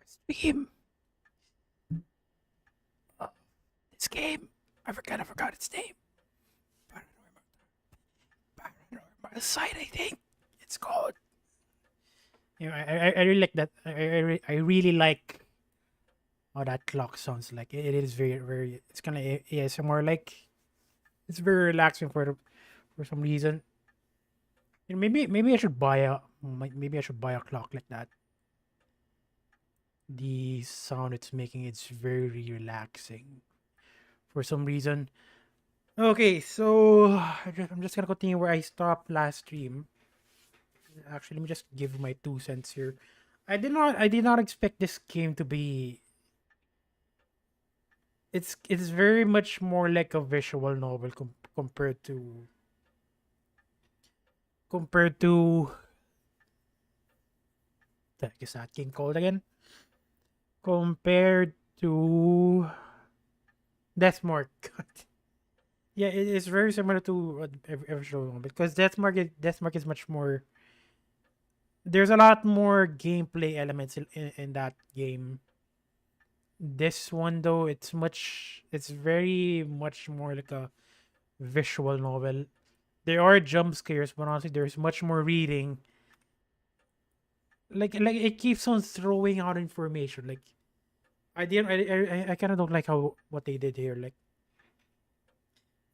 stream of this game. I forgot its name. Paranormasight, I think it's called. I really like that. I really like how that clock sounds like. It is very. It's kind of ASMR like. It's very relaxing for some reason. Maybe I should buy maybe I should buy a clock like that. The sound it's making, it's very relaxing for some reason. Okay, so I'm just gonna continue where I stopped last stream. Actually, let me just give my 2 cents here. I did not expect this game to be. It's very much more like a visual novel compared to is that game called again? Compared to Deathmark. Yeah, it is very similar to every show because Deathmark is much more. There's a lot more gameplay elements in that game. This one though, it's very much more like a visual novel. There are jump scares, but honestly, there's much more reading. Like it keeps on throwing out information. Like I didn't, I kind of don't like how what they did here. Like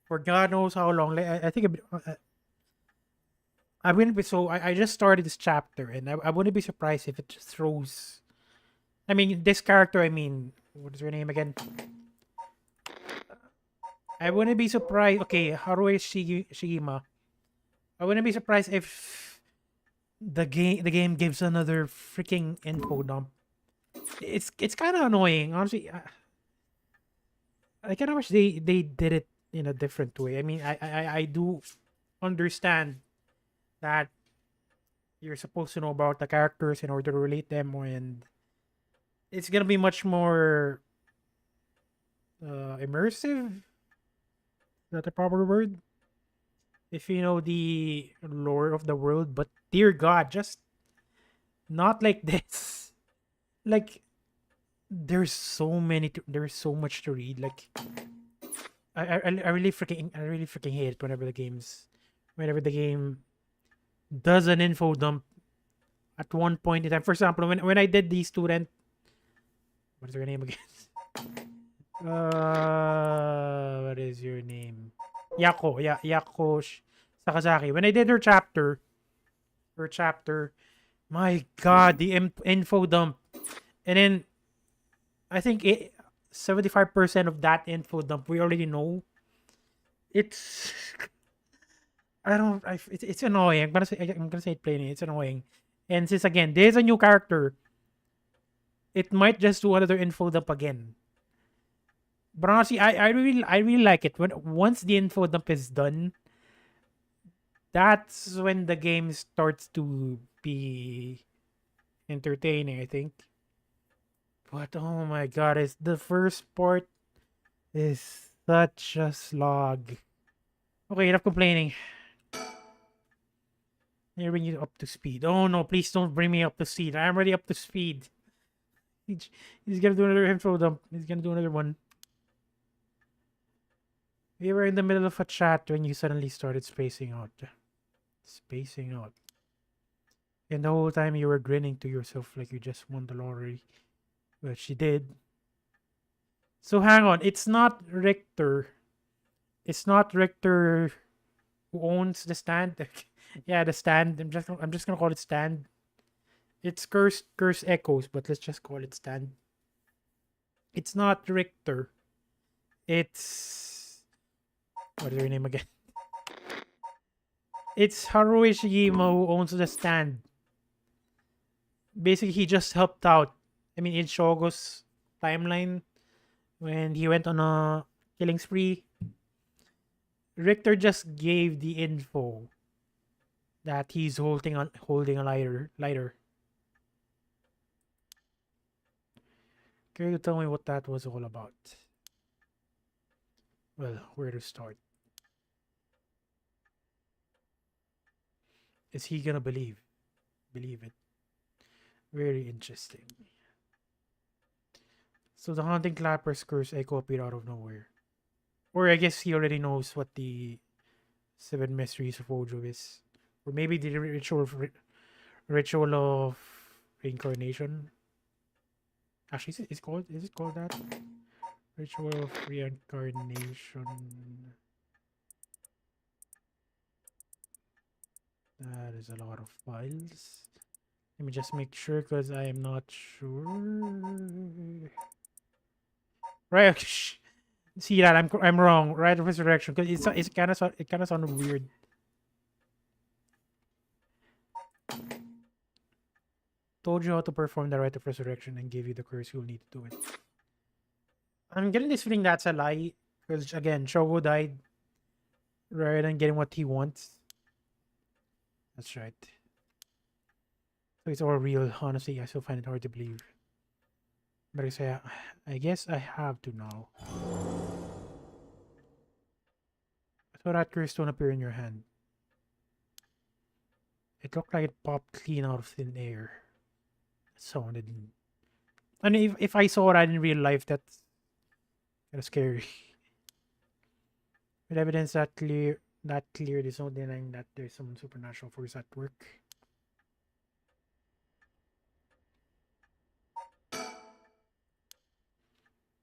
for God knows how long. Like I think I wouldn't be so. I just started this chapter, and I wouldn't be surprised if it just throws. I mean, this character. I mean, what is her name again? I wouldn't be surprised. Okay, Haruhi Shigima. I wouldn't be surprised if the game gives another freaking info dump. It's kind of annoying, honestly. I kind of wish they did it in a different way. I mean, I do understand that you're supposed to know about the characters in order to relate them, and it's gonna be much more immersive. Is that the proper word? If you know the lore of the world, but dear God, just not like this. Like there's so much to read. Like I really freaking hate it whenever the game does an info dump at one point in time. For example, when I did the student, what is her name again? What is your name? Yako, yeah, Sakazaki. When I did her chapter, my God, the info dump, and then I think 75% of that info dump we already know. It's I don't. It's annoying. I'm gonna say it plainly. It's annoying. And since again, there's a new character, it might just do another info dump again. But honestly, I really like it when once the info dump is done. That's when the game starts to be entertaining. I think. But oh my God, it's the first part is such a slog. Okay, enough complaining. Let me bring you up to speed. Oh no, please don't bring me up to speed. I'm already up to speed. He's gonna do another info dump. He's gonna do another one. We were in the middle of a chat when you suddenly started spacing out. Spacing out. And the whole time you were grinning to yourself like you just won the lottery. Which you did. So hang on, it's not Richter. It's not Richter who owns the stand. Yeah, the stand. I'm just gonna call it stand. It's curse echoes, but let's just call it stand. It's not Richter. It's what is her name again? It's Haruhi Shigima who owns the stand. Basically, he just helped out. I mean, in Shogo's timeline, when he went on a killing spree, Richter just gave the info that he's holding a lighter. Can you tell me what that was all about? Well, where to start? Is he gonna believe it? Very interesting. So the Haunting Clapper's curse I copied out of nowhere. Or I guess he already knows what the 7 mysteries of Jojo is. Or maybe the ritual of reincarnation. Actually, is it called that? Ritual of reincarnation. That is a lot of files. Let me just make sure because I am not sure. Right. See that I'm wrong. Right of resurrection because it kind of sounded weird. Told you how to perform the rite of resurrection and give you the curse you'll need to do it. I'm getting this feeling that's a lie because again, Shogo died rather than getting what he wants. That's right. So it's all real. Honestly, I still find it hard to believe. But I guess I have to now. So that curse don't appear in your hand. It looked like it popped clean out of thin air. It sounded. And if I saw it in real life, that's kind of scary. With evidence that clear, there's no denying that there's some supernatural force at work.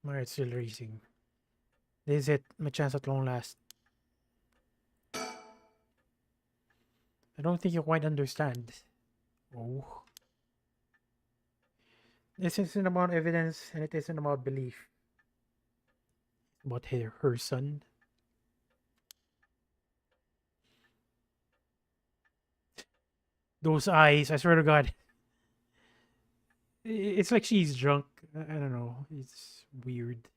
My heart's still racing. This is it, my chance at long last. I don't think you quite understand. Oh. This isn't about evidence and it isn't about belief. It's about her son. Those eyes, I swear to God. It's like she's drunk. I don't know. It's weird.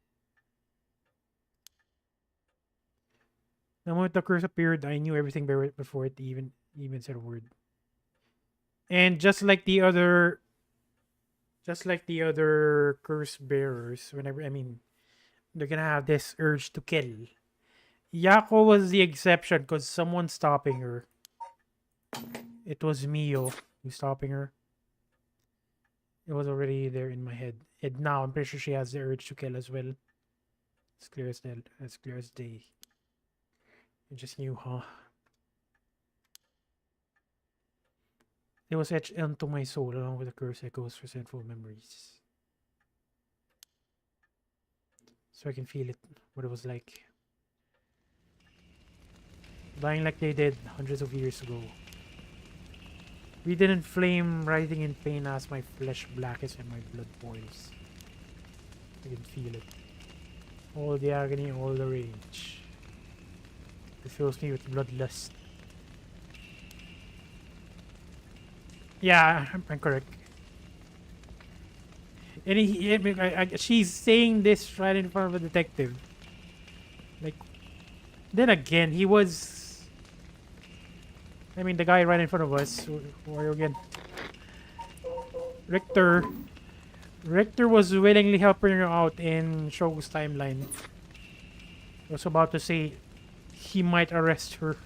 The moment the curse appeared, I knew everything before it even said a word. And just like the other curse bearers, they're gonna have this urge to kill. Yako was the exception because someone's stopping her. It was Mio who's stopping her. It was already there in my head. And now I'm pretty sure she has the urge to kill as well. It's clear as day. You just knew, huh? It was etched into my soul along with the curse echoes for sinful memories. So I can feel it, what it was like. Dying like they did hundreds of years ago. We didn't flame, writhing in pain as my flesh blackens and my blood boils. I can feel it. All the agony, all the rage. It fills me with bloodlust. Yeah, I'm correct. And she's saying this right in front of a detective. Like, then again, he was... the guy right in front of us. Who are you again? Richter. Richter was willingly helping her out in Shogo's timeline. I was about to say he might arrest her.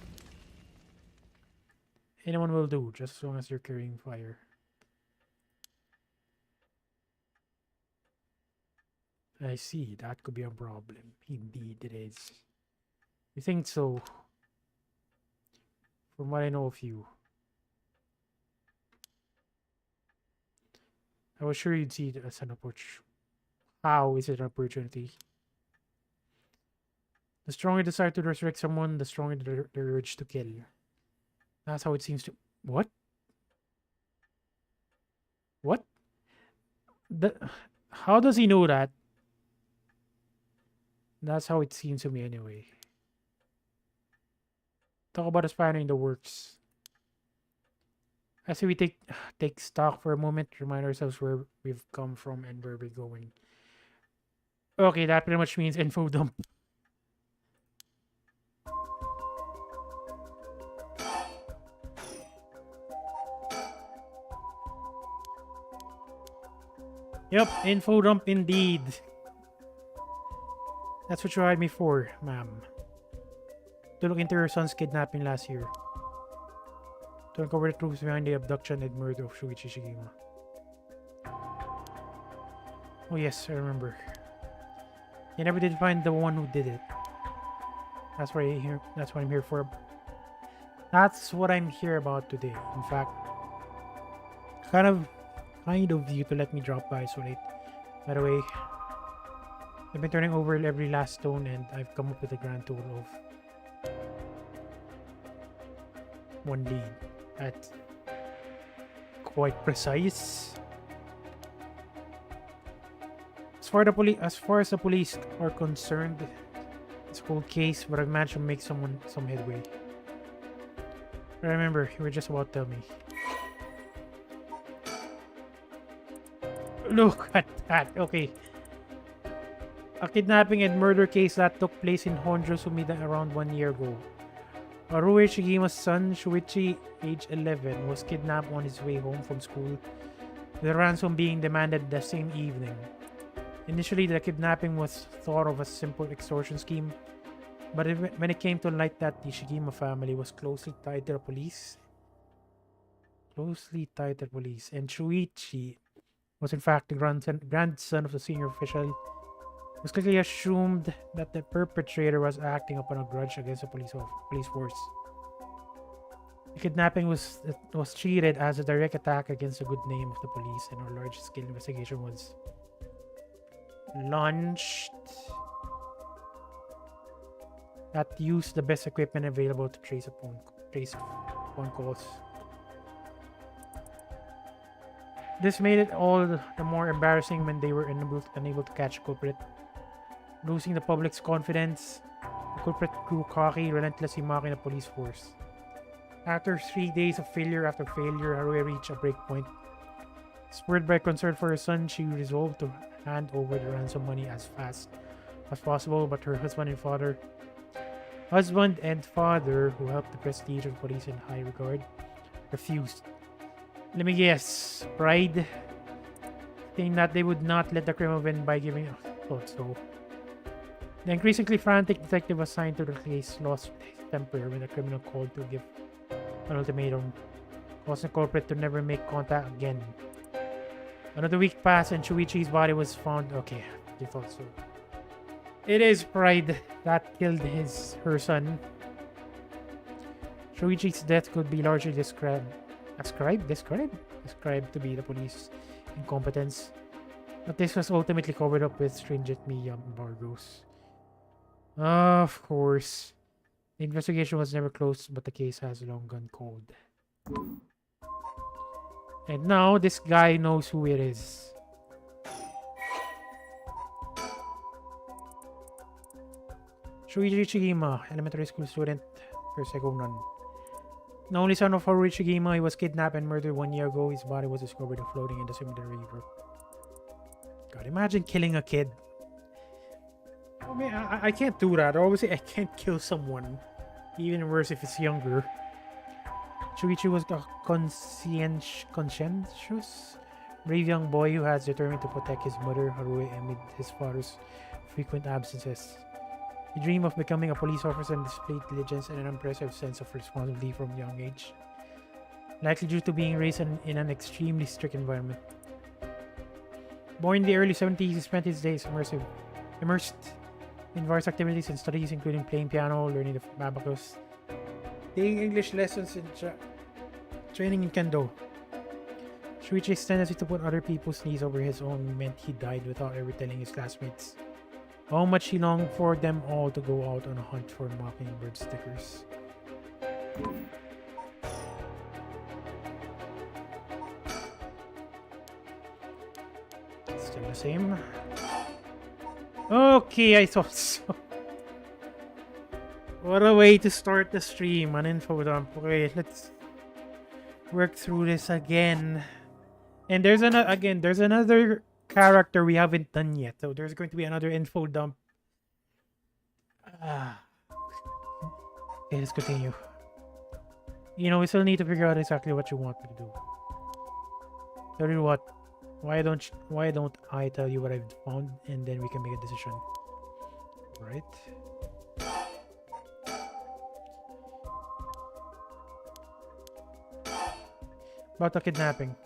Anyone will do, just as long as you're carrying fire. I see, that could be a problem. Indeed it is. You think so? From what I know of you. I was sure you'd see it as an approach. How is it an opportunity? The stronger desire to resurrect someone, the stronger the urge to kill. That's how it seems to... What? What? How does he know that? That's how it seems to me anyway. Talk about a spanner in the works. I say we take stock for a moment, remind ourselves where we've come from and where we're going. Okay, that pretty much means info dump. Yep, info dump indeed. That's what you hired me for, ma'am. To look into your son's kidnapping last year. To uncover the truth behind the abduction and murder of Shuichi Shigema. Oh yes, I remember. They never did find the one who did it. That's what I here. That's what I'm here for. That's what I'm here about today. In fact, kind of you to let me drop by so late. By the way, I've been turning over every last stone, and I've come up with a grand total of 1 lead. That's quite precise. As far as the police are concerned, it's a cold case, but I've managed to make some headway. But remember, you were just about to tell me. Look at that. Okay. A kidnapping and murder case that took place in Honjo, Sumida around 1 year ago. Haruhi Shigima's son, Shuichi, age 11, was kidnapped on his way home from school, with a ransom being demanded the same evening. Initially, the kidnapping was thought of as a simple extortion scheme, but when it came to light that the Shigima family was closely tied to the police, and Shuichi was in fact the grandson of the senior official, it was quickly assumed that the perpetrator was acting upon a grudge against the police force. The kidnapping was treated as a direct attack against the good name of the police, and a large-scale investigation was launched that used the best equipment available to trace upon calls. This made it all the more embarrassing when they were unable to catch a culprit. Losing the public's confidence, the culprit grew cocky, relentlessly mocking the police force. After 3 days of failure after failure, Haruhi reached a breakpoint. Spurred by concern for her son, she resolved to hand over the ransom money as fast as possible, but her husband and father, who held the prestige of the police in high regard, refused. Let me guess, pride, saying that they would not let the criminal win by giving thought so. The increasingly frantic detective assigned to the case lost his temper when the criminal called to give an ultimatum, causing the culprit to never make contact again. Another week passed and Shuichi's body was found. Okay, you thought so. It is pride that killed her son. Shuichi's death could be largely described to be the police incompetence, but this was ultimately covered up with stringent media embargoes. Of course, the investigation was never closed, but the case has long gone cold. And now this guy knows who it is. Shuichi Shigima, elementary school student, Persegonon. The only son of Haruhi Shigima, he was kidnapped and murdered 1 year ago. His body was discovered floating in the Sumida River. God, imagine killing a kid. I mean, I can't do that. Obviously, I can't kill someone. Even worse if it's younger. Shuichi was a conscientious, brave young boy who has determined to protect his mother, Haruhi, amid his father's frequent absences. He dreamed of becoming a police officer and displayed diligence and an impressive sense of responsibility from a young age, likely due to being raised in an extremely strict environment. Born in the early 70s, he spent his days immersed in various activities and studies, including playing piano, learning the abacus, taking English lessons, and training in kendo. Shuichi's tendency to put other people's needs over his own meant he died without ever telling his classmates how much he longed for them all to go out on a hunt for mockingbird stickers. Still the same. Okay, I thought so. What a way to start the stream. An info dump. Okay, let's work through this again. And there's another character we haven't done yet. So there's going to be another info dump. Okay, let's continue. You know, we still need to figure out exactly what you want me to do. Tell you what. Why don't I tell you what I've found and then we can make a decision. Right? About the kidnapping.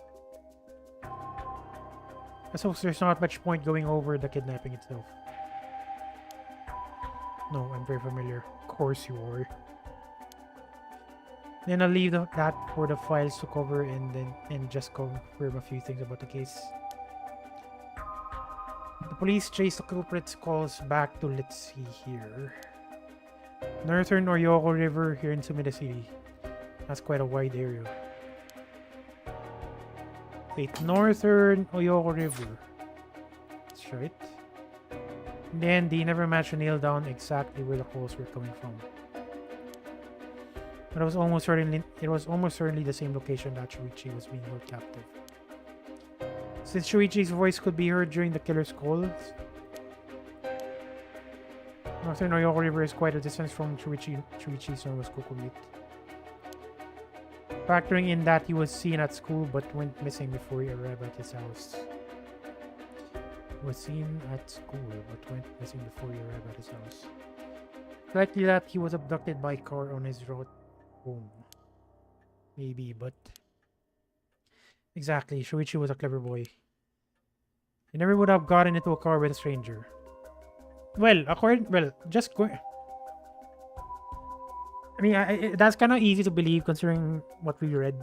So there's not much point going over the kidnapping itself. No, I'm very familiar. Of course you are. Then I'll leave that for the files to cover and just confirm a few things about the case. The police trace the culprit's calls back to, let's see here, Northern Oyoko River here in Sumida City. That's quite a wide area. Wait, Northern Oyoko River. That's right. And then they never managed to nail down exactly where the calls were coming from. But it was almost certainly the same location that Shuichi was being held captive. Since Shuichi's voice could be heard during the killer's calls, Northern Oyoko River is quite a distance from Shuichi's Nomosuku commute. Factoring in that he was seen at school but went missing before he arrived at his house. He was seen at school but went missing before he arrived at his house. Likely that he was abducted by a car on his route home. Maybe, but... Exactly, Shuichi was a clever boy. He never would have gotten into a car with a stranger. Just going... I mean, that's kind of easy to believe considering what we read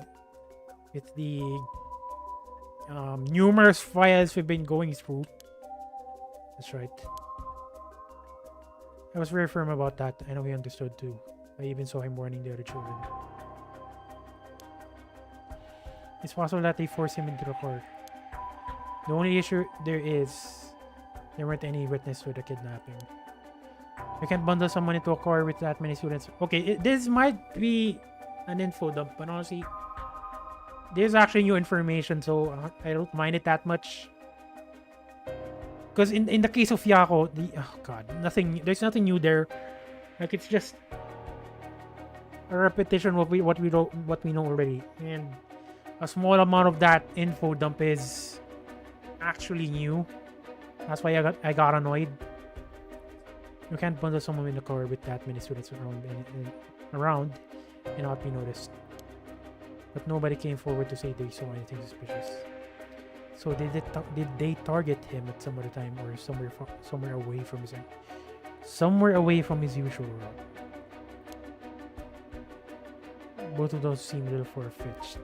with the numerous files we've been going through. That's right. I was very firm about that. I know he understood too. I even saw him warning the other children. It's possible that they forced him into the car. The only issue there weren't any witnesses to the kidnapping. You can't bundle someone into a car with that many students. Okay, this might be an info dump, but honestly, there's actually new information, so I don't mind it that much. Because in the case of Yako, there's nothing new there. Like, it's just a repetition of what we know already, and a small amount of that info dump is actually new. That's why I got annoyed. You can't bundle someone in the car with that many students around and not be noticed. But nobody came forward to say they saw anything suspicious. So did they target him at some other time or somewhere away from his usual route? Both of those seem a little far-fetched.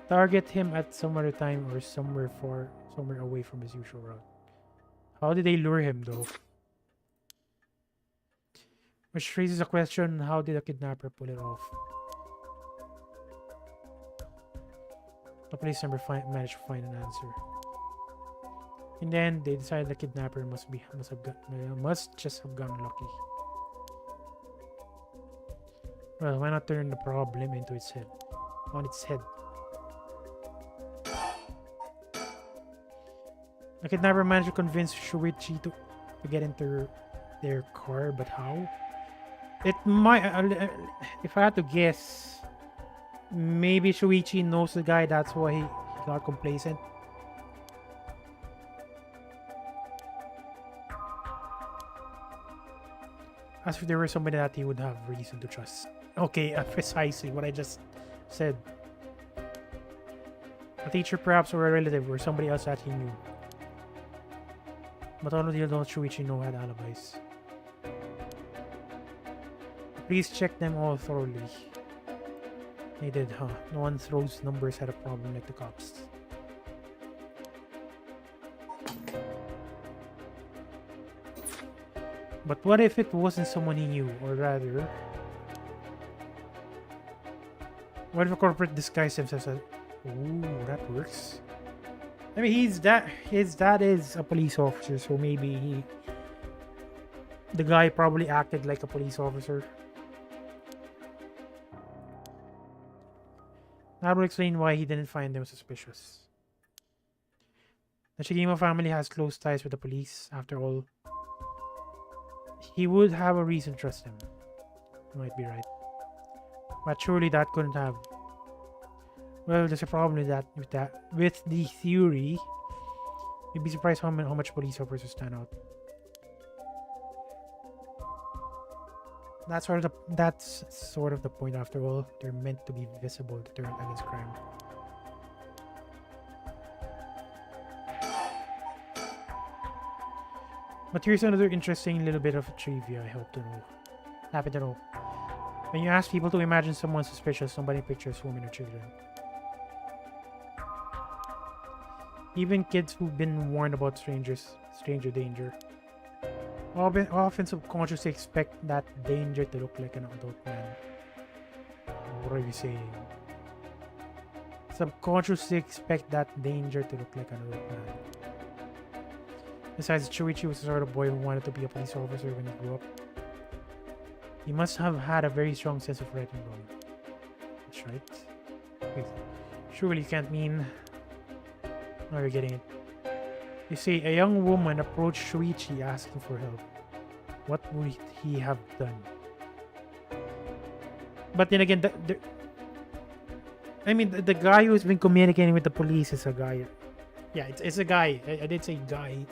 Target him at some other time or somewhere away from his usual route. How did they lure him though? Which raises a question, how did the kidnapper pull it off? The police never managed to find an answer. In the end, they decided the kidnapper must just have gotten lucky. Well, why not turn the problem on its head? The kidnapper managed to convince Shuichi to get into their car, but how? It might, if I had to guess, maybe Shuichi knows the guy, that's why he got complacent. As if there were somebody that he would have reason to trust. Okay, precisely what I just said. A teacher perhaps, or a relative, or somebody else that he knew. But all of the adults Shuichi know had alibis. Please check them all thoroughly. They did, huh? No one throws numbers at a problem like the cops. But what if it wasn't someone he knew? Or rather... What if a corporate disguised himself as... Ooh, that works. I mean, his dad is a police officer, so maybe the guy probably acted like a police officer. That would explain why he didn't find them suspicious. The Shigema family has close ties with the police. After all, he would have a reason to trust him. You might be right. But surely that couldn't have... Well, there's a problem with the theory. You'd be surprised how much police officers stand out. That's sort of the point after all. They're meant to be visible, deterrent against crime. But here's another interesting little bit of trivia I happen to know. When you ask people to imagine someone suspicious, somebody pictures women or children. Even kids who've been warned about stranger danger, often subconsciously expect that danger to look like an adult man. What are you saying? Subconsciously expect that danger to look like an adult man. Besides, Shuichi was the sort of boy who wanted to be a police officer when he grew up. He must have had a very strong sense of right and wrong. That's right. Wait, surely you can't mean... No, you're getting it. You see, a young woman approached Shuichi asking for help. What would he have done? But then again, the guy who's been communicating with the police is a guy. Yeah, it's a guy. I did say guy,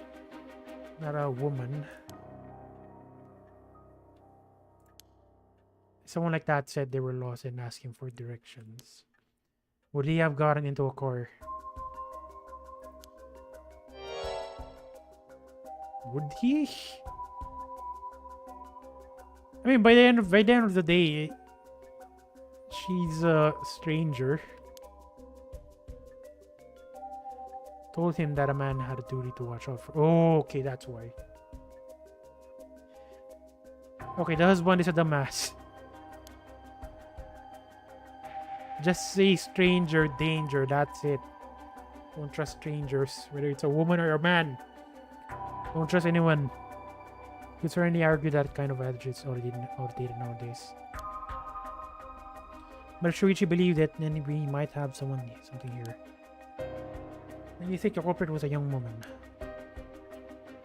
not a woman. Someone like that said they were lost and asking for directions. Would he have gotten into a car? Would he? I mean, by the end of the day, she's a stranger. Told him that a man had a duty to watch out for. Oh, okay, that's why. Okay, the husband is a dumbass. Just say stranger danger, that's it. Don't trust strangers, whether it's a woman or a man. Don't trust anyone. You could certainly argue that kind of attitude is outdated nowadays. But if Shuichi believed it, then we might have something here. And you think the culprit was a young woman.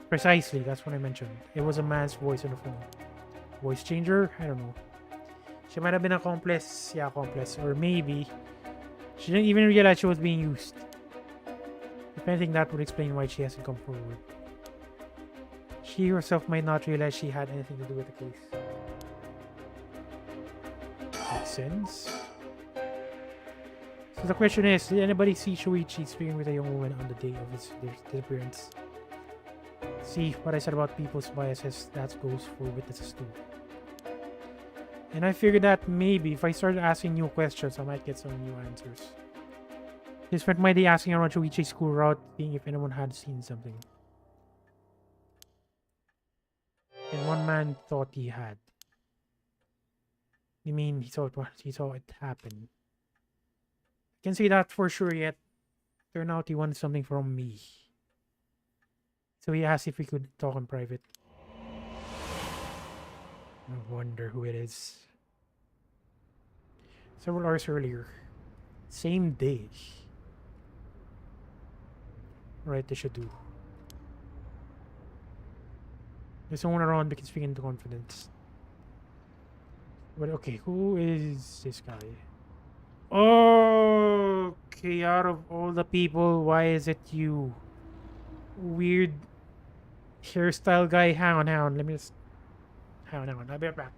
Precisely, that's what I mentioned. It was a man's voice on the phone. Voice changer? I don't know. She might have been an accomplice. Yeah, accomplice. Or maybe she didn't even realize she was being used. If anything, that would explain why she hasn't come forward. She herself might not realize she had anything to do with the case. Makes sense. So the question is, did anybody see Shuichi speaking with a young woman on the day of his disappearance? See, what I said about people's biases, that goes for witnesses too. And I figured that maybe if I started asking new questions, I might get some new answers. I spent my day asking around Shuichi's school route, seeing if anyone had seen something. And one man thought he had. You mean he saw it happen? I can't say that for sure yet. Turned out he wanted something from me. So he asked if we could talk in private. I wonder who it is. Several hours earlier. Same day. Right, they should do. There's someone around we can speak into confidence. But okay, who is this guy? Okay, out of all the people, why is it you? Weird hairstyle guy. Hang on. Let me just... Hang on. I'll be right back.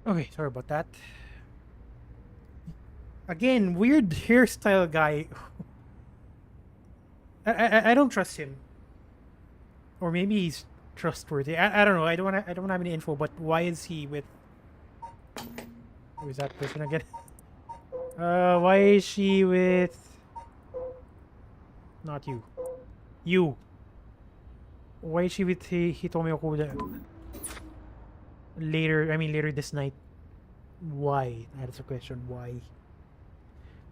Okay, sorry about that. Again, weird hairstyle guy. I don't trust him. Or maybe he's trustworthy. I don't know. I don't have any info. But why is he with? Who is that person again? Why is she with? Not you. You. Why is she with Hitomi Okuda? Later this night. Why? That's a question. Why?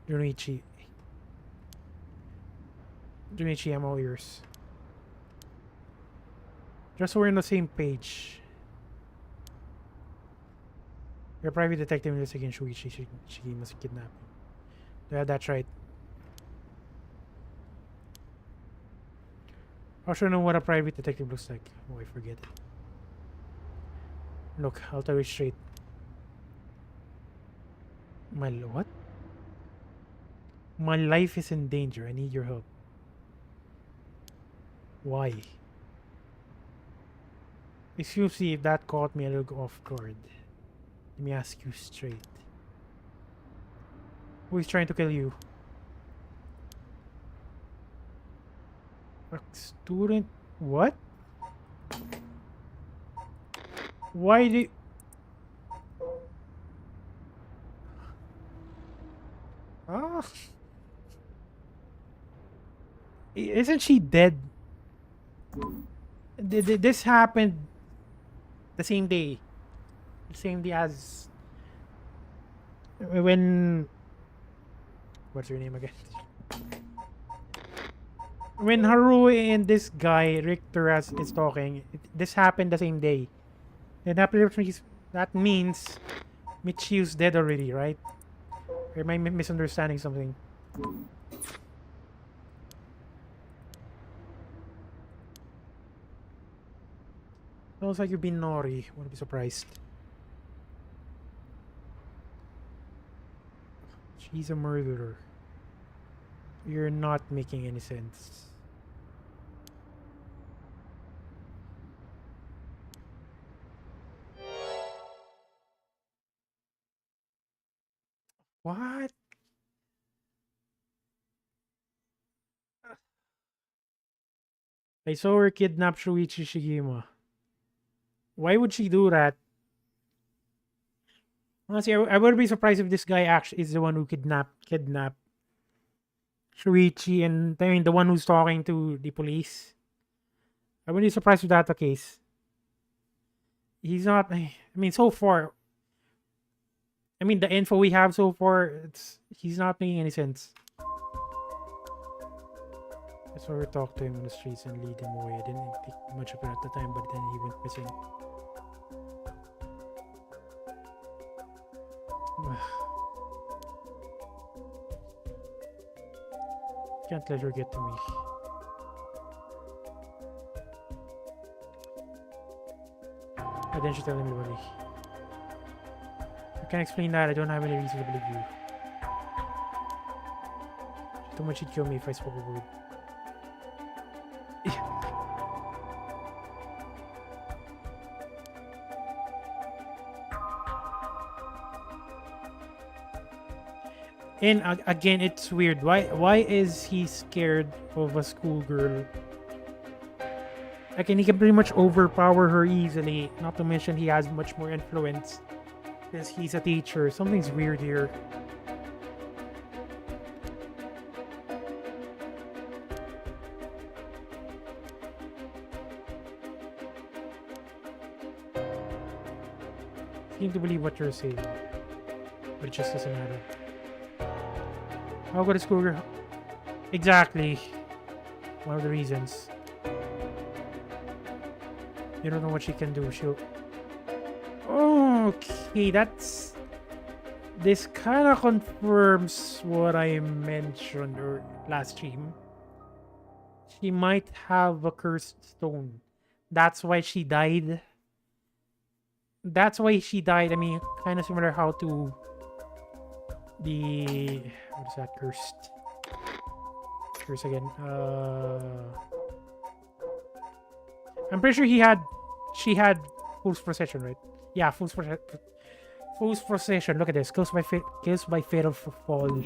Junichi, I'm all ears. Just so we're on the same page. You're a private detective investigating Shuichi. She must kidnap him. Yeah, that's right. I should know what a private detective looks like. Oh, I forget it. Look, I'll tell you straight. What? My life is in danger. I need your help. Why? Excuse me if that caught me a little off guard. Let me ask you straight. Who is trying to kill you? A student? What? Why do... Ah. Isn't she dead? This happened the same day. The same day as... When... What's her name again? When Haru and this guy, Richter, is talking, this happened the same day. And that means Michiu's dead already, right? Or am I misunderstanding something? Sounds like you've been naughty. Wouldn't be surprised. She's a murderer. You're not making any sense. What? I saw her kidnap Shuichi Shigema. Why would she do that? Honestly, I would be surprised if this guy actually is the one who kidnapped Shuichi, and I mean the one who's talking to the police. I wouldn't be surprised if that's the case. He's not. I mean, so far. I mean, the info we have so far, he's not making any sense. I saw her talk to him on the streets and lead him away. I didn't think much of it at the time, but then he went missing. Can't let her get to me. Why didn't you tell anybody? I can't explain that. I don't have any reason to believe you. She told me she'd kill me if I spoke a word. And again, it's weird. Why is he scared of a schoolgirl? Again, he can pretty much overpower her easily. Not to mention he has much more influence since he's a teacher. Something's weird here. I seem to believe what you're saying, but it just doesn't matter. How good is schoolgirl? Exactly. One of the reasons. You don't know what she can do. She'll... Okay, that's... This kind of confirms what I mentioned last stream. She might have a cursed stone. That's why she died. That's why she died. I mean, kind of similar how to... The... What is that? Cursed. Curse again. I'm pretty sure she had Fool's Procession, right? Yeah, Fool's Procession. Look at this. Kills by fatal fall.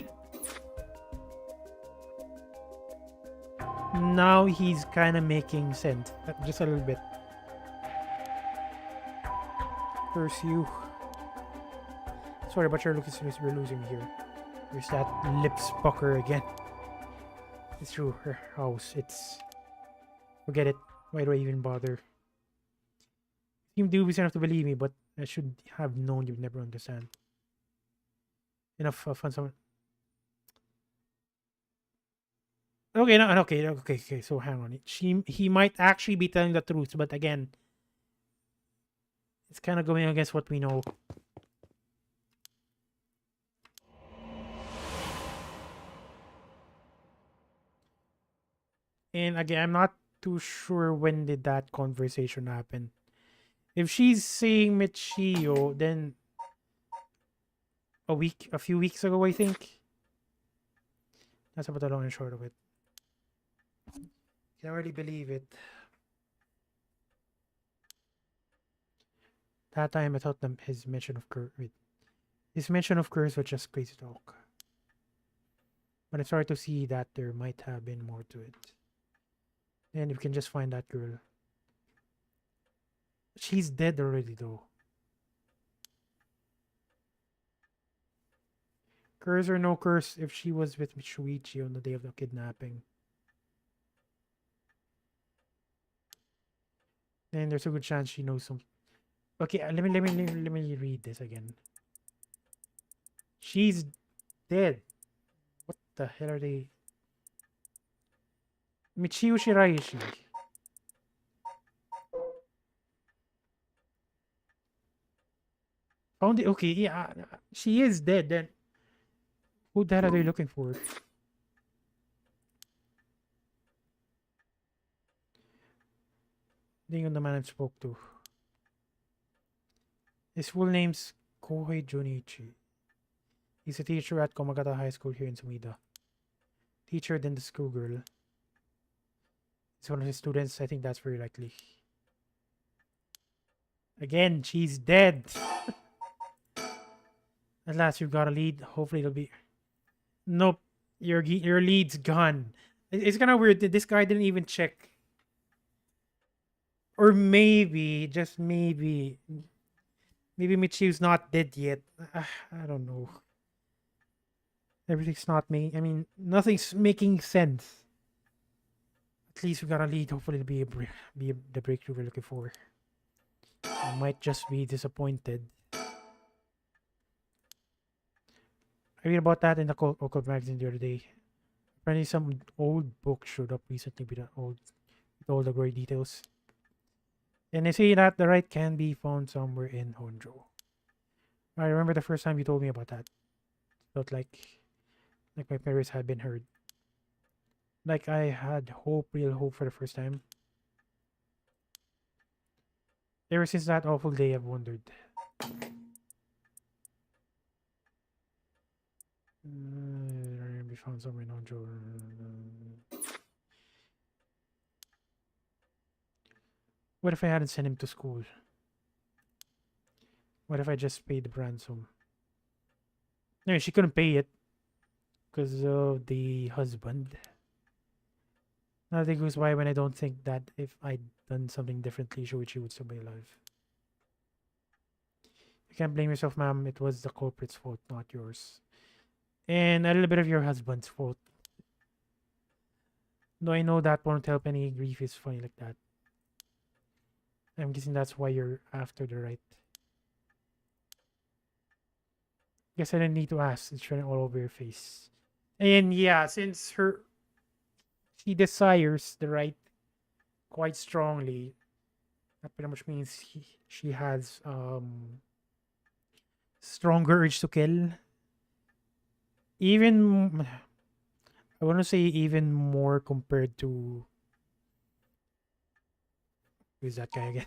Now he's kind of making sense. Just a little bit. Curse you. Sorry, but you're losing me here. There's that lips pucker again. It's through her house. It's... Forget it. Why do I even bother? You seem dubious enough to believe me, but I should have known you'd never understand. Enough fun someone. Okay, no, okay. So hang on. He might actually be telling the truth, but again, it's kind of going against what we know. And again, I'm not too sure when did that conversation happen. If she's saying Michio, then a few weeks ago, I think. That's about the long and short of it. Can't really believe it. That time I thought his mention of curse was just crazy talk. But I'm sorry to see that there might have been more to it. And if you can just find that girl. She's dead already though. Curse or no curse, if she was with Shuichi on the day of the kidnapping, then there's a good chance she knows some. Okay, let me read this again. She's dead. What the hell are they? Michio Shiraishi. Found it. Okay, yeah, she is dead. Then who the hell are they looking for? Being on the man I spoke to. His full name's Kohei Junichi. He's a teacher at Komagata High School here in Sumida. Teacher than the schoolgirl. He's one of his students. I think that's very likely. Again, she's dead. At last, you've got a lead. Hopefully, it'll be. Nope, your lead's gone. It's kind of weird that this guy didn't even check. Or maybe, just maybe Michio's not dead yet. I don't know. Everything's not me. I mean, nothing's making sense. At least we got a lead. Hopefully, it'll be the breakthrough we're looking for. I might just be disappointed. I read about that in the Occult magazine the other day. Apparently, some old book showed up recently with all the gory details. And they say that the right can be found somewhere in Honjo. I remember the first time you told me about that. Felt like my prayers had been heard. Like I had hope, real hope for the first time. Ever since that awful day, I've wondered. Be found somewhere in Honjo. What if I hadn't sent him to school? What if I just paid the ransom? No, she couldn't pay it because of the husband. Nothing goes by when I don't think that if I'd done something differently, Shuichi would still be alive. You can't blame yourself, ma'am. It was the culprit's fault, not yours. And a little bit of your husband's fault. No, I know that won't help any grief is funny like that. I'm guessing that's why you're after the right. Guess I didn't need to ask. It's running all over your face. And yeah, since she desires the right quite strongly, that pretty much means she has stronger urge to kill. Even I want to say even more compared to who's that guy again?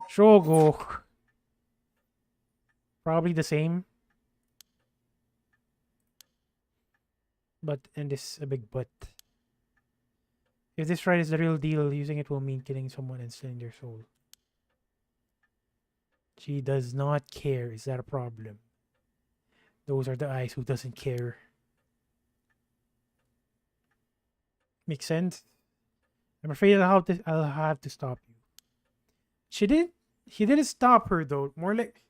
Shogo. Probably the same. But, and this a big but. If this right is the real deal, using it will mean killing someone and stealing their soul. She does not care. Is that a problem? Those are the eyes who doesn't care. Makes sense? I'm afraid I'll have to stop you. He didn't stop her though. More like,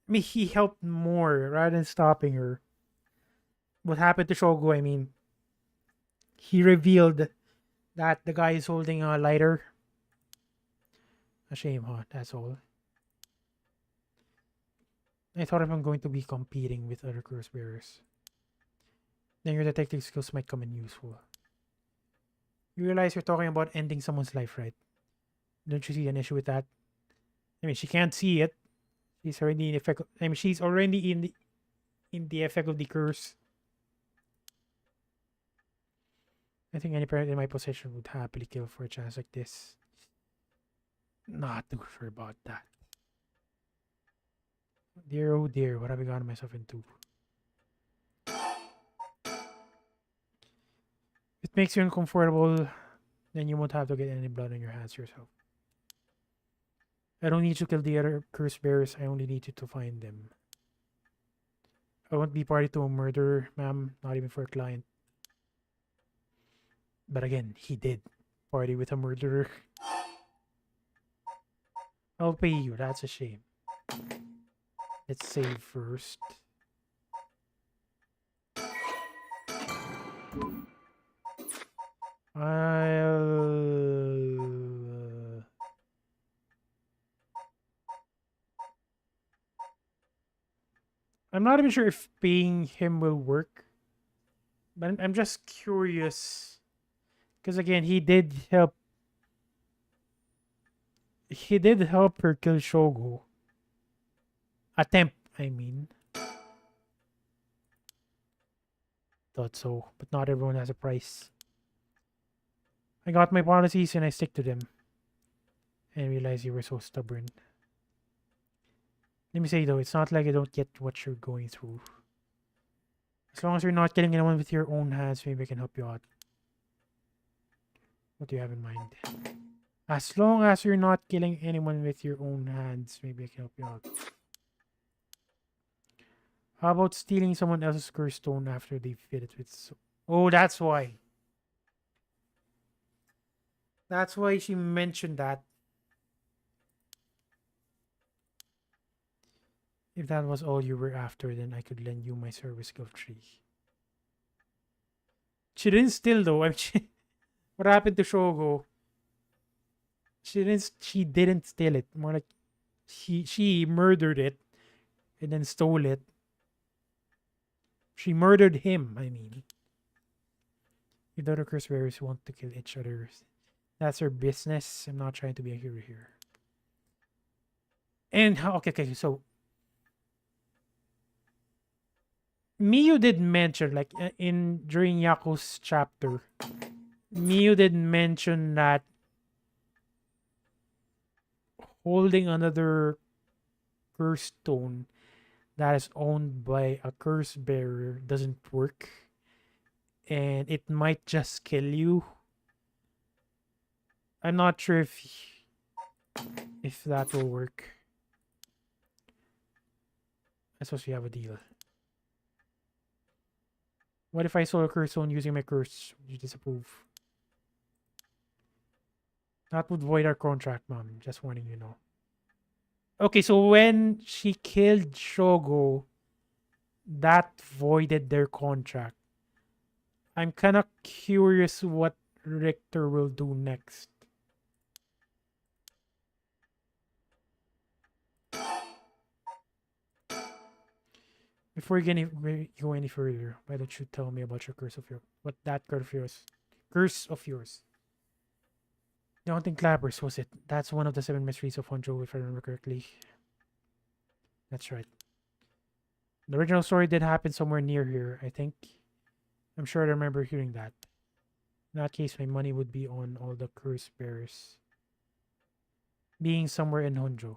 I mean, he helped more rather than stopping her. What happened to Shogo, I mean, he revealed that the guy is holding a lighter. A shame, huh? That's all. I thought I'm going to be competing with other curse bearers. Then your detective skills might come in useful. You realize you're talking about ending someone's life, right? Don't you see an issue with that? I mean, she can't see it. She's already in effect. I mean, she's already in the effect of the curse. I think any parent in my position would happily kill for a chance like this. Not too sure about that. Dear, oh dear, what have I gotten myself into? If it makes you uncomfortable, then you won't have to get any blood on your hands yourself. I don't need to kill the other curse bearers, I only need you to find them. I won't be party to a murder, ma'am, not even for a client. But again, he did party with a murderer. I'll pay you, that's a shame. Let's save first. I'm not even sure if paying him will work. But I'm just curious. Because again, he did help. He did help her kill Shogo. Attempt, I mean. Thought so. But not everyone has a price. I got my policies and I stick to them. And realize you were so stubborn. Let me say though, it's not like I don't get what you're going through. As long as you're not killing anyone with your own hands, maybe I can help you out. What do you have in mind? As long as you're not killing anyone with your own hands, maybe I can help you out. How about stealing someone else's curse stone after they fit it with... Oh, that's why. That's why she mentioned that. If that was all you were after, then I could lend you my service guild tree. She didn't steal though. I mean, what happened to Shogo? She didn't steal it. More like she murdered it and then stole it. She murdered him, I mean. If the other curse bearers want to kill each other, that's her business. I'm not trying to be a hero here. And okay, so Miyu did mention, like during Yaku's chapter, Miyu did mention that holding another curse stone that is owned by a curse bearer doesn't work, and it might just kill you. I'm not sure if that will work. I suppose we have a deal. What if I sold a curse stone using my curse? Would you disapprove? That would void our contract, mom. Just warning you know. Okay, so when she killed Shogo, that voided their contract. I'm kind of curious what Richter will do next. Before you go any further, why don't you tell me about your curse of curse of yours? The Haunting Clappers, was it? That's one of the 7 mysteries of Honjo, if I remember correctly. That's right. The original story did happen somewhere near here, I think. I'm sure I remember hearing that. In that case, my money would be on all the curse bearers being somewhere in Honjo.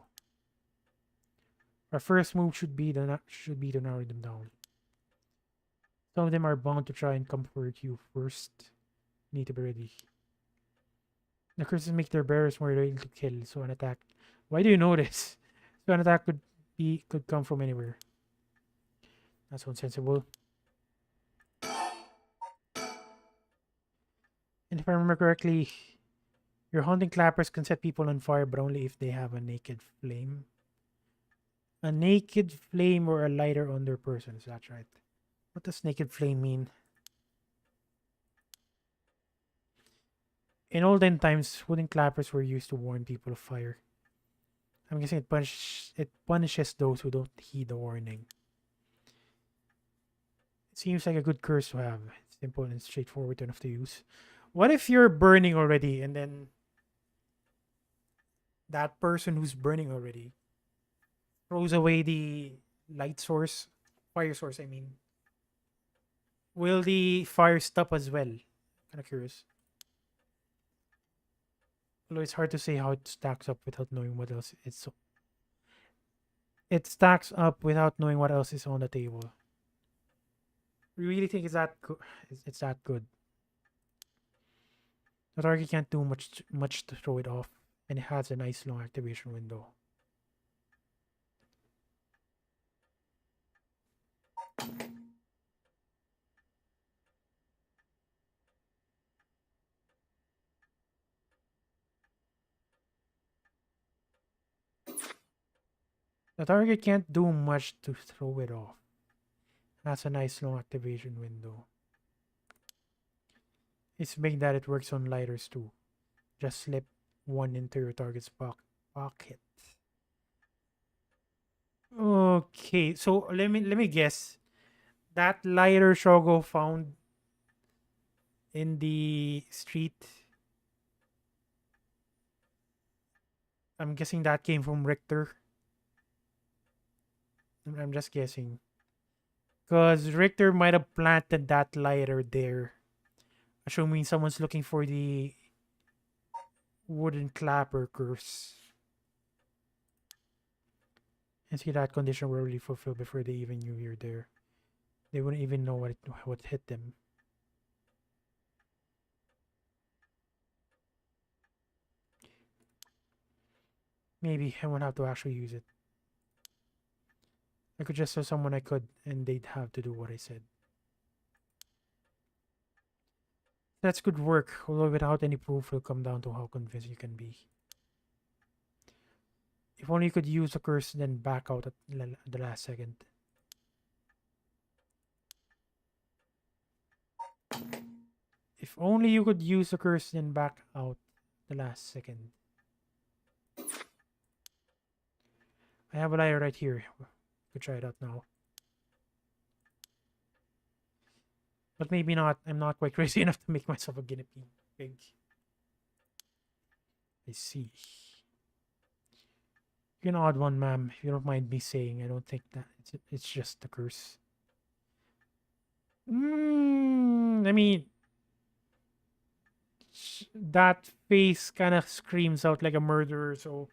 Our first move should be to narrow them down. Some of them are bound to try and comfort you first. Need to be ready. The curses make their bearers more ready to kill, so an attack. Why do you know this? So an attack could come from anywhere. That's unsensible. And if I remember correctly, your haunting clappers can set people on fire, but only if they have a naked flame. A naked flame or a lighter on their person, is that right? What does naked flame mean? In olden times, wooden clappers were used to warn people of fire. I'm guessing it punishes those who don't heed the warning. It seems like a good curse to have. It's simple and straightforward enough to use. What if you're burning already and then that person who's burning already throws away the fire source, I mean. Will the fire stop as well? Kind of curious. Although it's hard to say how it stacks up without knowing what else it's. It stacks up without knowing what else is on the table. You really think it's that good? It's that good. The target can't do much to throw it off, and it has a nice long activation window. The target can't do much to throw it off. Has a nice long activation window. It's big that it works on lighters too. Just slip one into your target's pocket. Okay, so let me guess. That lighter Shogo found in the street. I'm guessing that came from Richter. I'm just guessing. Because Richter might have planted that lighter there. Assuming someone's looking for the wooden clapper curse. And see that condition were really fulfilled before they even knew you're there. They wouldn't even know what hit them. Maybe I won't have to actually use it. I could just tell someone I could, and they'd have to do what I said. That's good work, although without any proof, it'll come down to how convinced you can be. If only you could use the curse, then back out at the last second. If only you could use the curse, then back out the last second. I have a lighter right here. Could try it out now. But maybe not. I'm not quite crazy enough to make myself a guinea pig. I see. You're an odd one, ma'am. If you don't mind me saying, I don't think that it's just the curse. I mean, that face kind of screams out like a murderer. So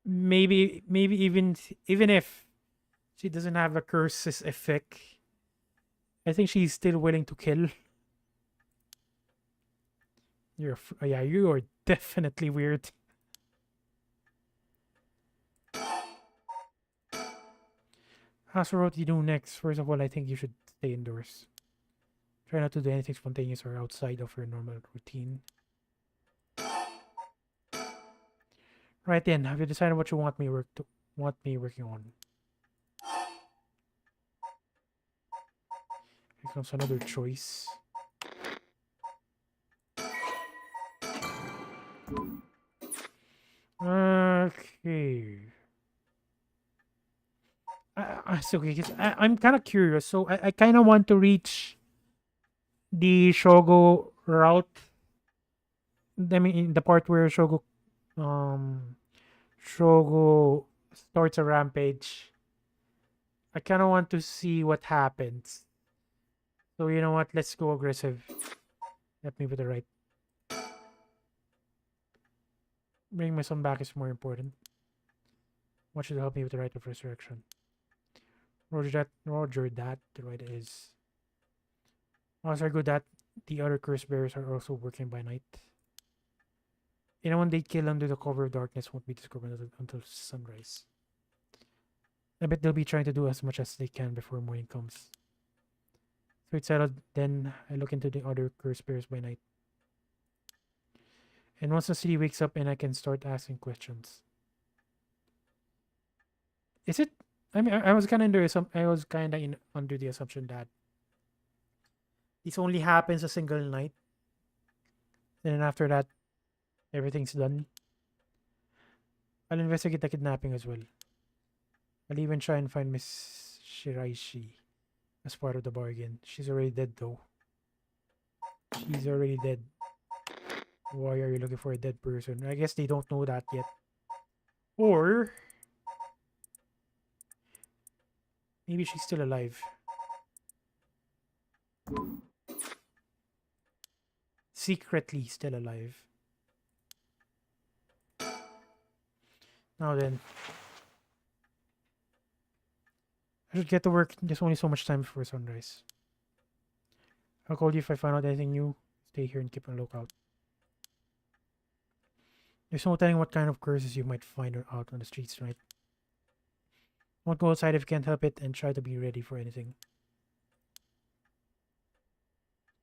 maybe even if she doesn't have a curse's effect, I think she's still willing to kill. Yeah, you are definitely weird. As for what you do next, first of all, I think you should stay indoors. Try not to do anything spontaneous or outside of your normal routine. Right then, have you decided what you want me working on? Here comes another choice. Okay. It's okay. I'm kind of curious. So I kind of want to reach the Shogo route. I mean, the part where Shogo starts a rampage. I kind of want to see what happens. So you know what? Let's go aggressive. Let me with the right. Bring my son back is more important. What should help me with the right of resurrection? Roger that. The right is. Odds are good that the other curse bearers are also working by night. Anyone they kill under the cover of darkness won't be discovered until sunrise. I bet they'll be trying to do as much as they can before morning comes. So it's settled, then I look into the other curse bearers by night. And once the city wakes up and I can start asking questions. Is it? I mean, I was kind of under the assumption that this only happens a single night, and then after that, everything's done. I'll investigate the kidnapping as well. I'll even try and find Miss Shiraishi as part of the bargain. She's already dead, though. She's already dead. Why are you looking for a dead person? I guess they don't know that yet. Or maybe she's still alive. secretly still alive. Now then, I should get to work. There's only so much time before sunrise. I'll call you if I find out anything new. Stay here and keep a lookout. There's no telling what kind of curses you might find out on the streets tonight. Won't go outside if you can't help it, and try to be ready for anything.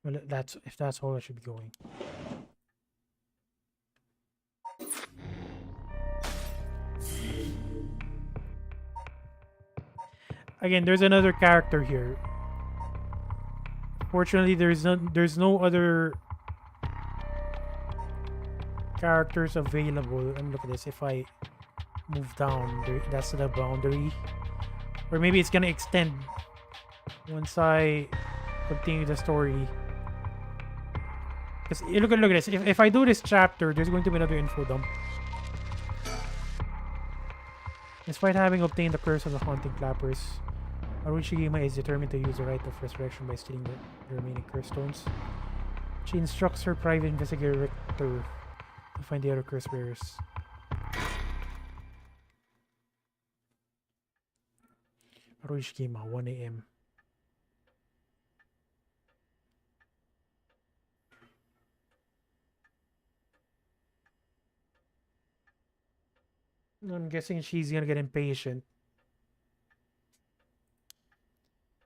Well, if that's all, I should be going. Again, there's another character here. Fortunately, there's no other characters available. And look at this. If I move down, that's the boundary. Or maybe it's gonna extend once I continue the story. Because look at this. If I do this chapter, there's going to be another info dump. Despite having obtained the curse of the haunting clappers, Arushigima is determined to use the rite of resurrection by stealing the remaining curse stones. She instructs her private investigator Richter to find the other curse bearers. Arushigima, 1 a.m. I'm guessing she's gonna get impatient.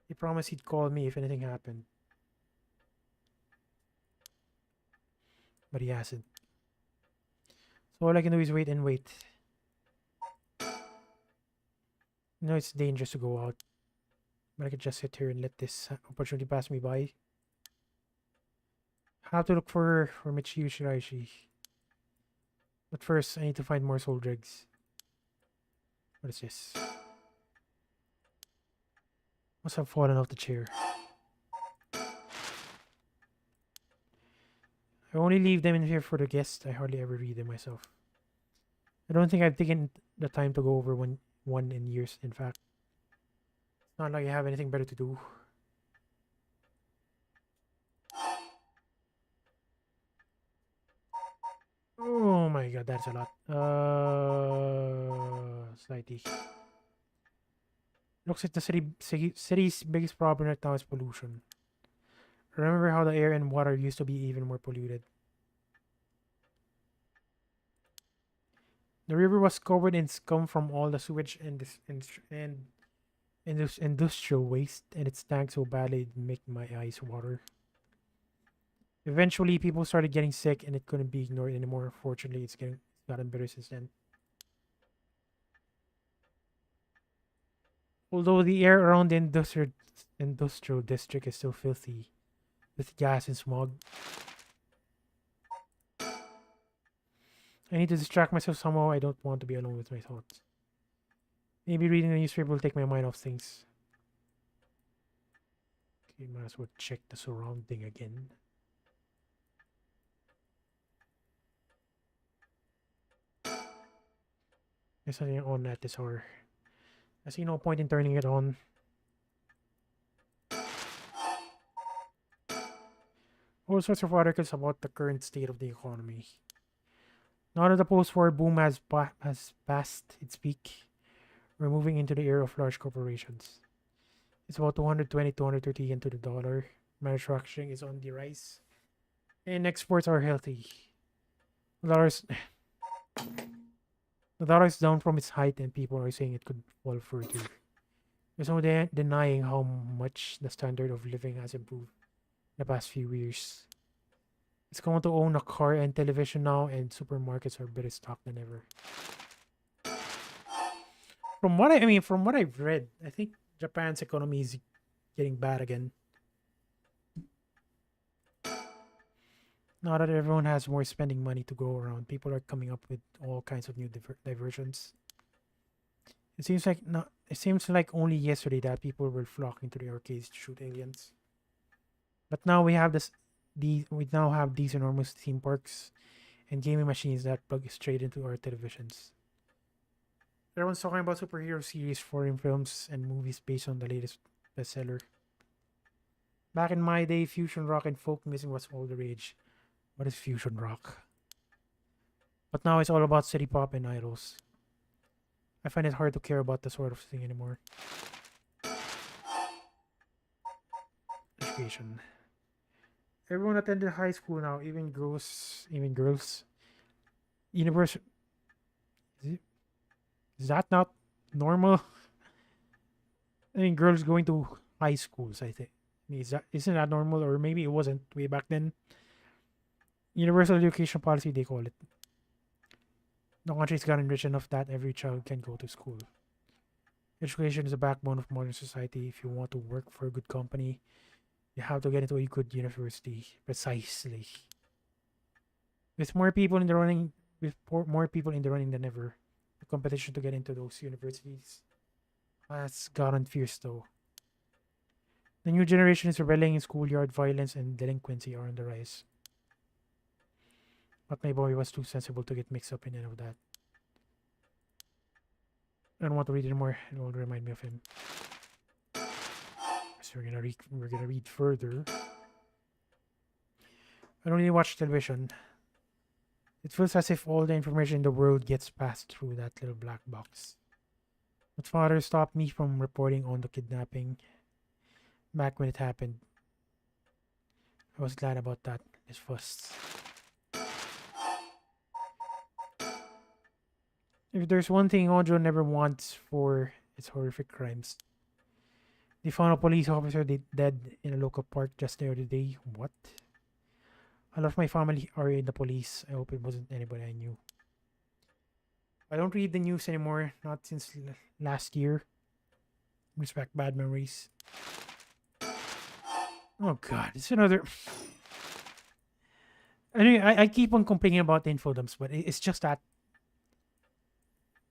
He promised he'd call me if anything happened. But he hasn't. So all I can do is wait and wait. You know it's dangerous to go out. But I could just sit here and let this opportunity pass me by. Have to look for Michiyu Shiraishi. But first, I need to find more soul dregs. What is this? Must have fallen off the chair. I only leave them in here for the guests. I hardly ever read them myself. I don't think I've taken the time to go over one in years, in fact. It's not like I have anything better to do. Oh my god, that's a lot. Slightly. Looks like the city's biggest problem right now is pollution. Remember how the air and water used to be even more polluted? The river was covered in scum from all the sewage and industrial waste, and it stank so badly it made my eyes water. Eventually, people started getting sick, and it couldn't be ignored anymore. Fortunately, it's gotten better since then. Although the air around the industrial district is still filthy, with gas and smog. I need to distract myself somehow. I don't want to be alone with my thoughts. Maybe reading the newspaper will take my mind off things. Okay, might as well check the surrounding again. There's something on at this hour. I see no point in turning it on. All sorts of articles about the current state of the economy. Now that the post-war boom has passed its peak, we're moving into the era of large corporations. It's about 220, 230 yen to the dollar. Manufacturing is on the rise. And exports are healthy. The dollar is down from its height and people are saying it could fall further. There's no denying how much the standard of living has improved in the past few years. It's going to own a car and television now, and supermarkets are better stocked than ever. From what I've read, I think Japan's economy is getting bad again. Now that everyone has more spending money to go around, people are coming up with all kinds of new diversions. It seems like only yesterday that people were flocking to the arcades to shoot aliens. But now we now have these enormous theme parks and gaming machines that plug straight into our televisions. Everyone's talking about superhero series, foreign films, and movies based on the latest bestseller. Back in my day, fusion rock and folk music was all the rage. What is fusion rock? But now it's all about city pop and idols. I find it hard to care about the sort of thing anymore. Education. Everyone attended high school now, even girls. Even girls. University. Is that not normal? I mean, girls going to high schools. I think. I mean, isn't that normal? Or maybe it wasn't way back then. Universal education policy, they call it. The country's gotten rich enough that every child can go to school. Education is the backbone of modern society. If you want to work for a good company, you have to get into a good university. Precisely. With more people in the running, more people in the running than ever, the competition to get into those universities has gotten fierce though. The new generation is rebelling in schoolyard violence and delinquency are on the rise. But my boy was too sensible to get mixed up in any of that. I don't want to read anymore. It won't remind me of him. So we're gonna read further. I don't really watch television. It feels as if all the information in the world gets passed through that little black box. But father stopped me from reporting on the kidnapping back when it happened. I was glad about that. It fussed. If there's one thing Jojo never wants for its horrific crimes. They found a police officer dead in a local park just the other day. What? A lot of my family are in the police. I hope it wasn't anybody I knew. I don't read the news anymore. Not since last year. Respect bad memories. Oh god, it's another... Anyway, I keep on complaining about the info dumps, but it's just that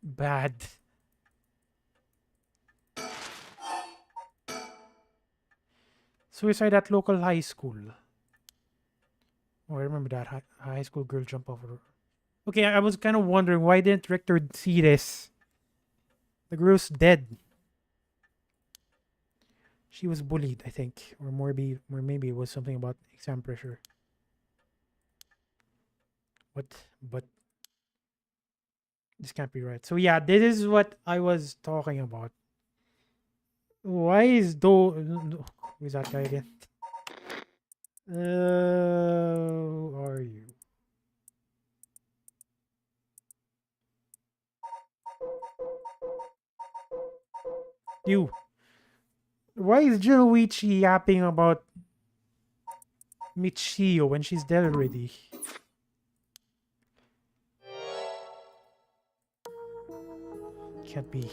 bad. Suicide at local high school. Oh, I remember that high school girl jump over. Okay, I was kind of wondering why didn't Richter see this? The girl's dead. She was bullied, I think, or maybe it was something about exam pressure. But this can't be right. So yeah, this is what I was talking about. Why is who's that guy again? Who are you? You. Why is Joichi yapping about Michio when she's dead already? Can't be.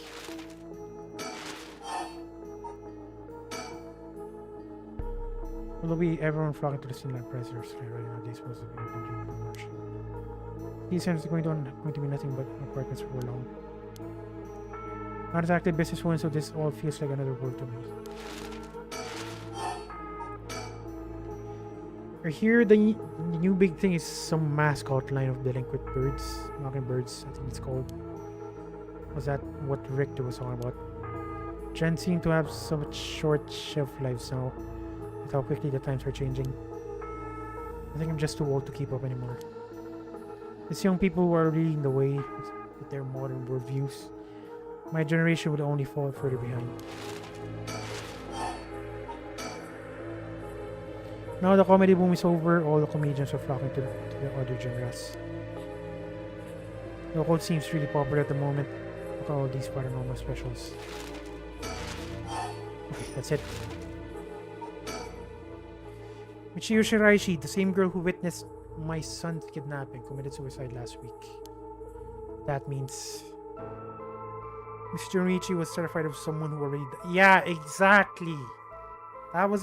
Will be everyone flocking to the scene like prisoners right now? They're supposed to be open during the march. These times are going to be nothing but apartments for long. Not exactly business one, so this all feels like another world to me. I hear the new big thing is some mascot line of delinquent birds, mockingbirds, I think it's called. Was that what Richter was talking about? Gen seem to have so much short shelf lives now, with how quickly the times are changing. I think I'm just too old to keep up anymore. These young people who are leading the way with their modern worldviews. My generation will only fall further behind. Now the comedy boom is over, all the comedians are flocking to the other genres. Local seems really popular at the moment. Look at all these paranormal specials. Okay, that's it. Michiyo Shiraishi, the same girl who witnessed my son's kidnapping, committed suicide last week. That means Mr. Junichi was terrified of someone who already yeah, exactly. I was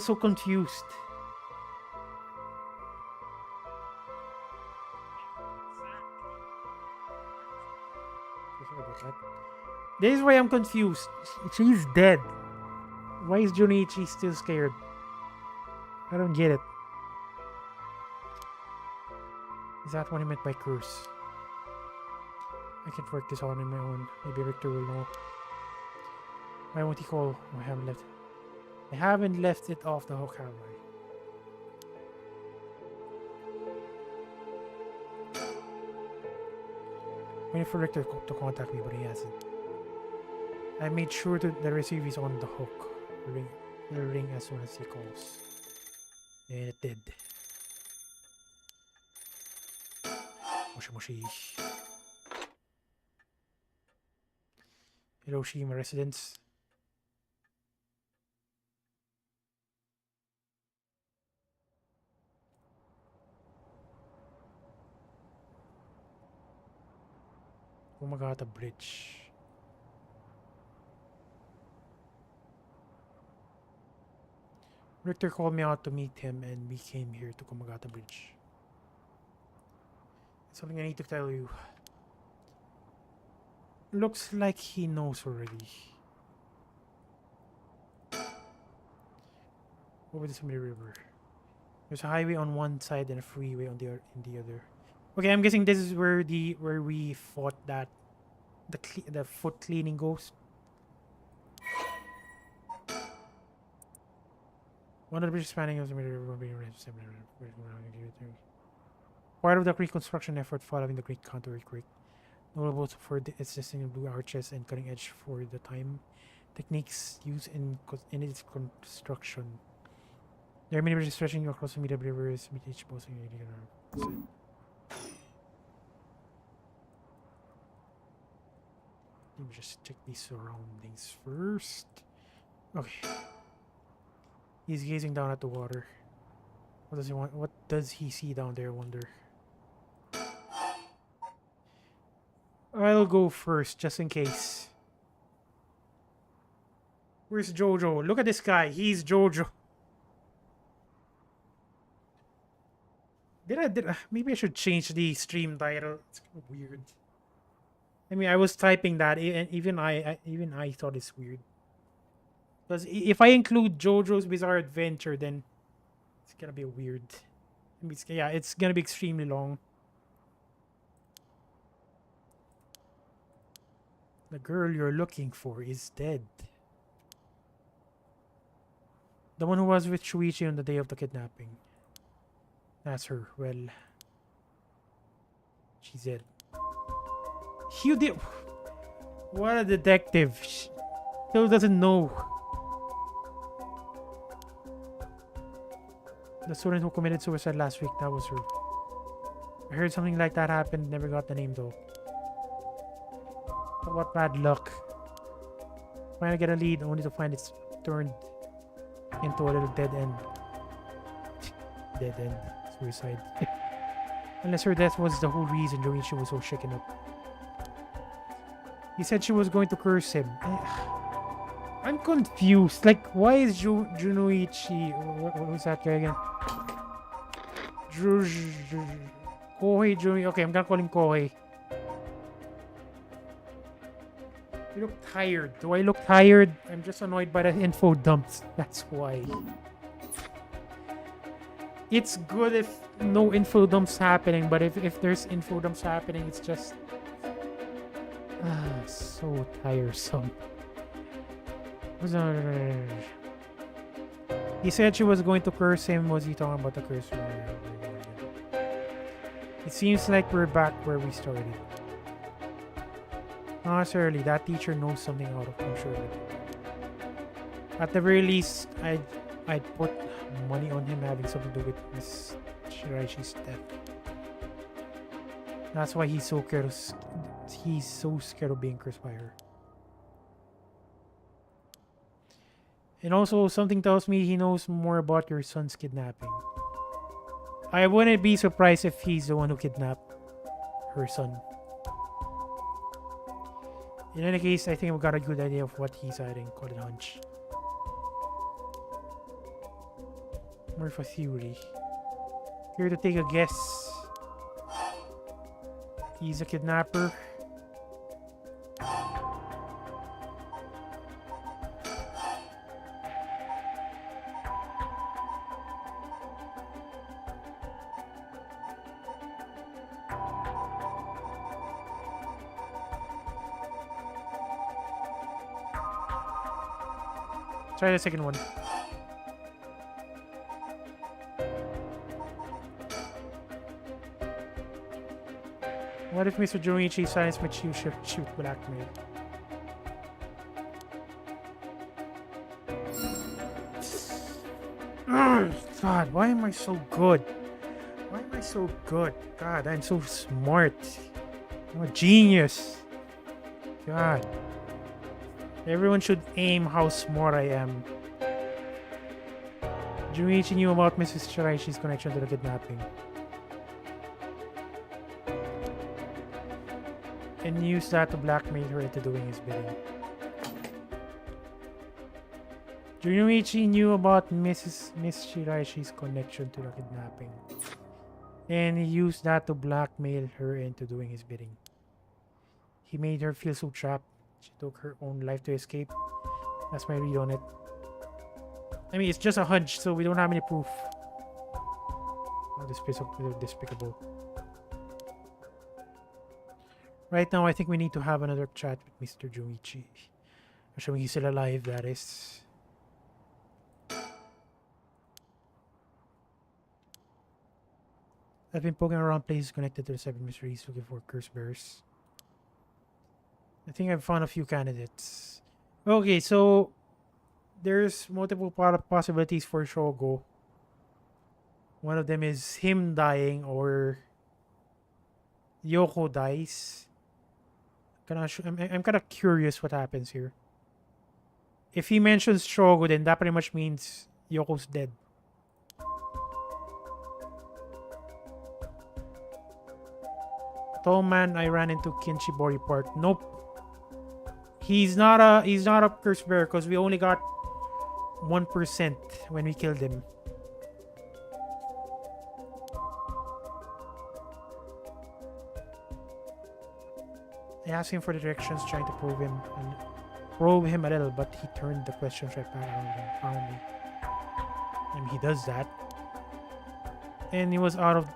so confused. Sorry about that. This is why I'm confused. She's dead. Why is Junichi still scared? I don't get it. Is that what he meant by curse? I can't work this out on my own. Maybe Richter will know. Why won't he call? Oh, I haven't left it off the hook, have I? Waiting for Richter to contact me, but he hasn't. I made sure that the receiver is on the hook. It'll ring as soon as he calls. And it did. Moshi Moshi. Hiroshima residence. Kumagata Bridge. Richter called me out to meet him and we came here to Kumagata Bridge. Something I need to tell you. Looks like he knows already. Over the Sumida River. There's a highway on one side and a freeway on the other. Okay, I'm guessing this is where we fought that the foot cleaning ghost. One of the bridges spanning the Sumida River being part of the reconstruction effort following the Great Kanto earthquake. Notable for its distinct blue arches and cutting edge for the time techniques used in its construction. There are many bridges stretching across the Sumida rivers, with each boasting a Let me just check these surroundings first. Okay. He's gazing down at the water. What does he want? What does he see down there, I wonder? I'll go first, just in case. Where's Jojo? Look at this guy. He's Jojo. Maybe I should change the stream title. It's kind of weird. I mean, I was typing that, and even I thought it's weird. Because if I include Jojo's Bizarre Adventure, then it's gonna be weird. I mean, it's gonna be extremely long. The girl you're looking for is dead. The one who was with Shuichi on the day of the kidnapping. That's her. Well, she's dead. You did. What a detective. Still doesn't know. The student who committed suicide last week, that was her. I heard something like that happened. Never got the name though. But what bad luck. Trying to get a lead only to find it's turned into a little dead end. Dead end. Suicide. Unless her death was the whole reason Joichi was so shaken up. He said she was going to curse him. I'm confused. Like, why is Junoichi... What was that guy again? Kohei Junoichi. Okay, I'm gonna call him Kohei. You look tired. Do I look tired? I'm just annoyed by the info dumps. That's why. It's good if no info dumps happening, but if there's info dumps happening, it's just... so tiresome. He said she was going to curse him. Was he talking about the curse? It seems like we're back where we started. Not necessarily. That teacher knows something out of control. At the very least, I'd put money on him having something to do with Miss Shiraichi's death. That's why he's so scared of being cursed by her. And also, something tells me he knows more about your son's kidnapping. I wouldn't be surprised if he's the one who kidnapped her son. In any case, I think we've got a good idea of what he's hiding. Call it hunch. More of a theory. Here to take a guess. He's a kidnapper. Try the second one. What if Mr. Junichi signs my shoot blackmail? God, why am I so good? Why am I so good? God, I'm so smart. I'm a genius. God. Everyone should aim how smart I am. Junichi knew about Mrs. Shiraishi's connection to the kidnapping. And used that to blackmail her into doing his bidding. Junichi knew about Miss Shiraishi's connection to the kidnapping. And he used that to blackmail her into doing his bidding. He made her feel so trapped. She took her own life to escape. That's my read on it. I mean, it's just a hunch, so we don't have any proof. Oh, despicable. Right now, I think we need to have another chat with Mr. Junichi. Assuming he's still alive, that is. I've been poking around places connected to the 7 mysteries looking for curse bearers. I think I've found a few candidates. Okay, so there's multiple possibilities for Shogo. One of them is him dying or Yoko dies. I'm kind of curious what happens here. If he mentions Shogo, then that pretty much means Yoko's dead. Tall man I ran into Kinshibori Park. Nope. He's not a curse bearer because we only got 1% when we killed him. I asked him for the directions, trying to probe him a little, but he turned the questions right back around me. And he does that. And he was out of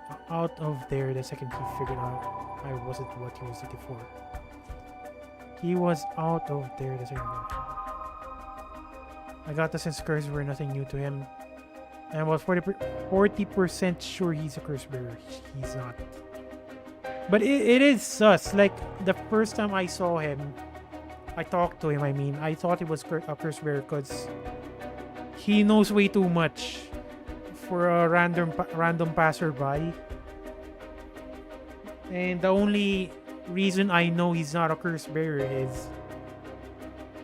there the second he figured out I wasn't what he was looking for. He was out of there the second. I got the sense curses were nothing new to him. And I was 40% sure he's a curse bearer. He's not. But it is sus. Like, the first time I saw him, I talked to him, I thought he was a curse bearer because he knows way too much for a random passerby. And the only reason I know he's not a curse bearer is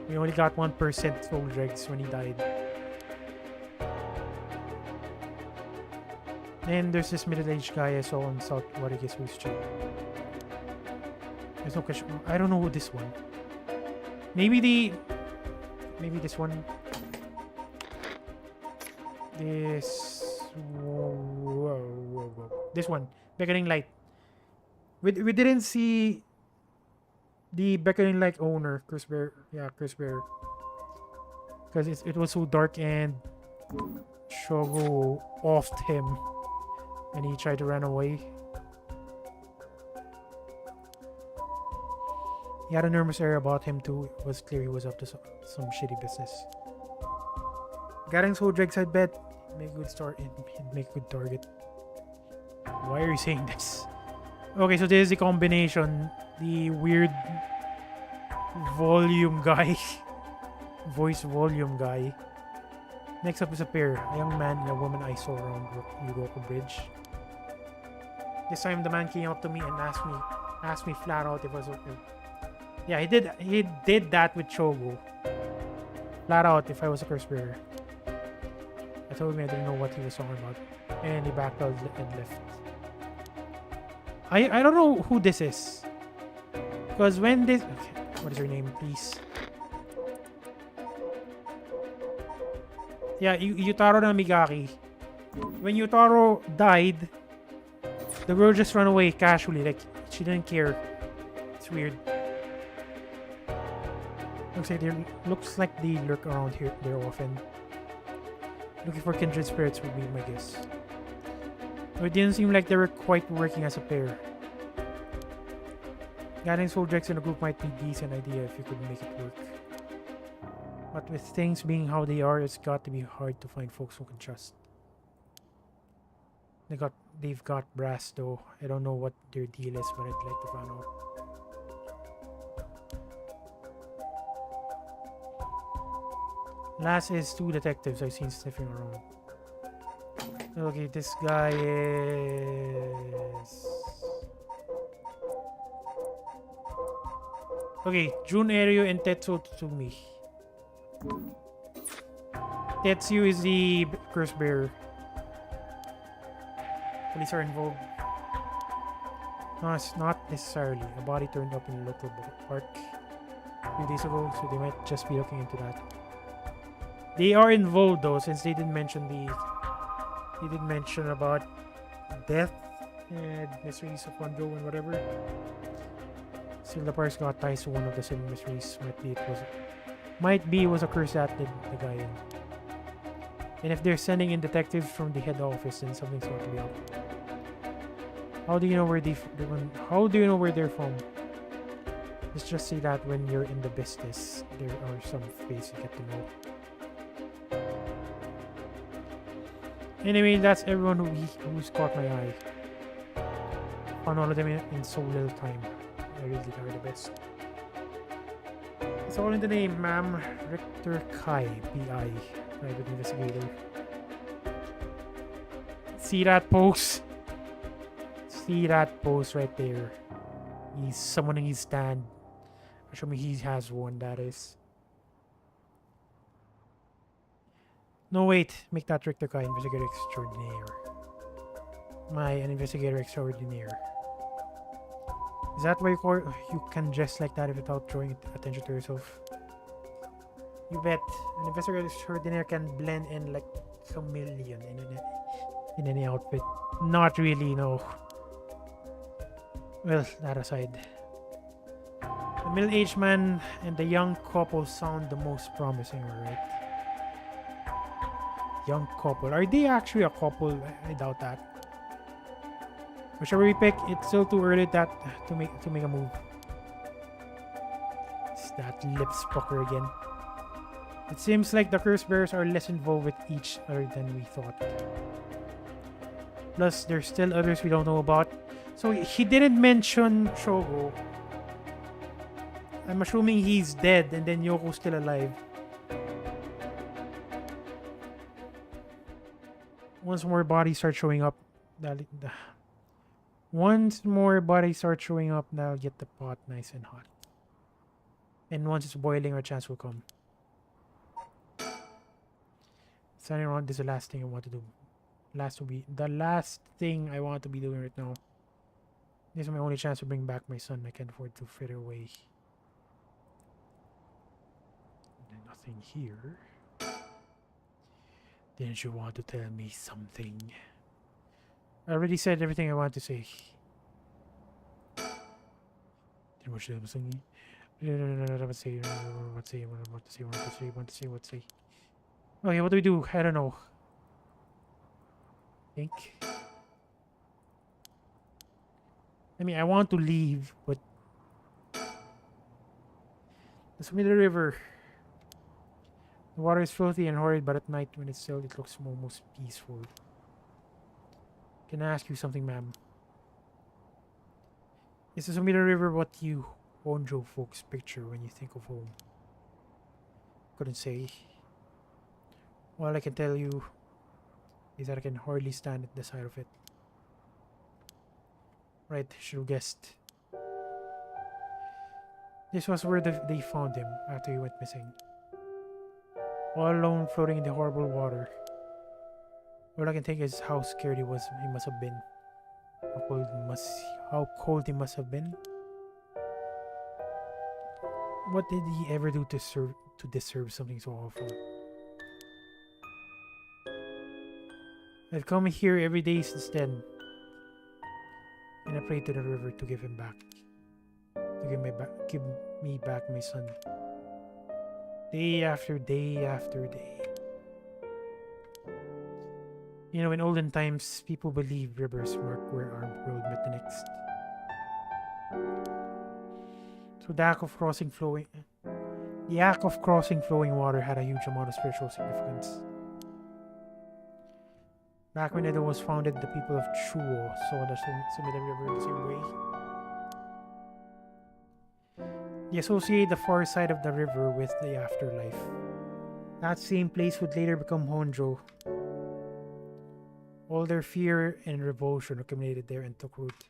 we only got 1% soul dregs when he died. And there's this middle-aged guy I saw on South Rodriguez Street. There's no question. I don't know who this one. Maybe this one. Whoa. This one. Beckoning light. We didn't see the beckoning light owner, curse bearer. Yeah, curse bearer. Because it was so dark and Shogo offed him and he tried to run away. He had a nervous air about him too. It was clear he was up to some shitty business. Getting soul dregs, I bet. Make a good start and make a good target. Why are you saying this? Okay, so this is the combination. The weird volume guy. Voice volume guy. Next up is a pair. A young man and a woman I saw around Yuroko Bridge. This time the man came up to me and asked me flat out if I was okay. Yeah, he did that with Shogo. Flat out if I was a curse bearer. I told him I didn't know what he was talking about. And he backed out and left. I don't know who this is. Because when this... Okay, what is your name, please? Yeah, Yutaro Namigaki. When Yutaro died, the girl just ran away casually. Like, she didn't care. It's weird. Looks like they lurk around here there often. Looking for kindred spirits would be my guess. It didn't seem like they were quite working as a pair. Getting soul dregs in a group might be a decent idea if you could make it work. But with things being how they are, it's got to be hard to find folks who can trust. they've got brass though. I don't know what their deal is, but I'd like to find out. Last is 2 detectives I've seen sniffing around. Okay, this guy is... Okay, Junryu and Tetsuo Tsumi. Tetsuo is the curse bearer. Police are involved. No, it's not necessarily. A body turned up in a local park a few days ago, so they might just be looking into that. They are involved though, since they didn't mention about death and mysteries of Jojo and whatever. Still, the parks got ties to one of the seven mysteries. Might be it was a curse that did the guy in. And if they're sending in detectives from the head office, then something's going to be up. How do you know where they're from? Let's just say that when you're in the business, there are some ways you get to know. Anyway, that's everyone who's caught my eye. Found all of them in so little time. I really are the best. It's all in the name, ma'am. Richter Kai, PI, private investigator. See that pose? See that pose right there? He's summoning his stand. Show me he has one, that is. No, wait. Make that Richter Kai investigator extraordinaire. An investigator extraordinaire. Is that why you can dress like that without drawing attention to yourself? You bet. An investigator extraordinaire can blend in like a chameleon in any outfit. Not really, no. Well, that aside. The middle-aged man and the young couple sound the most promising, alright? Young couple. Are they actually a couple? I doubt that. Whichever we pick, it's still too early to make a move. It's that lips pucker again. It seems like the curse bearers are less involved with each other than we thought. Plus, there's still others we don't know about. So he didn't mention Shogo. I'm assuming he's dead and then Yoko's still alive. Once more bodies start showing up, that'll get the pot nice and hot. And once it's boiling, our chance will come. Standing around is the last thing I want to do. The last thing I want to be doing right now. This is my only chance to bring back my son. I can't afford to fritter away. Nothing here. Didn't you want to tell me something? I already said everything I want to say. What to say. Okay, what do we do? I don't know. Think. I mean, I want to leave, but let's meet the river. The water is filthy and horrid, but at night when it's still, it looks almost peaceful. Can I ask you something, ma'am? Is the Sumida River what you Honjo folks picture when you think of home? Couldn't say. All I can tell you is that I can hardly stand at the sight of it. Right, should have guessed. This was where they found him after he went missing. All alone, floating in the horrible water. All I can think is how scared he must have been. How cold he must have been. What did he ever do to deserve something so awful? I've come here every day since then, and I prayed to the river to give him back, give me back my son. Day after day after day. You know, in olden times, people believed rivers marked where our world met the next. So the act of crossing flowing water had a huge amount of spiritual significance. Back when Edo was founded, the people of Chuo saw the Sumida River the same way. They associate the far side of the river with the afterlife. That same place would later become Honjo. All their fear and revulsion accumulated there and took root.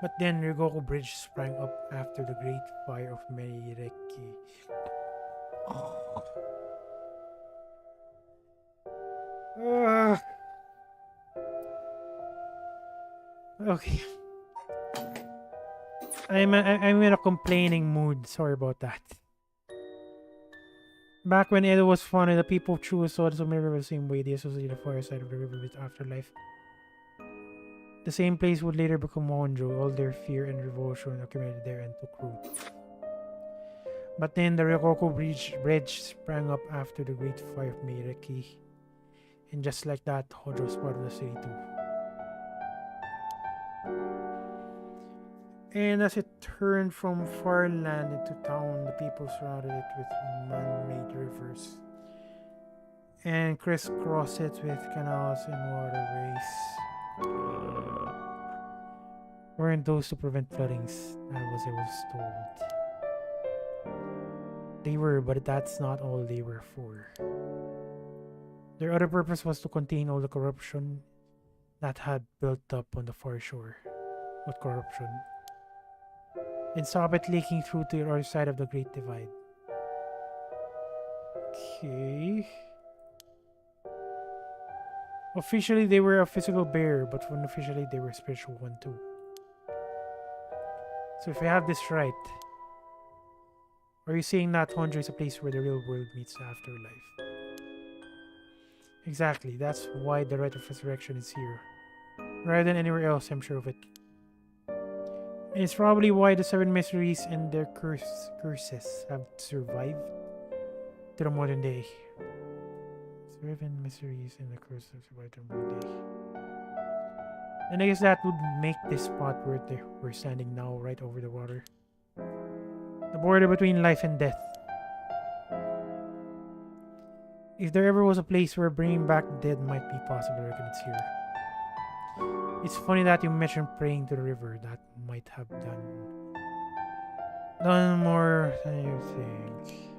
But then Ryogoku Bridge sprang up after the Great Fire of Meireki. Okay. I'm in a complaining mood. Sorry about that. Back when Edo was founded, the people of Chuo saw the Sumida River the same way. They associated the far side of the river with afterlife. The same place would later become Honjo. All their fear and revulsion accumulated there and took root. But then the Ryogoku Bridge sprang up after the Great Fire of Meireki. And just like that, Honjo was part of the city too. And as it turned from far land into town, the people surrounded it with man-made rivers and crisscrossed it with canals and waterways. Weren't those to prevent floodings? That was I was told. They were, but that's not all they were for. Their other purpose was to contain all the corruption that had built up on the far shore. What corruption? And stop it leaking through to the other side of the Great Divide. Okay. Officially, they were a physical barrier, but unofficially, they were a spiritual one too. So if I have this right, are you saying that Honjo is a place where the real world meets the afterlife? Exactly, that's why the rite of resurrection is here. Rather than anywhere else, I'm sure of it. And it's probably why the 7 mysteries and their curses have survived to the modern day. 7 mysteries and the curses have survived to the modern day. And I guess that would make this spot where we're standing now, right over the water. The border between life and death. If there ever was a place where bringing back the dead might be possible, I reckon it's here. It's funny that you mentioned praying to the river. That might have done more than you think.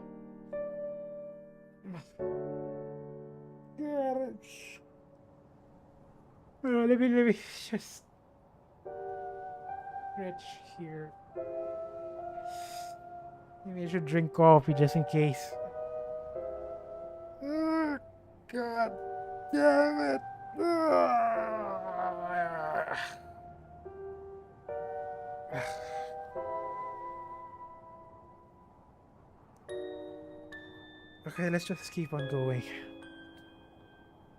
Let me just stretch here. Maybe I should drink coffee just in case. God damn it. Okay, let's just keep on going.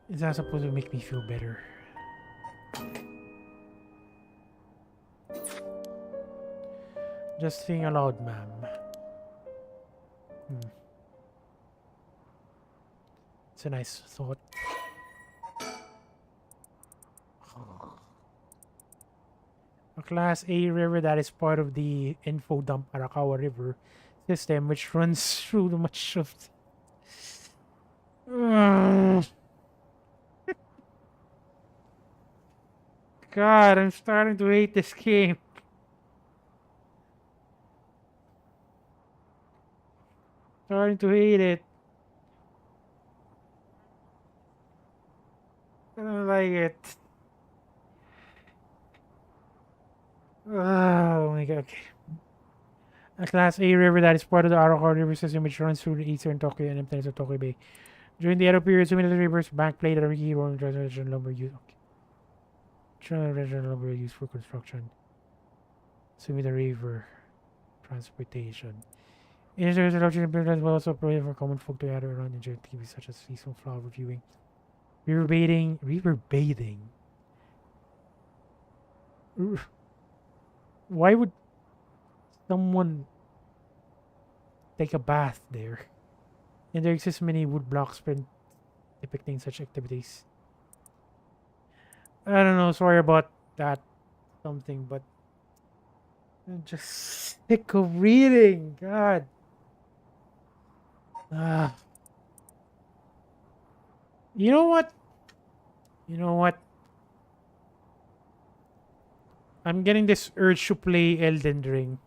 Is that supposed to make me feel better? Just saying aloud, ma'am. It's a nice thought. A Class A river that is part of the info dump Arakawa River system, which runs through much of God, I'm starting to hate this game. Starting to hate it. I don't like it. Oh my god, okay. A Class A river that is part of the Arakawa River system, which runs through the eastern Tokyo and emptiness of Tokyo Bay. During the Edo period, the river's bank played a key role in transportation lumber use. Lumber used for construction. Sumida River transportation. Industries and luxury buildings will also provide for common folk to gather around enjoy activities such as seasonal flower viewing, river bathing. Why would someone take a bath there? And there exist many wood blocks depicting such activities. I don't know, sorry about that something, but I'm just sick of reading. God. You know what? You know what? I'm getting this urge to play Elden Ring.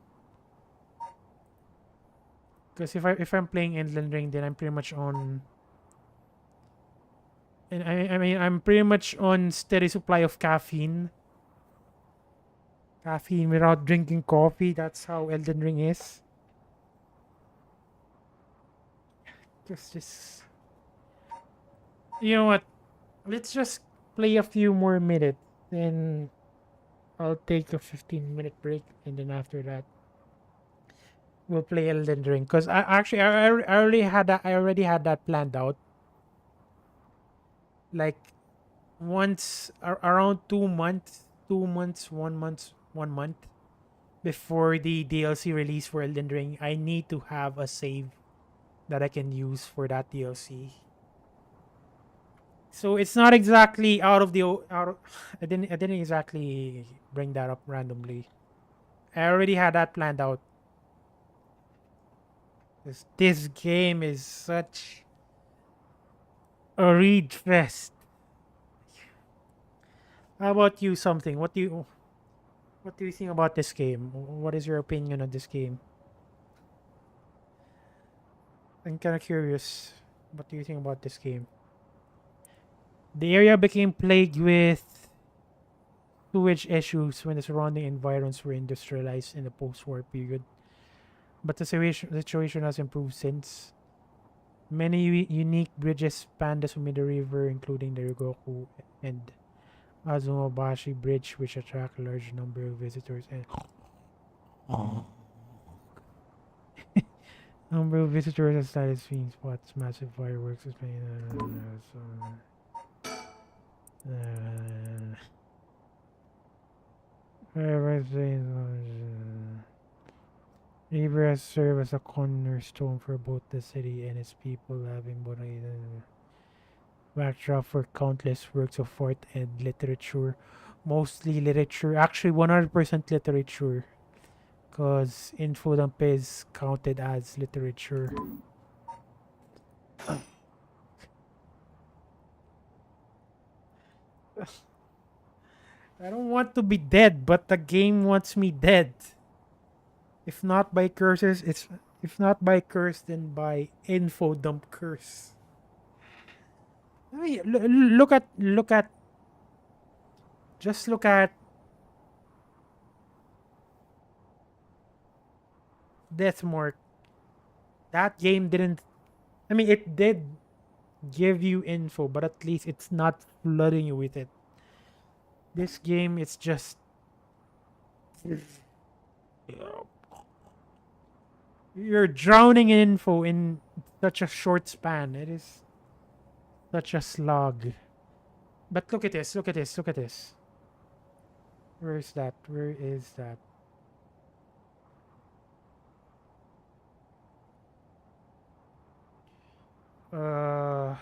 Because if I'm playing Elden Ring, then I'm pretty much on. And I mean I'm pretty much on steady supply of caffeine. Caffeine without drinking coffee. That's how Elden Ring is. Just you know what? Let's just play a few more minutes, then I'll take a 15-minute break, and then after that we'll play Elden Ring. Cause I already had that planned out. Like once around 2 months, 2 months, 1 month, 1 month before the DLC release for Elden Ring, I need to have a save that I can use for that DLC. So it's not exactly out of the out of, I didn't exactly bring that up randomly. I already had that planned out. This game is such a read fest. How about you? Something? What do you think about this game? What is your opinion on this game? I'm kind of curious. What do you think about this game? The area became plagued with sewage issues when the surrounding environs were industrialized in the post-war period. But the situation has improved since. Many unique bridges span the Sumida River, including the Rygoku and Azumabashi Bridge, which attract a large number of visitors and and started seeing spots, massive fireworks, river has served as a cornerstone for both the city and its people, having both a backdrop for countless works of art and literature. Mostly literature, actually 100% literature, because Infodump is counted as literature. I don't want to be dead, but the game wants me dead. If not by curses, it's if not by curse, then by info dump curse. I mean, just look at Deathmark. That game didn't. I mean, it did give you info, but at least it's not flooding you with it. This game, it's just you're drowning in info in such a short span. It is such a slog. But look at this, look at this, look at this. Where is that? Where is that? Uh,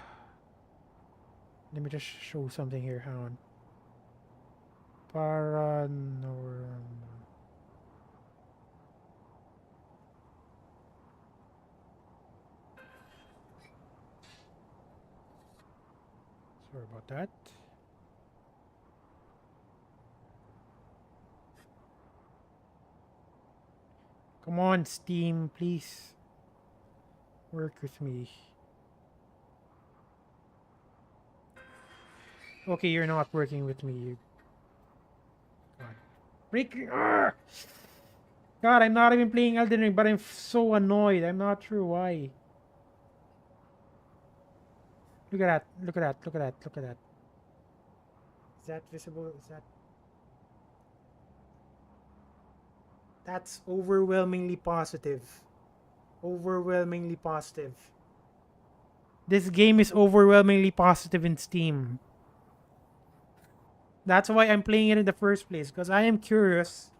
Let me just show something here. Hang on. Paranormal. Sorry about that. Come on, Steam, please work with me. Okay, you're not working with me. God. God, I'm not even playing Elden Ring, but I'm so annoyed. I'm not sure why. Look at that. Look at that. Look at that. Look at that. Is that visible? Is that? That's overwhelmingly positive. Overwhelmingly positive. This game is overwhelmingly positive in Steam. That's why I'm playing it in the first place, because I am curious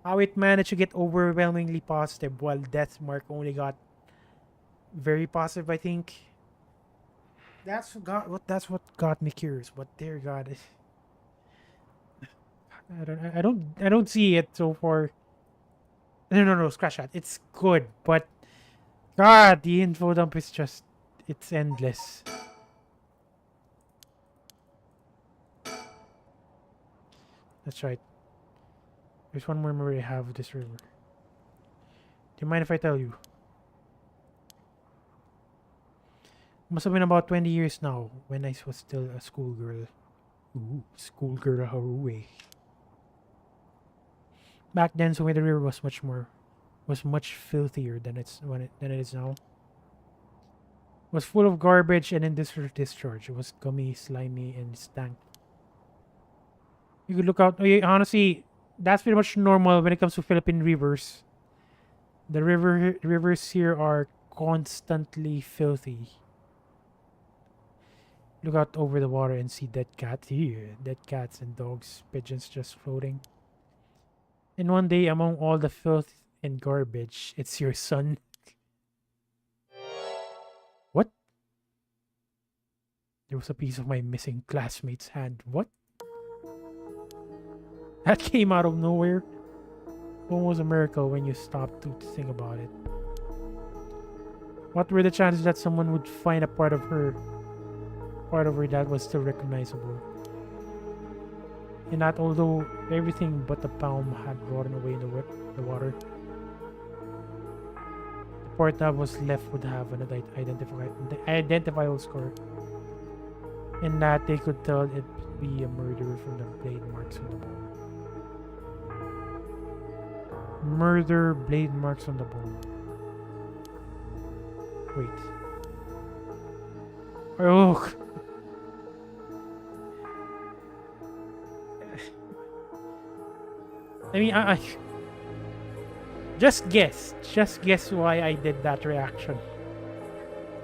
how it managed to get overwhelmingly positive while Deathmark only got very positive, I think. That's what got me curious, but dear God, I don't see it so far. No, scratch that. It's good, but God, the info dump is just it's endless. That's right. There's one more memory I have of this river. Do you mind if I tell you? Must have been about 20 years now when I was still a schoolgirl. Ooh, schoolgirl Haruwe. Back then, so the river was much filthier than than it is now. It was full of garbage and industrial discharge. It was gummy, slimy, and stank. You could look out. Honestly, that's pretty much normal when it comes to Philippine rivers. The rivers here are constantly filthy. Look out over the water and see dead cats here. Dead cats and dogs, pigeons just floating. And one day, among all the filth and garbage, it's your son. What? There was a piece of my missing classmate's hand. What? That came out of nowhere. Almost a miracle when you stop to think about it. What were the chances that someone would find a part of her that was still recognizable? And that although everything but the palm had rotten away in the water, the part that was left would have an identifiable score. And that they could tell it would be a murderer from the blade marks on the bone. Murder blade marks on the bone. Wait. Oh. I mean, I just guess why I did that reaction.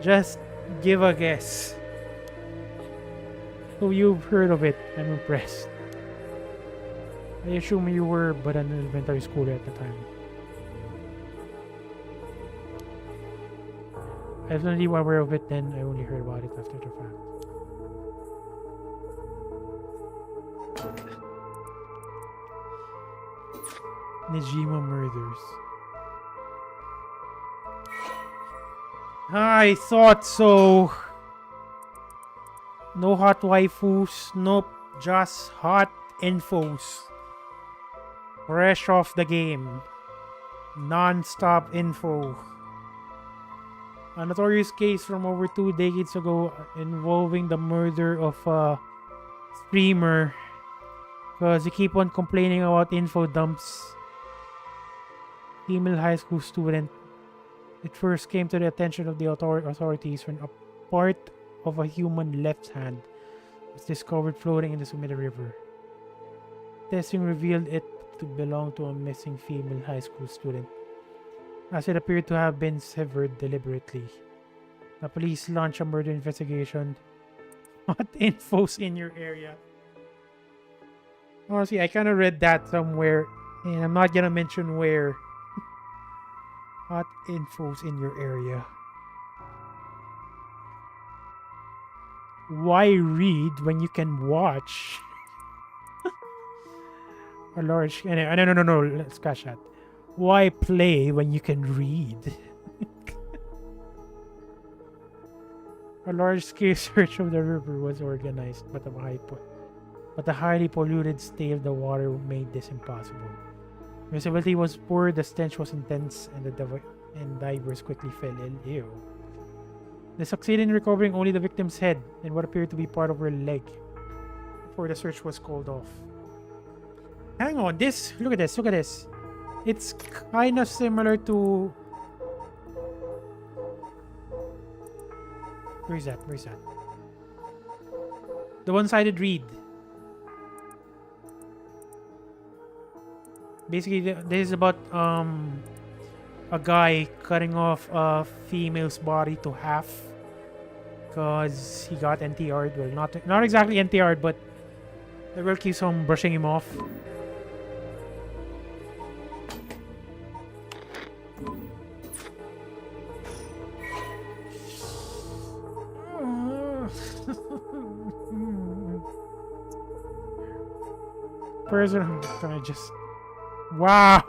Just give a guess. So you've heard of it. I'm impressed. I assume you were but an elementary schooler at the time. I was not even aware of it then. I only heard about it after the fact. Nijima murders. I thought so. No hot waifus. Nope. Just hot infos. Fresh off the game. Non-stop info. A notorious case from over 2 decades ago involving the murder of a streamer because he keep on complaining about info dumps. Female high school student. It first came to the attention of the authorities when a part of a human left hand was discovered floating in the Sumida River. Testing revealed it to belong to a missing female high school student, as it appeared to have been severed deliberately. The police launched a murder investigation. Hot infos in your area. Honestly, I kind of read that somewhere, and I'm not gonna mention where. Hot infos in your area. Why read when you can watch? A large... No, let's scratch that. Why play when you can read? A large-scale search of the river was organized, but the highly polluted state of the water made this impossible. Visibility was poor, the stench was intense, and divers quickly fell ill. Ew. They succeeded in recovering only the victim's head and what appeared to be part of her leg before the search was called off. Hang on, look at this. It's kind of similar to... Where is that? The one-sided read. Basically, this is about a guy cutting off a female's body to half because he got NTR'd. Well, not exactly NTR'd, but the girl keeps on brushing him off. Person, can I just... Wow!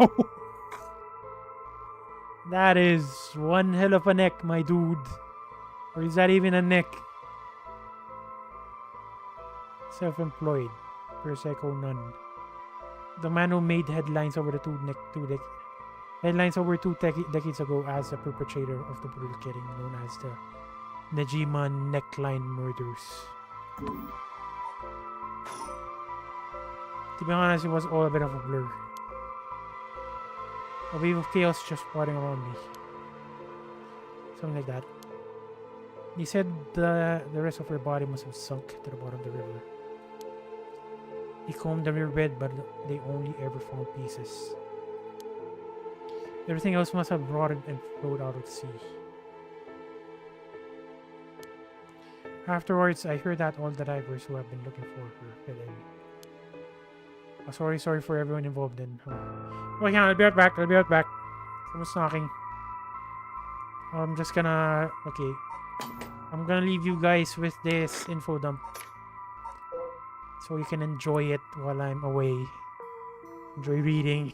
That is one hell of a neck, my dude. Or is that even a neck? Self-employed. Prosecco nun. The man who made headlines over the headlines over decades ago as a perpetrator of the brutal killing known as the Najima neckline murders. To be honest, it was all a bit of a blur. A wave of chaos just parting around me. Something like that. He said the rest of her body must have sunk to the bottom of the river. He combed the riverbed, but they only ever found pieces. Everything else must have rotted and flowed out of the sea. Afterwards, I heard that all the divers who have been looking for her fell in. Sorry for everyone involved in. Oh yeah, I'll be right back. Someone's knocking. I'm just gonna. Okay. I'm gonna leave you guys with this info dump. So you can enjoy it while I'm away. Enjoy reading.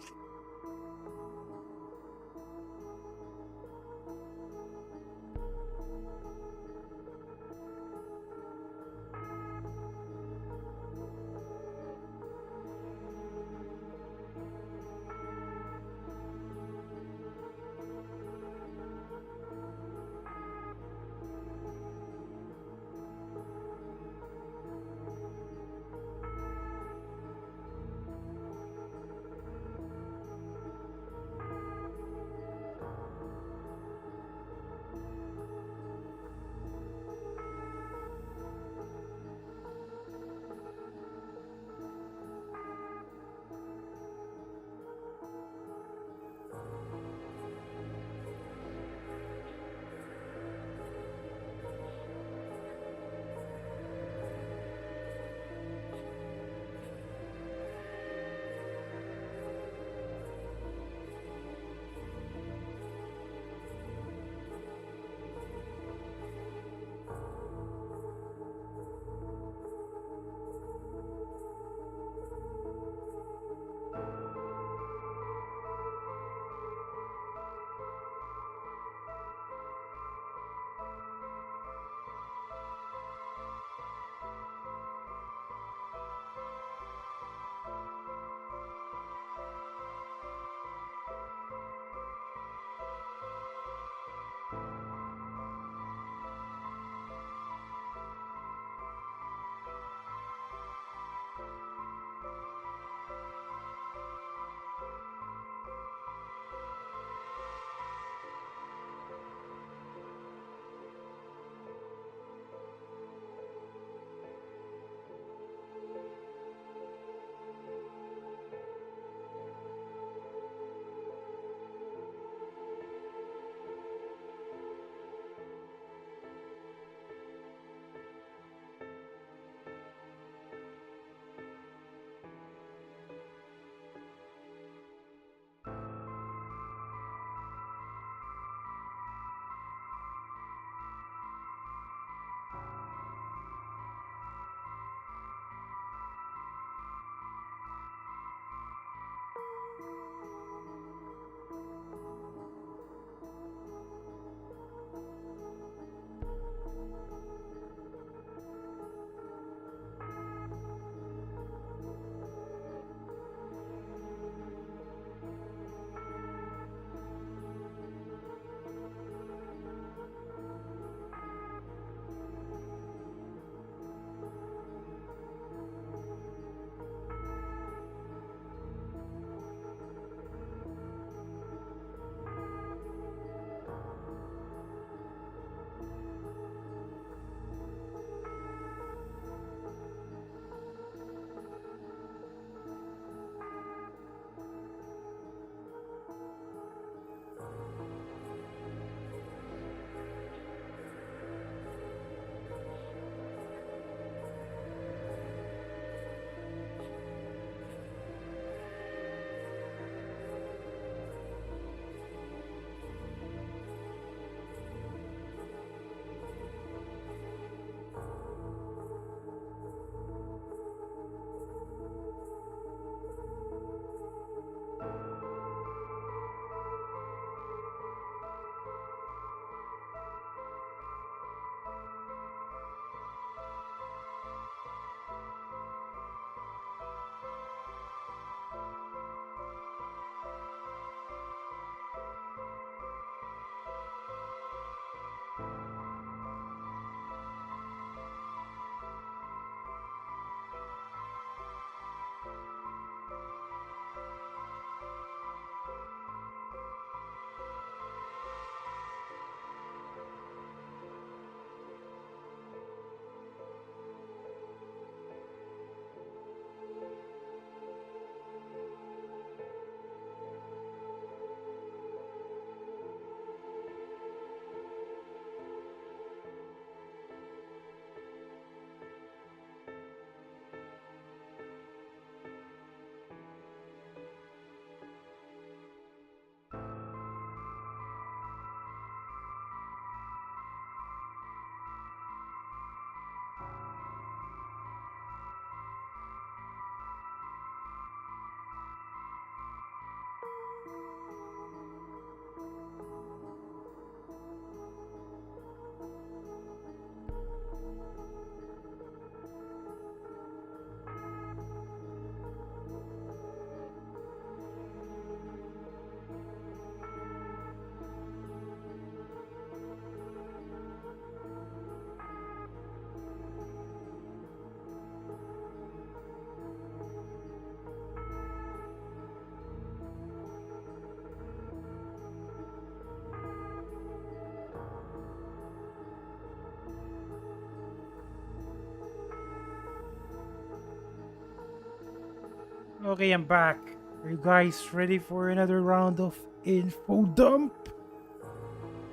Okay, I'm back. Are you guys ready for another round of info dump?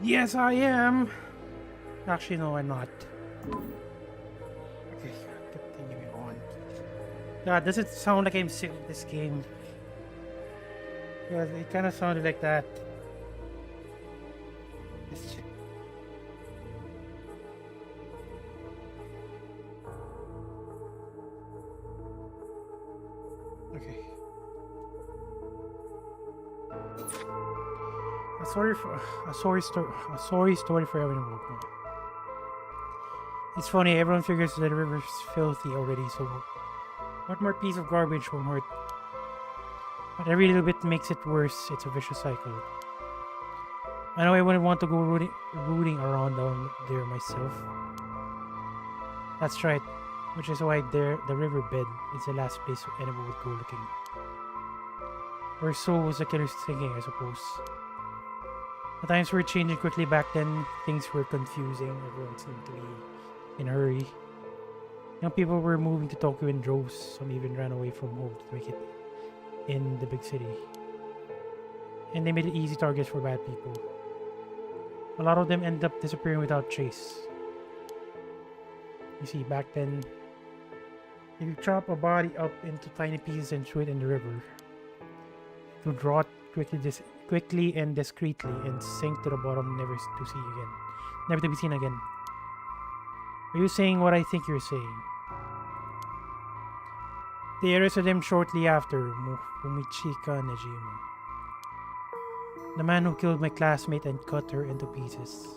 Yes, I am. Actually, no, I'm not. Okay, continuing on. God, does it sound like I'm sick of this game? Yeah, it kind of sounded like that. It's- Okay. A sorry story for everyone. It's funny, everyone figures that the river's filthy already, so what more piece of garbage won't hurt? But every little bit makes it worse. It's a vicious cycle. I know I wouldn't want to go rooting around down there myself. That's right, which is why the riverbed is the last place anyone would go looking. Or so was the killer's thinking, I suppose. The times were changing quickly back then. Things were confusing. Everyone seemed to be in a hurry. Young people were moving to Tokyo in droves. Some even ran away from home to make it in the big city. And they made it easy targets for bad people. A lot of them ended up disappearing without trace. You see, back then, if you chop a body up into tiny pieces and throw it in the river, it would rot quickly and discreetly and sink to the bottom, never to be seen again. Are you saying what I think you're saying? They arrested him shortly after, Fumichika Nejima. The man who killed my classmate and cut her into pieces.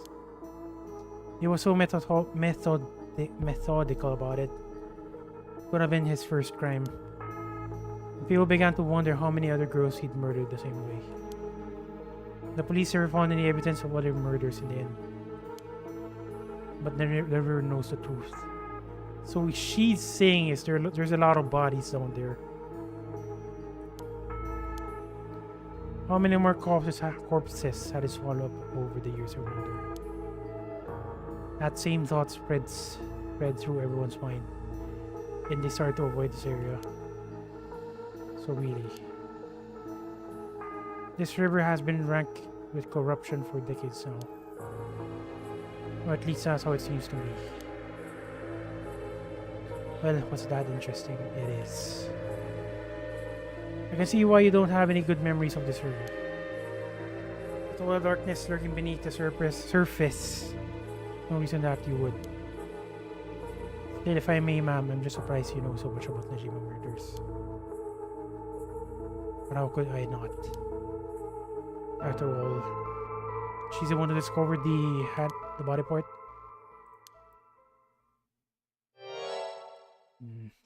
He was so methodical about it. Could have been his first crime. And people began to wonder how many other girls he'd murdered the same way. The police never found any evidence of other murders in the end. But they never knows the truth. So what she's saying is there's a lot of bodies down there. How many more corpses had it swallowed up over the years of murder? That same thought spread through everyone's mind, and they started to avoid this area. So really, this river has been ranked with corruption for decades now. Or at least that's how it seems to me. Well, what's that interesting? It is. I can see why you don't have any good memories of this river. With all the darkness lurking beneath the surface, no reason that you would. Still, if I may, ma'am, I'm just surprised you know so much about Najima murders. But how could I not? After all, she's the one who discovered the body part.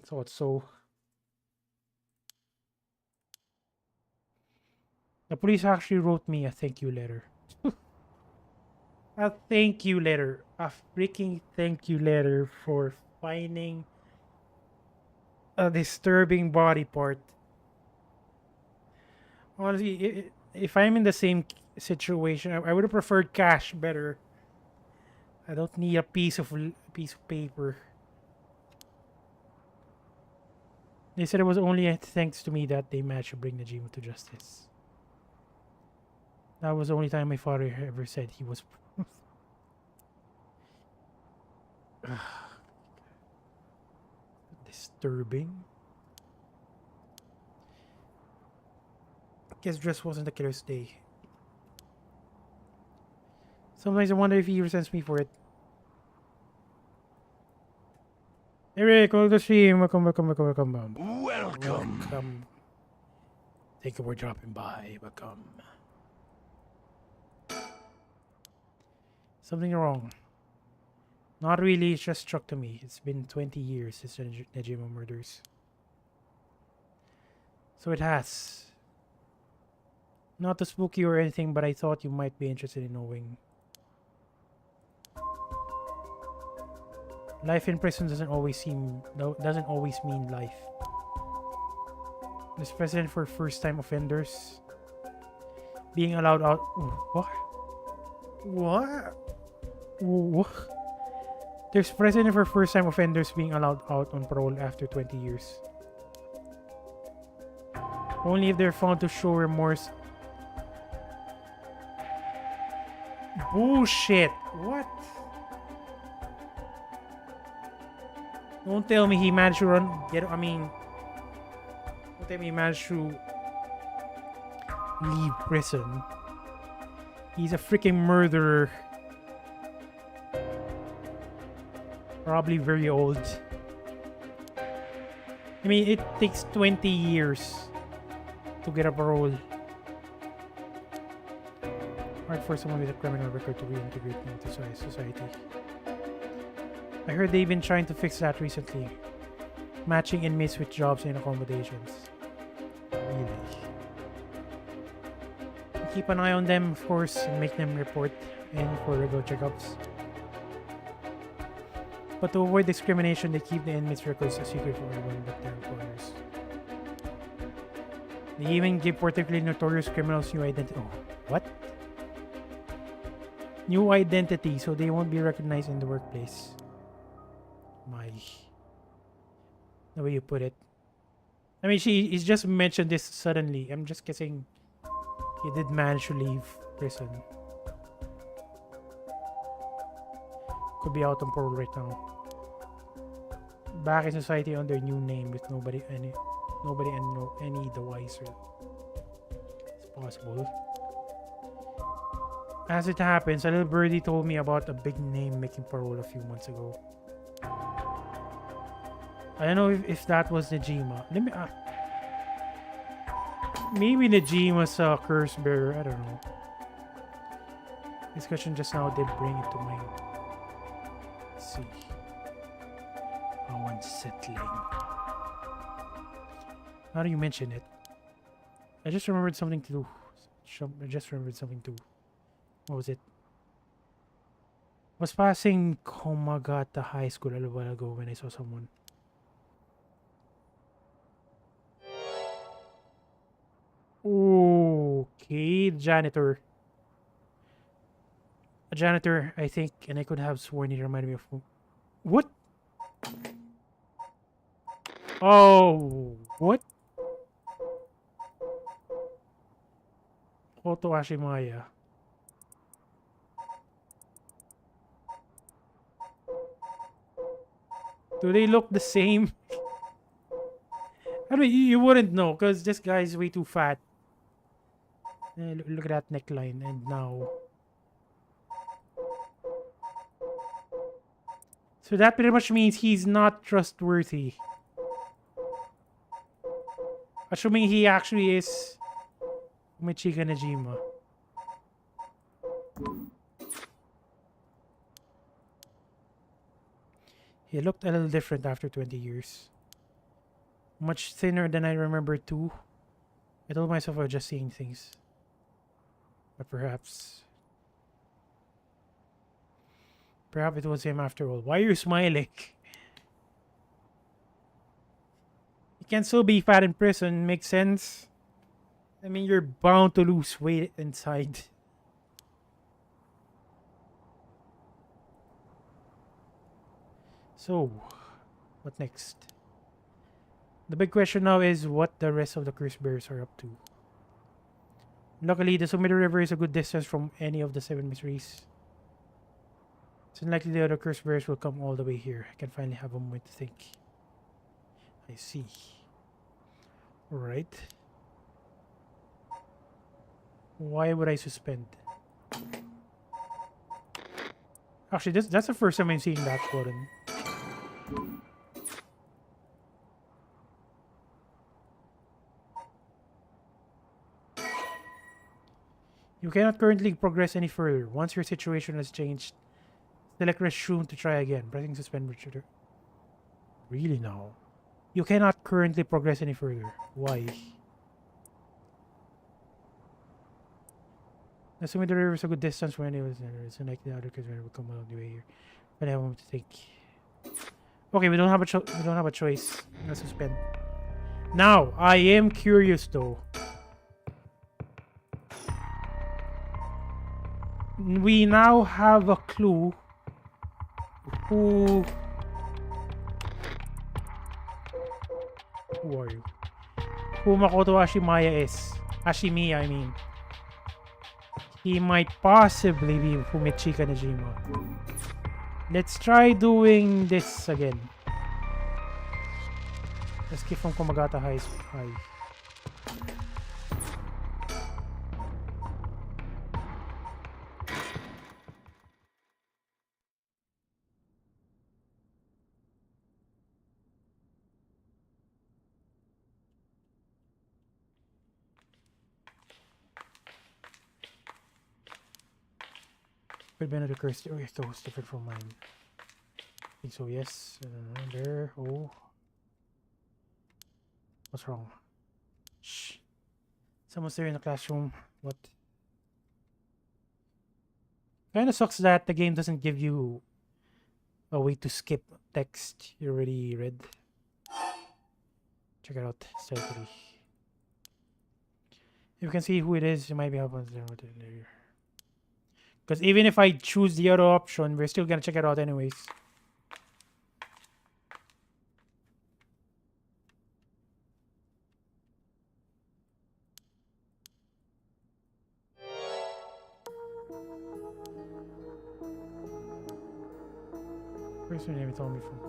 Thought so. The police actually wrote me a thank you letter. A thank you letter. A freaking thank you letter for finding a disturbing body part. Honestly, if I'm in the same situation, I would have preferred cash better. I don't need a piece of paper. They said it was only thanks to me that they managed to bring Najima to justice. That was the only time my father ever said he was. Disturbing. Guess dress wasn't the killer's day. Sometimes I wonder if he resents me for it. Hey Rick, welcome to the stream. Welcome. Welcome. Thank you for dropping by. Welcome. Something wrong. Not really, it's just struck to me. It's been 20 years since the Najima murders. So it has. Not to spook you or anything, but I thought you might be interested in knowing. Life in prison doesn't always mean life. There's precedent for first-time offenders being allowed out. What? There's precedent for first-time offenders being allowed out on parole after 20 years. Only if they're found to show remorse. Bullshit. What? Don't tell me he managed to don't tell me he managed to leave prison. He's a freaking murderer. Probably very old. I mean, it takes 20 years to get a parole. Hard for someone with a criminal record to reintegrate into society. I heard they've been trying to fix that recently. Matching inmates with jobs and accommodations. Really? Keep an eye on them, of course, and make them report in for regular checkups. But to avoid discrimination, they keep the inmates' records a secret from everyone but their employers. They even give particularly notorious criminals new identity. Oh, what? New identity, so they won't be recognized in the workplace. The way you put it. I mean, he's just mentioned this suddenly. I'm just guessing he did manage to leave prison. Could be out on parole right now. Back in society under new name with nobody any the wiser. It's possible. As it happens, a little birdie told me about a big name making parole a few months ago. I don't know if that was Najima. Let me maybe Najima's a curse bearer. I don't know. This question just now did bring it to mind. Let's see. How unsettling. Now that you mention it, I just remembered something to do. What was it? I was passing Komagata High School a little while ago when I saw someone. Okay, janitor. A janitor, I think, and I could have sworn he reminded me of... What? Oh, what? Koto Ashimaya. Do they look the same? I mean, you wouldn't know because this guy is way too fat. Look at that neckline, and now. So that pretty much means he's not trustworthy. Assuming he actually is Michika Najima. He looked a little different after 20 years. Much thinner than I remember too. I told myself I was just seeing things. But perhaps it was him after all. Why are you smiling? You can still be fat in prison, makes sense. I mean, you're bound to lose weight inside. So, what next? The big question now is what the rest of the curse bearers are up to. Luckily, the Sumida River is a good distance from any of the 7 mysteries. It's unlikely the other curse bearers will come all the way here. I can finally have a moment to think. I see. Alright. Why would I suspend? Actually, that's the first time I'm seeing that button. You cannot currently progress any further. Once your situation has changed, select resume to try again. Pressing suspend retreater. Really now? You cannot currently progress any further. Why? Assuming the river is a good distance when it was it's unlikely the other kids will come along the way here. But I have to think. Okay, we don't have a choice. Let's suspend. Now, I am curious though. We now have a clue who are you? who Makoto Ashimiya, I mean. He might possibly be Fumichika Najima. Let's try doing this again. Let's keep from Komagata High. Could be another curse. Oh, yes, that was different from mine. I think so, yes. There. Oh. What's wrong? Shh. Someone's there in the classroom. What? Kinda sucks that the game doesn't give you a way to skip text you already read. Check it out. Certainly. If you can see who it is, it might be helpful. Because even if I choose the other option, we're still gonna check it out anyways. Where's her name? It told me from.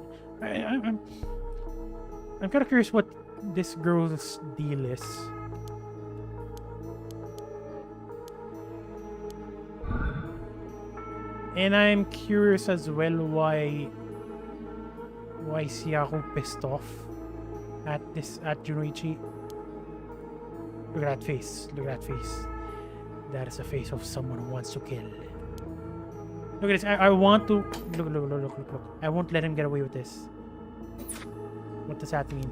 I'm kind of curious what this girl's deal is. And I'm curious as well why Siako pissed off at Junichi. Look at that face. Look at that face. That is the face of someone who wants to kill. Look at this. I want to look. I won't let him get away with this. What does that mean?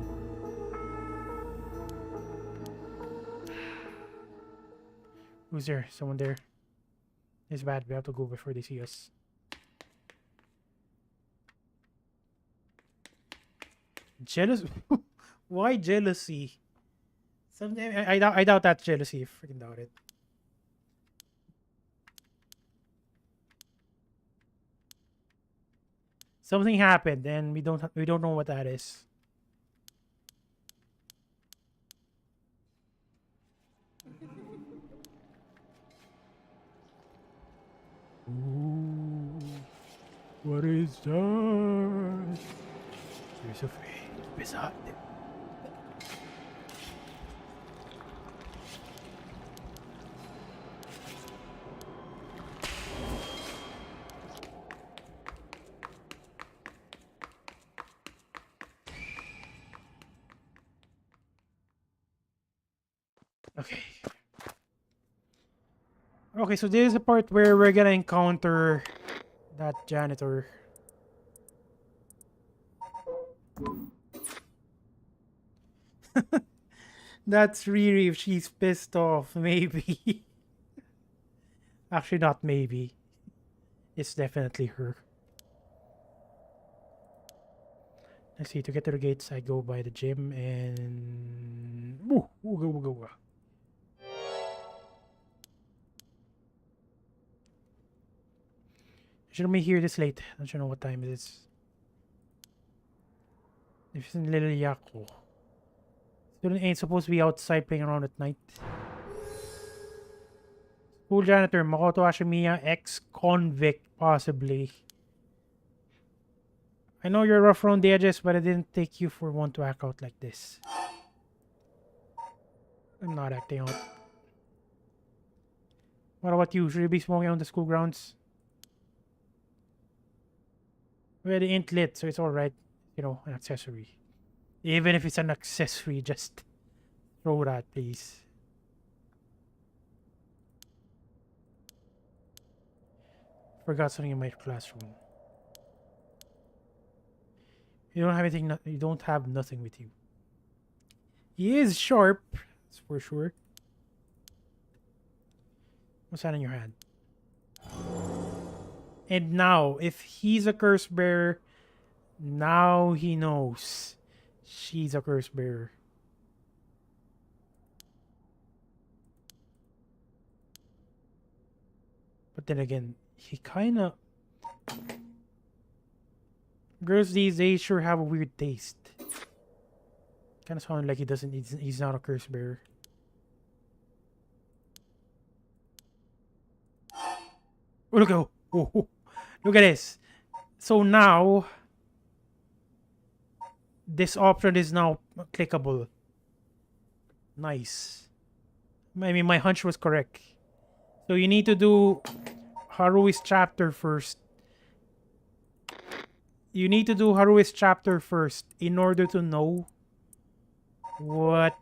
Who's there? Someone there. It's bad. We have to go before they see us. Jealous? Why jealousy? Sometimes I doubt that jealousy. Freaking doubt it. Something happened, and we don't know what that is. Ooh, what is that? There's a face beside them. Okay. Okay, so this is the part where we're gonna encounter that janitor. That's Riri if she's pissed off, maybe. Actually, not maybe. It's definitely her. Let's see, to get to the gates, I go by the gym and... Ooh, ooga. Shouldn't be here this late. Don't you know what time it is? If it's in Little Yako. Student ain't supposed to be outside playing around at night. School janitor, Makoto Ashimiya, ex-convict, possibly. I know you're rough around the edges, but I didn't take you for one to act out like this. I'm not acting out. What about you? Should you be smoking on the school grounds? Well, they ain't lit, so it's alright. You know, an accessory. Even if it's an accessory, just throw that, please. Forgot something in my classroom. You don't have anything. You don't have nothing with you. He is sharp, that's for sure. What's that in your hand? And now, if he's a curse bearer, now he knows she's a curse bearer. But then again, he kind of... Girls these days sure have a weird taste. Kind of sound like he doesn't. He's not a curse bearer. Oh, look! Look at this. So now this option is now clickable. Nice. I mean, my hunch was correct. So you need to do Harui's chapter first. You need to do Harui's chapter first in order to know what.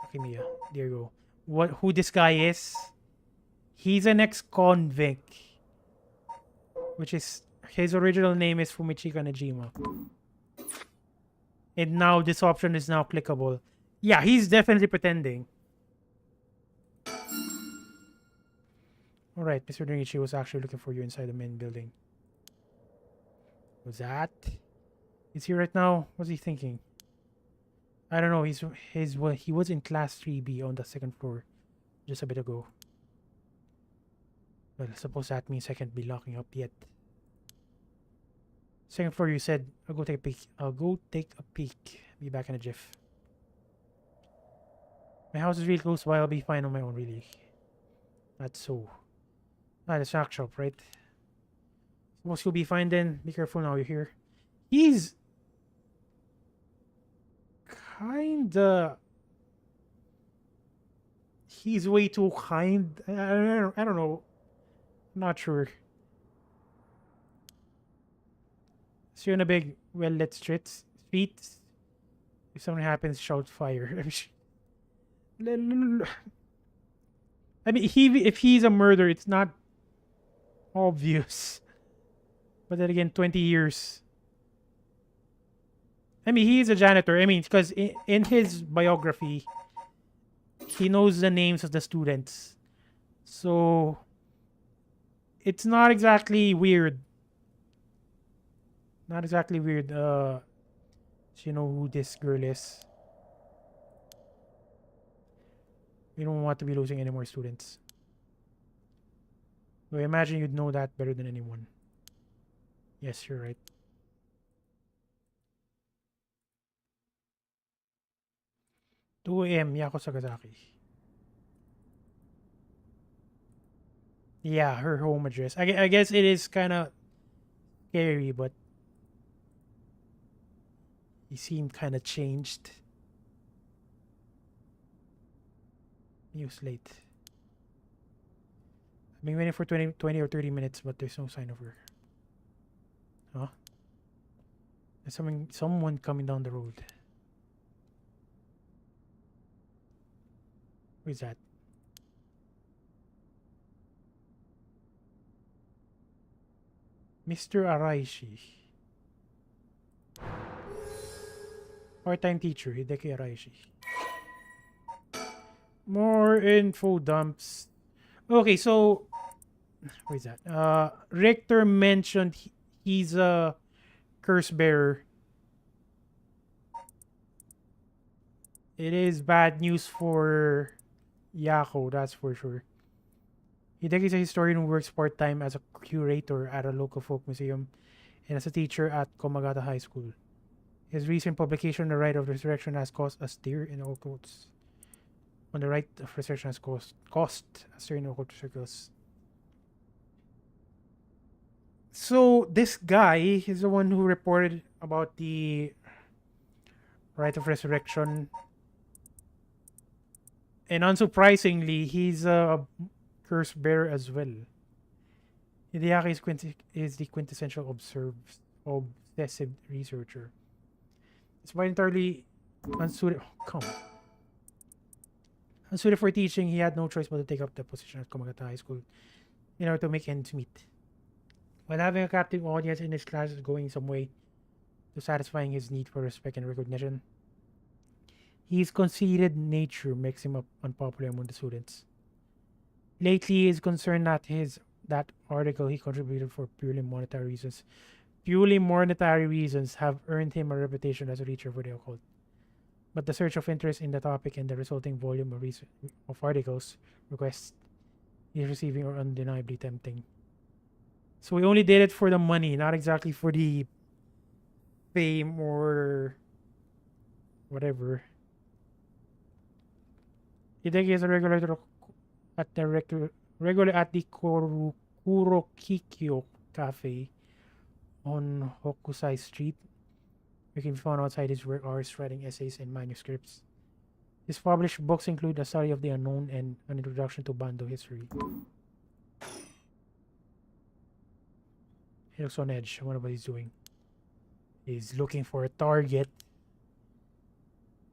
Okay, Mia. There you go. Who this guy is? He's an ex-convict, which is his original name is Fumichika Najima. And now this option is now clickable. Yeah, he's definitely pretending. Alright, Mr. Dringichi was actually looking for you inside the main building. Was that? Is he right now? What's he thinking? I don't know. He was in class 3B on the second floor just a bit ago. Well, I suppose that means I can't be locking up yet. Second floor, you said. I'll go take a peek. Be back in a jiff. My house is really close by. I'll be fine on my own, really. That's so. Ah, the snack shop, right? Suppose you'll be fine then. Be careful now, you're here. He's kinda. He's way too kind. I don't know. Not sure. So you're in a big, well-lit street. If something happens, shout fire. I mean, if he's a murderer, it's not obvious. But then again, 20 years. I mean, he's a janitor. I mean, because in his biography, he knows the names of the students. So, it's not exactly weird. Not exactly weird. So you know who this girl is. We don't want to be losing any more students. So I imagine you'd know that better than anyone. Yes, you're right. Two AM, Yako Sagasaki. Yeah, her home address. I guess it is kind of scary, but he seemed kind of changed. He was late. I've been waiting for 20 or 30 minutes, but there's no sign of her. Huh? There's someone coming down the road. Who is that? Mr. Araishi. Part-time teacher, Hideki Araishi. More info dumps. Okay, so where is that? Richter mentioned he's a curse bearer. It is bad news for Yako, that's for sure. Hideki is a historian who works part-time as a curator at a local folk museum and as a teacher at Komagata High School. His recent publication, The Rite of Resurrection, has caused a stir in all quotes. On the Rite of Resurrection has caused a stir in occult circles. So this guy is the one who reported about the Rite of Resurrection. And unsurprisingly, he's a curse bearer as well. Hideaki is the quintessential obsessive researcher. Despite entirely unsuited for teaching, he had no choice but to take up the position at Komagata High School in order to make ends meet. While having a captive audience in his class is going some way to satisfying his need for respect and recognition, his conceited nature makes him unpopular among the students. Lately, he is concerned that article he contributed for purely monetary reasons have earned him a reputation as a teacher for the occult. But the surge of interest in the topic and the resulting volume of articles requests he is receiving are undeniably tempting. So he only did it for the money, not exactly for the fame or whatever. Hideki is a regular at the Kurokikyo Cafe on Hokusai Street. You can be found outside his work hours writing essays and manuscripts. His published books include A Study of the Unknown and An Introduction to Bando History. He looks on edge. I wonder what he's doing. He's looking for a target.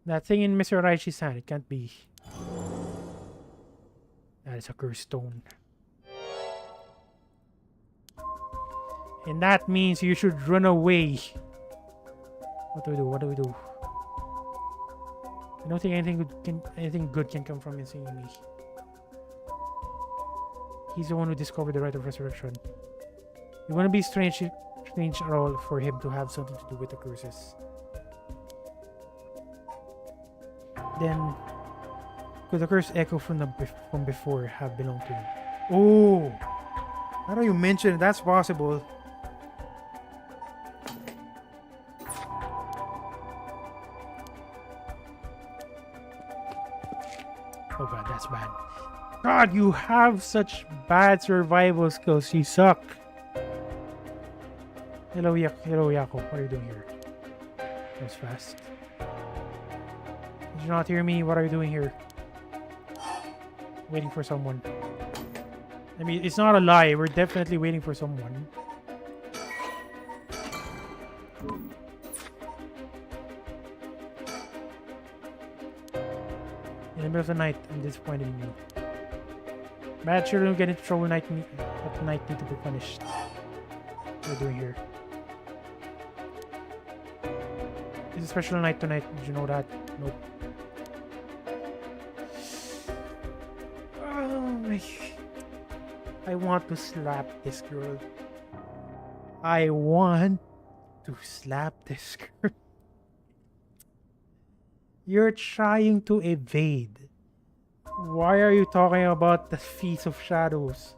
That thing in Mr. Raichi's hand, it can't be. That is a cursed stone. And that means you should run away. What do we do? What do we do? I don't think anything good can come from seeing me. He's the one who discovered the right of resurrection. It wouldn't be strange at all for him to have something to do with the curses. Then, could the curse echo from before have belonged to him? Oh! How do you mention it? That's possible. Oh god, that's bad. God, you have such bad survival skills. You suck. Hello, Yako. What are you doing here? That was fast. Did you not hear me? What are you doing here? Waiting for someone. I mean, it's not a lie. We're definitely waiting for someone. In the middle of the night, I'm disappointed in you. Bad children who get into trouble at night need to be punished. What are you doing here? It's a special night tonight. Did you know that? Nope. Oh, I want to slap this girl. I want to slap this girl. You're trying to evade. Why are you talking about the Feast of Shadows?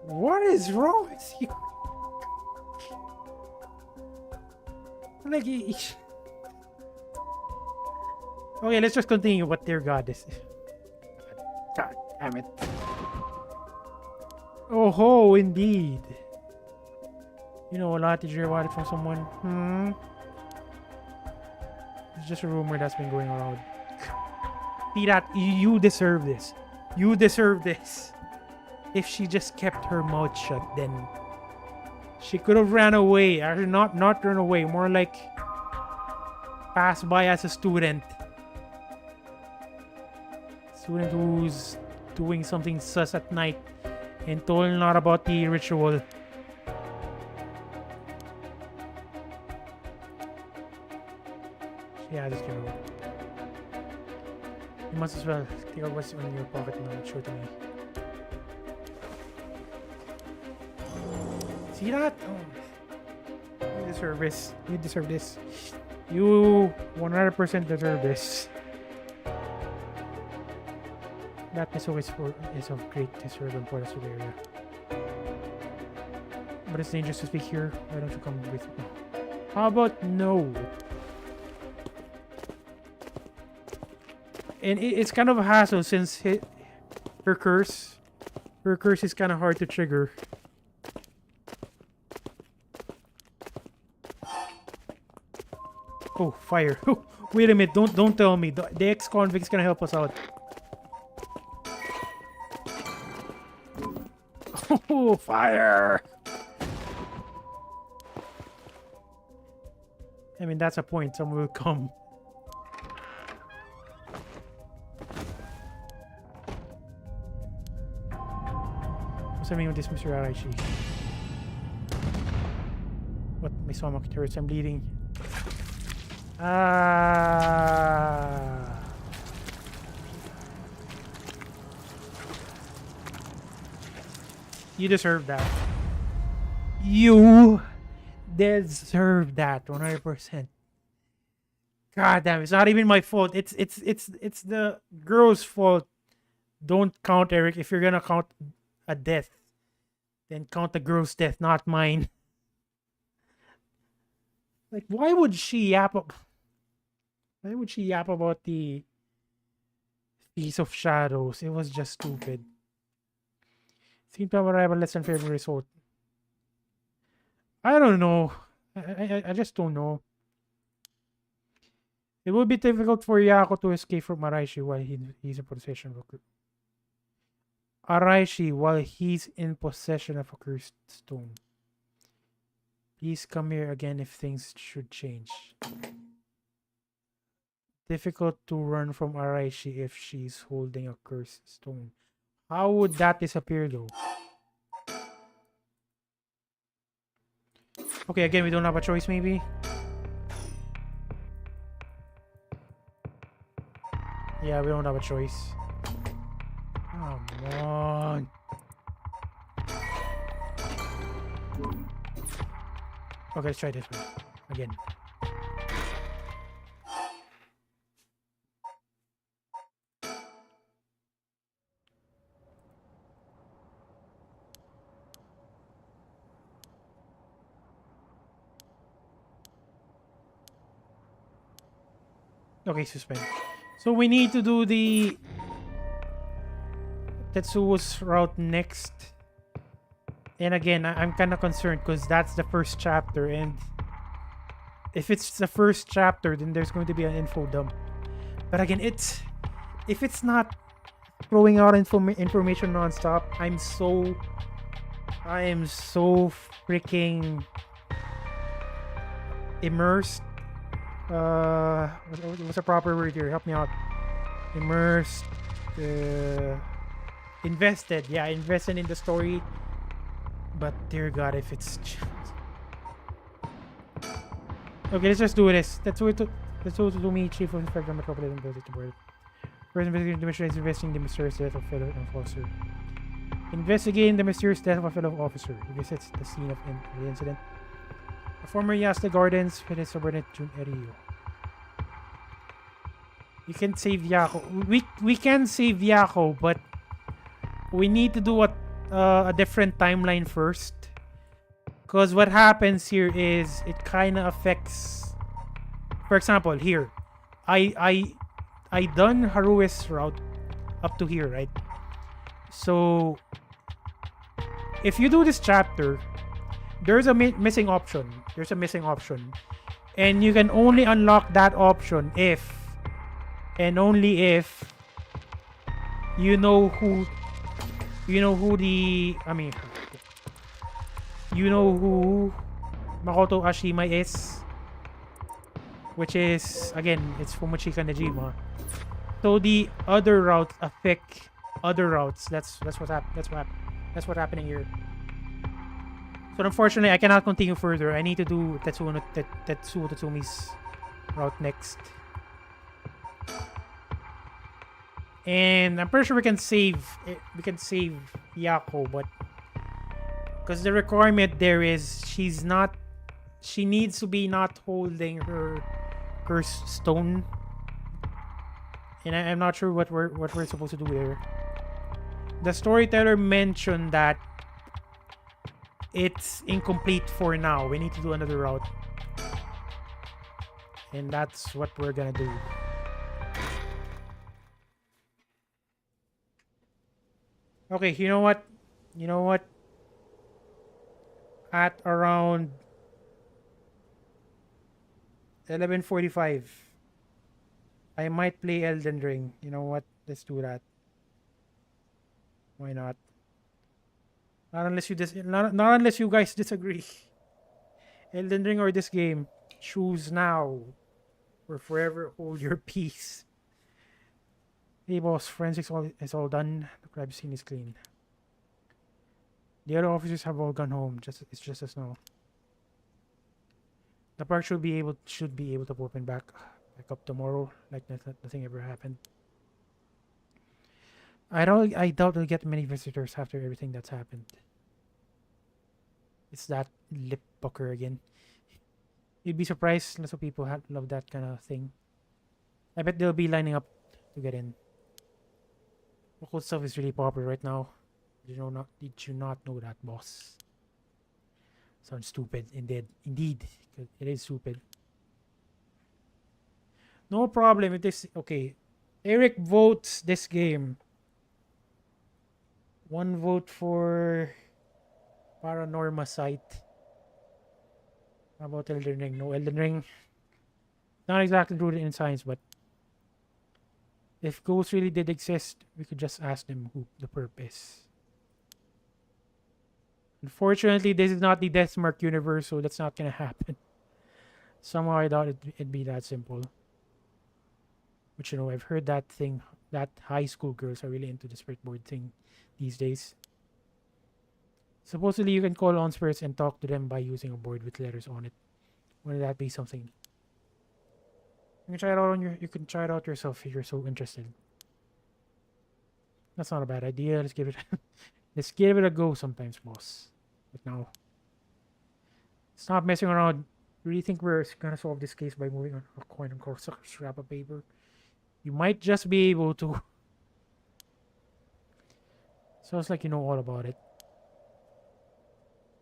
What is wrong with you? Like, okay, let's just continue what dear God is. God damn it. Oh ho, indeed. You know a lot. Did you hear about it from someone? It's just a rumor that's been going around. See that? You deserve this. You deserve this. If she just kept her mouth shut, then she could have ran away. Actually, not run away. More like pass by as a student. Student who's doing something sus at night and told not about the ritual. Yeah, just give it away. You must as well take out what's in your pocket and show it to me. See that? Oh. You deserve this. You deserve this. You 100% deserve this. That missile is of great deserve importance to the area. But it's dangerous to speak here. Why don't you come with me? How about no? And it's kind of a hassle since her curse is kind of hard to trigger. Oh, fire. Oh, wait a minute. Don't tell me. The ex-convict's gonna help us out. Oh, fire! I mean, that's a point. Someone will come. What's happening with this Mr. Araichi? What? My stomach hurts. I'm bleeding. You deserve that. You deserve that 100%. God damn, it's not even my fault. It's the girl's fault. Don't count, Eric. If you're gonna count a death, then count the girl's death, not mine. Like, why would she yap up? Why would she yap about the Feast of Shadows? It was just stupid. Seemed to have arrived at less than favorable result. I don't know. I just don't know. It would be difficult for Yako to escape from Araishi while he's in possession of Araishi while he's in possession of a cursed stone. Please come here again if things should change. Difficult to run from Araishi if she's holding a cursed stone. How would that disappear though? Okay, again, we don't have a choice maybe. Yeah, we don't have a choice. Come on. Okay, let's try this one again. Okay, suspend. So we need to do the Tetsuo's route next. And again, I'm kind of concerned because that's the first chapter, and if it's the first chapter, then there's going to be an info dump. But again, if it's not throwing out information nonstop, I am so freaking immersed. What's a proper word here? Help me out. Immersed. Invested. Yeah, invested in the story. But dear God, if it's okay, let's just do this. Let's go to me, Chief of Inspector Metropolitan Police Department. First, investigating the mission is investigating the mysterious death of a fellow officer. Investigating the mysterious death of a fellow officer. He visits the scene of the incident. A former Yasta Gardens with his subordinate Jun Erio. You can save Yako. We can save Yako, but we need to do a different timeline first. Because what happens here is it kind of affects. For example, here, I done Harue's route up to here, right? So if you do this chapter, there's a missing option. There's a missing option, and you can only unlock that option if and only if you know who Makoto Ashima is, which is again, it's Fumochika Najima. So the other routes affect other routes. That's what's happening here. So unfortunately, I cannot continue further. I need to do Tetsuo Tatsumi's route next. And I'm pretty sure we can save Yako, but because the requirement there is she needs to be not holding her stone, and I'm not sure what we're supposed to do there. The storyteller mentioned that it's incomplete for now. We need to do another route, and that's what we're gonna do. Okay, you know what? At around 11:45, I might play Elden Ring. You know what? Let's do that. Why not? Not unless you guys disagree. Elden Ring or this game? Choose now, or forever hold your peace. Hey boss, forensics is all done. The crime scene is clean. The other officers have all gone home. It's just us now. The park should be able to open back up tomorrow, like nothing ever happened. I doubt we'll get many visitors after everything that's happened. It's that lip pucker again. You'd be surprised. Lots of people love that kind of thing. I bet they'll be lining up to get in. Local stuff is really popular right now. Did you not know that, boss? Sounds stupid. Indeed, it is stupid. No problem with this. Okay. Eric votes this game. 1 vote for Paranormasight. How about Elden Ring? No, Elden Ring. Not exactly rooted in science, but if ghosts really did exist, we could just ask them who the perp is. Unfortunately, this is not the Deathmark universe, so that's not gonna happen. Somehow I doubt it'd be that simple. But you know, I've heard that high school girls are really into the spirit board thing these days. Supposedly, you can call on spirits and talk to them by using a board with letters on it. Wouldn't that be something? You can try it out You can try it out yourself if you're so interested. That's not a bad idea. Let's give it. Let's give it a go sometimes, boss. But now, stop messing around. You really think we're gonna solve this case by moving a coin across a scrap of paper? You might just be able to. Sounds like you know all about it.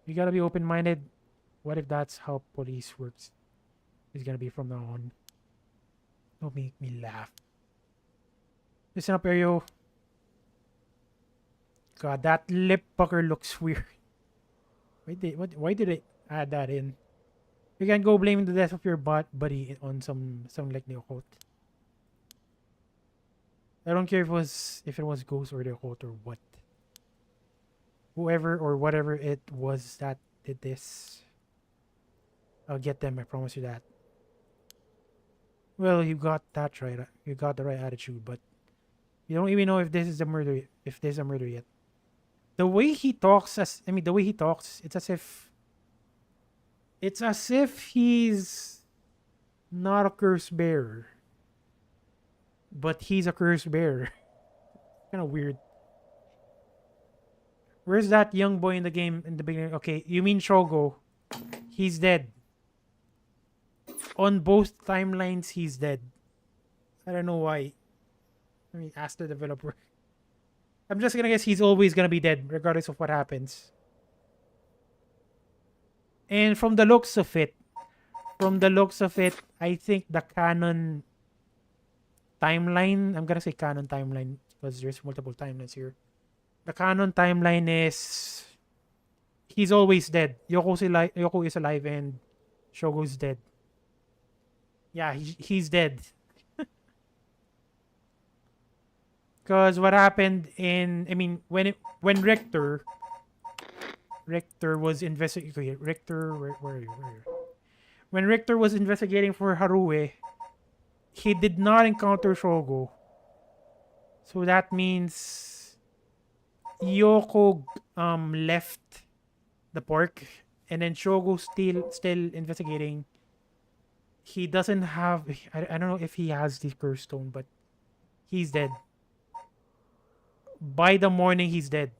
You gotta be open-minded. What if that's how police works? It's gonna be from now on. Don't make me laugh. Listen up, Ario. God, that lip pucker looks weird. Why did it add that in? You can't go blaming the death of your buddy on some like the occult. I don't care if it was ghost or the occult or what. Whoever or whatever it was that did this, I'll get them. I promise you that. Well, you got that right. You got the right attitude, but you don't even know if this is a murder. If there's a murder yet. The way he talks, the way he talks, it's as if he's not a curse bearer, but he's a curse bearer. Kind of weird. Where's that young boy in the game in the beginning? Okay, you mean Shogo? He's dead. On both timelines, he's dead. I don't know why. I mean, ask the developer. I'm just gonna guess he's always gonna be dead, regardless of what happens. And from the looks of it, I think the canon timeline, I'm gonna say canon timeline because there's multiple timelines here. The canon timeline is he's always dead. Yoko is alive and Shogo's dead. Yeah, he's dead. Because what happened when Richter was investigating. Where are you? When Richter was investigating for Haruwe, he did not encounter Shogo. So that means Yoko left the park, and then Shogo still investigating. He doesn't have. I don't know if he has the curse stone, but he's dead. By the morning, he's dead.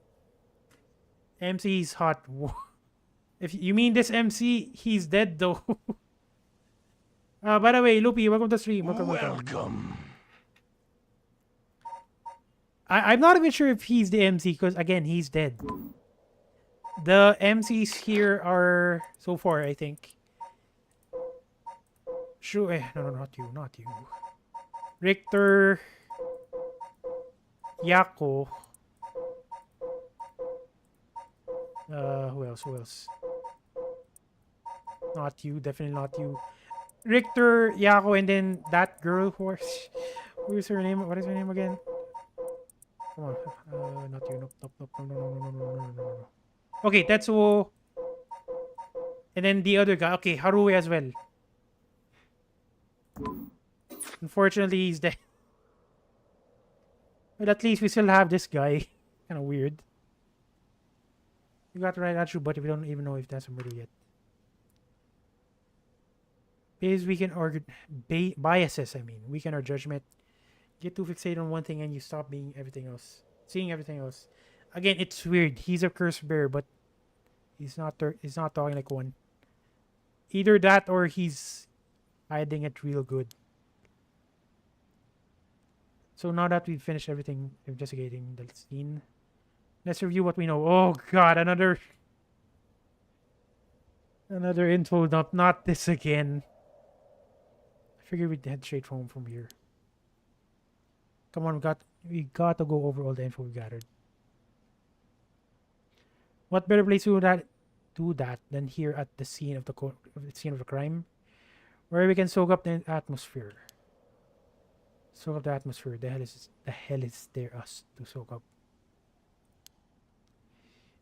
MC is hot. If you mean this MC, he's dead though. By the way, Lupi, welcome to the stream. Welcome. I'm not even sure if he's the MC because again, he's dead. The MCs here are so far, I think. Sure, no, not you. Richter, Yako. Who else? Not you, definitely not you. Richter, Yako, and then that girl who's her name? What is her name again? Come on. Not you. Nope. No. Okay, Tetsuo. And then the other guy. Okay, Haruwe as well. Unfortunately, he's dead. But at least we still have this guy. Kind of weird. You got the right attitude, but we don't even know if that's a murder yet. Because we can argue biases, weaken our judgment. Get too fixated on one thing and you stop seeing everything else. Again, it's weird. He's a curse bearer, but he's not talking like one. Either that or he's hiding it real good. So now that we've finished everything investigating the scene, let's review what we know. Oh god, another info dump. Not this again. Figure we'd head straight home from here. Come on, we got to go over all the info we gathered. What better place to do that than here at the scene of the scene of the crime, where we can soak up the atmosphere. Soak up the atmosphere. The hell is there us to soak up?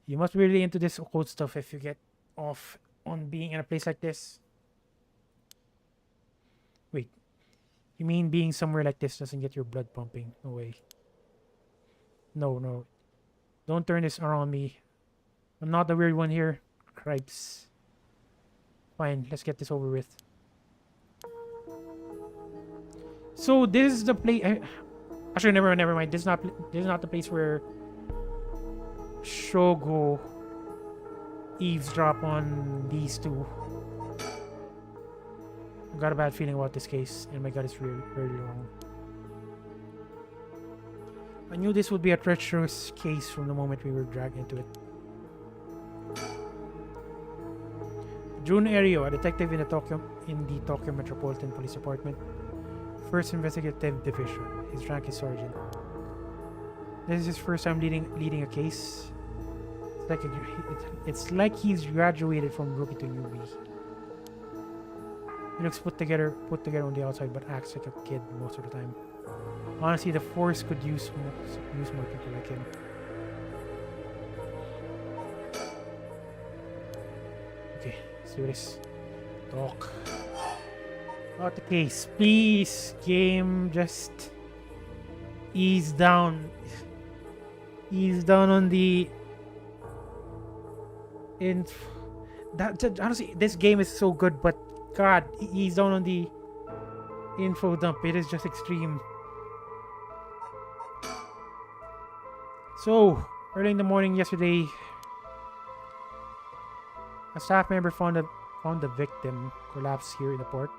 You must be really into this occult stuff if you get off on being in a place like this. Wait, you mean being somewhere like this doesn't get your blood pumping? No way. No. Don't turn this around me. I'm not the weird one here. Cripes. Fine, let's get this over with. So this is the place. Actually, never mind. This is not the place where Shogo eavesdrop on these two. I've got a bad feeling about this case, and my gut is really wrong. I knew this would be a treacherous case from the moment we were dragged into it. Jun Erio, a detective in the Tokyo Metropolitan Police Department, First Investigative Division. His rank is sergeant. This is his first time leading a case. It's like he's graduated from rookie to newbie. He looks put together on the outside, but acts like a kid most of the time. Honestly, the force could use more people like him. Okay, let's do this. Talk about the case, please. Game, just ease down. Ease down on the. Honestly, this game is so good, but God, ease down on the info dump. It is just extreme. So, early in the morning yesterday, a staff member found the victim collapsed here in the park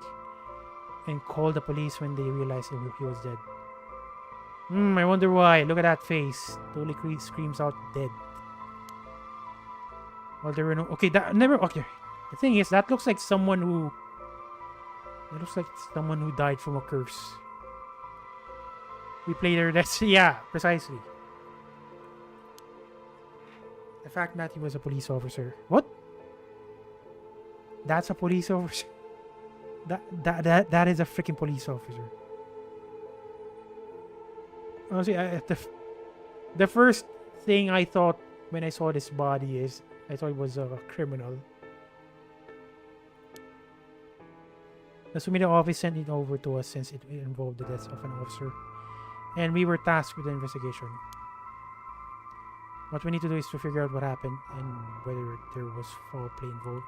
and called the police when they realized he was dead. I wonder why. Look at that face. Totally screams out dead. Well, there were no. Okay, okay. The thing is, that looks like someone who. It looks like someone who died from a curse. We played her. Yeah, precisely. The fact that he was a police officer. What? That's a police officer. That is a freaking police officer. Honestly, the first thing I thought when I saw this body is I thought it was a criminal. The Sumida office sent it over to us since it involved the death of an officer, and we were tasked with the investigation. What we need to do is to figure out what happened and whether there was foul play involved.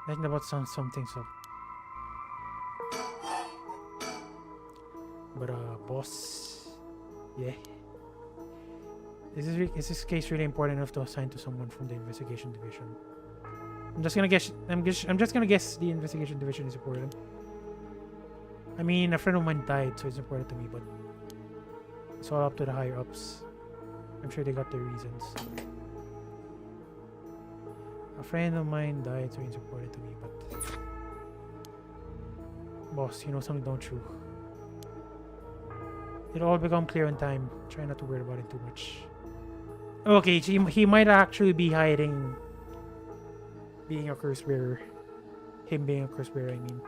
I think about some things up. But boss, yeah. Is this case really important enough to assign to someone from the investigation division? I'm just gonna guess. I'm just gonna guess the investigation division is important. I mean, a friend of mine died, so it's important to me. But it's all up to the higher ups. I'm sure they got their reasons. A friend of mine died, so it's important to me. But boss, you know something, don't you? It'll all become clear in time. Try not to worry about it too much. Okay, he might actually be hiding being a curse bearer. Him being a curse bearer, I mean.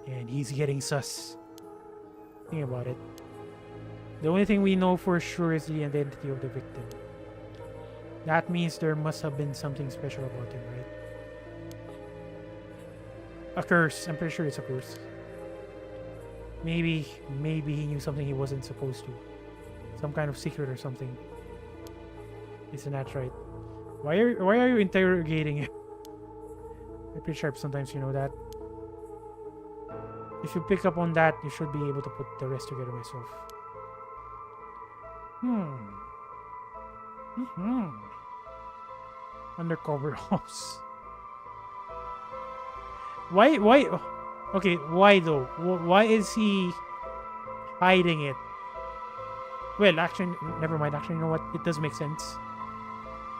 And he's getting sus. Think about it. The only thing we know for sure is the identity of the victim. That means there must have been something special about him, right? A curse. I'm pretty sure it's a curse. Maybe he knew something he wasn't supposed to. Some kind of secret or something. Isn't that right? Why are you interrogating him? I'm pretty sharp sometimes, you know that. If you pick up on that, you should be able to put the rest together myself. Undercover house. Why? Okay, why though? Why is he hiding it? Well, actually, never mind. Actually, you know what? It does make sense.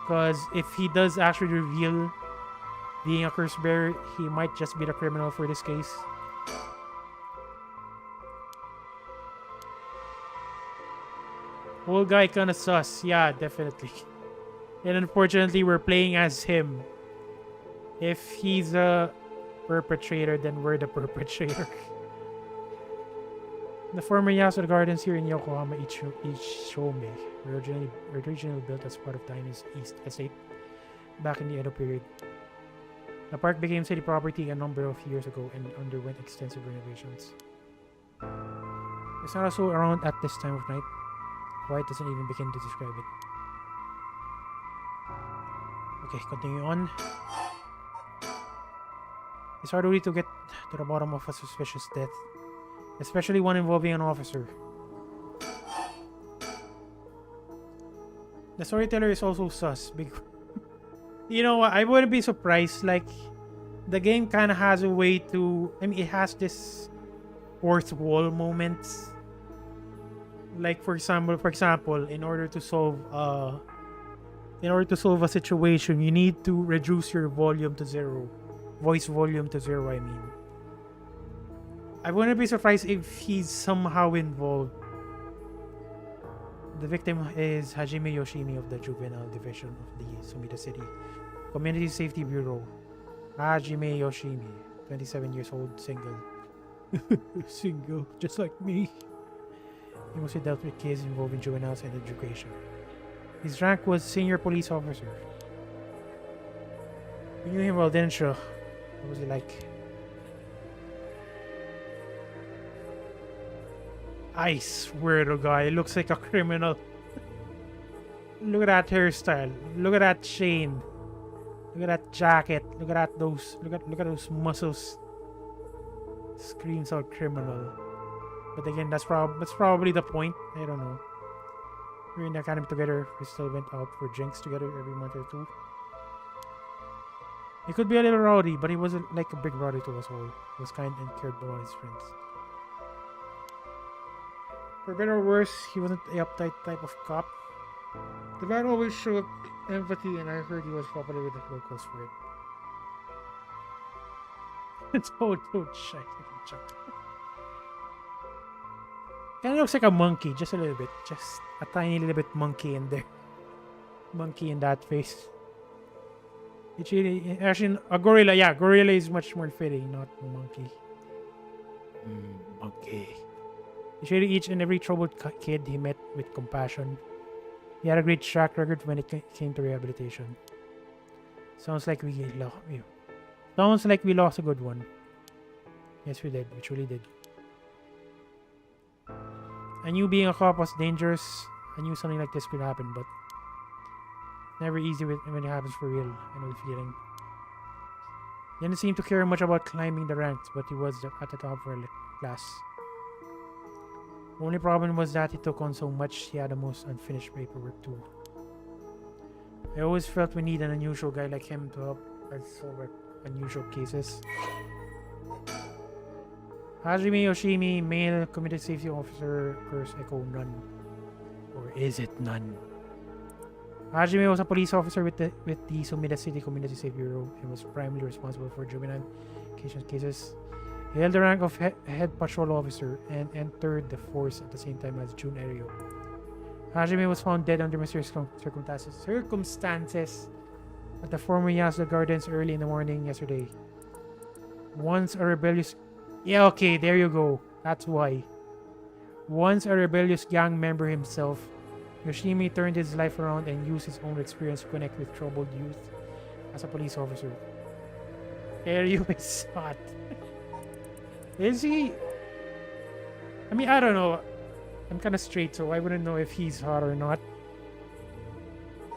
Because if he does actually reveal Being a curse bearer, he might just be the criminal for this case. Old guy kinda sus. Yeah, definitely. And unfortunately, we're playing as him. If he's a perpetrator, then we're the perpetrator. The former Yasuo Gardens here in Yokohama Ichome were originally built as part of Daimyo's East Estate back in the Edo period. The park became city property a number of years ago and underwent extensive renovations. It's not also around at this time of night. Why it doesn't even begin to describe it. Okay, continue on. It's hard really to get to the bottom of a suspicious death, especially one involving an officer. The storyteller is also sus. You know what? I wouldn't be surprised. Like, the game kind of has a way to. I mean, it has this fourth wall moments. Like, for example, in order to solve a situation, you need to reduce your volume to 0. Voice volume to 0, I mean. I wouldn't be surprised if he's somehow involved. The victim is Hajime Yoshimi of the Juvenile Division of the Sumida City Community Safety Bureau. Hajime Yoshimi, 27 years old, single. Single, just like me. He mostly dealt with cases involving juveniles and education. His rank was senior police officer. We knew him well, didn't you? What was he like? I swear to God, he looks like a criminal. Look at that hairstyle. Look at that chain. Look at that jacket. Look at those. Look at those muscles. Screams out criminal. But again, that's probably the point. I don't know. We're in the academy together. We still went out for drinks together every month or two. He could be a little rowdy, but he wasn't like a big brother to us all. He was kind and cared about his friends. For better or worse, he wasn't the uptight type of cop. The man always showed empathy, and I heard he was popular with the locals for it. It's all shy. Kind of looks like a monkey, just a little bit. Just a tiny little bit monkey in there. Monkey in that face. It's really, actually, a gorilla. Yeah, gorilla is much more fitting, not a monkey. Monkey. He treated each and every troubled kid he met with compassion. He had a great track record when it came to rehabilitation. Sounds like we lost a good one. Yes, we did. We truly did. I knew being a cop was dangerous. I knew something like this could happen, but never easy when it happens for real. I know the feeling. He didn't seem to care much about climbing the ranks, but he was at the top for a class. Only problem was that he took on so much, he had the most unfinished paperwork too. I always felt we need an unusual guy like him to help us solve unusual cases. Hajime Yoshimi, male community safety officer, curse echo none. Or is it none? Hajime was a police officer with the Sumida City Community Safety Bureau and was primarily responsible for juvenile cases. He held the rank of head patrol officer and entered the force at the same time as Jun Eryo. Hajime was found dead under mysterious circumstances at the former Yasuo Gardens early in the morning yesterday. Once a rebellious... Yeah, okay, there you go. That's why. Once a rebellious gang member himself, Yoshimi turned his life around and used his own experience to connect with troubled youth as a police officer. Eryo is hot. Is he? I mean, I don't know. I'm kind of straight, so I wouldn't know if he's hot or not.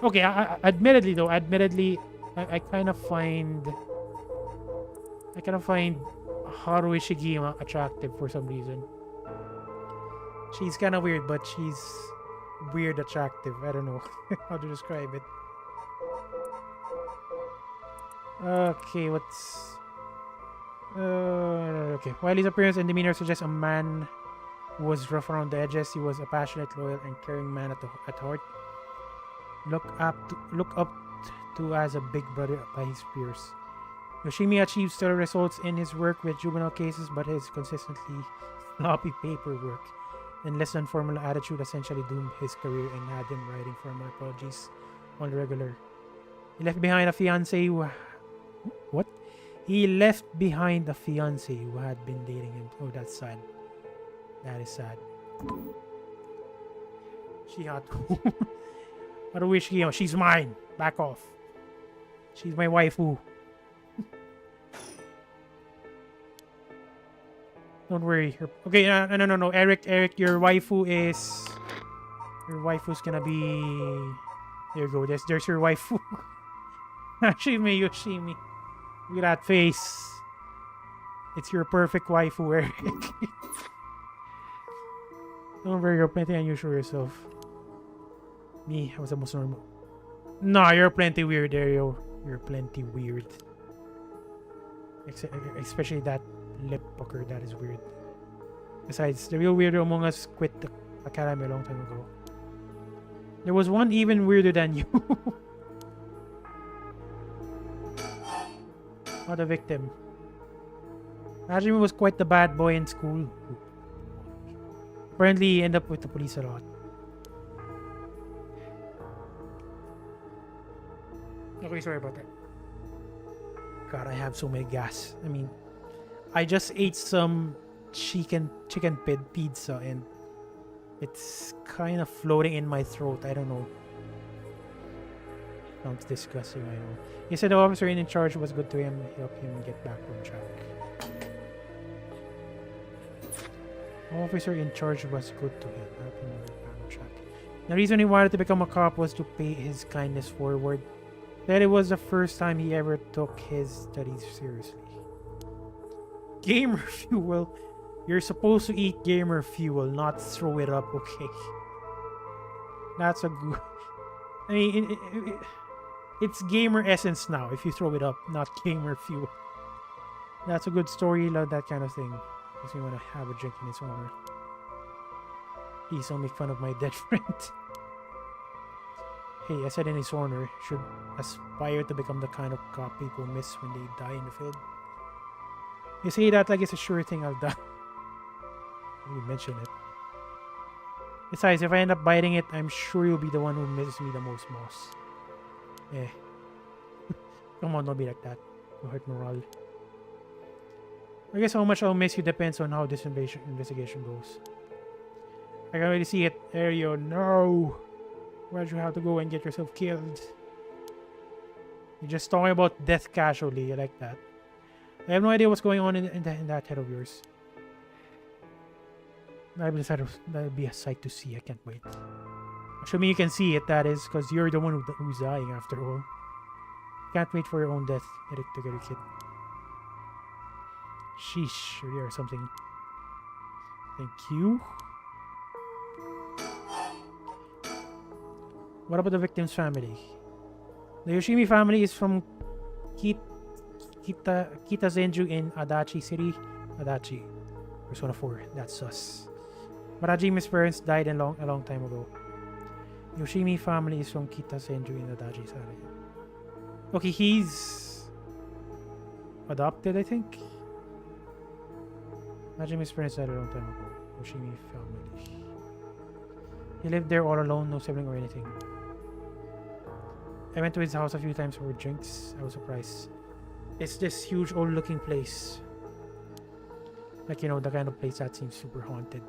Okay, admittedly, I kind of find Haru Ishigima attractive for some reason. She's kind of weird, but she's weird attractive. I don't know how to describe it. Okay, what's... okay. While his appearance and demeanor suggest a man who was rough around the edges, he was a passionate, loyal, and caring man at heart. Look up to as a big brother by his peers. Yoshimi achieves stellar results in his work with juvenile cases, but his consistently sloppy paperwork and less than formal attitude essentially doomed his career and had him writing formal apologies on the regular. He left behind a fiancée who... What? He left behind a fiancée who had been dating him. Oh, that's sad. That is sad. She had to. What a wish, she's mine. Back off. She's my waifu. Don't worry. Okay, no. Eric, your waifu is... Your waifu's gonna be... There you go. There's your waifu. Yoshimi. Look at that face. It's your perfect waifu, Eric. Don't worry, you're plenty unusual yourself. Me, I was the most normal. No, you're plenty weird, Ario. You're plenty weird. Especially that lip pucker, that is weird. Besides, the real weirdo among us quit the academy a long time ago. There was one even weirder than you. Not a victim. Hajime was quite the bad boy in school. Apparently, he ended up with the police a lot. Okay, sorry about that. God, I have so many gas. I mean, I just ate some chicken pizza and it's kind of floating in my throat. I don't know. Sounds disgusting, I know. He said the officer in charge was good to him, help him get back on track. The officer in charge was good to him, help him get back on track. The reason he wanted to become a cop was to pay his kindness forward. That it was the first time he ever took his studies seriously. Gamer fuel. You're supposed to eat gamer fuel, not throw it up, okay? That's a good... I mean, it's gamer essence now, if you throw it up, not gamer fuel. That's a good story, love that kind of thing. Makes me want to have a drink in his honor. Please don't make fun of my dead friend. Hey, I said in his honor, should aspire to become the kind of cop people miss when they die in the field. You say that like it's a sure thing I'll die. You mention it. Besides, if I end up biting it, I'm sure you'll be the one who misses me the most, boss. Eh. Come on, don't be like that. You'll hurt morale. I guess how much I'll miss you depends on how this investigation goes. I can already see it. Ario, no! Why'd you have to go and get yourself killed? You're just talking about death casually. I like that. I have no idea what's going on in that head of yours. That'll be a sight to see. I can't wait. Assuming you can see it, that is, because you're the one who's dying after all. Can't wait for your own death. Get it together, kid. Sheesh, or something. Thank you. What about the victim's family? The Yoshimi family is from Kitazenju in Adachi City. Adachi. Persona 4. That's sus. But Hajime's parents died a long time ago. Yoshimi family is from Kitazenju in Adachi City. Okay, he's adopted, I think. Hajime's parents died a long time ago. Yoshimi family. He lived there all alone, no sibling or anything. I went to his house a few times for drinks. I was surprised. It's this huge old looking place. Like, you know, the kind of place that seems super haunted.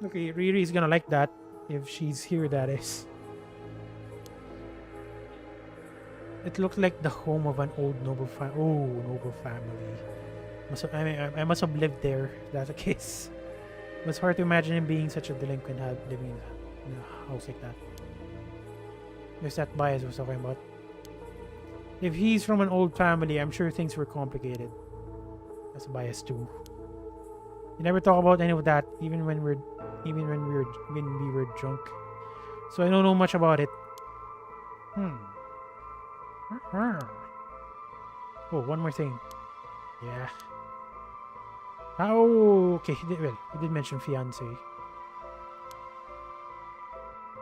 Okay, Riri's gonna like that. If she's here, that is. It looked like the home of an old noble family. Oh, noble family. I must have lived there, if that's the case. It was hard to imagine him being such a delinquent, living in a house like that. There's that bias I was talking about. If he's from an old family, I'm sure things were complicated. That's a bias too. You never talk about any of that, even when we were drunk. So I don't know much about it. Oh, one more thing. Yeah. Oh, okay. He did mention fiance.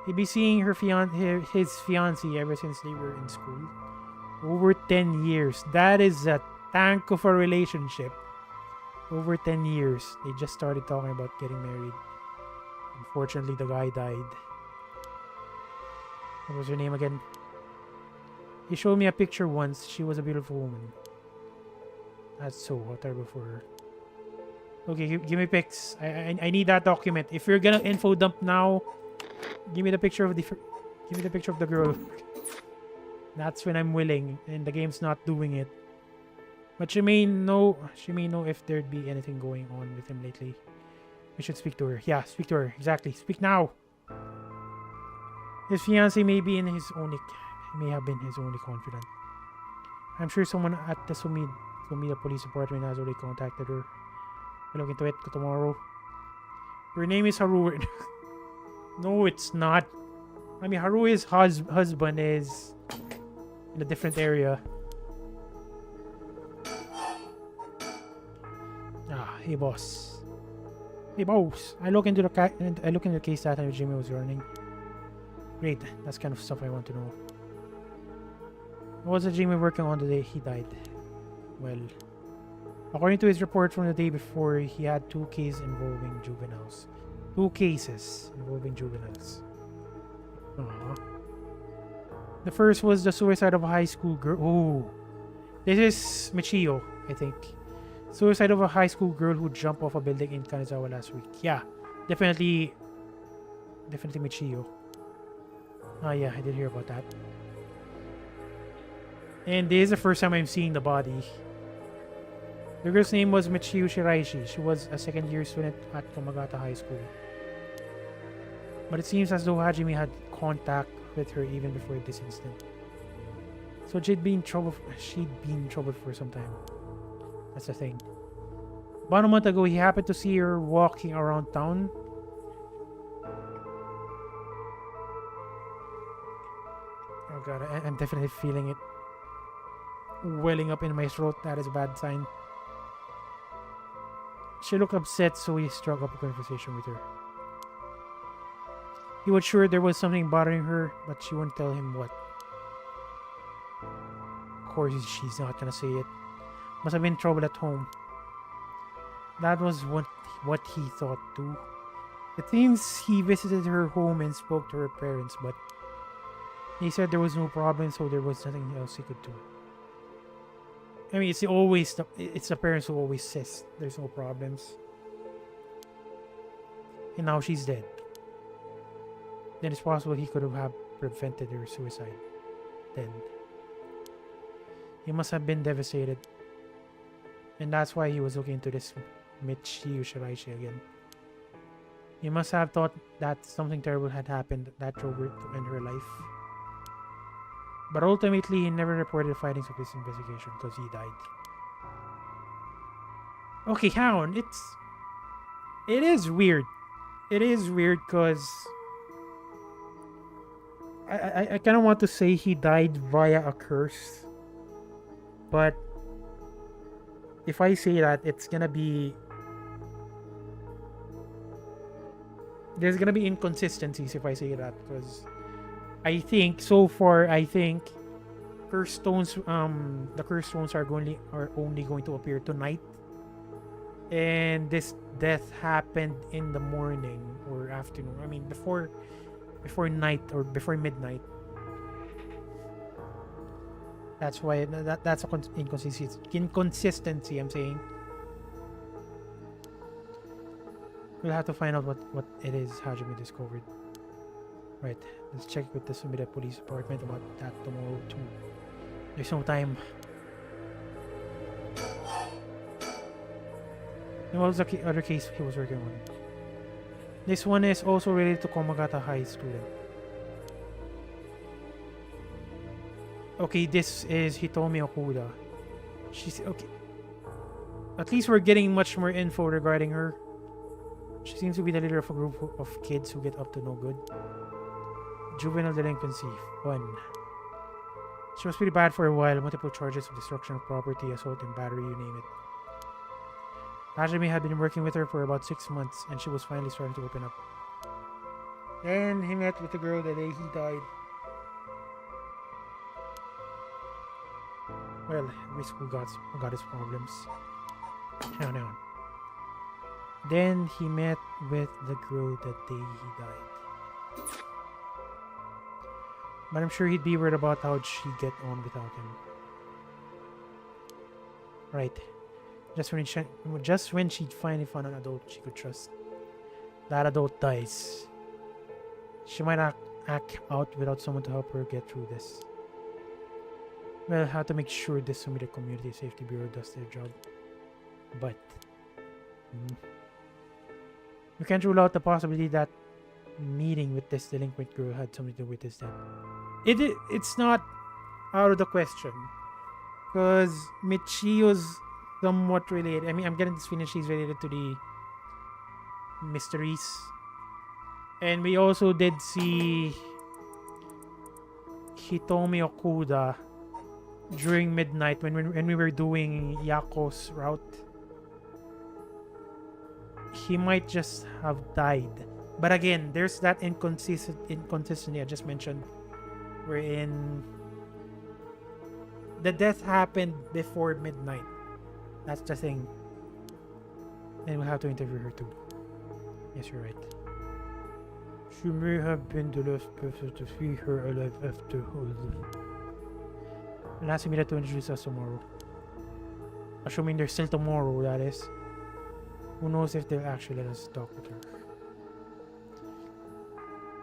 He'd be seeing his fiancée ever since they were in school. Over 10 years. That is a tank of a relationship. Over 10 years. They just started talking about getting married. Unfortunately, the guy died. What was her name again? He showed me a picture once. She was a beautiful woman. That's so terrible for her. Okay, give me pics. I need that document. If you're gonna info dump now, give me the picture of the girl. That's when I'm willing, and the game's not doing it. But she may know if there'd be anything going on with him lately. We should speak to her. Yeah, speak to her. Exactly. Speak now. His fiancée may have been his only confidant. I'm sure someone at the Sumida Police Department has already contacted her. We'll look into it tomorrow. Her name is Haru. No, it's not. I mean, Haru's husband is in a different area. Hey boss. Hey boss. I look into the case that Jimmy was running. Great. That's kind of stuff I want to know. What was Jimmy working on the day he died? Well, according to his report from the day before, he had 2 cases involving juveniles. 2 cases involving juveniles. The first was the suicide of a high school girl. Oh, this is Michio, I think. Suicide of a high school girl who jumped off a building in Kanazawa last week. Yeah, definitely Michio. Oh yeah, I did hear about that. And this is the first time I'm seeing the body. The girl's name was Michiyo Shiraishi. She was a second-year student at Komagata High School. But it seems as though Hajime had contact with her even before this incident. So she'd been in trouble for some time. That's the thing. About a month ago, he happened to see her walking around town. Oh god, I'm definitely feeling it welling up in my throat. That is a bad sign. She looked upset, so he struck up a conversation with her. He was sure there was something bothering her, but she wouldn't tell him what. Of course, she's not gonna say it. Must have been trouble at home. That was what he thought too. It seems he visited her home and spoke to her parents, but he said there was no problem, so there was nothing else he could do. I mean, it's the parents who always says there's no problems. And now she's dead. Then it's possible he could have prevented her suicide. Then he must have been devastated. And that's why he was looking into this Michiyo Shiraishi again. He must have thought that something terrible had happened that drove her to end her life. But ultimately, he never reported the findings of his investigation because he died. Okay, hang on. It is weird. It is weird because I kind of want to say he died via a curse. But if I say that, it's gonna be... There's gonna be inconsistencies if I say that, because I think curse stones, the curse stones are only going to appear tonight, and this death happened in the morning or afternoon. I mean, before night or before midnight. That's why that's a inconsistency. I'm saying we'll have to find out what it is Hajime discovered. Right, let's check with the Sumida Police Department about that tomorrow too. There's no time. And what was the other case he was working on? This one is also related to Komagata High student. Okay, this is Hitomi Okuda. She's okay. At least we're getting much more info regarding her. She seems to be the leader of a group of kids who get up to no good. Juvenile delinquency. 1. She was pretty bad for a while. Multiple charges of destruction of property, assault, and battery, you name it. Hajime had been working with her for about 6 months, and she was finally starting to open up. Then he met with the girl the day he died. Well, every school got its problems. Hang on. Then he met with the girl that day he died. But I'm sure he'd be worried about how she'd get on without him. Right. Just when she'd finally found an adult she could trust. That adult dies. She might act out without someone to help her get through this. Well, how to make sure this Sumida Community Safety Bureau does their job. But you can't rule out the possibility that meeting with this delinquent girl had something to do with his death. It's not out of the question. Because Michio's somewhat related. I mean, I'm getting this feeling she's related to the mysteries. And we also did see Hitomi Okuda during midnight when we were doing Yako's route. He might just have died. But again, there's that inconsistency I just mentioned, wherein the death happened before midnight. That's the thing. And we'll have to interview her too. Yes, you're right. She may have been the last person to see her alive after all. We'll ask Mira to introduce us tomorrow. Assuming there's still tomorrow, that is. Who knows if they'll actually let us talk with her.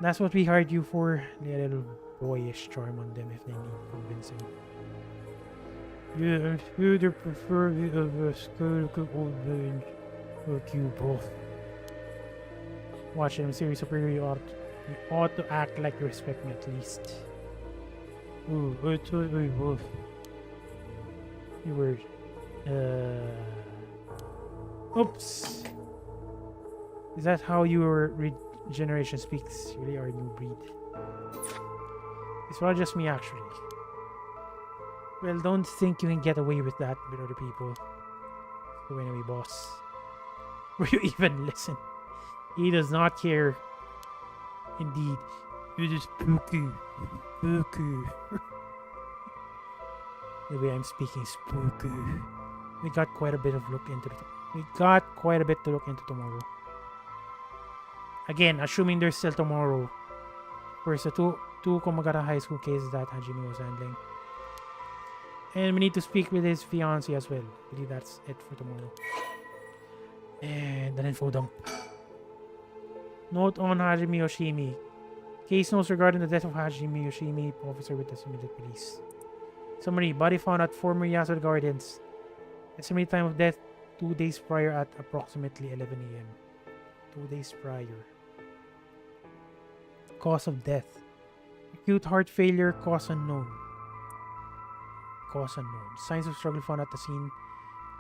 That's what we hired you for. Lay a little boyish charm on them if they need convincing. Yeah, I rather prefer the skeletal old man like you both. Watch it, I'm serious, superior. You ought to act like you respect me at least. Oh, I thought we both. You were. Oops. Is that how your regeneration speaks? You really are a new breed. It's not just me, actually. Well, don't think you can get away with that with other people. So anyway, boss. Will you even listen? He does not care. Indeed. It is spooky. Spooky. The way I'm speaking, spooky. We got quite a bit of look into it. We got quite a bit to look into tomorrow. Again, assuming there's still tomorrow. First, the two Komagata High School cases that Hajime was handling. And we need to speak with his fiancée as well. I believe that's it for tomorrow. And an info dump. Note on Hajime Yoshimi. Case notes regarding the death of Hajime Yoshimi, officer with the Sumida Police. Summary. Body found at former Yasuda Gardens. Estimated time of death 2 days prior at approximately 11 a.m. 2 days prior. Cause of death. Acute heart failure, cause unknown. Cause unknown. Signs of struggle found at the scene.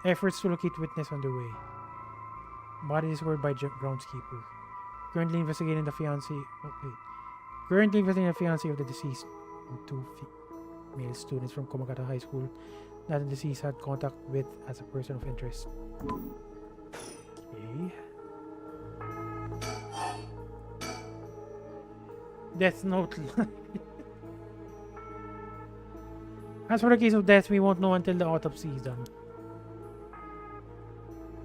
Efforts to locate witness underway. Body discovered by groundskeeper. Currently investigating the fiancé. Currently investigating the fiancé of the deceased. And 2 female students from Komagata High School that the deceased had contact with as a person of interest. Okay. Death note. As for the case of death, we won't know until the autopsy is done.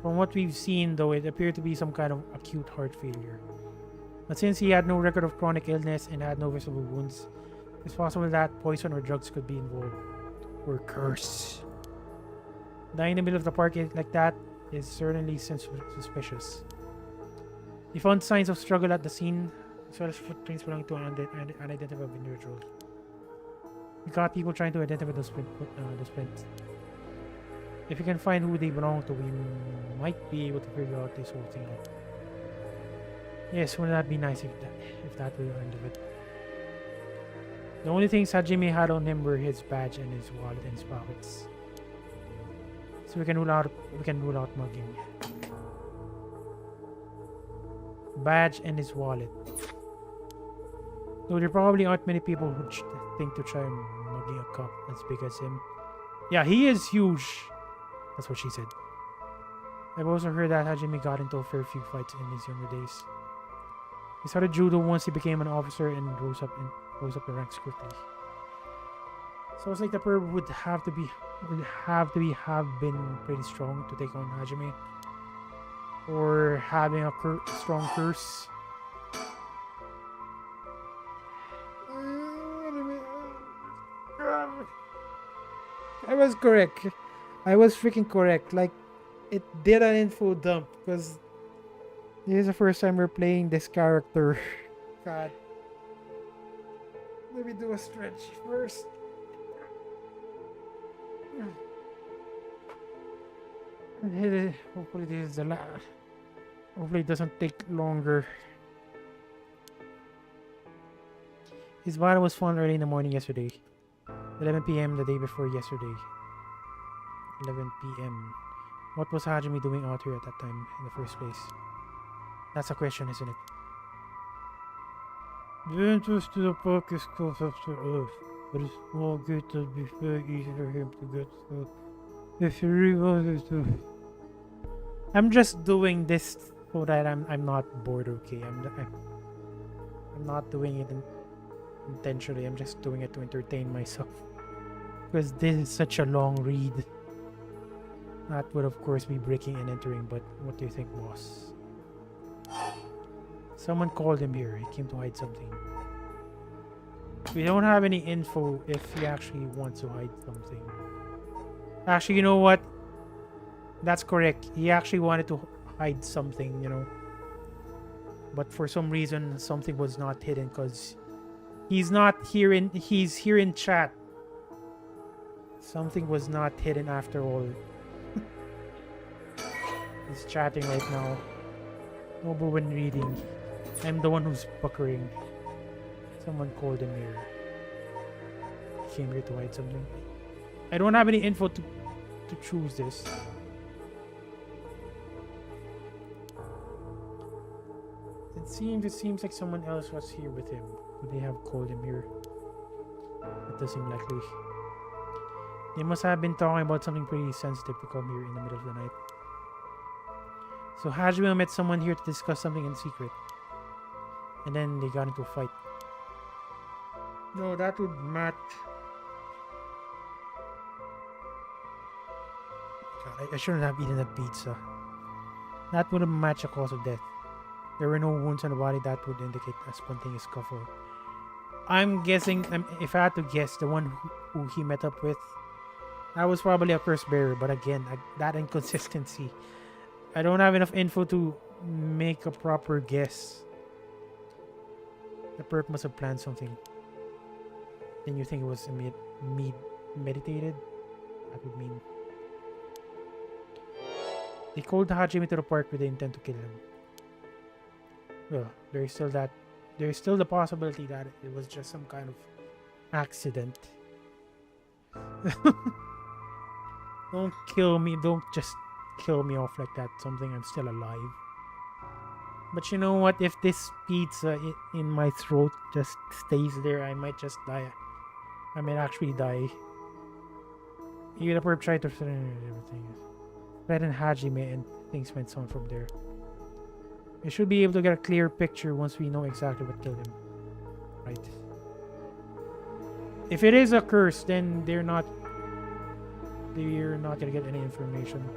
From what we've seen, though, it appeared to be some kind of acute heart failure. But since he had no record of chronic illness and had no visible wounds, it's possible that poison or drugs could be involved. Or curse. Dying in the middle of the park like that is certainly suspicious. We found signs of struggle at the scene, as well as footprints belonging to an unidentified individual. We got people trying to identify those prints. If we can find who they belong to, we might be able to figure out this whole thing out. Yes, wouldn't that be nice if that were the end of it? The only things Hajime had on him were his badge and his wallet and his pockets. So we can rule out mugging. Badge and his wallet. Though there probably aren't many people who think to try mugging a cop as big as him. Yeah, he is huge. That's what she said. I've also heard that Hajime got into a fair few fights in his younger days. He started judo once he became an officer and rose up the ranks quickly. So it's like the perp have been pretty strong to take on Hajime, or having a strong curse. I was correct. I was freaking correct. Like, it did an info dump because this is the first time we're playing this character. God. Let me do a stretch first. Hopefully this is the last. Hopefully it doesn't take longer. His battle was fun early in the morning yesterday. 11 p.m. the day before yesterday. 11 p.m. What was Hajime doing out here at that time in the first place? That's a question, isn't it? The entrance to the park is close up to Earth, but it's more good to be very easy for him to get through. If he really wanted to. I'm just doing this so that I'm not bored, okay? I'm not doing it intentionally. I'm just doing it to entertain myself. Because this is such a long read. That would of course be breaking and entering, but what do you think, boss? Someone called him here. He came to hide something. We don't have any info if he actually wants to hide something. Actually, you know what? That's correct. He actually wanted to hide something, you know. But for some reason, something was not hidden because he's here in chat. Something was not hidden after all. He's chatting right now. No when reading. I'm the one who's puckering. Someone called him here. He came here to hide something. I don't have any info to choose this. It seems like someone else was here with him. Could they have called him here? That does seem likely. They must have been talking about something pretty sensitive to come here in the middle of the night. So Hajime met someone here to discuss something in secret. And then they got into a fight. No, that would match. God, I shouldn't have eaten that pizza. That wouldn't match a cause of death. There were no wounds on the body that would indicate a spontaneous scuffle. I'm guessing, if I had to guess, the one who he met up with, that was probably a curse bearer. But again, that inconsistency. I don't have enough info to make a proper guess. The perp must have planned something. Then you think it was meditated? That would mean. They called Hajime to the park with the intent to kill him. Well, there is still the possibility that it was just some kind of accident. Don't kill me. Don't just kill me off like that. Something I'm still alive. But you know what? If this pizza in my throat just stays there, I might just die. I might actually die. Maybe the perp tried to everything. Threaten Hajime and things went on from there. We should be able to get a clear picture once we know exactly what killed him. Right. If it is a curse, then they're not gonna get any information.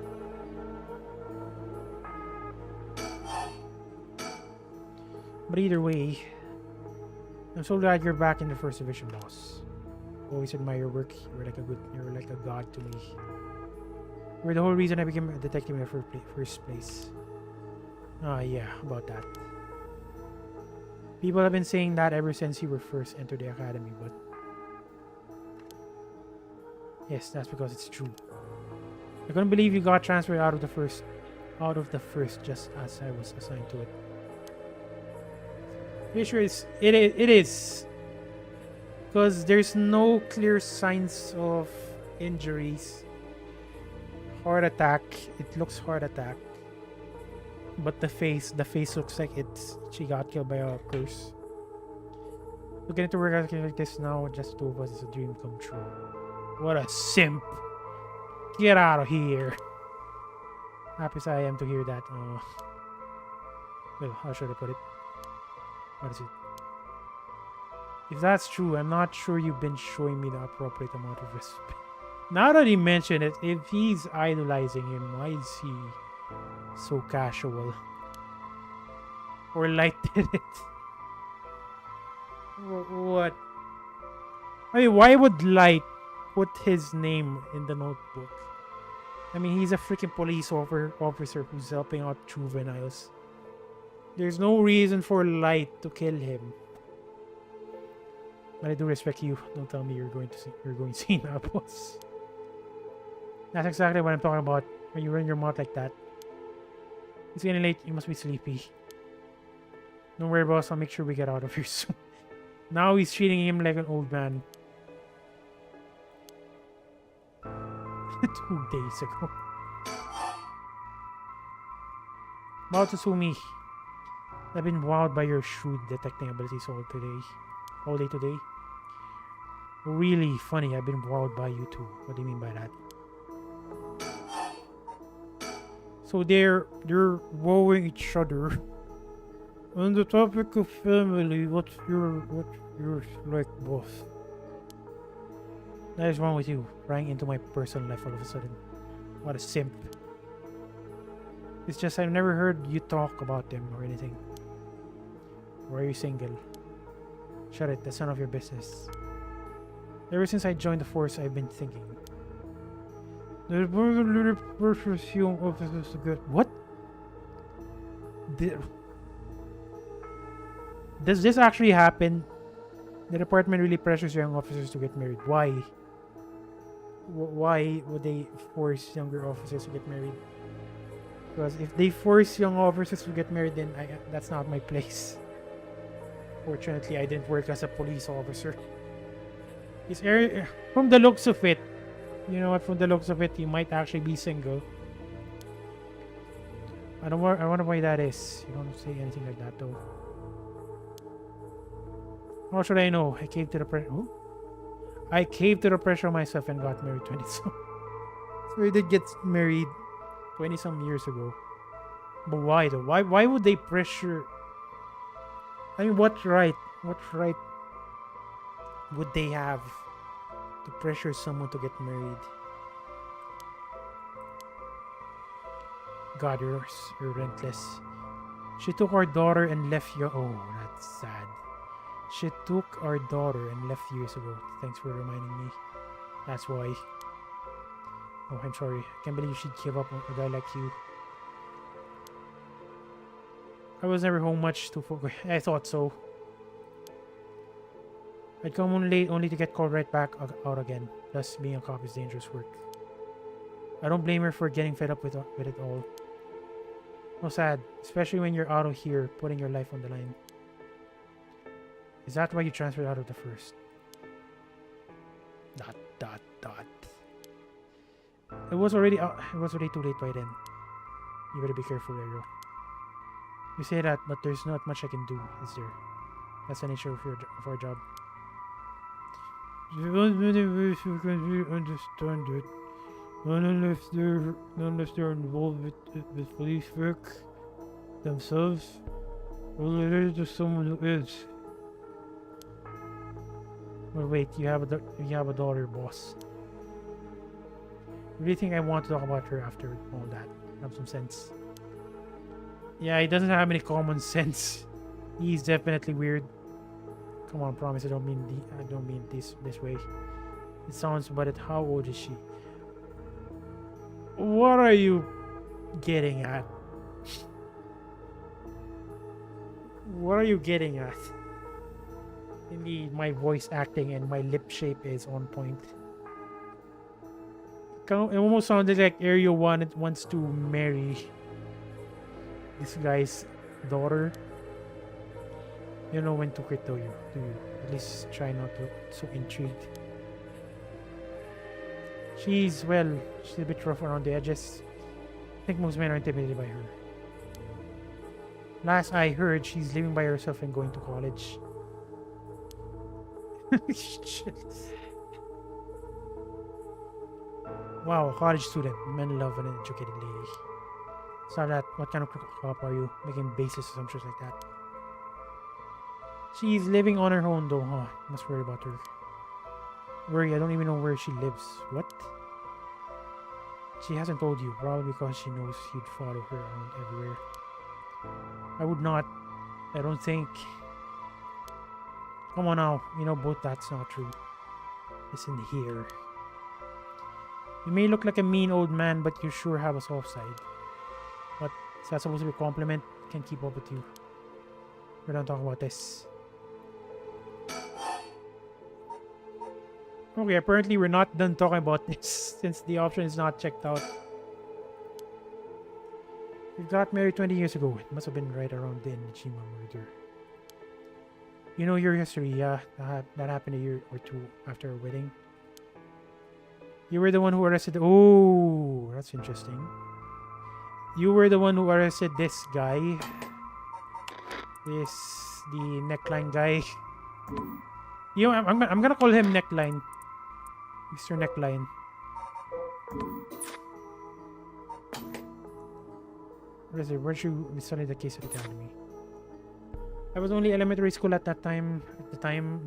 But either way, I'm so glad you're back in the first division, boss. Always admire your work. You're like a god to me. You're the whole reason I became a detective in the first place. Yeah, about that. People have been saying that ever since you were first entered the academy, but yes, that's because it's true. I couldn't believe you got transferred out of the first just as I was assigned to it. Pretty sure it is. Because there's no clear signs of injuries. Heart attack. It looks heart attack. But the face looks like she got killed by a curse. Looking into work like this now, just two of us, is a dream come true. What a simp. Get out of here. Happy as I am to hear that. Well, how should I put it? What is it? If that's true, I'm not sure you've been showing me the appropriate amount of respect. Now that he mentioned it, if he's idolizing him, why is he so casual? Or Light did it? What? I mean, why would Light put his name in the notebook? I mean, he's a freaking police officer who's helping out juveniles. There's no reason for Light to kill him. But I do respect you. Don't tell me you're going to see apples. That's exactly what I'm talking about. When you run your mouth like that. It's getting late. You must be sleepy. Don't worry, boss. I'll make sure we get out of here soon. Now he's treating him like an old man. 2 days ago. About Tsumi. I've been wowed by your shrewd detecting abilities all day today. Really funny. I've been wowed by you too. What do you mean by that? So they're wowing each other. On the topic of family, what's your like, boss? That is wrong with you, prying into my personal life all of a sudden. What a simp. It's just I've never heard you talk about them or anything. Or are you single? Shut it, that's none of your business. Ever since I joined the force, I've been thinking. There's one little precious young officers to get. What? Does this actually happen? The department really pressures young officers to get married. Why? Why would they force younger officers to get married? Because if they force young officers to get married, then that's not my place. Fortunately, I didn't work as a police officer. From the looks of it, you know what? From the looks of it, he might actually be single. I wonder why that is. You don't say anything like that though. How should I know? I caved to the pressure. I caved to the pressure myself and got married 20 some. So he did get married 20 some years ago. But why though? Why would they pressure? I mean, what right would they have to pressure someone to get married? God, you're relentless. She took our daughter and left you. Oh, that's sad. She took our daughter and left years ago. Thanks for reminding me. That's why. Oh, I'm sorry. I can't believe she'd give up on a guy like you. I was never home much to focus. I thought so. I'd come home late only to get called right back out again. Plus, being a cop is dangerous work. I don't blame her for getting fed up with it all. No, sad. Especially when you're out of here, putting your life on the line. Is that why you transferred out of the first? ... It was already too late by then. You better be careful, Ariel. You say that, but there's not much I can do, is there? That's the nature of our job. There aren't many ways you can really understand it. Unless they're involved with police work themselves, or related to someone who is. Well, wait, you have a daughter, boss. Really think I want to talk about her after all that? Have some sense. Yeah, he doesn't have any common sense. He's definitely weird. Come on, promise I don't mean this way. It sounds about it. How old is she? What are you getting at? What are you getting at? Maybe my voice acting and my lip shape is on point. It almost sounded like Area 1 wants to marry this guy's daughter. You know when to quit though, do you? At least try not to so intrigued. She's a bit rough around the edges. I think most men are intimidated by her. Last I heard, she's living by herself and going to college. Shit. Wow, a college student. Men love an educated lady. So that, what kind of cop are you? Making baseless assumptions like that. She's living on her own though, huh? Must worry about her. Worry, I don't even know where she lives. What? She hasn't told you, probably because she knows you'd follow her around everywhere. I would not. I don't think. Come on now, you know both that's not true. Listen here. You may look like a mean old man, but you sure have a soft side. What? Is that supposed to be a compliment? Can't keep up with you. We're not talking about this. Okay, apparently we're not done talking about this since the option is not checked out. We got married 20 years ago. It must have been right around the Nijima murder. You know your history, yeah. That happened a year or two after our wedding. You were the one who arrested... Oh, that's interesting. You were the one who arrested this guy. The neckline guy. You know, I'm gonna call him Neckline. Mr. Neckline. What is it? Weren't you studying the case at the academy? I was only elementary school at the time,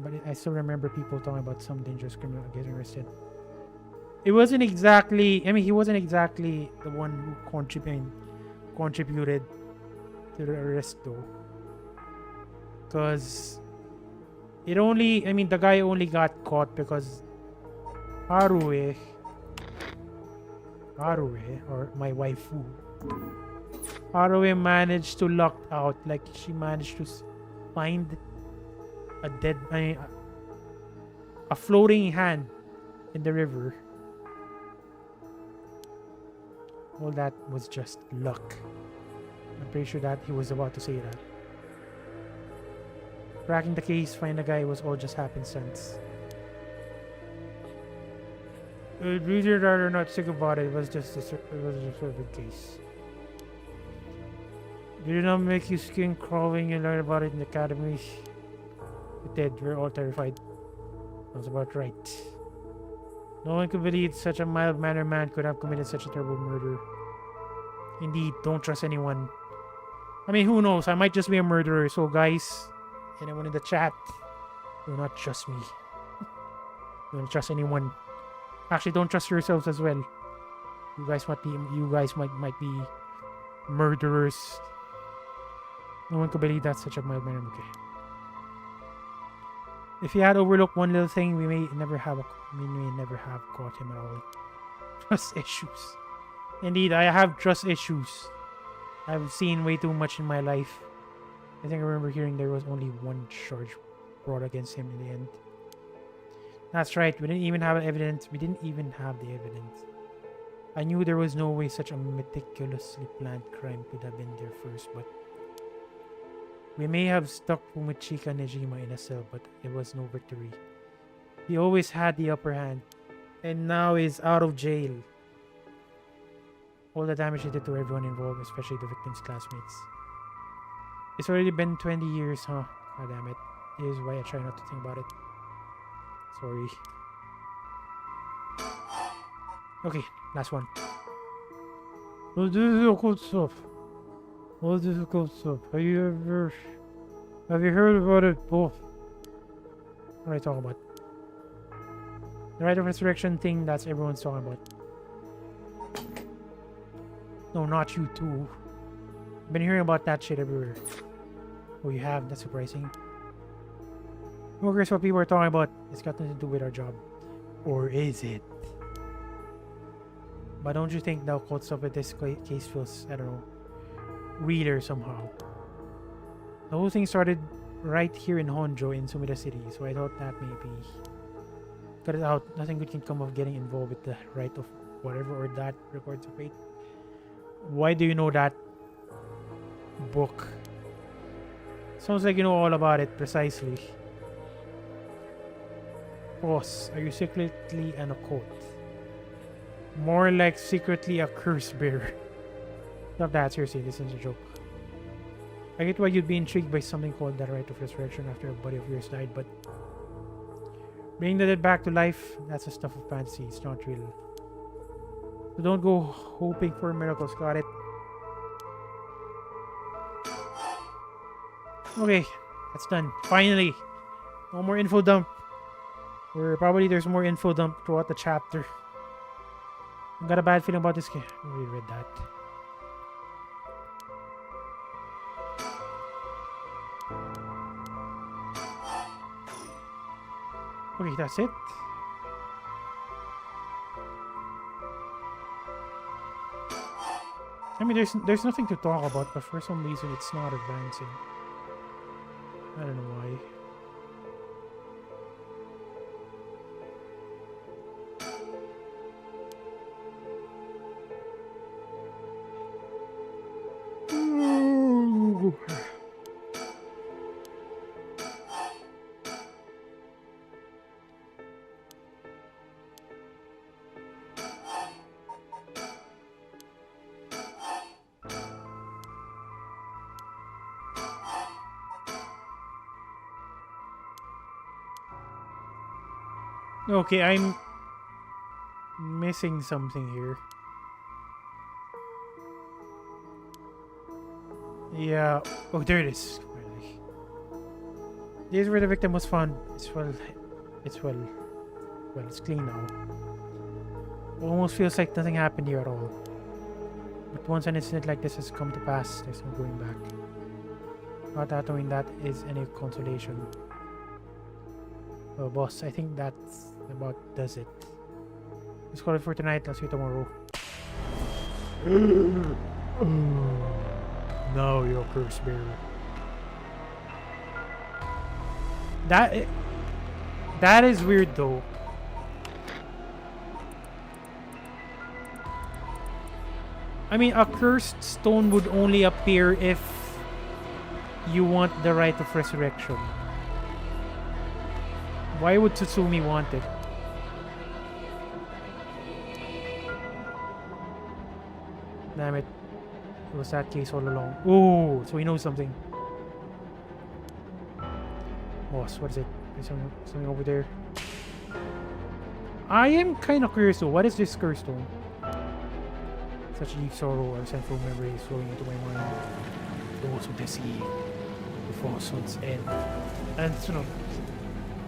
but I still remember people talking about some dangerous criminal getting arrested. It wasn't exactly... I mean, he wasn't exactly the one who contributed to the arrest, though. Because... it only... I mean, the guy only got caught because... Haruhe, or my waifu, Haruhe managed to luck out. Like, she managed to find a dead... a floating hand in the river. All that was just luck. I'm pretty sure that he was about to say that. Cracking the case, find the guy, was all just happenstance. We'd rather not think about it. It was just a perfect case. Did it not make you skin crawling and learn about it in the academy? It did. We're all terrified. That was about right. No one could believe such a mild-mannered man could have committed such a terrible murder. Indeed, don't trust anyone. I mean, who knows? I might just be a murderer. So, guys, anyone in the chat, do not trust me. Don't trust anyone. Actually, don't trust yourselves as well. You guys might be murderers. No one could believe that's such a mild man. Okay. If he had overlooked one little thing, we may never have caught him at all. Trust issues. Indeed, I have trust issues. I've seen way too much in my life. I think I remember hearing there was only one charge brought against him in the end. That's right, we didn't even have evidence. We didn't even have the evidence. I knew there was no way such a meticulously planned crime could have been there first, but... we may have stuck Fumichika Nejima in a cell, but it was no victory. He always had the upper hand, and now is out of jail. All the damage he did to everyone involved, especially the victim's classmates. It's already been 20 years, huh? God damn it. This is why I try not to think about it. Sorry. Okay, last one. Oh, this is occult stuff. All this occult stuff. Have you heard about it both? What are you talking about? The right of resurrection thing that's everyone's talking about. No, not you too. I've been hearing about that shit everywhere. Oh, you have? That's surprising. Who cares what people are talking about? It's got nothing to do with our job. Or is it? But don't you think the occult stuff with this case feels, I don't know, realer somehow? The whole thing started right here in Honjo in Sumida City, so I thought that maybe... cut it out. Nothing good can come of getting involved with the right of whatever or that records of fate. Why do you know that book? Sounds like you know all about it, precisely. Boss, are you secretly an occult? More like secretly a curse bearer. Stop that, seriously, this is a joke. I get why you'd be intrigued by something called the right of resurrection after a buddy of yours died, but bringing the dead back to life, that's the stuff of fantasy, it's not real. So don't go hoping for miracles, got it? Okay, That's done. Finally. No more info dump. Or probably there's more info dump throughout the chapter. I got a bad feeling about this game. I already read that. Okay, that's it. I mean, there's nothing to talk about, but for some reason it's not advancing. I don't know why. Okay, I'm missing something here. Yeah. Oh, there it is. Really. This is where the victim was found. It's it's clean now. It almost feels like nothing happened here at all. But once an incident like this has come to pass, there's no going back. Not that knowing that is any consolation. Well, boss, I think that's about does it. Let's call it for tonight. I'll see you tomorrow. No, you're a curse bearer. That is weird though. I mean, a cursed stone would only appear if you want the right of resurrection. Why would Tsutsumi want it? Damn it. It was that case all along. Oh, so he knows something. Boss, what is it? There's something over there. I am kind of curious though. What is this curse stone? Such deep sorrow or resentful memories flowing into my mind. Those who deceive the falsehoods and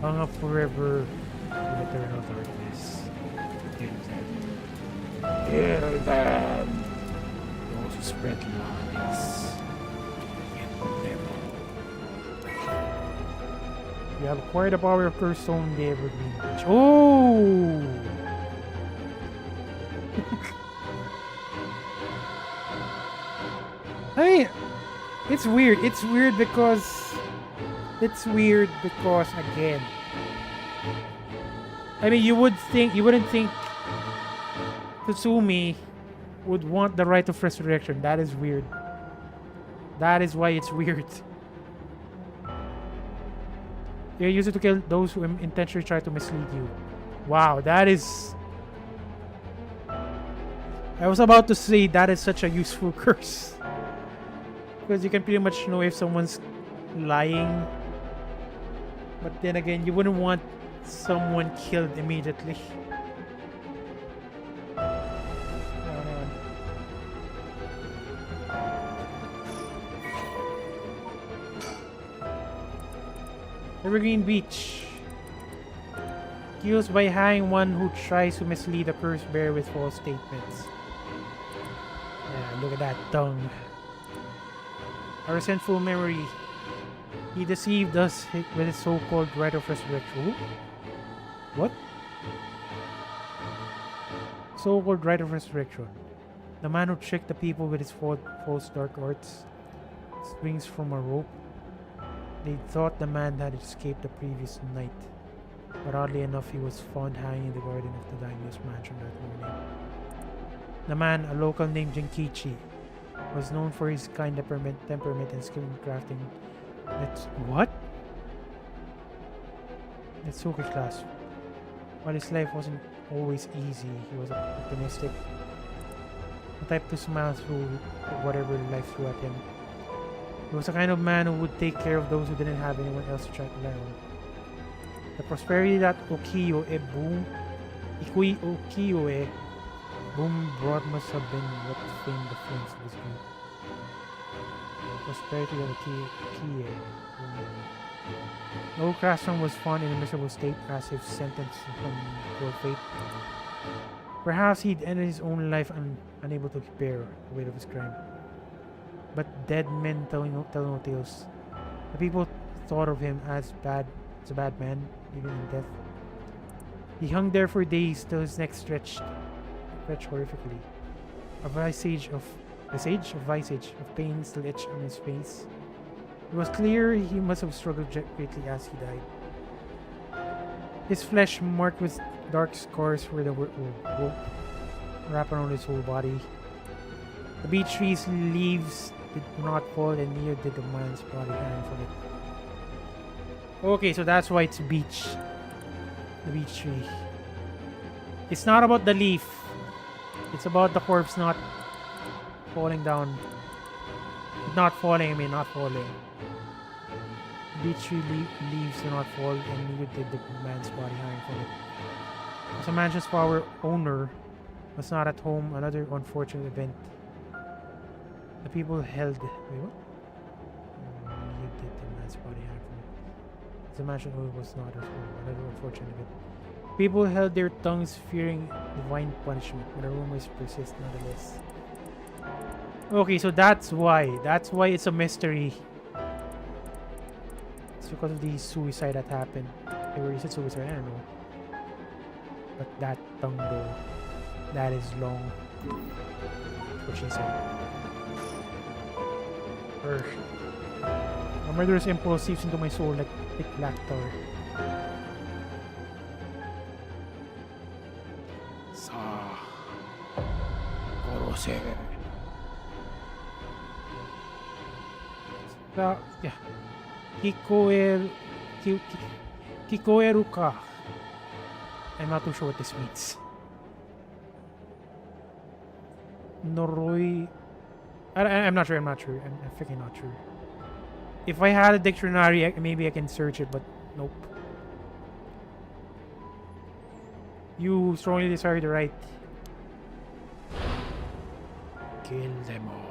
hung up forever in eternal darkness. Kill them! Those who spread lies. You have acquired the power of Curse Stone, the Evergreen Bridge. Oh! I mean, it's weird. It's weird because again, I mean, you wouldn't think Tatsumi would want the right of resurrection. That is weird. That is why it's weird. They use it to kill those who intentionally try to mislead you. Wow, that is... I was about to say that is such a useful curse. Because you can pretty much know if someone's lying. But then again, you wouldn't want someone killed immediately. Evergreen Beach. Kills by hanging one who tries to mislead a curse bearer with false statements. Yeah, look at that tongue. A resentful memory. He deceived us with his so-called right of resurrection. What? So-called right of resurrection. The man who tricked the people with his false dark arts. Swings from a rope. They thought the man had escaped the previous night, but oddly enough he was found hanging in the garden of the daimyo's mansion that morning. The man, a local named Jinkichi, was known for his kind temperament and skill in crafting. What? Netsuke class. While his life wasn't always easy, he was optimistic, the type to smile through whatever life threw at him. He was the kind of man who would take care of those who didn't have anyone else to try to rely on. The prosperity that Ukiyo-e boom brought must have been what famed the flames of his group. Prosperity of a key. The whole classroom was found in a miserable state as if sentenced from cruel fate. Perhaps he'd ended his own life unable to bear the weight of his crime. But dead men tell no tales. The people thought of him as a bad man, even in death. He hung there for days till his neck stretched horrifically. A visage of pain still etched on his face. It was clear he must have struggled greatly as he died. His flesh marked with dark scars where the rope wrapped around his whole body. The beech tree's leaves did not fall, and neither did the man's body hanging from it. Okay, so that's why it's beech. The beech tree. It's not about the leaf. It's about the corpse not falling down. Not falling. The beech tree leaves do not fall, and neither did the man's body hanging from it. As a mansion's power owner was not at home, another unfortunate event. The people held. Wait, what? Neither did the man's body hanging from it. As a mansion owner was not at home, another unfortunate event. People held their tongues, fearing divine punishment, but the rumors persist nonetheless. Okay, so that's why. That's why it's a mystery. It's because of the suicide that happened. Or is it suicide? I don't know. But that tongue though, that is long. What she said. A murderous impulse seeps into my soul like thick black tar. Yeah. Kikoeruka. I'm not too sure what this means. Noroi. I'm not sure. I'm freaking not sure. If I had a dictionary, maybe I can search it, but nope. You strongly desire the right. Kill them all.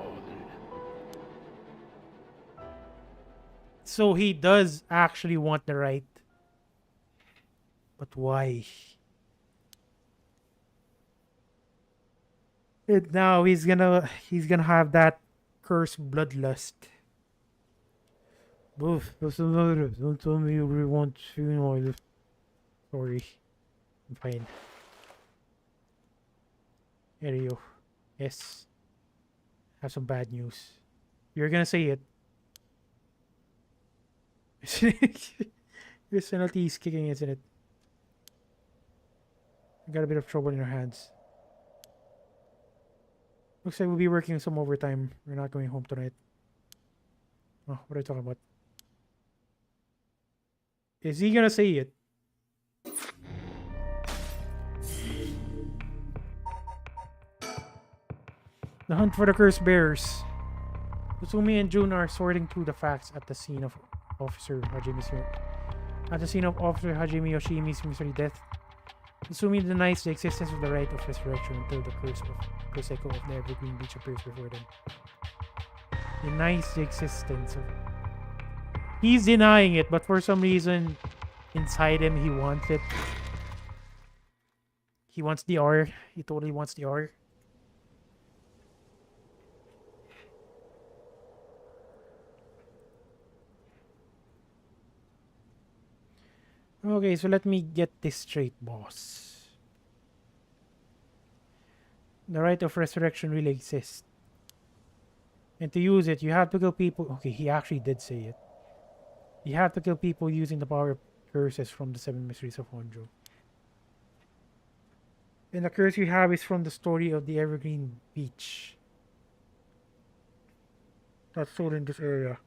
So he does actually want the right. But why? And now he's gonna have that cursed bloodlust. Boof, don't tell me you really want to know. Sorry. I'm fine. Here you go. Yes. Have some bad news. You're gonna say it. Your penalty is kicking, isn't it? You got a bit of trouble in your hands. Looks like we'll be working some overtime. We're not going home tonight. Oh, what are you talking about? Is he gonna say it? The hunt for the cursed bearers. Usumi and June are sorting through the facts at the scene of Officer Hajimi's mystery death. Usumi denies the existence of the rite of resurrection until the curse echo of the Evergreen Beach appears before them. Denies the existence of. He's denying it, but for some reason, inside him, he wants it. He wants the R. He totally wants the R. Okay, so let me get this straight, boss. The rite of resurrection really exists. And to use it, you have to kill people. Okay, he actually did say it. You have to kill people using the power of curses from the 7 mysteries of Honjo. And the curse you have is from the story of the Evergreen Beach. That's sold in this area.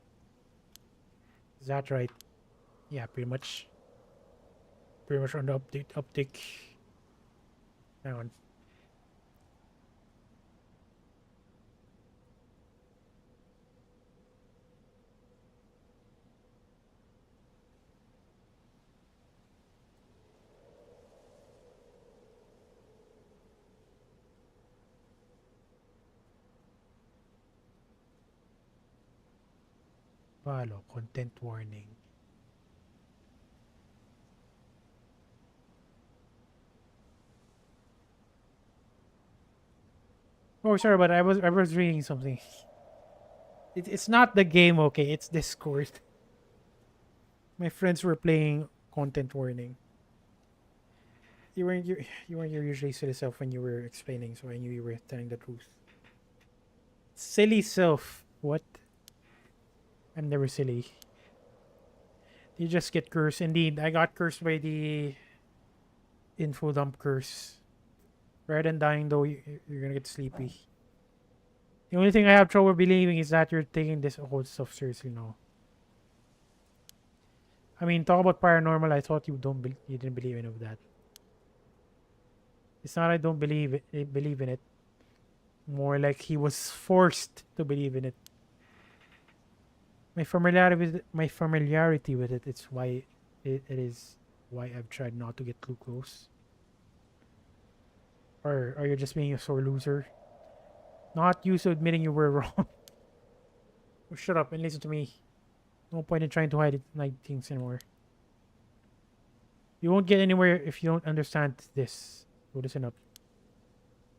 Is that right? Yeah, pretty much. Pretty much on the uptick. Hang on. Follow. Content warning. Oh, sorry, but I was reading something. It's not the game, okay? It's Discord. My friends were playing content warning. You weren't your usually silly self when you were explaining, so I knew you were telling the truth. Silly self. What? I'm never silly. You just get cursed. Indeed, I got cursed by the info dump curse. Rather than dying, though, you're gonna get sleepy. The only thing I have trouble believing is that you're taking this whole stuff seriously now. I mean, talk about paranormal. I thought you didn't believe any of that. It's not I don't believe in it. More like he was forced to believe in it. My familiarity with it. It's why it is why I've tried not to get too close. Or are you just being a sore loser? Not used to admitting you were wrong. Oh, shut up and listen to me. No point in trying to hide things anymore. You won't get anywhere if you don't understand this. So listen up.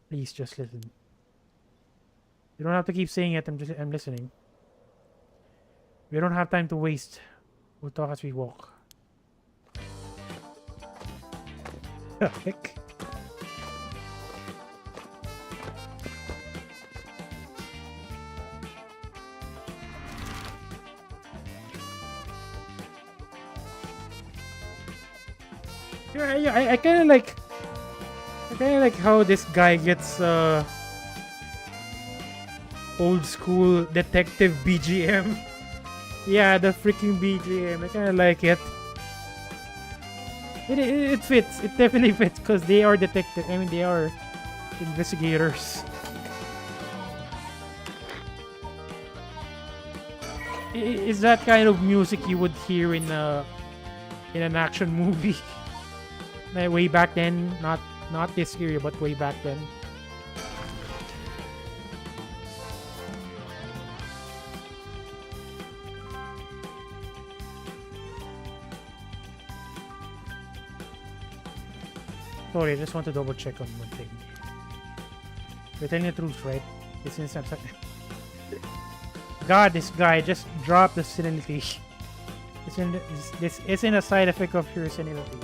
Please just listen. You don't have to keep saying it. I'm listening. We don't have time to waste. We'll talk as we walk. Heck. Yeah, I kind of like. I kind of like how this guy gets old school detective BGM. Yeah, the freaking BGM. I kind of like it. It fits. It definitely fits because they are detectives. I mean, they are investigators. Is that kind of music you would hear in an action movie? Like way back then, not this era, but way back then. Sorry, I just want to double check on one thing. You're telling the truth, right? This is God, this guy just dropped the senility. This isn't a side effect of your senility.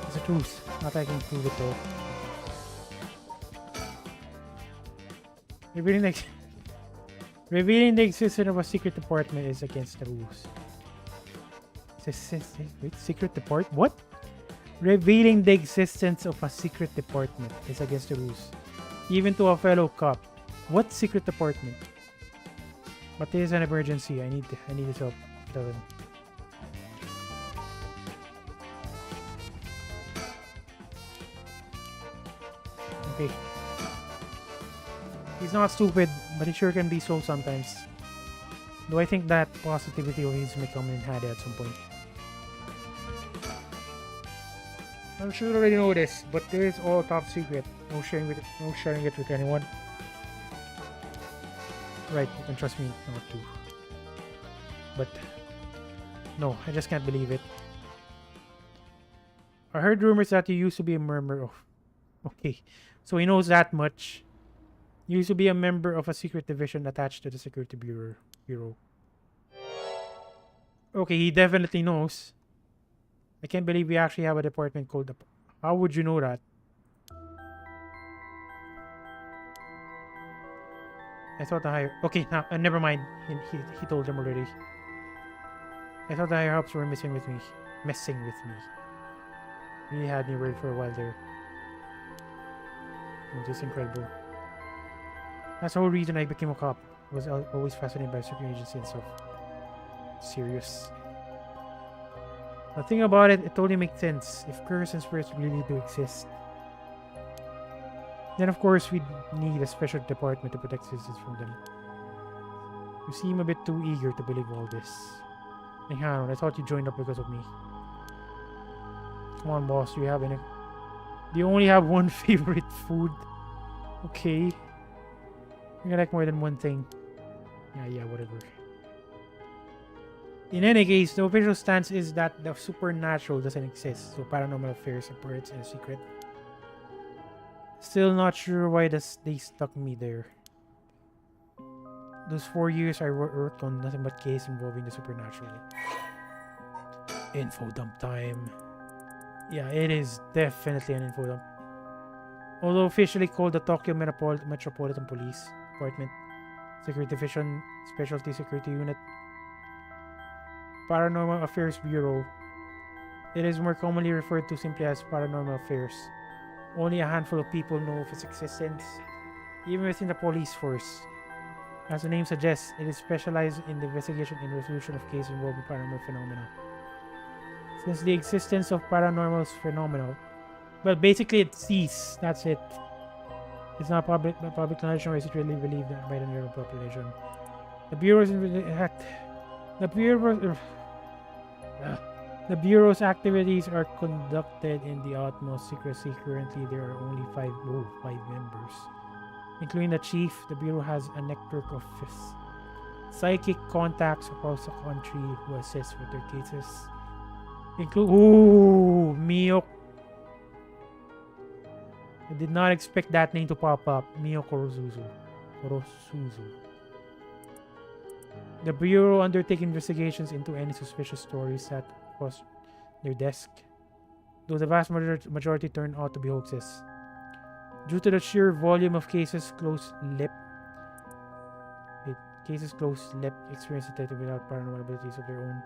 It's the truth. Not I can prove it though. Revealing the existence of a secret department is against the rules. Wait, secret department? What? Revealing the existence of a secret department is against the rules. Even to a fellow cop. What secret department? But there is an emergency. I need his help. Tell him. Okay. He's not stupid, but he sure can be so sometimes. Though I think that positivity of his may come in handy at some point. I'm sure you already know this, but there is all top secret. No sharing it with anyone. Right, you can trust me not to. But no, I just can't believe it. I heard rumors that you used to be a member of. Okay, so he knows that much. You used to be a member of a secret division attached to the security bureau. Okay, he definitely knows. I can't believe we actually have a department called. How would you know that? I thought the higher. Okay, now never mind. He told them already. I thought the higher ups were messing with me. Really had me worried for a while there. It was just incredible. That's the whole reason I became a cop. I was always fascinated by secret agency and stuff. Serious. The thing about it, it totally makes sense. If curses and spirits really do exist, then of course we'd need a special department to protect citizens from them. You seem a bit too eager to believe all this. Hang on, I thought you joined up because of me. Come on, boss, do you only have one favorite food? Okay. You like more than one thing. Yeah, whatever. In any case, the official stance is that the supernatural doesn't exist, so paranormal affairs operates in secret. Still not sure why they stuck me there. Those 4 years I worked on nothing but cases involving the supernatural. Info dump time. Yeah, it is definitely an info dump. Although officially called the Tokyo Metropolitan Police Department, Security Division, Specialty Security Unit, Paranormal Affairs Bureau, it is more commonly referred to simply as Paranormal Affairs. Only a handful of people know of its existence, even within the police force. As the name suggests, it is specialized in the investigation and resolution of cases involving paranormal phenomena. Since the existence of paranormal phenomena, well, basically it sees. That's it. It's not public knowledge, nor is it really believed by the general population. The Bureau's activities are conducted in the utmost secrecy. Currently, there are only five members, including the chief. The Bureau has a network of psychic contacts across the country who assist with their cases. Mio. I did not expect that name to pop up. Mio Korosuzu. The Bureau undertakes investigations into any suspicious stories that cross their desk, though the vast majority turn out to be hoaxes. Due to the sheer volume of cases close-lipped experience detected without paranormal abilities of their own.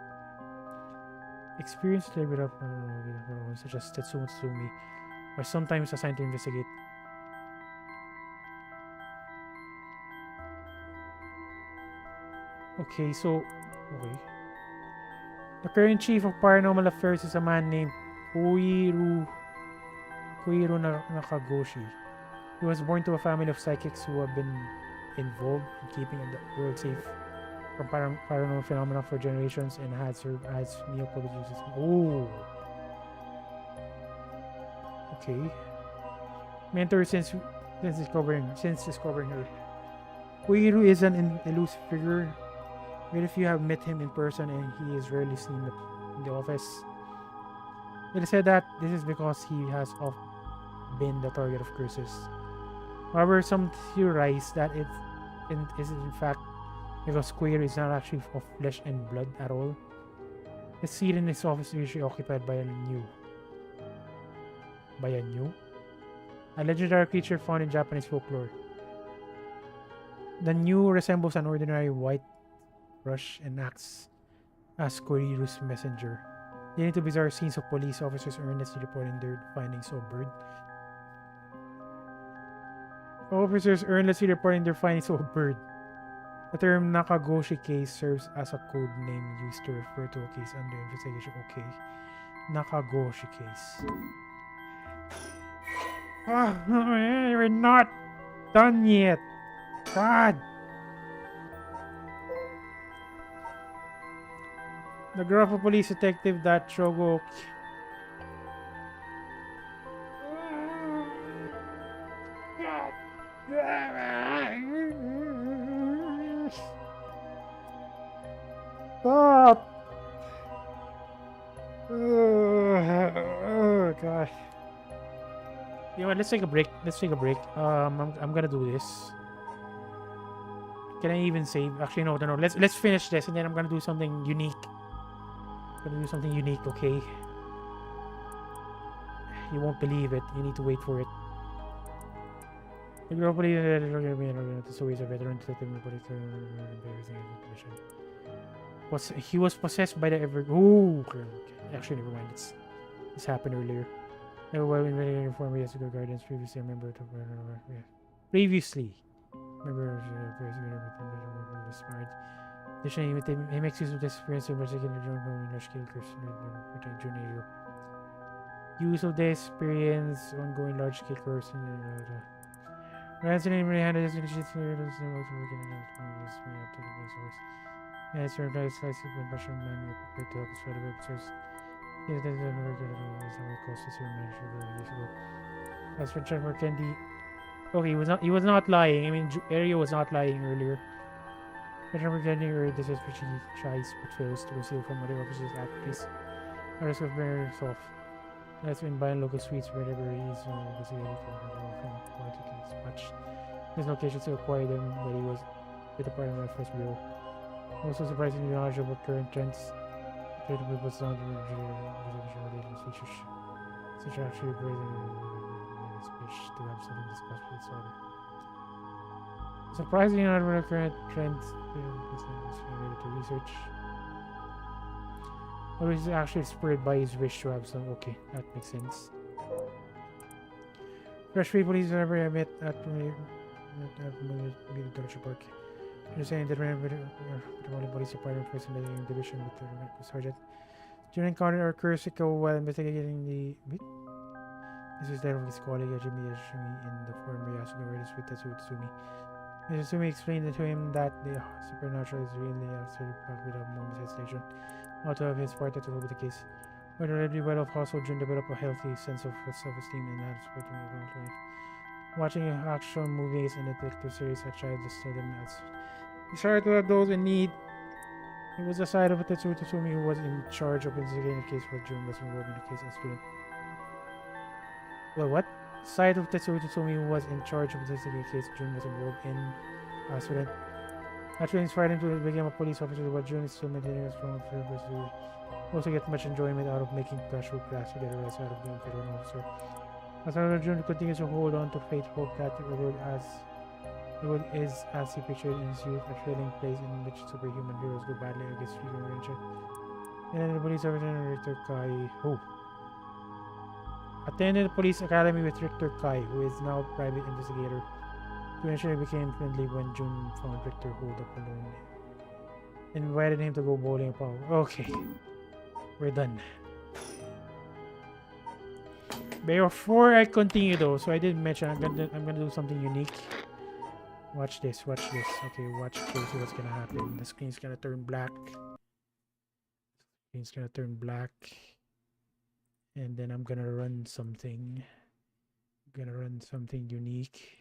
Such as Tetsuo Tsumi, are sometimes assigned to investigate. Okay. The current chief of paranormal affairs is a man named Koiru Nakagoshi. He was born to a family of psychics who have been involved in keeping the world safe from paranormal phenomena for generations and had served as Miyoko Juice's. Okay. Mentor since discovering her. Koiru is an elusive figure. But if you have met him in person and he is rarely seen in the office, it is said that this is because he has often been the target of curses. However, some theorize that it is in fact because Koiru is not actually of flesh and blood at all. The seat in his office is usually occupied by a legendary creature found in Japanese folklore. The new resembles an ordinary white rush and acts as Koiru's messenger, leading to bizarre scenes of police officers earnestly reporting their findings of bird. The term Nakagoshi case serves as a code name used to refer to a case under investigation. Okay. Nakagoshi case. We're not done yet. God. The graph of police detective that Shogo. Stop! Oh god. You know what? Let's take a break. I'm gonna do this. Can I even save? Actually, no. Let's finish this, and then I'm gonna do something unique. Okay? You won't believe it. You need to wait for it. The girl police a veteran detective. He was possessed by the actually, never mind. This happened earlier. Never well informed as good guardians previously a member of previously. Additionally, he makes use of this experience to investigate the large-scale curse. Use of this experience, ongoing large-scale curse. Ransom name handed this to and it's very slice with mushroom man to help us fight the websites. As for Trevor Candy, okay, he was not lying. I mean, Aria was not lying earlier. Whenever getting her, this is which he tries but fails to conceal from other officers at police. The risk of being off. That's been buying local sweets wherever he is investigated from politically dispatched. His location to acquire them, but he was with the Paranormal First Bureau. Also surprisingly knowledgeable about current trends. Trade people sound features. Such actually brazen speech to have something discussed with disorder. Surprisingly not about current trends related to research. Or is actually spurred by his wish to have some. Okay, that makes sense. Fresh people he's ever met at Torture Park. You're saying that when the only police department person in the division with the sergeant. During encounter or Kurosiko while investigating the. Wait? This is that of his colleague Ajimi in the former Yasuga Raiders with Tetsuo Tsumi. Tsumi explained to him that the supernatural is really absolutely packed with a moment's hesitation. Out of his part that will be the case. When the Red Rebel of household Jun developed a healthy sense of self-esteem and had supporting the life. Watching action movies and detective series as a child disturbed him as he started to have those in need. It was the side of Tetsuo Tsumi who was in charge of investigating the case while Jun was involved in the case as student. Well, what? Side of Tetsuo Tsumi who was in charge of investigating the case Jun was involved in as student. Naturally inspired him to become a police officer, but Jun is still maintaining a strong purpose to also get much enjoyment out of making casual class together as out of being a federal officer. As Jun continues to hold on to faith, hope that the world is as he pictured in his youth, a thrilling place in which superhuman heroes go badly against human nature. And then the police officer Richter Kai, attended the police academy with Richter Kai, who is now a private investigator. Eventually became friendly when Jun found Richter holed up alone and invited him to go bowling a power. Okay, we're done. Before I continue though, so I did mention I'm gonna do something unique. Watch this. Okay, watch closely what's gonna happen. The screen's gonna turn black. And then I'm gonna run something. Unique.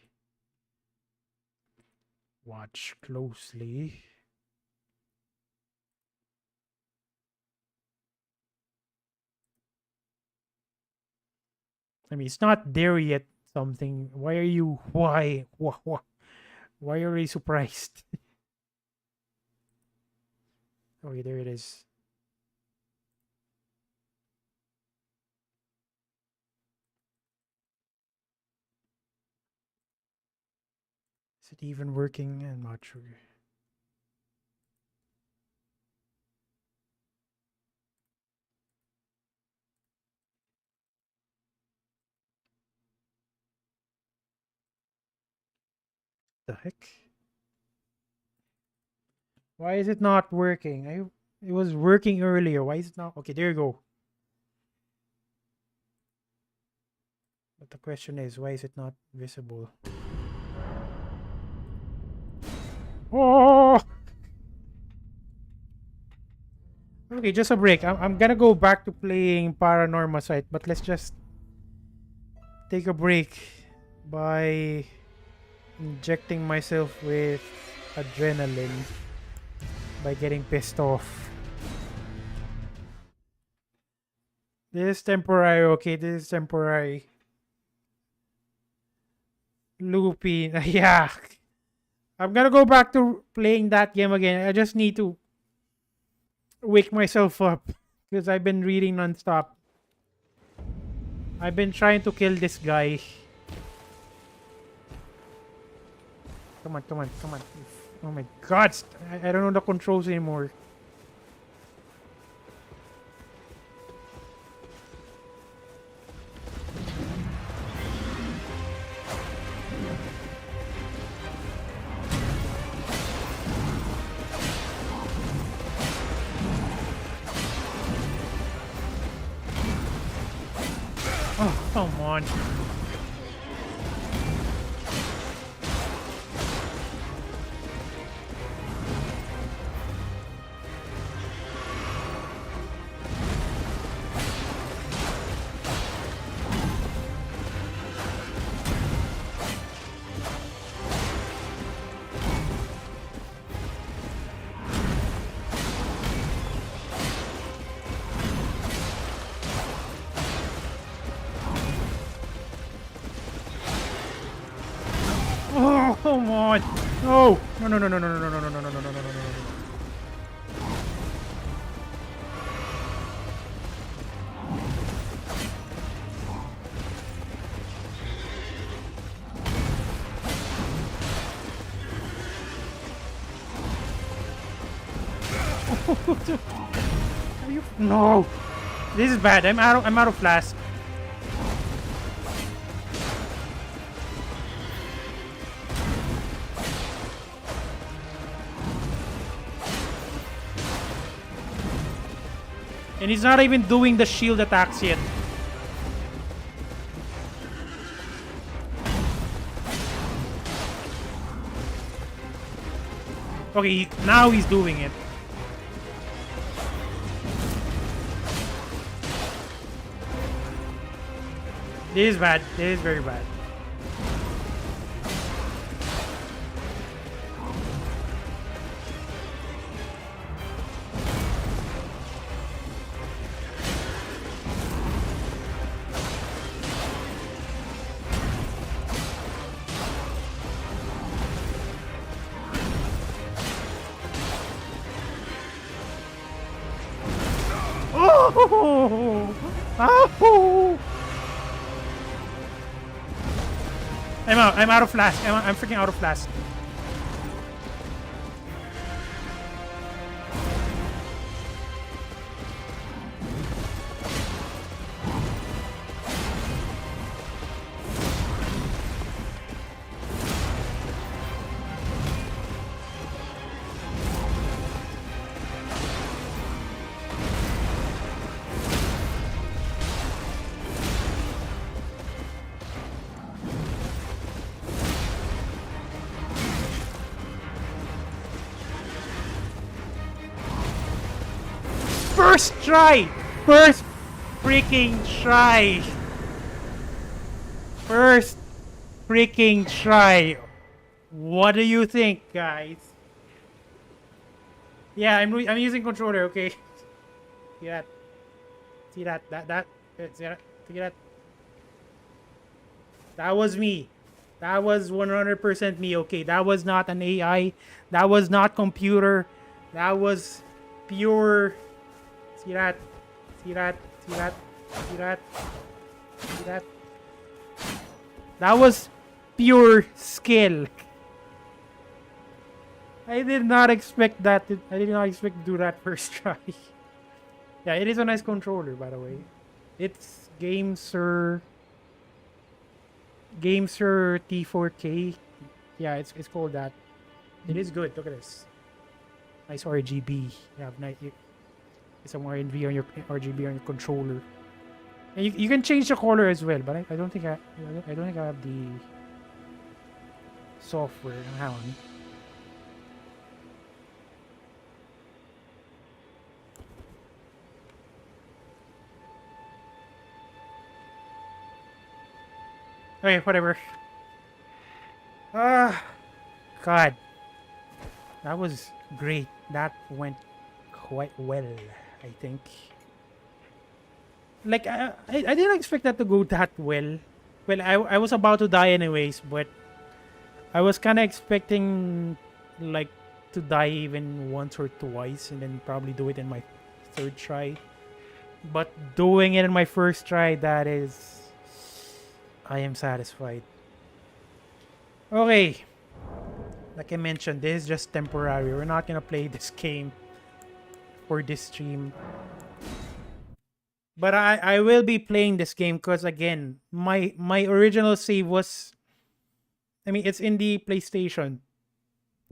Watch closely. I mean, it's not there yet. Something. Why are you? Why are you surprised? Okay, there it is. Is it even working? I'm not sure. The heck? Why is it not working? It was working earlier. Why is it not? Okay, there you go. But the question is, why is it not visible? Oh! Okay, just a break. I'm gonna go back to playing Paranormasight, but let's just take a break by injecting myself with adrenaline by getting pissed off. This is temporary, okay? This is temporary. Loopy. Yeah. I'm gonna go back to playing that game again. I just need to wake myself up because I've been reading non-stop. I've been trying to kill this guy. Come on. Oh my god. I don't know the controls anymore. Oh, come on. Oh, come on. No. No, no, no, no, no, no, no, no, no, no, no, no, no, no, no, no. Are you? No. This is bad. I'm out of flask. And he's not even doing the shield attacks yet. Okay, now he's doing it. This is bad. This is very bad. Oh! Oh! I'm out. I'm out of flash. I'm freaking out of flash. First try! First freaking try! First freaking try! What do you think, guys? Yeah, I'm using controller, okay? See that? See that? See that? See that? That was me. That was 100% me, okay? That was not an AI. That was not computer. That was pure... See that? See that? See that? See that? See that? That was pure skill. I did not expect that. I did not expect to do that first try. Yeah, it is a nice controller, by the way. It's GameSir T4K. Yeah, it's called that. It is good. Look at this. Nice RGB. You have nice. Some RGB on your controller, and you can change the color as well. But I don't think I don't think I have the software. Hang on. Okay, whatever. God, that was great. That went quite well, I think. Like, I didn't expect that to go that well. Well, I was about to die anyways, but I was kind of expecting, like, to die even once or twice and then probably do it in my third try. But doing it in my first try, that is... I am satisfied. Okay. Like I mentioned, this is just temporary. We're not gonna play this game for this stream. But I will be playing this game because, again, my original save was... I mean, it's in the PlayStation.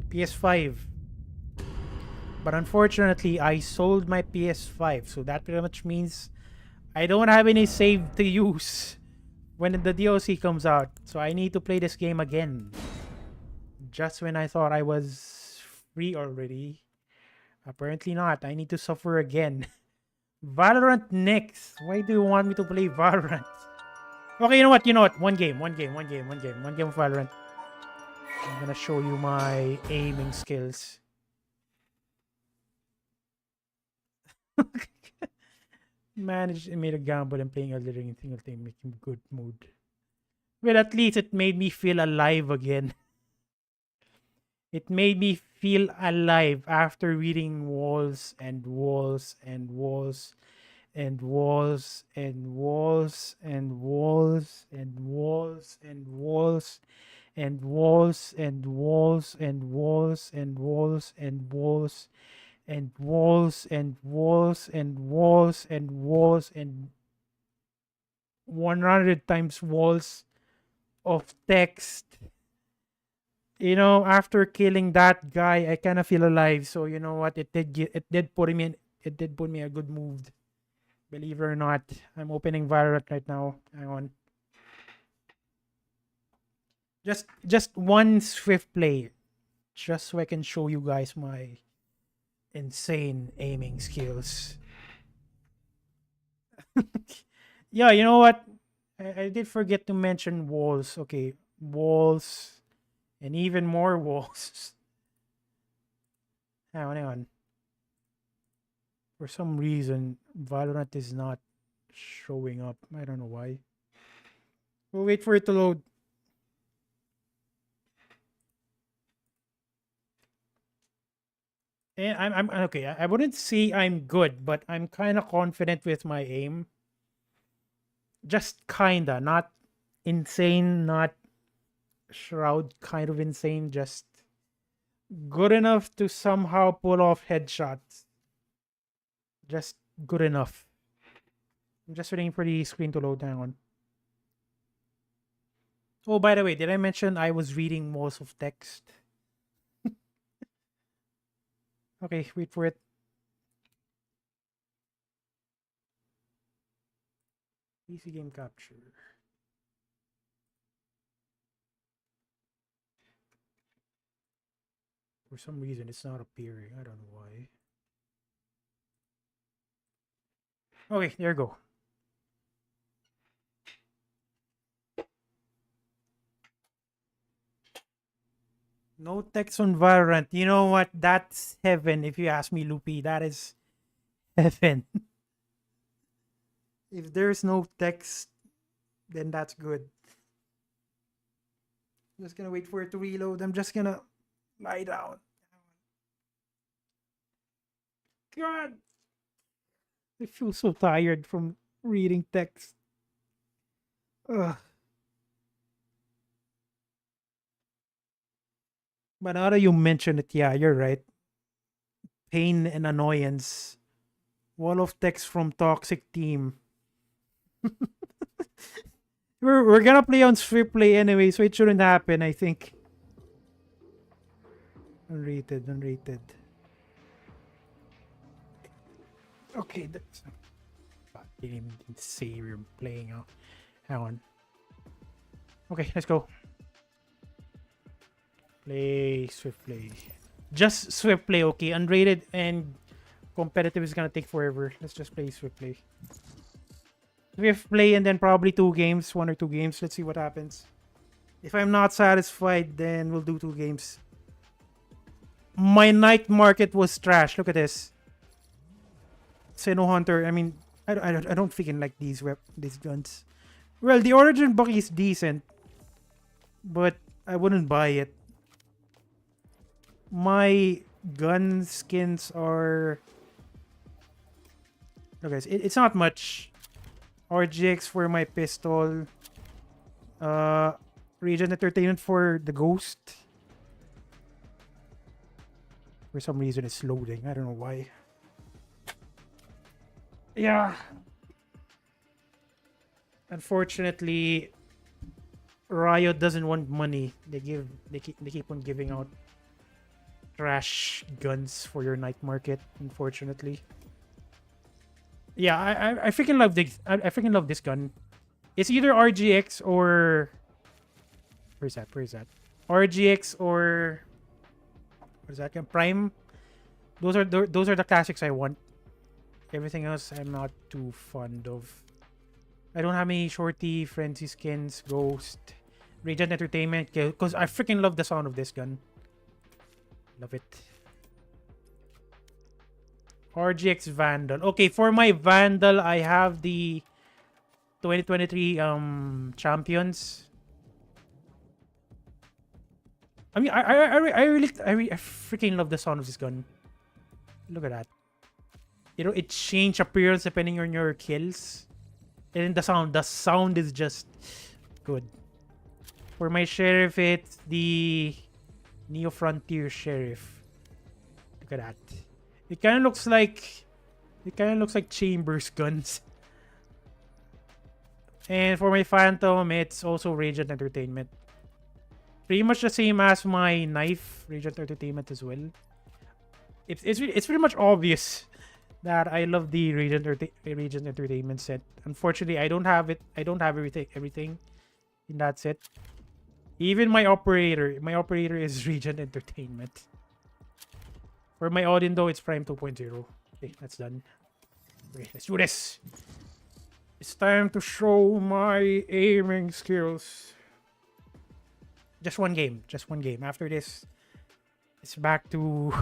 PS5. But unfortunately, I sold my PS5. So that pretty much means I don't have any save to use when the DLC comes out. So I need to play this game again. Just when I thought I was free already. Apparently not. I need to suffer again. Valorant next. Why do you want me to play Valorant? Okay, you know what? One game of Valorant. I'm gonna show you my aiming skills. Managed made a gamble and playing Elden Ring in single thing, making good mood. Well, at least it made me feel alive again. It made me feel alive after reading walls and walls and walls and walls and walls and walls and walls and walls and walls and walls and walls and walls and walls and walls and walls and walls and walls and 100 times walls of text. After killing that guy, I kind of feel alive. So you know what? It did put me in a good mood. Believe it or not, I'm opening Valorant right now. Hang on. Just one swift play, just so I can show you guys my insane aiming skills. Yeah, you know what? I did forget to mention walls. Okay, walls and even more walls. Hang on. For some reason, Valorant is not showing up. I don't know why. We'll wait for it to load. And I'm okay. I wouldn't say I'm good, but I'm kind of confident with my aim. Just kinda, not insane, not shroud kind of insane. Just good enough to somehow pull off headshots. Just good enough. I'm just waiting for the screen to load. Hang on. Oh, by the way, did I mention I was reading most of text? Okay, wait for it. PC game capture. For some reason, it's not appearing. I don't know why. Okay, there you go. No text on Valorant. You know what? That's heaven. If you ask me, Loopy, that is heaven. If there's no text, then that's good. I'm just gonna wait for it to reload. I'm just gonna lie down. God, I feel so tired from reading text. Ugh. But now that you mention it, yeah, you're right. Pain and annoyance. Wall of text from toxic team. We're gonna play on Swift Play anyway, so it shouldn't happen, I think. Unrated. Okay, that's I didn't even say we were playing out. Hang on. Okay, let's go. Play Swift Play. Just Swift Play, okay. Unrated and competitive is gonna take forever. Let's just play Swift Play. Swift Play and then probably 2 games, 1 or 2 games. Let's see what happens. If I'm not satisfied, then we'll do 2 games. My night market was trash. Look at this. Seno Hunter. I mean, I don't freaking like these guns. Well, the Origin Bucky is decent, but I wouldn't buy it. My gun skins are. Look, guys, it's not much. RGX for my pistol. Regen Entertainment for the Ghost. For some reason, it's loading. I don't know why. Yeah. Unfortunately, Riot doesn't want money. They keep on giving out trash guns for your night market. Unfortunately. Yeah, I freaking love this. I freaking love this gun. It's either RGX or where's that? RGX or what is that? Prime. Those are the classics I want. Everything else I'm not too fond of. I don't have any Shorty, Frenzy skins, Ghost, Radiant Entertainment, because I freaking love the sound of this gun. Love it. RGX Vandal. Okay, for my Vandal, I have the 2023 champions. I mean, I freaking love the sound of this gun. Look at that. You know, it changes appearance depending on your kills. And the sound is just good. For my sheriff, it's the Neo Frontier Sheriff. Look at that. It kind of looks like Chambers guns. And for my Phantom, it's also Radiant Entertainment. Pretty much the same as my knife, Radiant Entertainment as well. It's pretty much obvious that I love the Radiant Entertainment set. Unfortunately, I don't have it. I don't have everything in that set. Even my operator is Radiant Entertainment. For my Odin though, it's Prime 2.0. Okay, that's done. Okay, let's do this. It's time to show my aiming skills. Just one game. After this, it's back to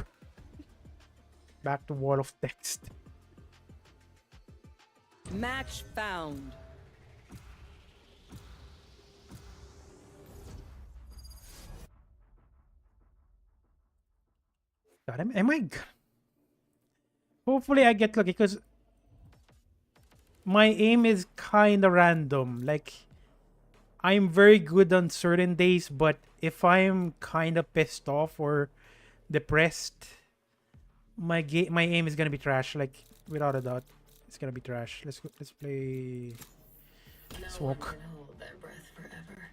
wall of text. Match found. God, am I? Hopefully I get lucky because my aim is kind of random. Like, I'm very good on certain days, but if I'm kind of pissed off or depressed, my aim is gonna be trash. Like, without a doubt, it's gonna be trash. Let's play Smoke. No one can hold their breath forever.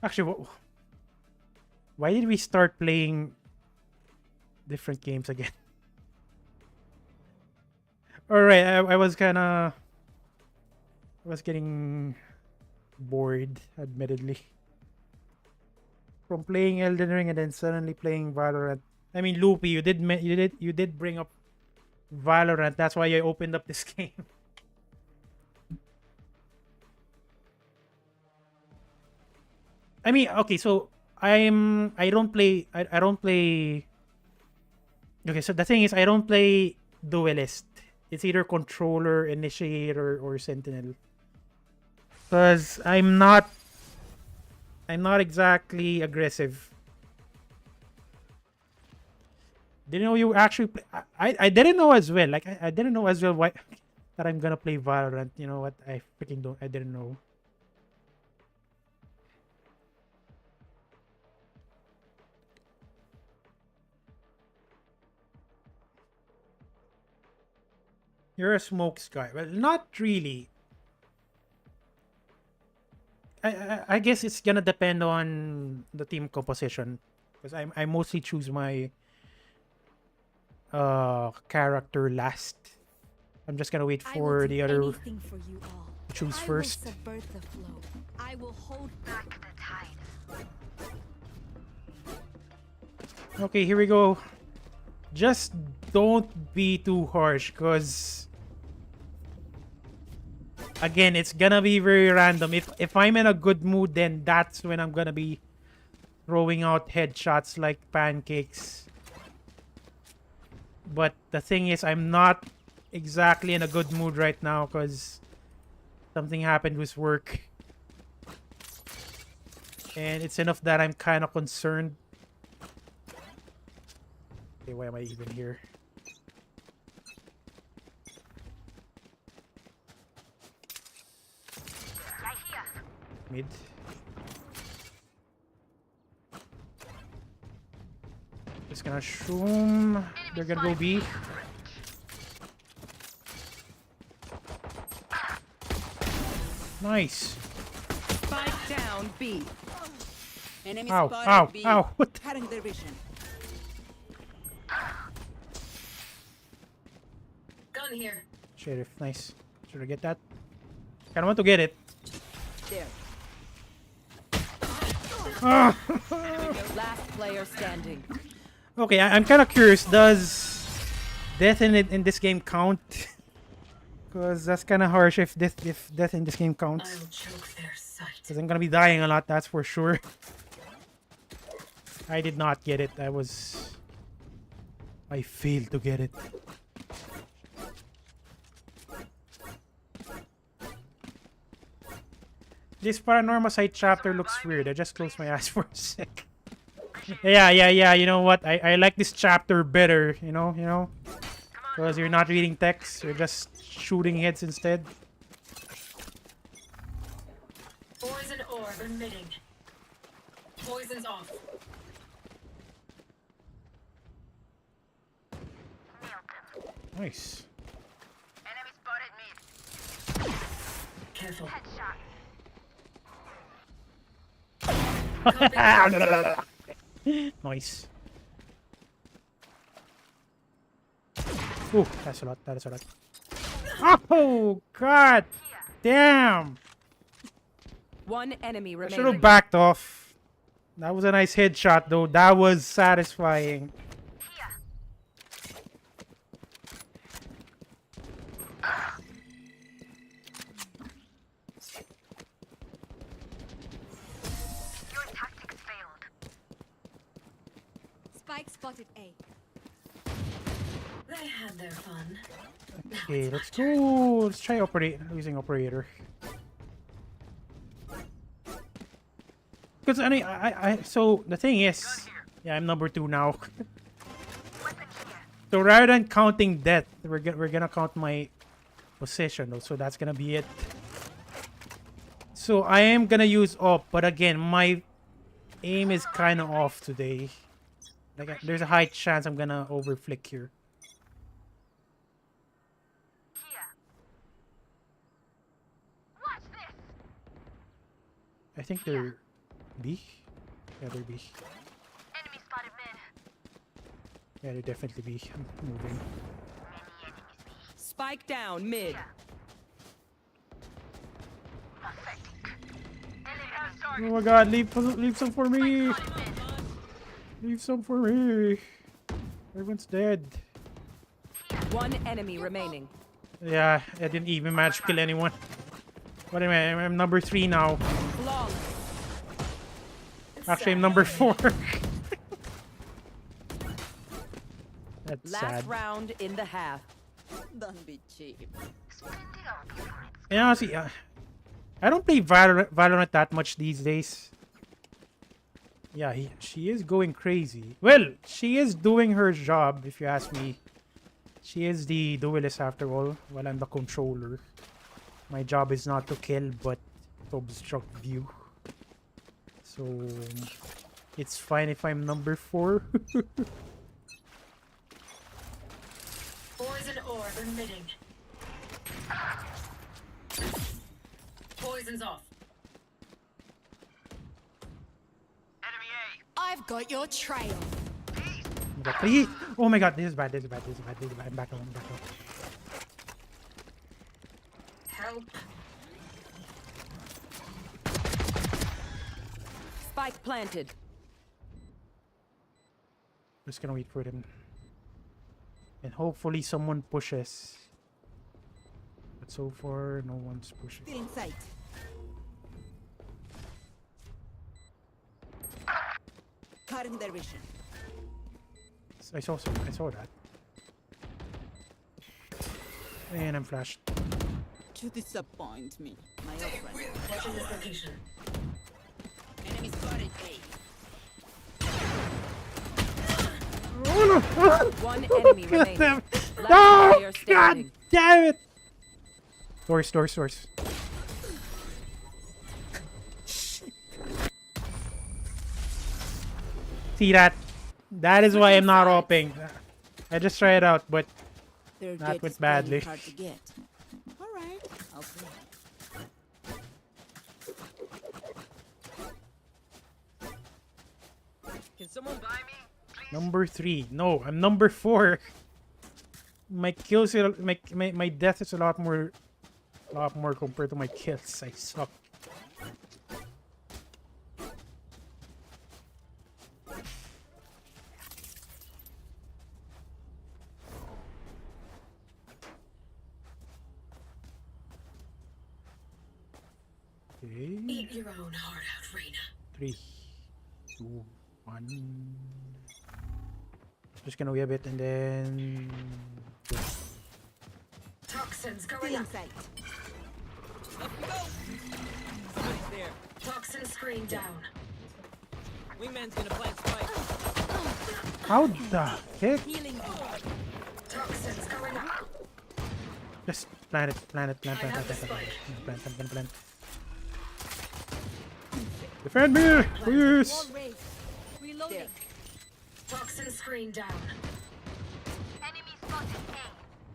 Actually, why did we start playing different games again? Alright, I was getting bored, admittedly. From playing Elden Ring and then suddenly playing Valorant. I mean, Loopy, you did bring up Valorant. That's why I opened up this game. I mean, okay, so I don't play. Okay, so the thing is, I don't play Duelist. It's either Controller, Initiator, or Sentinel. Because I'm not exactly aggressive. Didn't know you actually play, I didn't know as well. Like, I didn't know as well why that I'm gonna play Valorant. You know what? I freaking don't. I didn't know. You're a smoke guy. Well, not really. I guess it's gonna depend on the team composition, because I mostly choose my character last. I'm just gonna wait for the other to choose first. I will hold back the tide. Okay, here we go. Just don't be too harsh, because again, it's gonna be very random. If I'm in a good mood, then that's when I'm gonna be throwing out headshots like pancakes. But the thing is, I'm not exactly in a good mood right now because something happened with work. And it's enough that I'm kind of concerned. Okay, why am I even here? Mid. Just gonna assume they're gonna go B. Nice. Spike down B. Enemy Ow, spotted ow, B. ow. What the- Cutting their vision. Gun here. Sheriff, nice. Should I get that? Kinda want to get it. There. Last player standing. Okay, I'm kind of curious. Does death in this game count? Because that's kind of harsh if death in this game counts. I'll choke their sight. Because I'm gonna be dying a lot, that's for sure. I did not get it. I failed to get it. This Paranormasight chapter looks weird. I just closed my eyes for a sec. Yeah. You know what? I like this chapter better. You know, because you're not reading text. You're just shooting heads instead. Poison orb emitting. Poison's off. Nice. Enemy spotted mid. Careful. Headshot. Nice. Ooh, that's a lot. That is a lot. Oh God! Damn! One enemy I should have remaining. backed off. That was a nice headshot, though. That was satisfying. Your tactics failed. Spike spotted A. They had their fun. Okay, let's go. Let's try using operator. Because so the thing is, yeah, I'm number 2 now. So rather than counting death, we're gonna count my position though. So that's gonna be it. So I am gonna use up, but again, my aim is kind of off today. Like there's a high chance I'm gonna overflick here. Watch this. I think they're B. Yeah, they're B. Enemy spotted mid. Yeah, they're definitely B. I'm moving. Many enemies B. Spike down mid. Pathetic. Oh my God! Leave some for me. Leave some for me. Everyone's dead. One enemy remaining. Yeah, I didn't even manage to kill anyone. But anyway, I'm number 3 now. Long. Actually, I'm number 4. That's Last sad. round in the half. Don't be cheap. And honestly, I don't play Valorant that much these days. Yeah, she is going crazy. Well, she is doing her job, if you ask me. She is the duelist after all, while I'm the controller. My job is not to kill, but to obstruct view. So, it's fine if I'm number 4. Poison orb emitting. Poison's off. Enemy A. I've got your trail. Oh my God, this is bad. I'm back on. Help. Spike planted. Just gonna wait for them. And hopefully someone pushes. But so far, no one's pushing. Still in sight. Cutting their vision. I saw that. And I'm flashed. To disappoint me, my old friend. Watching this location. Enemy spotted Oh no! One enemy remaining. Damn. Last No! player God standing. damn it! Doors. See that? That is why I'm not opening. I just try it out, but Their Not jet with is playing badly. hard to get. All right, I'll play. Can someone buy me? Please. number 3. No, I'm number 4. My kills, my death is a lot more compared to my kills. I suck. Okay. Eat your own heart out, Reina. 3, 2, 1. Just gonna wait a bit and then. Toxins Still going in up. sight. there. Toxin screen down. Wingman's gonna plant spike. How the heck? Healing you. Toxins going up. Just plant it, plant it, plant, I plant, have plant, the plant, spike. plant, plant, plant, plant. Defend me, please. Wall raised. Reloading. There. Toxin screen down. Enemy spotted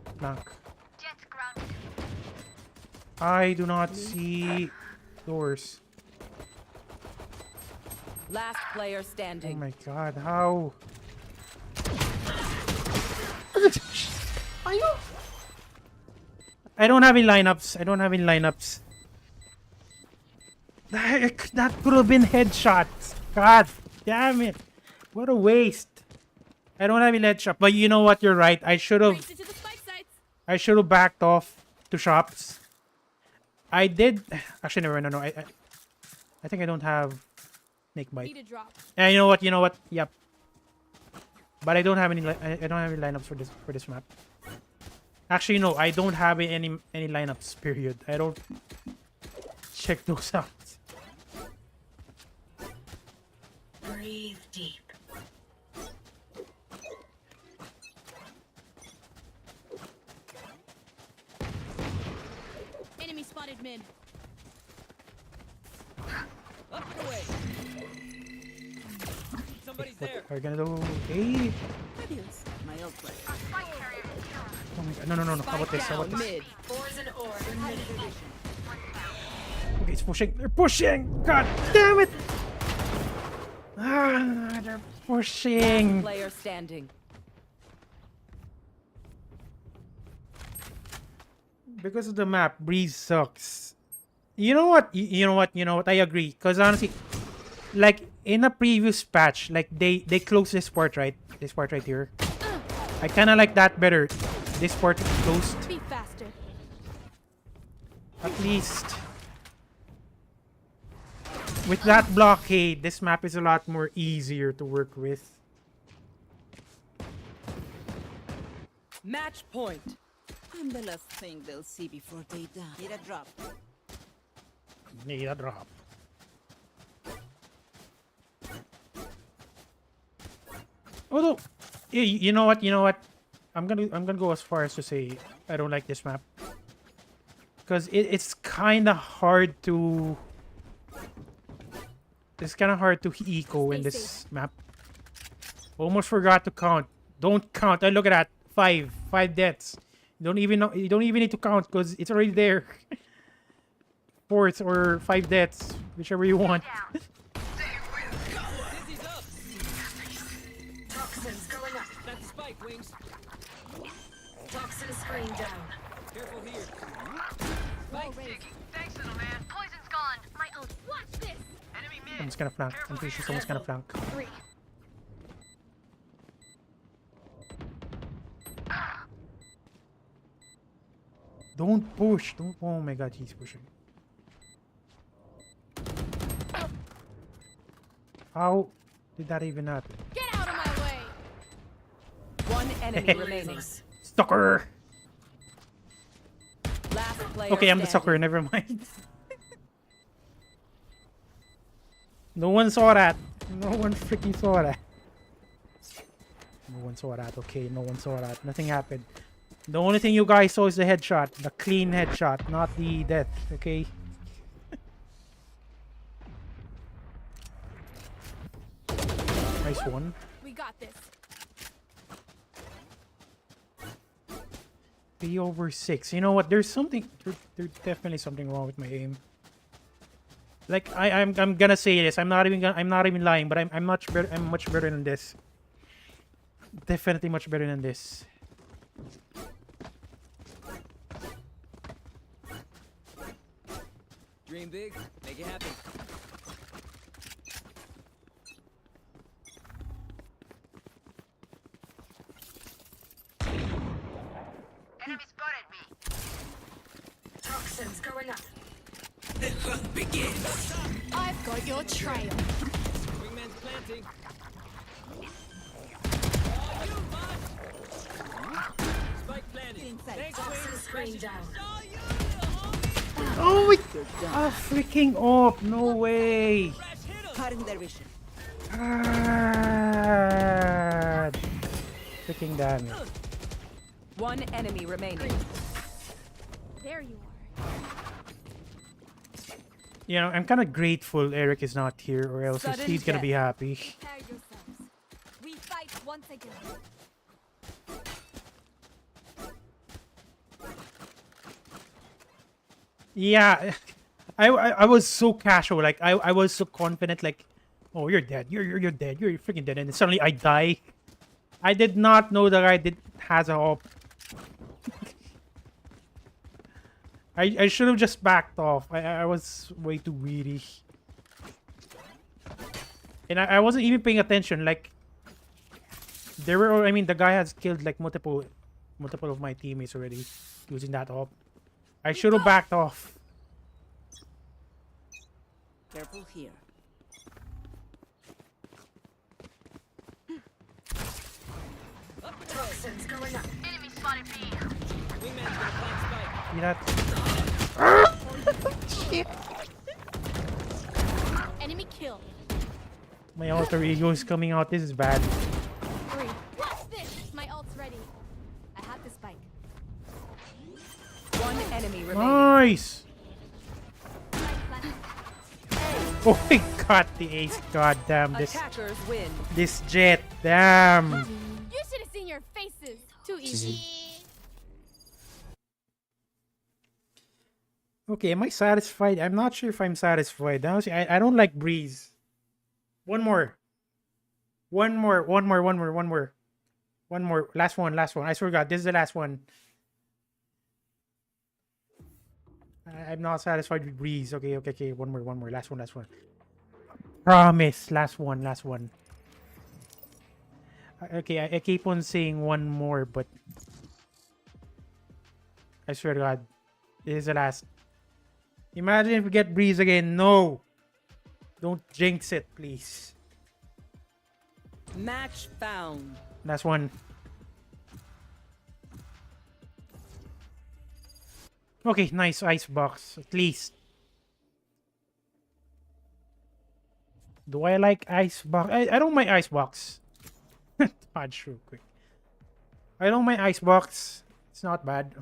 A. Flank. Jet grounded. I do not see doors. Last player Oh standing. my god, how? I don't have any lineups. I don't have any lineups. That could have been headshots. God damn it. What a waste. I don't have any headshot. But you know what? You're right. I should have Race into the spike sites. backed off to shops. I did. Actually, never. No. I think I don't have snake bite. Need a drop. And you know what? You know what? Yep. But I don't have any. I don't have any lineups for this map. Actually, no. I don't have any lineups. Period. I don't check those out. Breathe deep. Enemy spotted mid. Up and away. Somebody's there. What are we gonna do? Hey. Fabulous. My ult play. Spike carrier is down. Oh my god. No. How about Spike this? How about down this? mid. Fours and ore emitting. Okay, it's pushing. They're pushing. God damn it. Ah, they're pushing. Player standing. Because of the map, Breeze sucks. You know what? You know what? I agree. Because honestly, like in a previous patch, like they closed this part, right? This part right here. I kind of like that better. This part is closed. Be faster. At least. With that blockade, this map is a lot more easier to work with. Match point. I'm the last thing they'll see before they die. Need a drop. Need a drop. Although, you know what? I'm gonna go as far as to say I don't like this map because it's kind of hard to. It's kind of hard to eco in this map. Almost forgot to count. Don't count. Oh, look at that. Five deaths. You don't even need to count because it's already there. 4 or 5 deaths, whichever you want. Dizzy's up. Toxins going up. That's the spike, Wings. Toxin screen down. Careful here. Wall Spike. raised. Thanks, little man. Poison's gone. My ult. Watch this. Enemy mid. Someone's gonna flank. I'm pretty sure someone's gonna flank. 3. Don't push. Don't. Oh my god, he's pushing. How did that even happen? Get out of my way. One enemy remaining. Stalker! Last player Okay, I'm the standing. sucker. Never mind. No one saw that. No one freaking saw that. No one saw that. Okay, no one saw that. Nothing happened. The only thing you guys saw is the headshot. The clean headshot, not the death. Okay? Nice one. We got this. 3/6. You know what? There's something. There's definitely something wrong with my aim. Like I'm gonna say this. I'm not even lying. But I'm much better. I'm much better than this. Definitely much better than this. Dream big. Make it happen. Enemy spotted me. Toxins going up. I've got your trail. Wingman's planting. Spike planted. Inside. Thanks, Toxin Wings. screen down. Saw you, little homie. Oh my... You're done. Ah, freaking up. No way. Crash hit him. Cutting their vision. Ah, freaking damn it. One enemy remaining. There you are. You know, I'm kind of grateful Eric is not here, or else Sudden he's gonna be happy. Prepare yourselves. We fight once again. Yeah, I was so casual, like I was so confident, like, oh, you're dead, you're dead, you're freaking dead, and then suddenly I die. I did not know the guy has a hope. I should have just backed off. I was way too greedy, and I wasn't even paying attention. Like, there were, I mean, the guy has killed like multiple of my teammates already using that op. I should have backed off. Careful here. Toxins going up. Wingman's gonna plant spike. See that? Enemy kill. My alter ego is coming out. This is bad. Three. Watch this. My ult's ready. I have the spike. One enemy remaining. Nice. Spike planted. Oh, I got the ace. God damn this. Attackers win. This jet. Damn. You should have seen your faces. Too easy. Okay, am I satisfied? I'm not sure if I'm satisfied. Honestly, I don't like Breeze. One more. One more. Last one. I swear to God, this is the last one. I'm not satisfied with Breeze. Okay. One more. Last one. Promise. Last one. Okay, I keep on saying one more, but I swear to God, this is the last. Imagine if we get Breeze again. No. Don't jinx it, please. Match found. Last one. Okay, nice icebox. At least. Do I like icebox? I don't mind icebox. Dodge real quick. I don't mind icebox. It's not bad.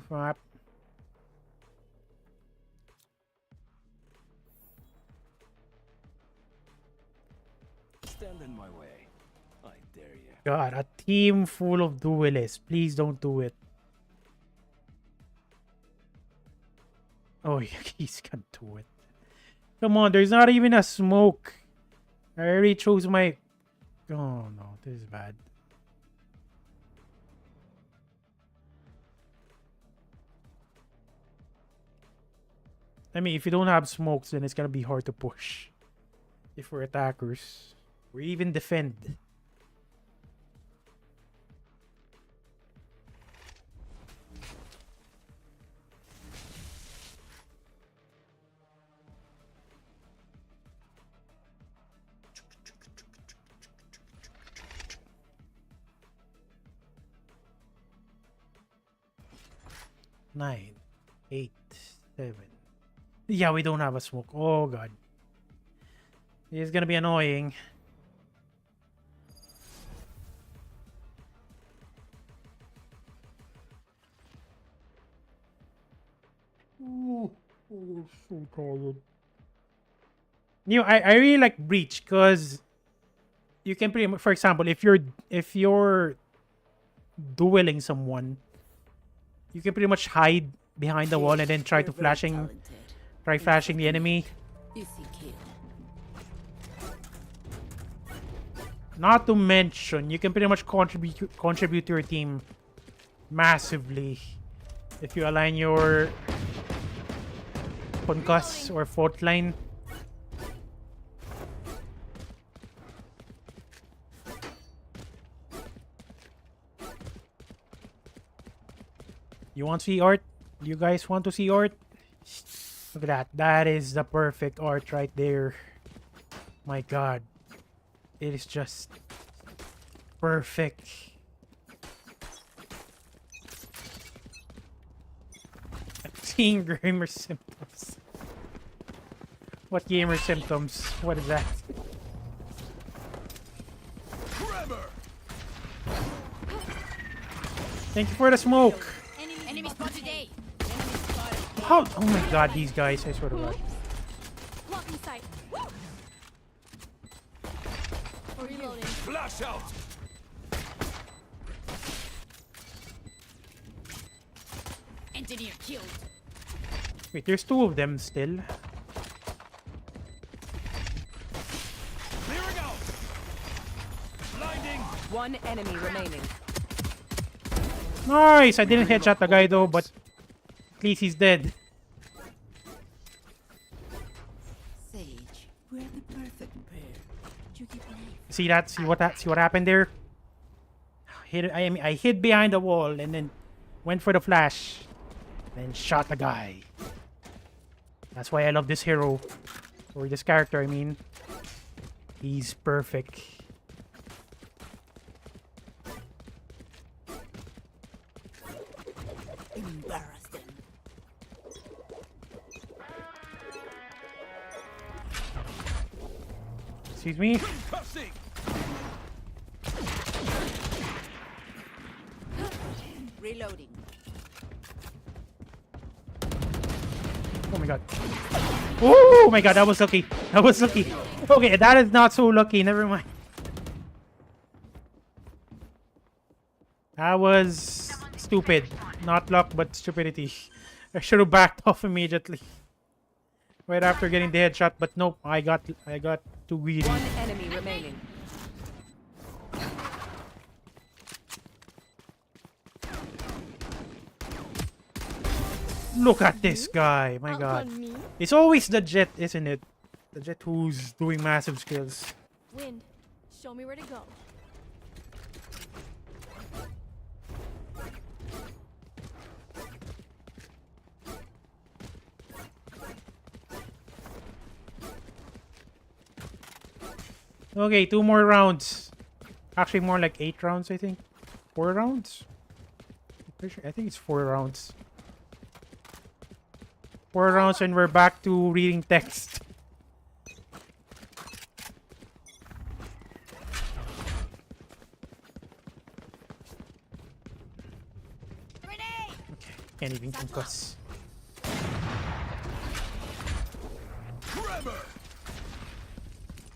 Stand in my way. I dare you. God, a team full of duelists. Please don't do it. Oh, he's gonna do it. Come on, there's not even a smoke. I already chose my... Oh no, this is bad. I mean, if you don't have smokes, then it's gonna be hard to push. If we're attackers. Or even defend. Nine, 8, 7. Yeah, we don't have a smoke. Oh god. It's gonna be annoying. Oh, so tired. You know, I really like Breach because you can pretty much, for example, if you're dueling someone, you can pretty much hide behind the wall and then try You're to very flashing talented. the enemy. Easy kill. Not to mention, you can pretty much contribute to your team massively if you align your concuss or fault line. You want to see art? You guys want to see art? Look at that. That is the perfect art right there. My god. It is just perfect. I'm seeing gamer symptoms. What gamer symptoms? What is that? Thank you for the smoke. Enemy spotted A. How? Oh my god, these guys! I swear to God. Blocking sight. Reloading. Flash out. Engineer killed. Wait, there's two of them still. Clearing out. Blinding. One enemy remaining. Nice! I didn't headshot the guy though, but at least he's dead. Sage, we're the perfect pair. You keep brave. See that? See what happened there? I hid behind the wall and then went for the flash, then shot the guy. That's why I love this hero, or this character. I mean, he's perfect. Embarrass them. Excuse me. Cussing. Reloading. Oh my god. Oh my god, that was lucky. That was lucky. Okay, that is not so lucky. Never mind. That was stupid. Not luck, but stupidity. I should have backed off immediately. Right after getting the headshot, but nope, I got too greedy. One enemy remaining. Look at this guy, my god. On me. It's always the Jet, isn't it? The Jet who's doing massive skills. Wind. Show me where to go. Okay, 2 more rounds. Actually, more like 8 rounds, I think. 4 rounds? I think it's 4 rounds. 4 rounds and we're back to reading text. Grenade! Okay, can't even concuss.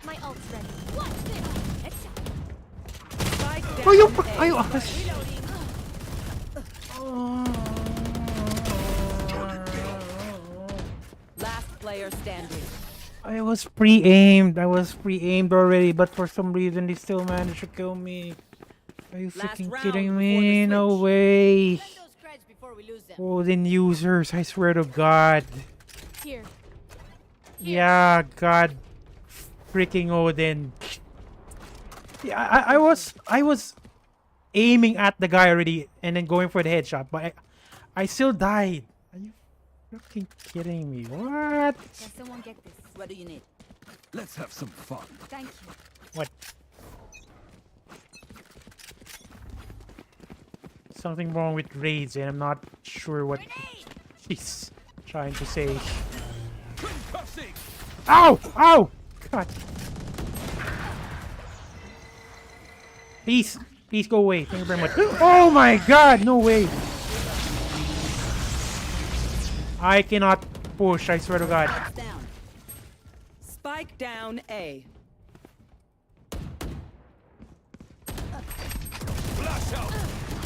My ult's ready. Watch this! Spike down. Oh, you! A. Ayo! Last player standing. I was pre-aimed. I was pre-aimed already, but for some reason they still managed to kill me. Are you Last freaking round kidding before the me? No switch. way. Let those creds before we lose them. Golden users, I swear to God. Here. Yeah, God. Freaking Odin. Yeah, I was aiming at the guy already and then going for the headshot, but I still died. Are you fucking kidding me? What? Can someone get this? What do you need? Let's have some fun. Thank you. What? Something wrong with raids and I'm not sure what she's trying to say. Cussing. Ow! Ow! God. Please. Please go away. Thank you very much. Oh my god! No way! I cannot push, I swear to God. Down. Spike down A. Flash out.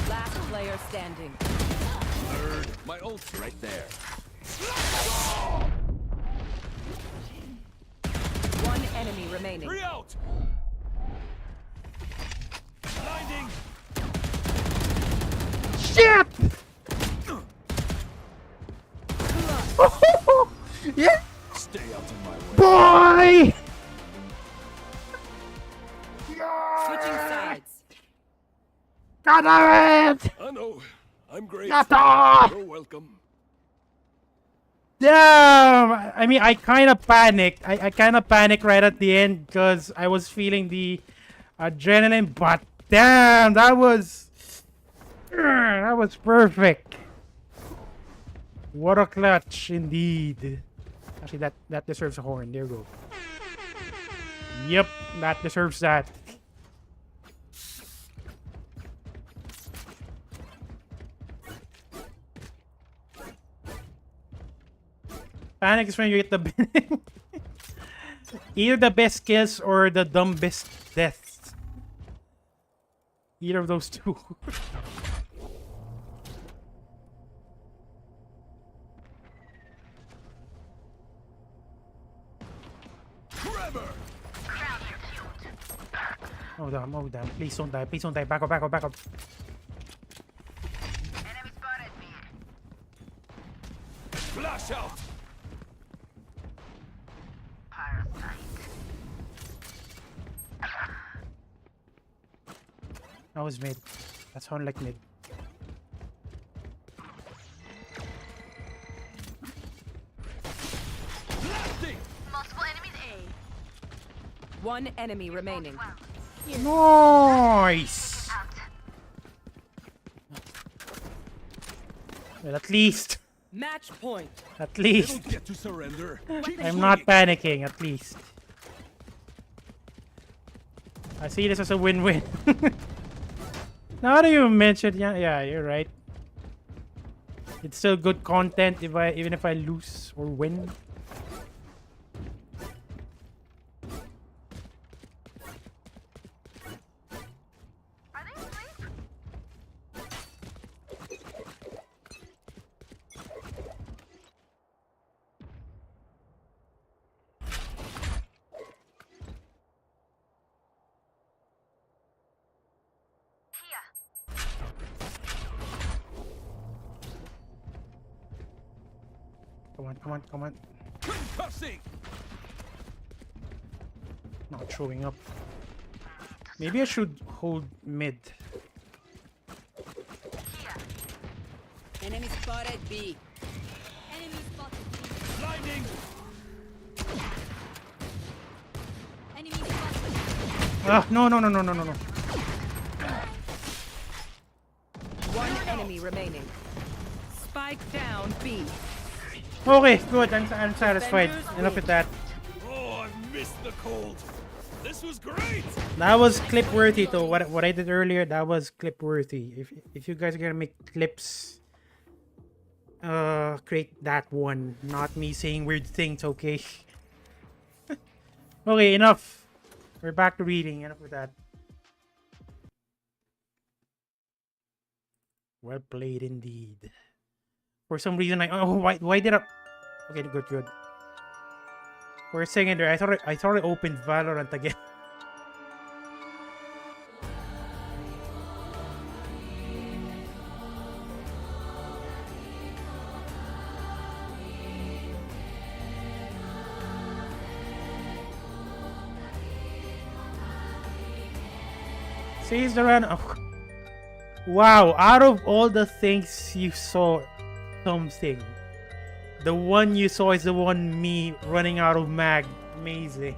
Last player standing. Third. My ult's right there. One enemy remaining. 3 out. Blinding. Shit! Yeah! Stay out of my way. Boy! Switching sides. God damn it! I know. I'm great. Yatta! You're welcome. Damn! I mean, I kind of panicked. I kind of panicked right at the end because I was feeling the adrenaline. But damn, that was perfect. What a clutch, indeed. Actually, that deserves a horn. There you go. Yep, that deserves that. Panic is when you get the either the best kills or the dumbest deaths. Either of those two. Trevor! Oh damn, oh damn. Please don't die. Please don't die. Back up, back up, back up. Flash out! That was mid. That sounded like mid. Blasting! Multiple enemies A. One enemy remaining. Nice! Well, at least. Match point. At They least. don't get to surrender. Keep I'm not swinging. panicking, at least. I see this as a win-win. Now that you mentioned, yeah, you're right. It's still good content even if I lose or win. Come on, come on, come on. Concussing! Not showing up. Maybe I should hold mid. Enemy spotted B. Enemy spotted. Blinding! Enemy spotted. Ah, no, no, no, no, no, no, no. One enemy remaining. Spike down B. Okay, good. I'm satisfied. Enough with that. Oh, I missed the cold. This was great! That was clip worthy though. What I did earlier, that was clip worthy. If you guys are gonna make clips, create that one, not me saying weird things, okay? Okay, enough. We're back to reading. Enough with that. Well played indeed. For some reason why did I okay, good. For a second there, I thought I opened Valorant again. Says the run. Oh. Wow, out of all the things you saw, something. The one you saw is the one me running out of mag. Amazing.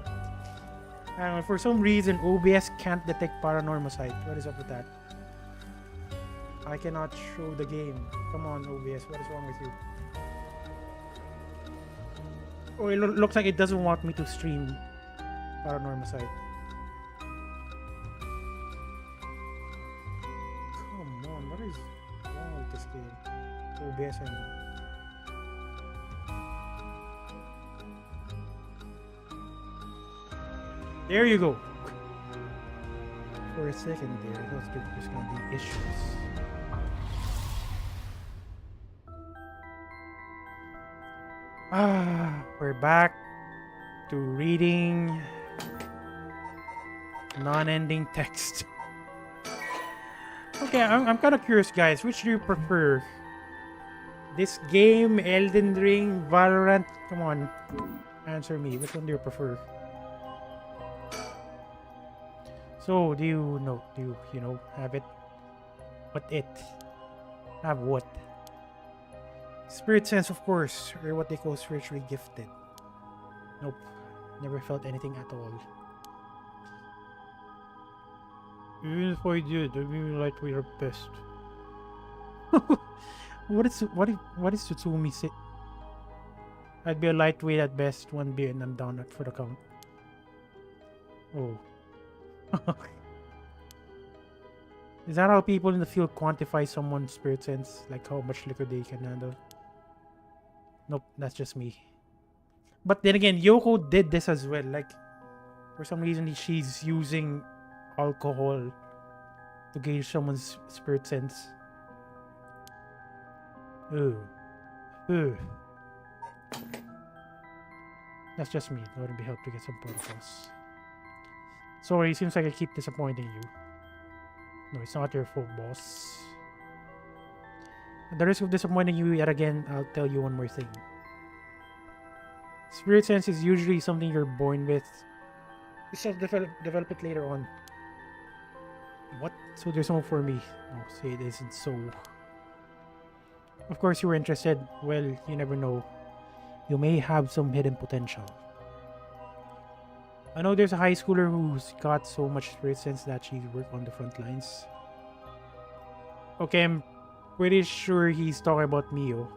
For some reason, OBS can't detect Paranormasight. What is up with that? I cannot show the game. Come on, OBS. What is wrong with you? Oh, it looks like it doesn't want me to stream Paranormasight. Come on, what is wrong with this game? OBS, I mean. There you go. For a second there, I thought there's gonna be issues. We're back to reading non-ending text. Okay, I'm kind of curious, guys. Which do you prefer? This game, Elden Ring, Valorant? Come on, answer me. Which one do you prefer? So, do you know, have it? What it? Have what? Spirit sense, of course, or what they call spiritually gifted. Nope, never felt anything at all. Even if I did, I mean, like we are best. What is Tsutsumi say? I'd be a lightweight at best, 1 beer and I'm down for the count. Oh. Is that how people in the field quantify someone's spirit sense? Like how much liquor they can handle? Nope, that's just me. But then again, Yoko did this as well. Like, for some reason, she's using alcohol to gauge someone's spirit sense. Ooh. Ooh. That's just me. That would be help to get some protocols. Sorry, it seems like I keep disappointing you. No, it's not your fault, boss. At the risk of disappointing you yet again, I'll tell you one more thing. Spirit sense is usually something you're born with. You self-develop it later on. What? So there's no for me. No, say it isn't so. Of course you were interested. Well, you never know. You may have some hidden potential. I know there's a high schooler who's got so much spirit sense that she's worked on the front lines. Okay, I'm pretty sure he's talking about Mio.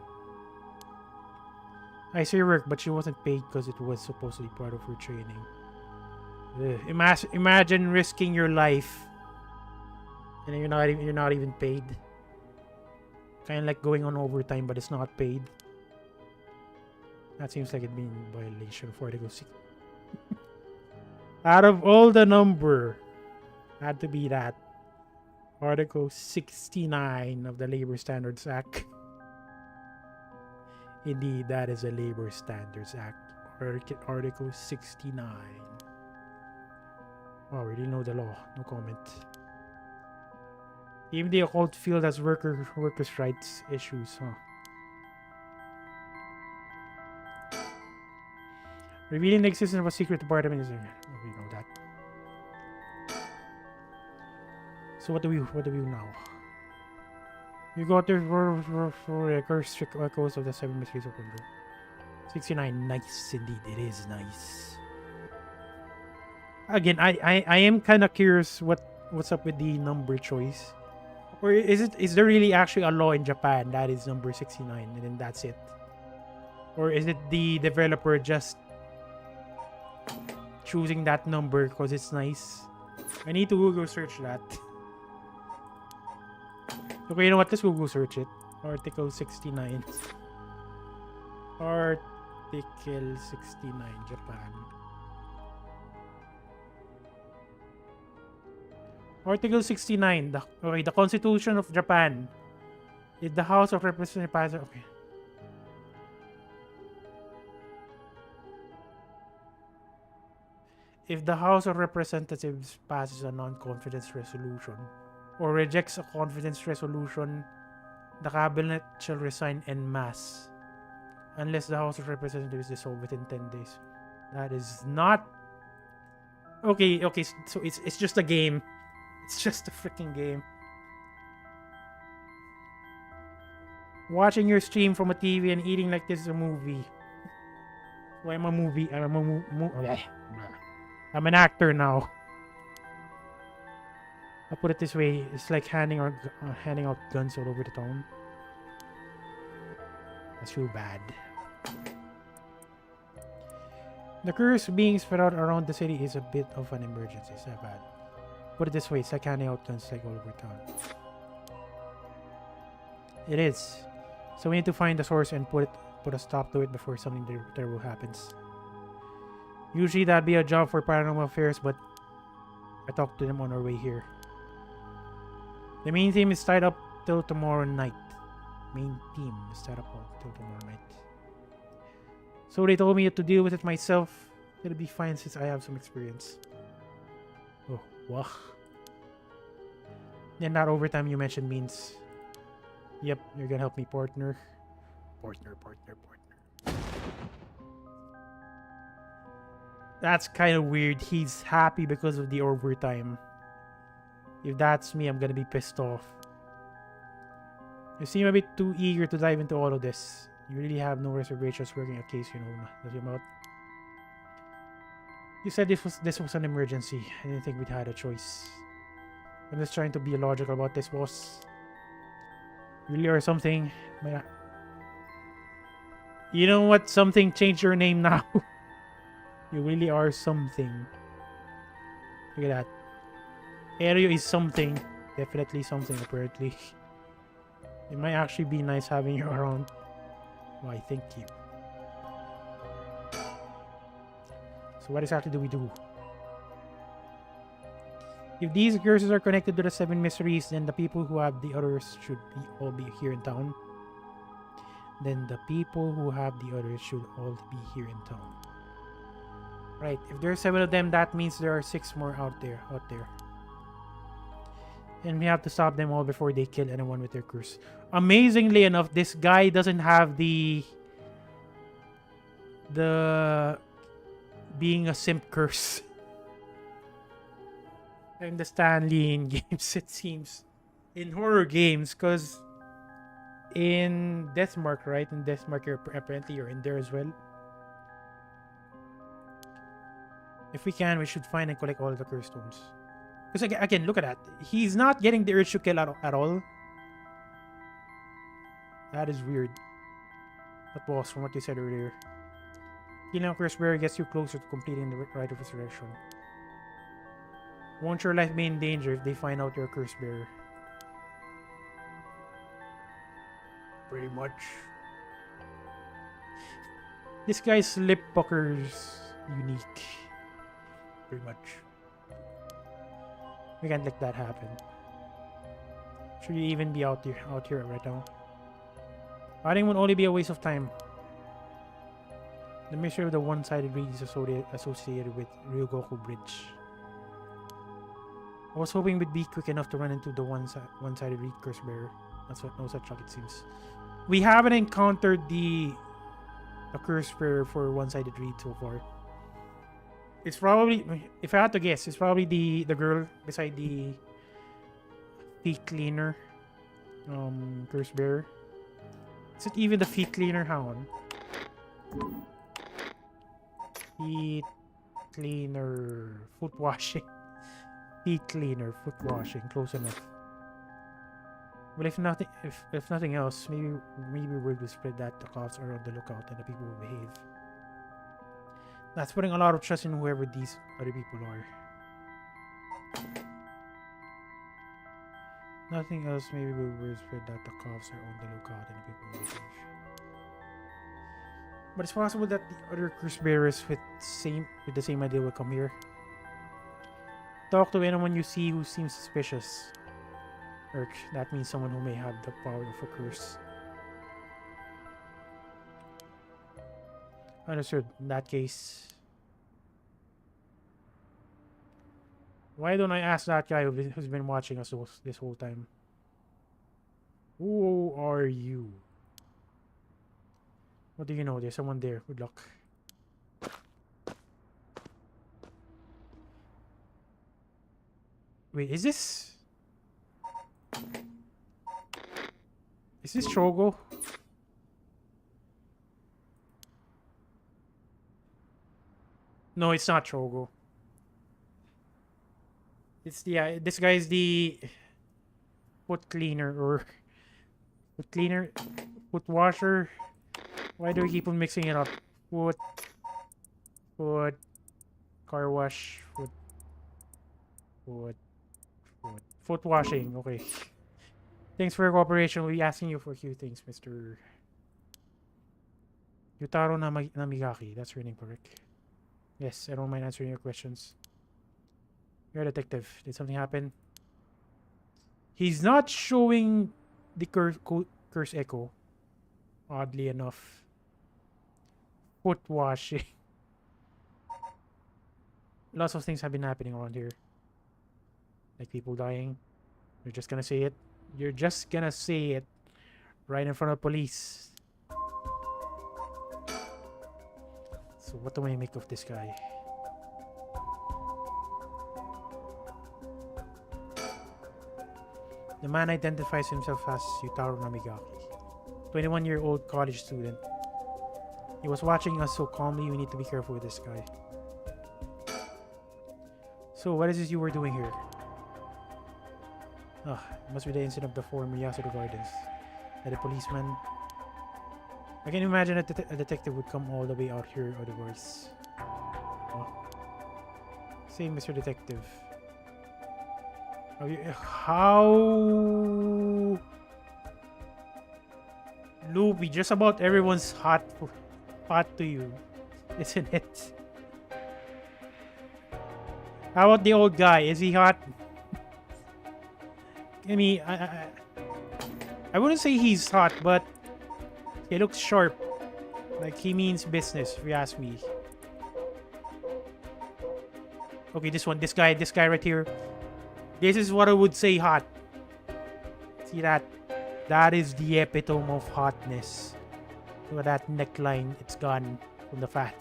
I say work, but she wasn't paid because it was supposed to be part of her training. Ugh. Imagine risking your life and you're not even paid. Kind of like going on overtime, but it's not paid. That seems like it'd be in violation of Article 6. Out of all the number, had to be that. Article 69 of the Labor Standards Act. Indeed, that is a Labor Standards Act. Article 69. Oh, we didn't know the law. No comment. Even the occult field has workers' rights issues, huh? Revealing the existence of a secret department is... we know that. So what do we do now? We got there for cursed echoes of the 7 mysteries of Jojo. 69, nice indeed. It is nice. Again, I am kind of curious what's up with the number choice. Or is there really actually a law in Japan that is number 69 and then that's it? Or is it the developer just choosing that number because it's nice? I need to Google search that. Okay, you know what? Let's Google search it. Article 69. Article 69, Japan. Article 69. The Constitution of Japan. If the House of Representatives passes... Okay. If the House of Representatives passes a non-confidence resolution or rejects a confidence resolution, the cabinet shall resign en masse unless the House of Representatives is dissolved within 10 days. That is not... Okay, so it's just a game. It's just a freaking game. Watching your stream from a TV and eating like this is a movie. So I'm a movie. I'm an actor now. I'll put it this way. It's like handing out guns all over the town. That's too bad. The curse being spread out around the city is a bit of an emergency. It's not bad. Put it this way. It's like handing out guns like all over town. It is. So we need to find the source and put a stop to it before something terrible happens. Usually that'd be a job for Paranormal Affairs, but I talked to them on our way here. The main team is tied up till tomorrow night. So they told me to deal with it myself. It'll be fine since I have some experience. Oh, wow. Then that overtime you mentioned means... Yep, you're gonna help me, partner. Partner. That's kind of weird. He's happy because of the overtime. If that's me, I'm gonna be pissed off. You seem a bit too eager to dive into all of this. You really have no reservations working a case you know nothing about. You said this was an emergency. I didn't think we'd had a choice. I'm just trying to be logical about this, boss. Really or something. You know what? Something changed your name now. You really are something. Look at that. Aereo is something. Definitely something, apparently. It might actually be nice having you around. Why, thank you. So what exactly do we do? If these curses are connected to the 7 mysteries, then the people who have the others should all be here in town. Then the people who have the others should all be here in town. Right, if there are 7 of them, that means there are 6 more out there. And we have to stop them all before they kill anyone with their curse. Amazingly enough, this guy doesn't have the being a simp curse. I understand in games, it seems. In horror games, because in Deathmark, right? In Deathmark, apparently you're in there as well. If we can, we should find and collect all the curse stones. Because again, look at that. He's not getting the urge to kill at all. That is weird. But boss, from what you said earlier, killing a curse bearer gets you closer to completing the rite of resurrection. Won't your life be in danger if they find out you're a curse bearer? Pretty much. This guy's lip pucker's unique. Pretty much. We can't let that happen. Should you even be out here right now? Hiding would only be a waste of time. The mystery of the one-sided read is associated with Ryogoku Bridge. I was hoping we'd be quick enough to run into the one-sided reed curse bearer. That's what no such luck it seems. We haven't encountered the curse bearer for one-sided reed so far. It's probably, if I had to guess, it's probably the girl beside the feet cleaner curse bearer. Is it even the feet cleaner? Hang on. Feet cleaner, foot washing. Feet cleaner, foot washing, close enough. Well, if nothing else, maybe word will spread that the cops are on the lookout and the people will behave. That's putting a lot of trust in whoever these other people are. Nothing else, maybe word spread that the cops are on the lookout and the people will behave. But it's possible that the other curse bearers with the same idea will come here. Talk to anyone you see who seems suspicious. That means someone who may have the power of a curse. Understood. In that case, why don't I ask that guy who's been watching us this whole time? Who are you? What do you know? There's someone there. Good luck. Wait, is this Shogo? No, it's not Shogo. It's the this guy is the foot cleaner or foot washer. Why do we keep on mixing it up? Foot, car wash, foot washing. Okay. Thanks for your cooperation. We'll be asking you for a few things, Mr. Yutaro Namigaki. That's your name, correct? Yes, I don't mind answering your questions. You're a detective. Did something happen? He's not showing the curse echo. Oddly enough. Foot washing. Lots of things have been happening around here. Like people dying. You're just gonna say it. You're just gonna say it right in front of police. So what do I make of this guy? The man identifies himself as Yutaro Namigaki, 21-year-old college student. He was watching us so calmly. We need to be careful with this guy. So what is this you were doing here? It must be the incident of the 4 Miyasudo Gardens. And the policeman. I can imagine a detective would come all the way out here otherwise. Oh. Say, Mr. Detective. How loopy? Just about everyone's hot to you, isn't it? How about the old guy? Is he hot? I mean, I wouldn't say he's hot, but he looks sharp. Like he means business, if you ask me. Okay, this guy right here. This is what I would say hot. See that? That is the epitome of hotness. Look at that neckline. It's gone from the fat.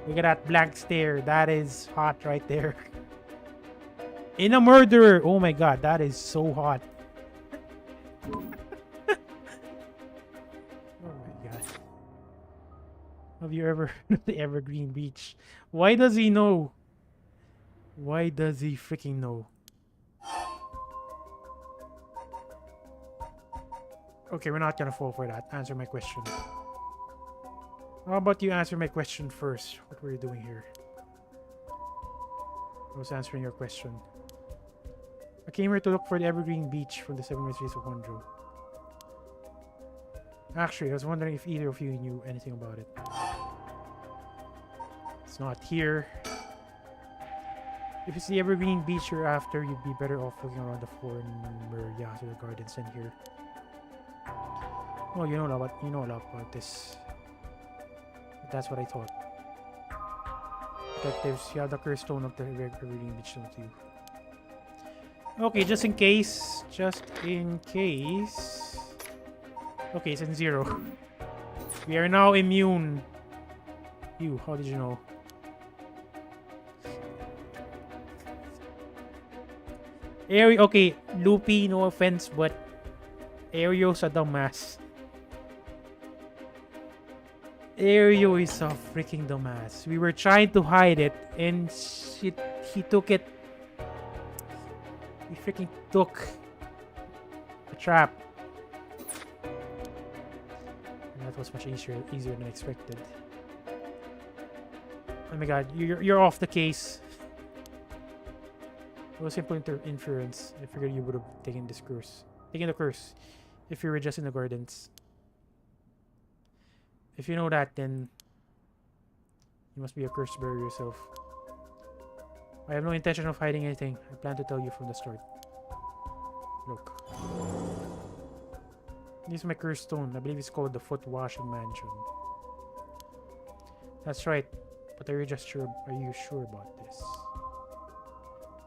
Look at that blank stare. That is hot right there. In a murderer. Oh my god, that is so hot. Oh my god. Have you ever heard of the Evergreen Beach? Why does he know? Why does he freaking know? Okay, we're not gonna fall for that. Answer my question. How about you answer my question first? What were you doing here? I was answering your question. I came here to look for the Evergreen Beach from the 7 Mysteries of Honjo. Actually, I was wondering if either of you knew anything about it. It's not here. If it's the Evergreen Beach you're after, you'd be better off looking around the former Yasuo Gardens than here. Well, you know a lot about this. But that's what I thought. Detectives, you have the curse stone of the Evergreen Beach, don't you? Okay, just in case. Just in case. Okay, it's in 0. We are now immune. You, how did you know? Okay, Loopy, no offense, but Aeryo's a dumbass. Aeryo is a freaking dumbass. We were trying to hide it, and he took it. He freaking took a trap. And that was much easier than expected. Oh my god, you're off the case. It was simple inference. I figured you would have taken the curse if you were just in the gardens. If you know that, then you must be a curse bearer yourself. I have no intention of hiding anything. I plan to tell you from the start. Look. This is my curse stone. I believe it's called the Foot Washing Mansion. That's right. But are you sure about this?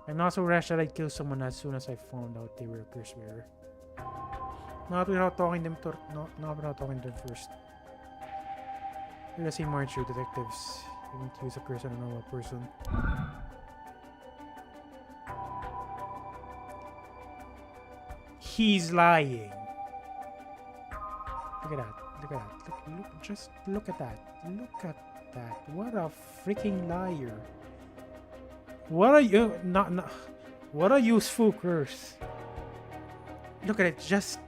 I'm not so rash that I'd kill someone as soon as I found out they were a curse bearer. Not without talking to them first. You're the same, aren't you, detectives? You won't use a curse on a normal person. He's lying. Look at that. Look at that. Just look at that. Look at that. What a freaking liar. What are you what a useful curse. Look at it. Just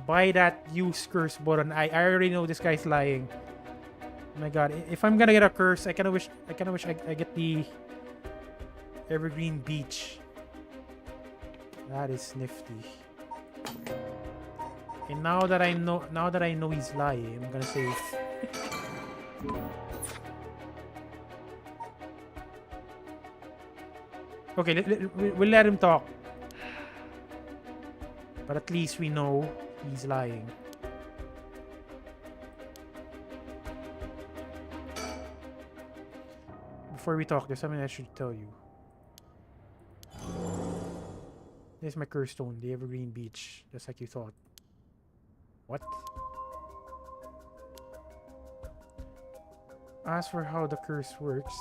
buy that use curse button. I already know this guy's lying. Oh my god. If I'm gonna get a curse, I kinda wish I get the Evergreen Beach. That is nifty. And now that I know he's lying, I'm gonna say okay, we'll let him talk. But at least we know he's lying. Before we talk, there's something I should tell you. This is my curse stone, the Evergreen Beach, just like you thought. What? As for how the curse works,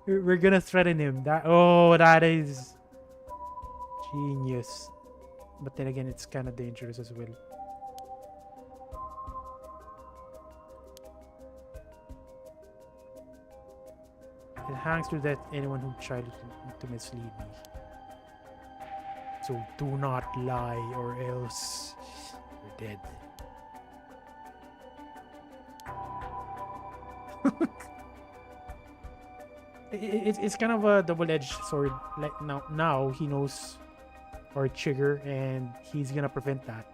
we're gonna threaten him. That is genius. But then again, it's kind of dangerous as well. It hangs to death anyone who tried to mislead me. So do not lie, or else you're dead. It's kind of a double-edged sword. Like now he knows our trigger and he's gonna prevent that.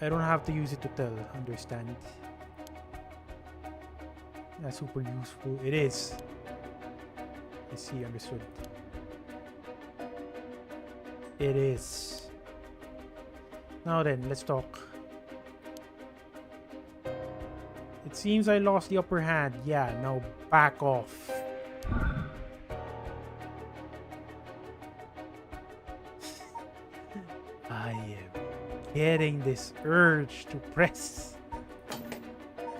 I don't have to use it to tell, understand. That's super useful. It is. I see, understood. It is. Now then, let's talk. It seems I lost the upper hand. Yeah, now back off. I am getting this urge to press.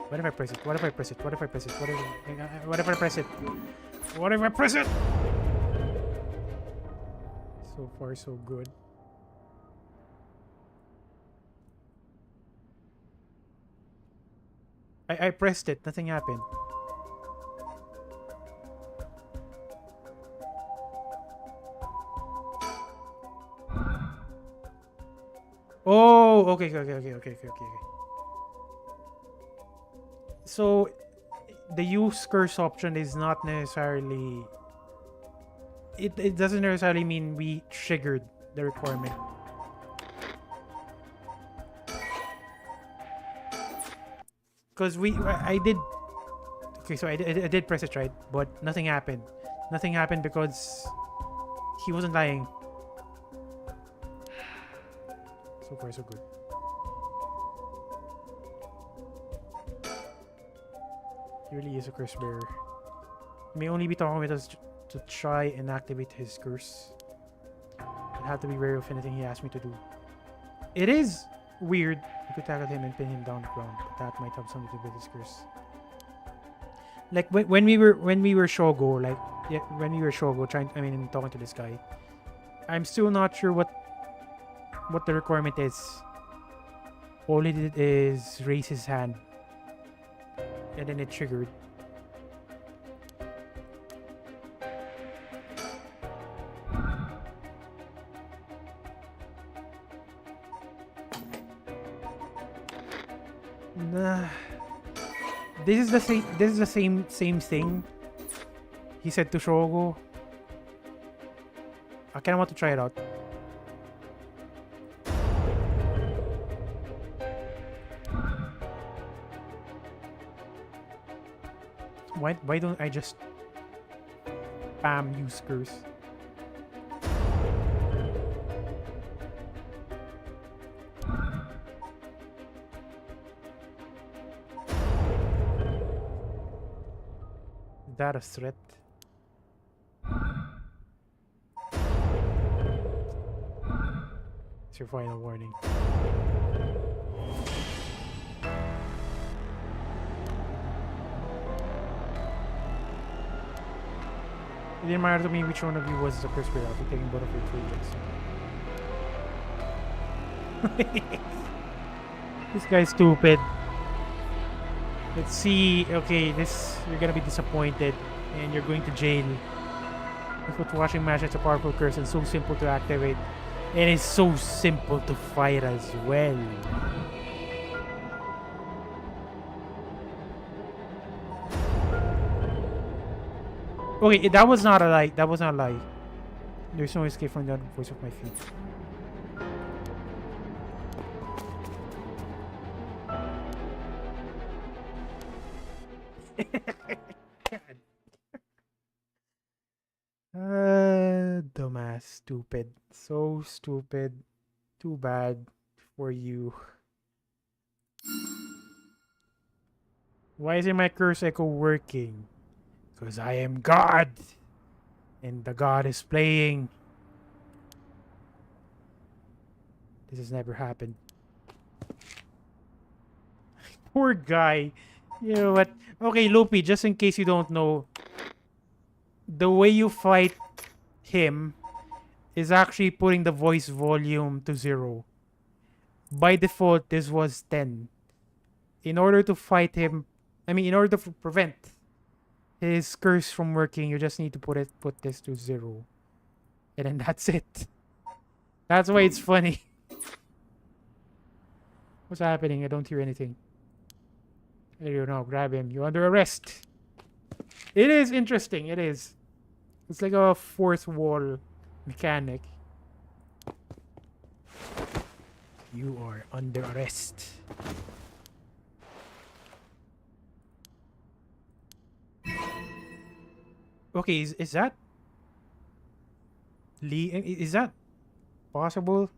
What if I press it? What if I press it? What if I press it? What if I press it? What if I press it? So far, so good. I pressed it. Nothing happened. Oh, okay. So, the use curse option is not necessarily... It doesn't necessarily mean we triggered the requirement. Because I did... Okay, so I did press it, right? But nothing happened. Nothing happened because he wasn't lying. So far, so good. He really is a curse bearer. He may only be talking with us to try and activate his curse. I'd have to be wary of anything he asked me to do. It is weird. You could tackle him and pin him down the ground, but that might have something to do with his curse. Like when we were Shogo, when we were Shogo talking to this guy, I'm still not sure what the requirement is. All he did is raise his hand, and then it triggered. Nah. This is the same thing he said to Shogo. I kinda want to try it out. Why don't I just spam use curse? Is that a threat? It's your final warning. It didn't matter to me which one of you was the curse bearer. I'll be taking both of your trade. This guy's stupid. Let's see. Okay, you're gonna be disappointed, and you're going to jail. This foot washing match is a powerful curse and so simple to activate, and it's so simple to fight as well. Okay, that was not a lie. That was not a lie. There's no escape from the voice of my feet. Dumbass, stupid. So stupid. Too bad for you. Why isn't my curse echo working? Because I am God. And the God is playing. This has never happened. Poor guy. You know what? Okay, Loopy, just in case you don't know, the way you fight him is actually putting the voice volume to 0. By default, this was 10. In order to fight him, in order to prevent his curse from working, you just need to put this to 0. And then that's it. That's why it's funny. What's happening? I don't hear anything. There you go. Grab him. You're under arrest. It is interesting. It is. It's like a fourth wall mechanic. You are under arrest. Okay, is that Lee? Is that possible?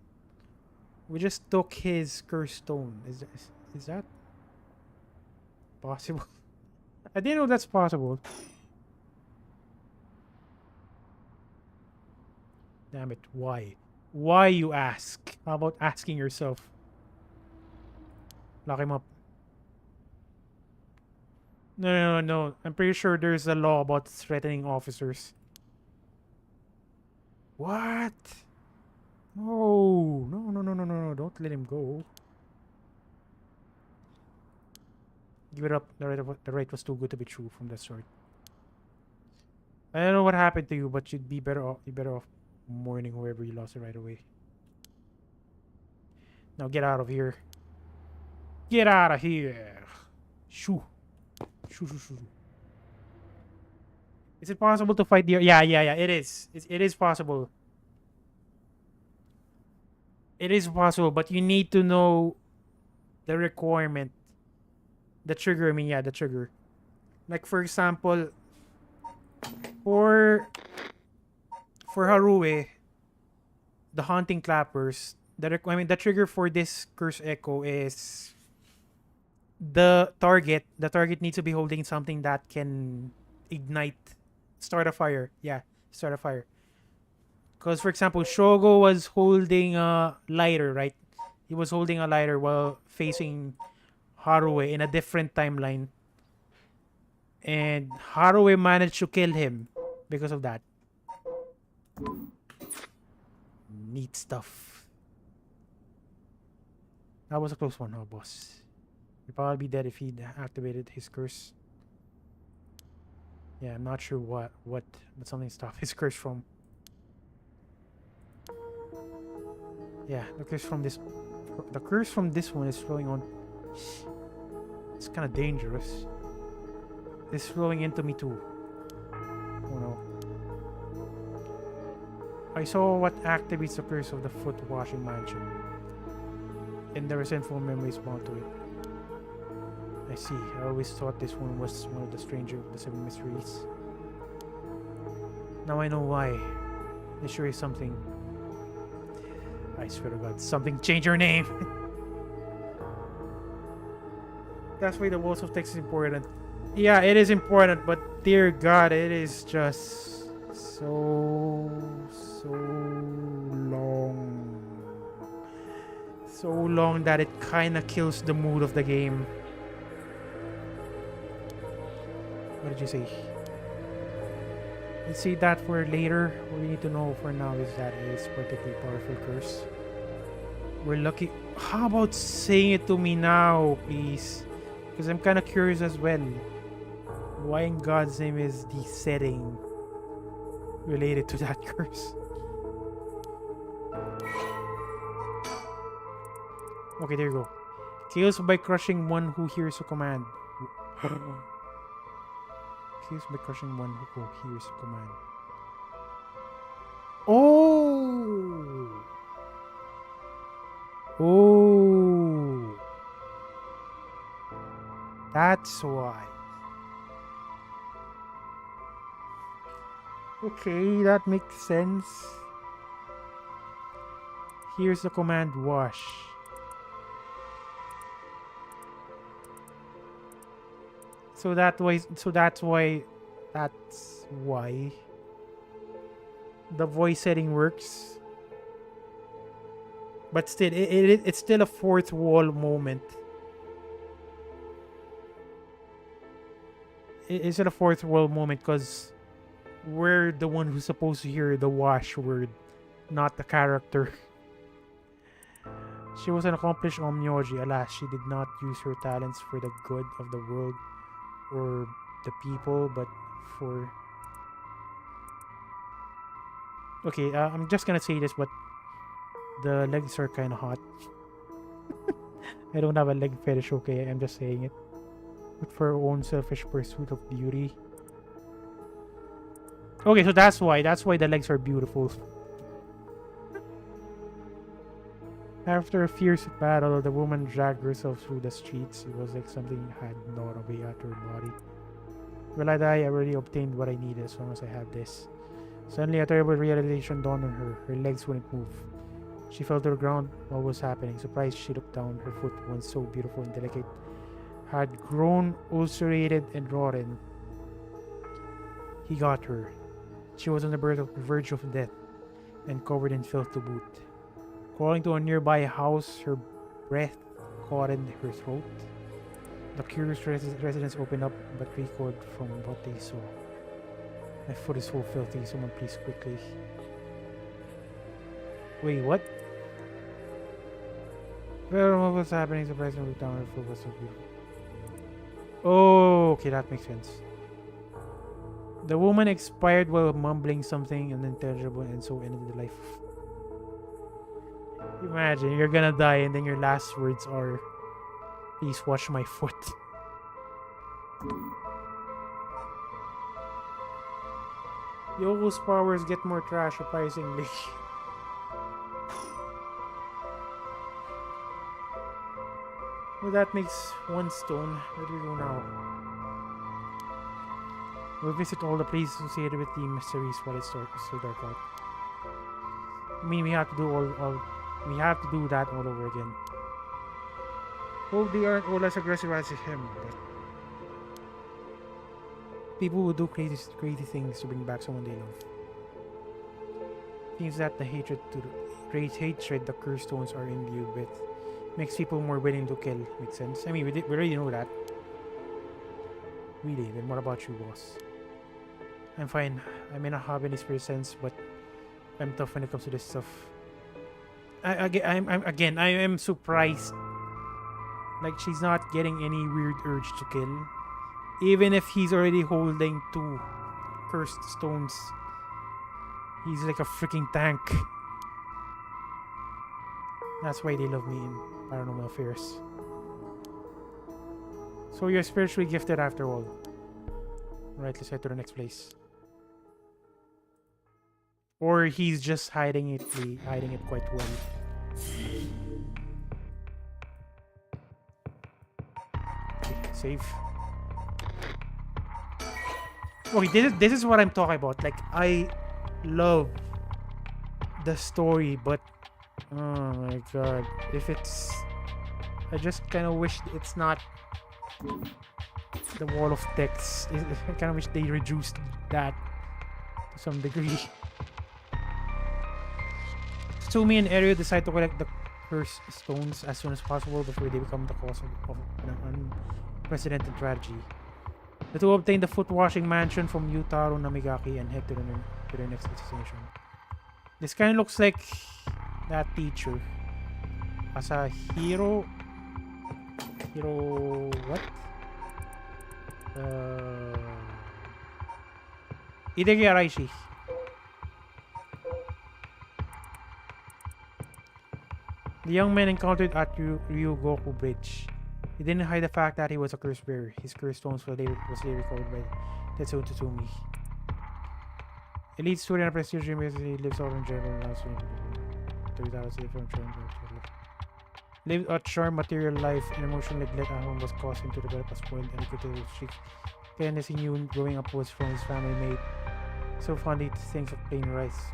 We just took his curse stone. Is that possible? I didn't know that's possible. Damn it! Why? Why, you ask? How about asking yourself? Lock him up. No. I'm pretty sure there's a law about threatening officers. What? No. Don't let him go. Give it up. The right was too good to be true from the start. I don't know what happened to you, but you'd be better off. You're better off mourning whoever you lost it right away. Now get out of here. Get out of here. Shoo. Shoo. Is it possible to fight the... Yeah. It is. It is possible. It is possible, but you need to know the requirement. The trigger, the trigger. Like, for example, for Haruwe, the Haunting Clappers, the trigger for this Curse Echo is the target needs to be holding something that can start a fire. Yeah, start a fire. Because, for example, Shogo was holding a lighter, right? He was holding a lighter while facing Haruwe in a different timeline. And Haruwe managed to kill him because of that. Neat stuff. That was a close one, huh, boss? He'd probably be dead if he'd activated his curse. Yeah, I'm not sure what, but something stopped his curse from. Yeah, the curse from this one is flowing on. It's kind of dangerous. It's flowing into me too. Oh no. I saw what activates the curse of the foot washing mansion. And the resentful memories bound to it. I see. I always thought this one was one of the stranger of the seven mysteries. Now I know why. There sure is something. I swear to God, something change your name. That's why the walls of text is important. Yeah, it is important, but dear God, it is just so long. So long that it kind of kills the mood of the game. What did you say? Let's see that for later. What we need to know for now is that it is particularly powerful curse. We're lucky. How about saying it to me now, please? Because I'm kind of curious as well. Why in God's name is the setting related to that curse? Okay, there you go. Kills by crushing one who hears a command. Kills by crushing one who hears a command. Oh! That's why. Okay, that makes sense. Here's the command wash. That's why the voice setting works. But still, it's still a fourth wall moment. It's a fourth wall moment because we're the one who's supposed to hear the wash word, not the character. She was an accomplished omnyoji. Alas, she did not use her talents for the good of the world or the people, but for Okay, I'm just gonna say this, but the legs are kind of hot. I don't have a leg fetish, okay? I'm just saying it. But for our own selfish pursuit of beauty. Okay, so that's why. That's why the legs are beautiful. After a fierce battle, the woman dragged herself through the streets. It was like something had gnawed away at her body. Will I die? I already obtained what I needed as long as I have this. Suddenly, a terrible realization dawned on her. Her legs wouldn't move. She fell to the ground. What was happening? Surprised, she looked down. Her foot, once so beautiful and delicate, had grown ulcerated and rotten. He got her. She was on the verge of death and covered in filth to boot. Crawling to a nearby house, her breath caught in her throat. The curious residents opened up but recoiled from what they saw. My foot is so filthy. Someone please quickly. Wait, what? Well, what was happening? Surprisingly, looked down. Her foot was so beautiful. Oh, okay, that makes sense. The woman expired while mumbling something unintelligible, and so ended the life. Imagine you're gonna die, and then your last words are, "Please wash my foot." Yoko's powers get more trash, surprisingly. Well, that makes one stone. Where do we go now? We'll visit all the places associated with the mysteries while it's still dark out. I mean, we have to do we have to do that all over again. Hope they aren't all as aggressive as him, but people who do crazy things to bring back someone they love. Seems that the great hatred the curse stones are imbued with makes people more willing to kill. Makes sense. I mean, we already know that. Really? Then what about you, boss? I'm fine. I may not have any spirit sense, but I'm tough when it comes to this stuff. I am surprised. Like, she's not getting any weird urge to kill. Even if he's already holding 2 cursed stones. He's like a freaking tank. That's why they love me in Paranormal Affairs. So you're spiritually gifted after all. Right, let's head to the next place. Or he's just hiding it quite well. Okay, save. Okay, this is what I'm talking about. Like, I love the story, but oh my god, if it's, I just kind of wish it's not the wall of text. I kind of wish they reduced that to some degree. Tsumi and Eryu decide to collect the cursed stones as soon as possible before they become the cause of an unprecedented tragedy. The two obtain the foot-washing mansion from Yutaro Namigaki and head to their next destination. This kind of looks like that teacher. Asahiro... what? Hideki Araishi. The young man encountered at Ryugoku Bridge. He didn't hide the fact that he was a curse bearer. His curse stones was later recovered by Tetsuo Tsutsumi. Elite student at prestigious university, lives out in general and also lived a charmed material life and emotional neglect at home was caused him to develop a spoiled and equitable streak. Fairness he knew growing up was from his family made. So fondly thinks of plain rice.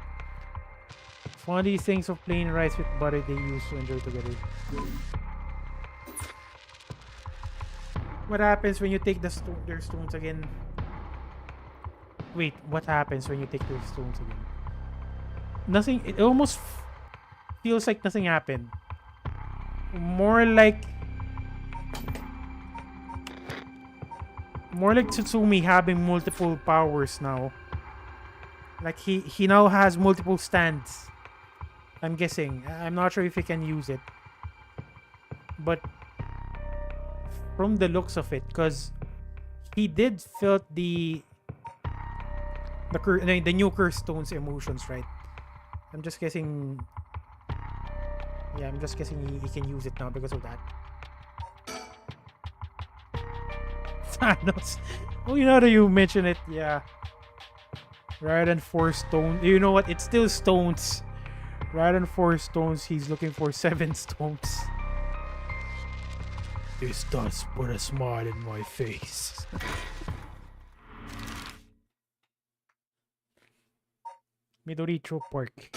Fondly thinks of plain rice with butter they used to enjoy together. What happens when you take their stones again? Wait, what happens when you take their stones again? Nothing. It almost feels like nothing happened. More like Tsutsumi having multiple powers now. Like he now has multiple stands. I'm guessing. I'm not sure if he can use it. But from the looks of it, because he did felt the new curse stones emotions, right? I'm just guessing. Yeah, I'm just guessing he can use it now because of that. Thanos. Oh, you know that you mention it. Yeah. Rather than 4 stones. You know what? It's still stones. Rather than 4 stones, he's looking for 7 stones. This does put a smile in my face. Midoricho Park.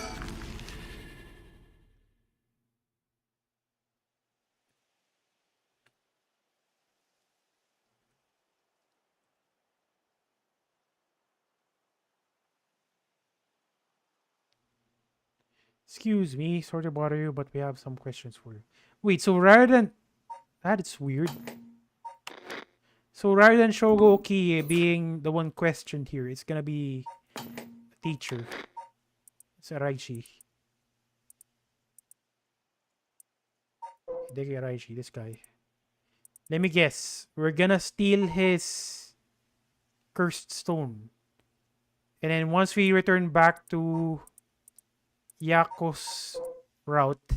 Excuse me, sorry to bother you, but we have some questions for you. Wait, so rather than that, it's weird. So rather than Shogo Okie being the one questioned here, it's gonna be a teacher. It's Araichi. Hideki Araichi, this guy. Let me guess. We're gonna steal his cursed stone. And then once we return back to Yako's route,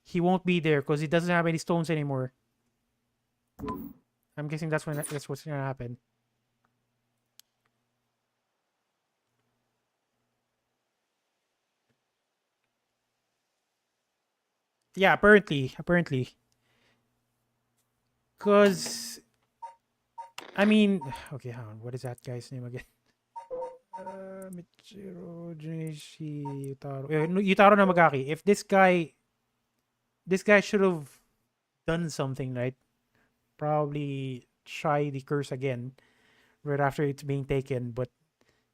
he won't be there because he doesn't have any stones anymore. I'm guessing that's what's gonna happen. Yeah, apparently. Cause I mean, okay, hang on. What is that guy's name again? Michiro Junichi Yutaro. Yutaro Namagaki. If this guy should have done something, right? Probably try the curse again right after it's being taken, but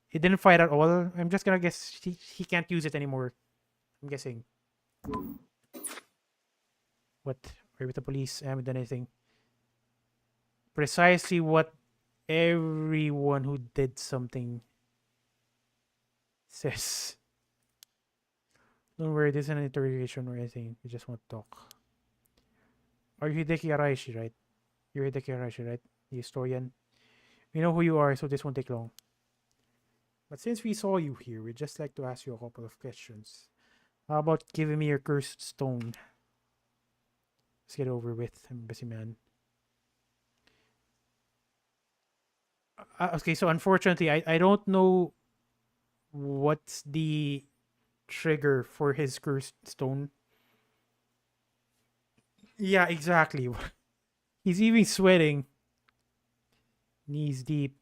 he didn't fight at all. I'm just gonna guess he can't use it anymore. I'm guessing. What? Are with the police? I haven't done anything. Precisely what everyone who did something says. Don't worry, this isn't an interrogation or anything. We just want to talk. Are you Hideki Araishi, right? You're Hideki Araishi, right? The historian. We know who you are, so this won't take long. But since we saw you here, we'd just like to ask you a couple of questions. How about giving me your cursed stone? Let's get it over with. I'm a busy man. Okay, so unfortunately, I don't know what's the trigger for his cursed stone. Yeah, exactly. He's even sweating. Knees deep,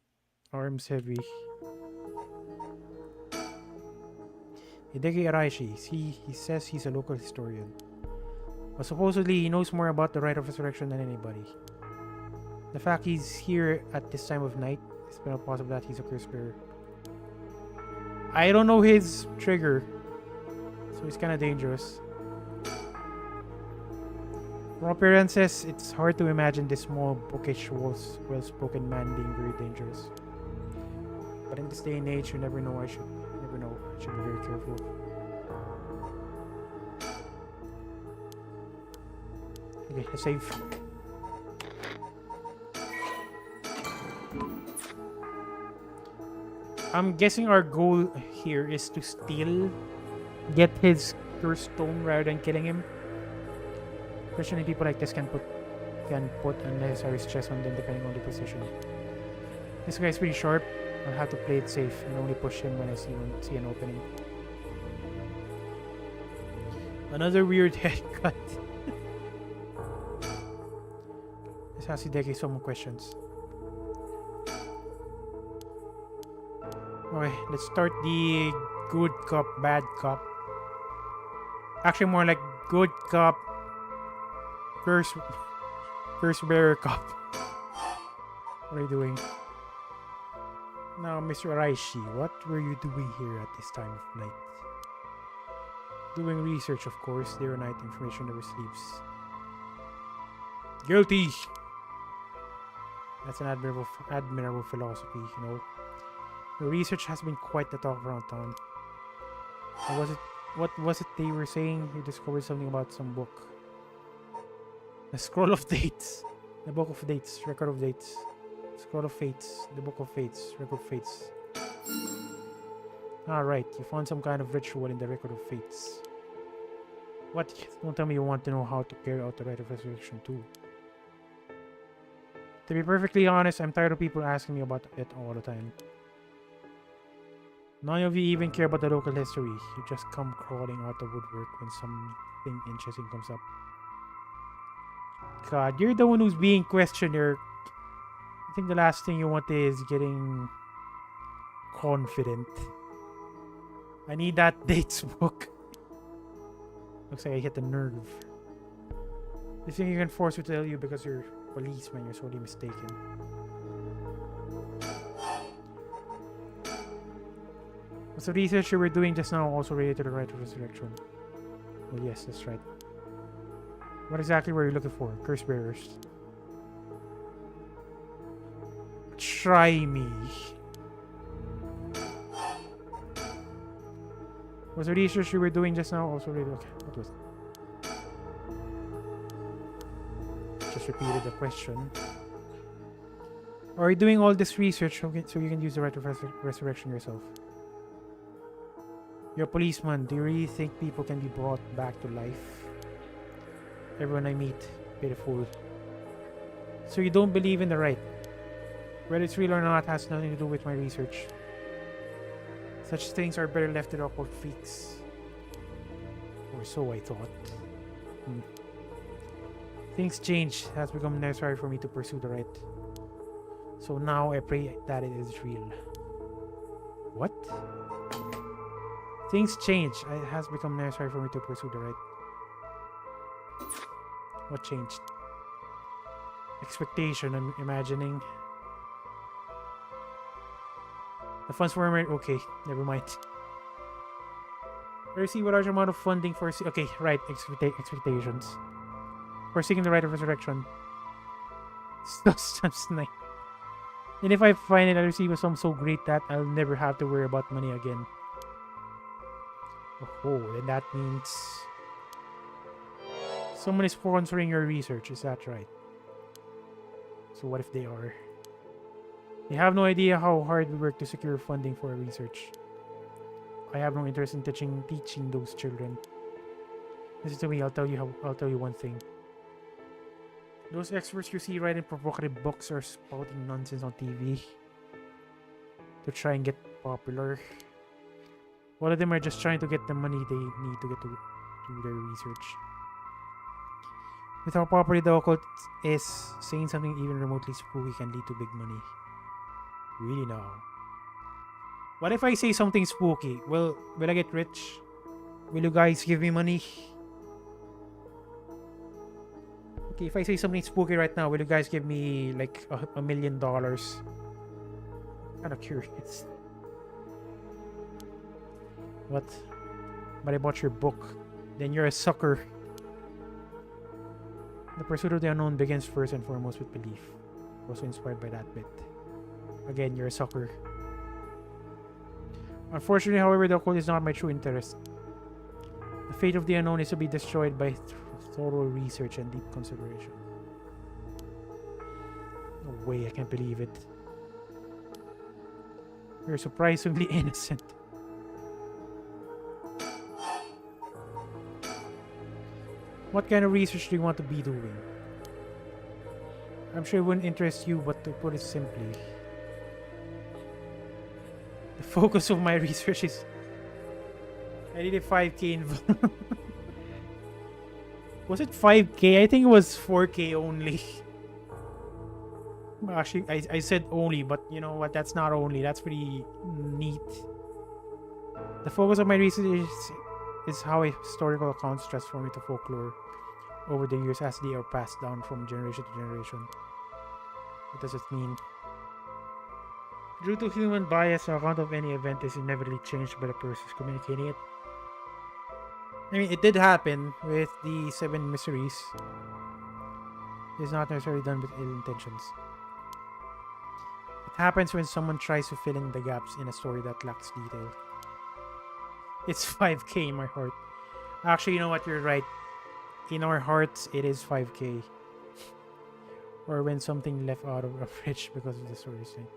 arms heavy. Hideki Araishi, he says he's a local historian. But supposedly he knows more about the rite of resurrection than anybody. The fact he's here at this time of night, it's very possible that he's a curse bearer. I don't know his trigger, so it's kind of dangerous. From appearances, it's hard to imagine this small, bookish, well-spoken man being very dangerous. But in this day and age, you never know. I should be very careful. Okay, let's save. I'm guessing our goal here is to get his cursed stone rather than killing him. Especially people like this can put unnecessary stress on them depending on the position. This guy's pretty sharp. I'll have to play it safe and only push him when I see an opening. Another weird haircut. Let's ask Hideki some more questions. Okay, let's start the good cop, bad cop. Actually, more like good cop, curse bearer cop. What are you doing? Now, Mr. Araishi, what were you doing here at this time of night? Doing research, of course. Day or night, information never sleeps. Guilty! That's an admirable philosophy, you know. The research has been quite the talk around town. What was it they were saying? You discovered something about some book. The scroll of dates. The book of dates. Record of dates. Scroll of fates. The book of fates. Record of fates. Alright, you found some kind of ritual in the record of fates. What? Don't tell me you want to know how to carry out the rite of resurrection too. To be perfectly honest, I'm tired of people asking me about it all the time. None of you even care about the local history. You just come crawling out the woodwork when something interesting comes up. God, you're the one who's being questioned. I think the last thing you want is getting confident. I need that dates book. Looks like I hit the nerve. You think you can force me to tell you because you're a policeman? You're sorely mistaken. Was the research you were doing just now also related to the rite of resurrection? Oh yes, that's right. What exactly were you looking for? Curse bearers. Try me. Was the research you were doing just now also related? Okay, what was it? Just repeated the question. Are you doing all this research so you can use the rite of resurrection yourself? You're a policeman. Do you really think people can be brought back to life? Everyone I meet, pitiful. So you don't believe in the rite? Whether it's real or not has nothing to do with my research. Such things are better left to the occult freaks. Or so I thought. Things change. It has become necessary for me to pursue the rite. So now I pray that it is real. What? Things change. It has become necessary for me to pursue the rite. What changed? Expectation, I'm imagining. The funds were okay, never mind. I receive a large amount of funding for okay, right, expectations. For seeking the rite of resurrection. And if I find it, I receive a sum so great that I'll never have to worry about money again. Oh, then that means someone is sponsoring your research, is that right? So what if they are? They have no idea how hard we work to secure funding for our research. I have no interest in teaching those children. Listen to me, I'll tell you one thing. Those experts you see writing provocative books or spouting nonsense on TV to try and get popular. All of them are just trying to get the money they need to get to do their research. With how popular the occult is, saying something even remotely spooky can lead to big money. Really now. What if I say something spooky? Will I get rich? Will you guys give me money? Okay, if I say something spooky right now, will you guys give me like $1 million? Kind of curious. What? But I bought your book. Then you're a sucker. The pursuit of the unknown begins first and foremost with belief. Also inspired by that bit. Again, you're a sucker. Unfortunately, however, the occult is not my true interest. The fate of the unknown is to be destroyed by thorough research and deep consideration. No way, I can't believe it. You're surprisingly innocent. What kind of research do you want to be doing? I'm sure it wouldn't interest you, but to put it simply, the focus of my research is I did a 5K involved. Was it 5K? I think it was 4K only. Actually, I said only, but you know what? That's not only. That's pretty neat. The focus of my research is how historical accounts transform into folklore over the years as they are passed down from generation to generation. What does it mean? Due to human bias, the account of any event is inevitably changed by the persons communicating it. I mean, it did happen with the 7 mysteries. It's not necessarily done with ill intentions. It happens when someone tries to fill in the gaps in a story that lacks detail. It's 5K in my heart. Actually, you know what? You're right. In our hearts, it is 5K. Or when something left out of a fridge because of the story thing.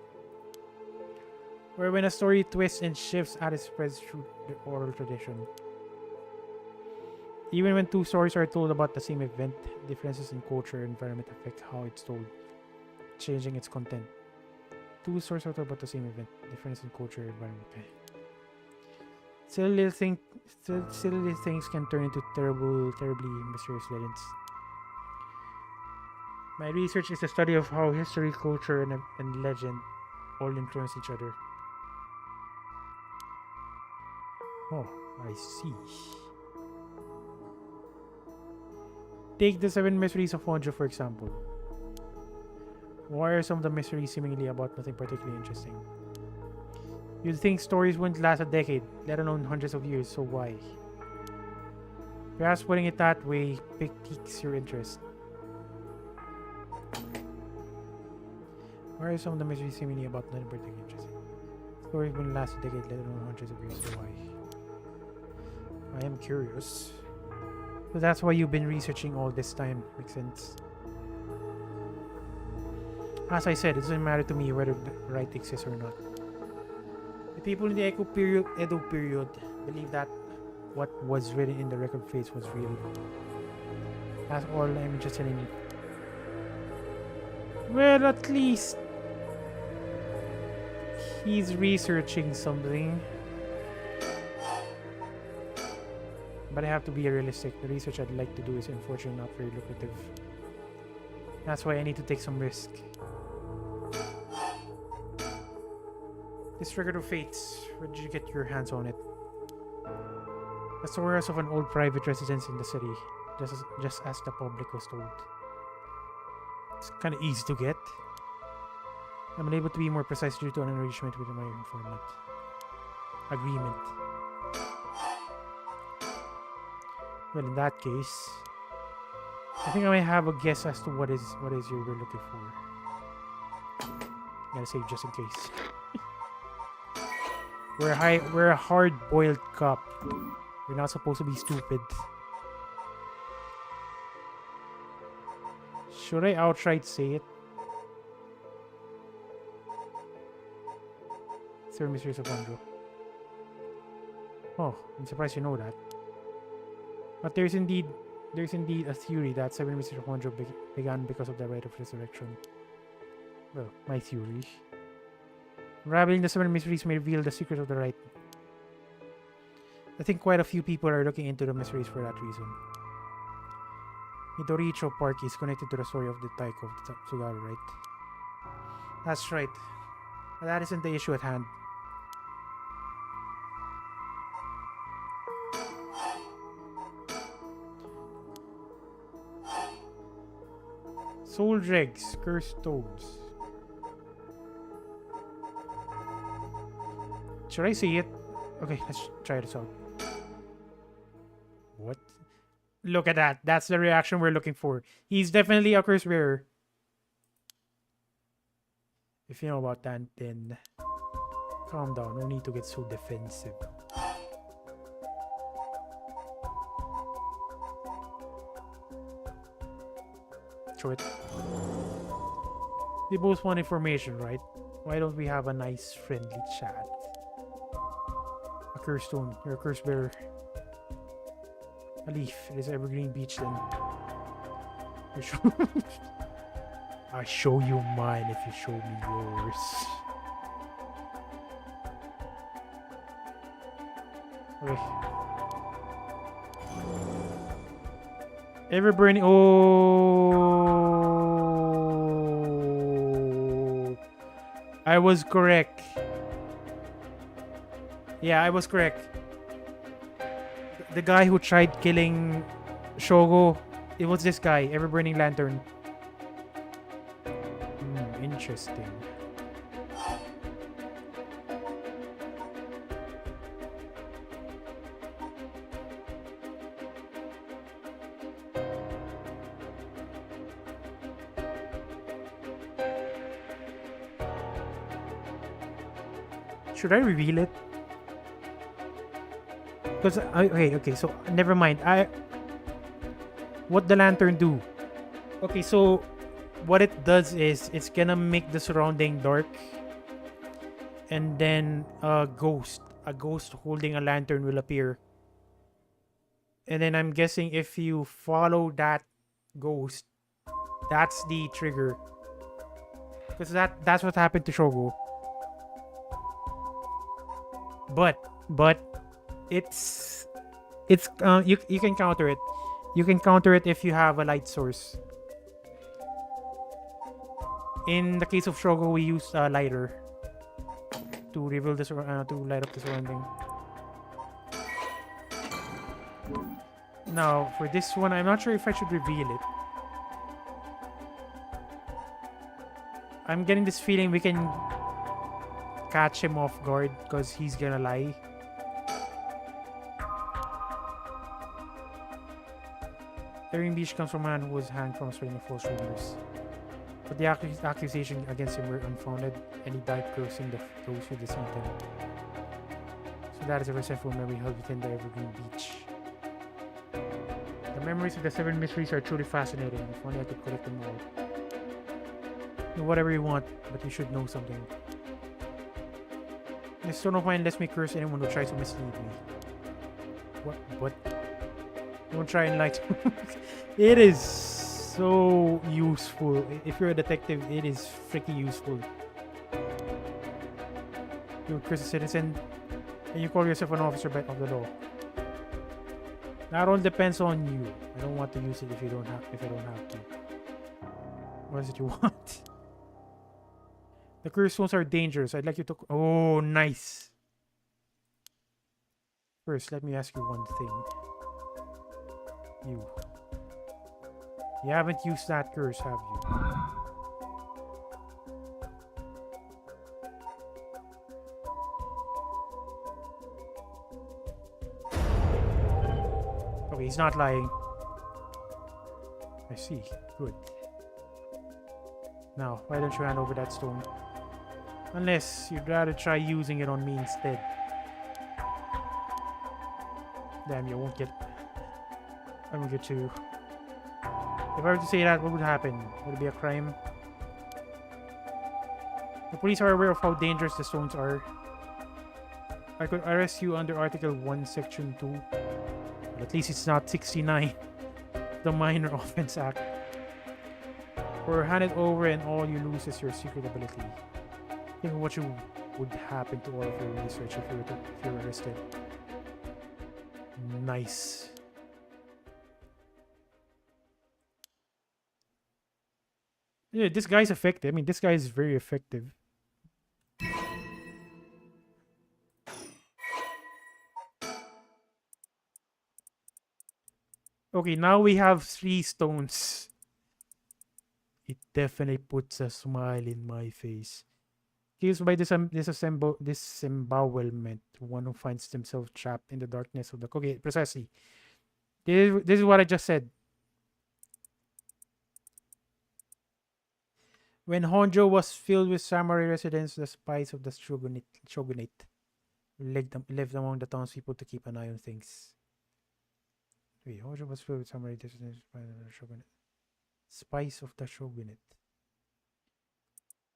Where when a story twists and shifts as it spreads through the oral tradition. Even when two stories are told about the same event, differences in culture and environment affect how it's told, changing its content. Two stories are told about the same event, difference in culture and environment. Okay. Silly little things can turn into terribly mysterious legends. My research is a study of how history, culture, and legend all influence each other. Oh, I see. Take the 7 mysteries of Honjo, for example. Why are some of the mysteries seemingly about nothing particularly interesting? You'd think stories wouldn't last a decade, let alone hundreds of years, so why? Perhaps putting it that way piques your interest. Why are some of the mysteries seemingly about nothing particularly interesting? Stories wouldn't last a decade, let alone hundreds of years, so why? I am curious. So that's why you've been researching all this time. Makes sense. As I said, it doesn't matter to me whether the right exists or not. The people in the Edo period believe that what was written in the record face was real. That's all I'm interested in. Well, at least he's researching something. But I have to be realistic. The research I'd like to do is unfortunately not very lucrative. That's why I need to take some risk. This Record of Fates, where did you get your hands on it? The stories of an old private residence in the city, just as the public was told. It's kind of easy to get. I'm unable to be more precise due to an arrangement with my informant. Agreement. Well, in that case, I think I might have a guess as to what is you were looking for. Gotta save just in case. We're a hard-boiled cop. We're not supposed to be stupid. Should I outright say it? Sir Mysteries of Andrew. Oh, I'm surprised you know that. But there's indeed a theory that 7 Mysteries of Honjo began because of the rite of resurrection. Well, my theory. Unraveling the 7 mysteries may reveal the secret of the rite. I think quite a few people are looking into the mysteries for that reason. Midoricho Park is connected to the story of the Taiko of the Tsugaru, right? That's right. But that isn't the issue at hand. Soul dregs, cursed toads. Should I see it? Okay, let's try this out. What? Look at that. That's the reaction we're looking for. He's definitely a curse bearer. If you know about that, then calm down. No need to get so defensive. Show it. We both want information, right? Why don't we have a nice friendly chat? A curse stone. You're a curse bearer. A leaf. It is evergreen beach then. I show you mine if you show me yours. Okay. Ever burning. Oh, I was correct. Yeah, I was correct. The guy who tried killing Shogo, it was this guy, Ever Burning Lantern. Interesting. Should I reveal it? Because okay, so never mind. What the lantern do? Okay, so what it does is it's gonna make the surrounding dark, and then a ghost holding a lantern will appear. And then I'm guessing if you follow that ghost, that's the trigger. Because that's what happened to Shogo. But it's you can counter it. You can counter it if you have a light source. In the case of Shogo, we used a lighter to reveal this to light up the surrounding. Now for this one, I'm not sure if I should reveal it. I'm getting this feeling we can catch him off guard because he's gonna lie. During Beach comes from a man who was hanged from spreading false rumors. But the accusation against him were unfounded, and he died cursing those who deceived him. So that is a resentful memory held within the evergreen beach. The memories of the 7 mysteries are truly fascinating. If only I could collect them all. Do whatever you want, but you should know something. This stone of mine lets me curse anyone who tries to mislead me. What? Don't try and lie to me. It is so useful. If you're a detective, it is freaking useful. You would curse a citizen, and you call yourself an officer of the law. That all depends on you. I don't want to use it if I don't have to. What is it you want? The curse stones are dangerous. I'd like you to... Oh, nice. First, let me ask you one thing. You haven't used that curse, have you? Okay, he's not lying. I see. Good. Now, why don't you hand over that stone? Unless you'd rather try using it on me instead. Damn, you won't get... I won't get you. If I were to say that, what would happen? Would it be a crime? The police are aware of how dangerous the stones are. I could arrest you under Article 1, Section 2. But at least it's not 69. The Minor Offense Act. Or hand it over and all you lose is your secret ability. Think of what would happen to all of your research if you were arrested. Nice. Yeah, this guy's effective. I mean, this guy is very effective. Okay, now we have 3 stones. It definitely puts a smile in my face. Kills by disembowelment. One who finds themselves trapped in the darkness of the... Okay, precisely. This is what I just said. When Honjo was filled with samurai residents, the spies of the shogunate lived among the townspeople to keep an eye on things. Wait, Honjo was filled with samurai residents by the shogunate. Spies of the shogunate.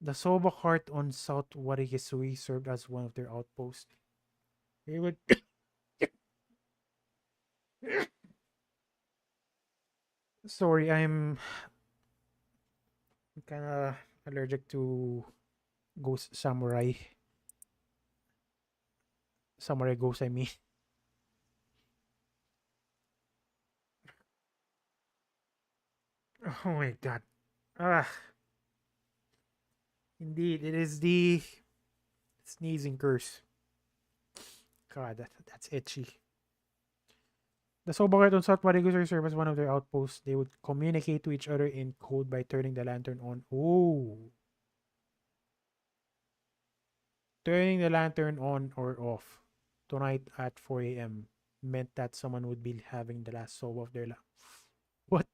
The Soba Cart on South Warigesui served as one of their outposts. They would... Sorry, I'm kind of allergic to ghost samurai. Samurai ghost, I mean. Oh my god. Indeed, it is the sneezing curse. God, that's itchy. The Soba on South Marigus serve as one of their outposts. They would communicate to each other in code by turning the lantern on. Oh. Turning the lantern on or off tonight at 4 a.m. meant that someone would be having the last sob of their life. What?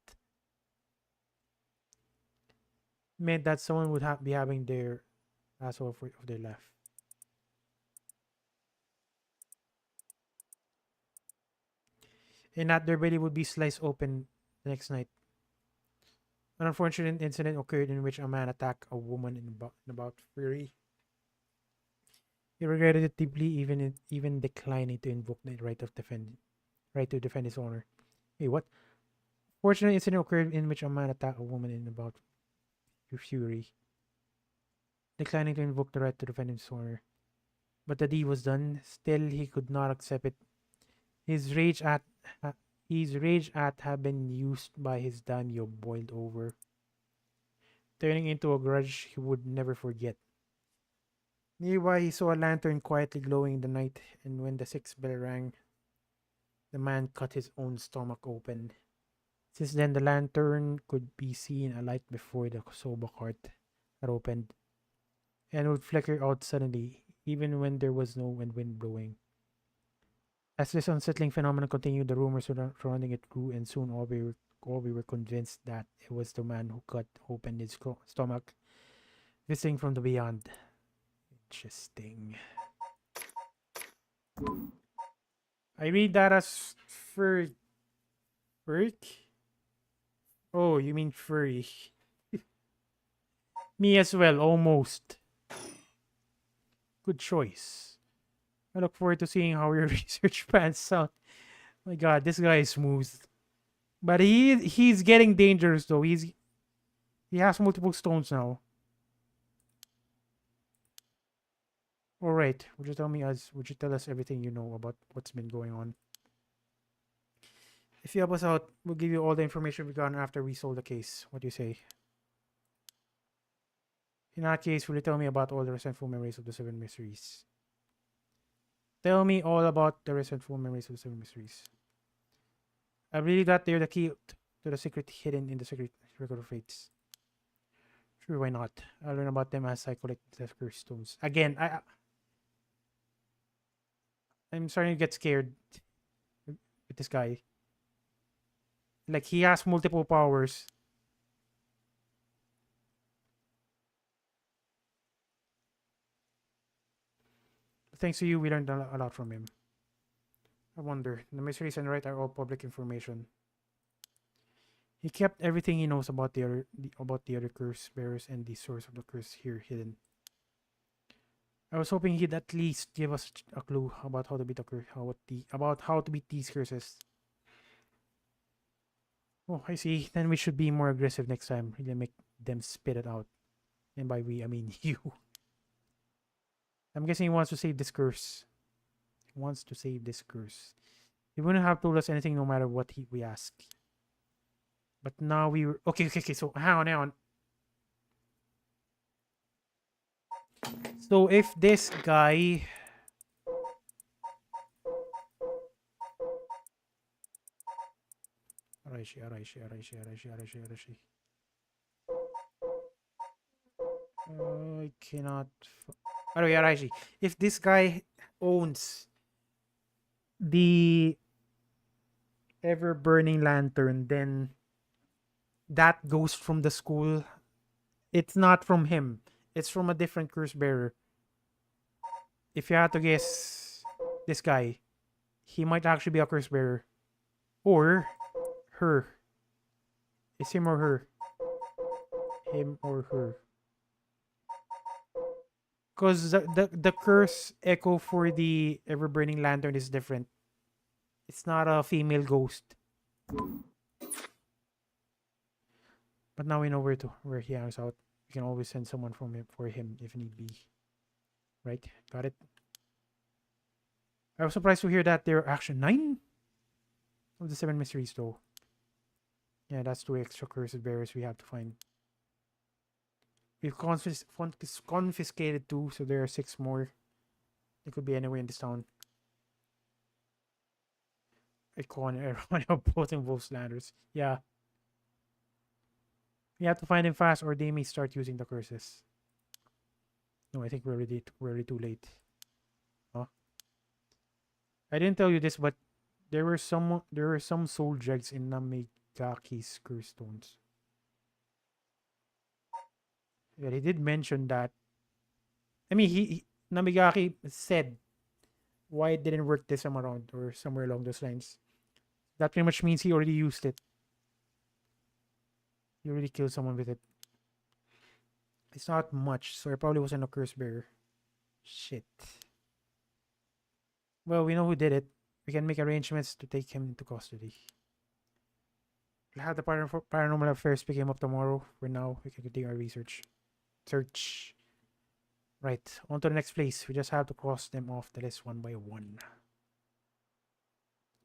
Meant that someone would be having their last sob of their life. And that their belly would be sliced open the next night. An unfortunate incident occurred in which a man attacked a woman in about fury. He regretted it deeply, even declining to invoke the right to defend his honor. Hey, what? Fortunate incident occurred in which a man attacked a woman in about fury, declining to invoke the right to defend his honor. But the deed was done. Still, he could not accept it. His rage at ha- his rage at had been used by his daimyo boiled over, turning into a grudge he would never forget. Nearby, he saw a lantern quietly glowing in the night, and when the sixth bell rang, the man cut his own stomach open. Since then, the lantern could be seen alight before the soba cart had opened, and would flicker out suddenly, even when there was no wind blowing. As this unsettling phenomenon continued, the rumors surrounding it grew, and soon all we were convinced that it was the man who cut open his stomach, visiting from the beyond. Interesting. I read that as furry. Oh, you mean furry. Me as well, almost. Good choice. I look forward to seeing how your research pans out. My god, this guy is smooth. But he's getting dangerous though. He has multiple stones now. Alright. Would you tell us everything you know about what's been going on? If you help us out, we'll give you all the information we got after we solve the case. What do you say? In that case, will you tell me about all the resentful memories of the seven mysteries? Tell me all about the resentful memories of the seven mysteries. I believe that they're the key to the secret hidden in the secret record of fates. Sure, why not? I'll learn about them as I collect the curse stones. Again, I'm starting to get scared with this guy. Like, he has multiple powers. Thanks to you, we learned a lot from him. I wonder, the mysteries and right are all public information. He kept everything he knows about the other curse bearers and the source of the curse here hidden. I was hoping he'd at least give us a clue about how to beat how to beat these curses. Oh, I see. Then we should be more aggressive next time. Really make them spit it out. And by we, I mean you. I'm guessing he wants to save this curse. He wants to save this curse. He wouldn't have told us anything no matter what we ask. But now we were... Okay. So, hang on. So, if this guy... Araishi. I cannot... Araishi. If this guy owns the ever-burning lantern, then that ghost from the school, it's not from him. It's from a different curse bearer. If you had to guess this guy, he might actually be a curse bearer. Or her. It's him or her. Him or her. Because the curse echo for the ever-burning lantern is different. It's not a female ghost. But now we know where he hangs out. We can always send someone for him if need be. Right? Got it? I was surprised to hear that there are actually 9 of the 7 mysteries though. Yeah, that's 2 extra cursed bearers we have to find. We've confiscated 2, so there are 6 more. They could be anywhere in this town. Icon both involves ladders. Yeah. We have to find them fast or they may start using the curses. No, I think we're already too late. Huh? I didn't tell you this, but there were some soul dregs in Namigaki's curse stones. Yeah, he did mention that. I mean, Namigaki said why it didn't work this time around or somewhere along those lines. That pretty much means he already used it. He already killed someone with it. It's not much, so it probably wasn't a curse bearer. Shit. Well, we know who did it. We can make arrangements to take him into custody. We'll have the paranormal affairs pick him up tomorrow. For now, we can continue our research. Search. Right, on to the next place. We just have to cross them off the list one by one.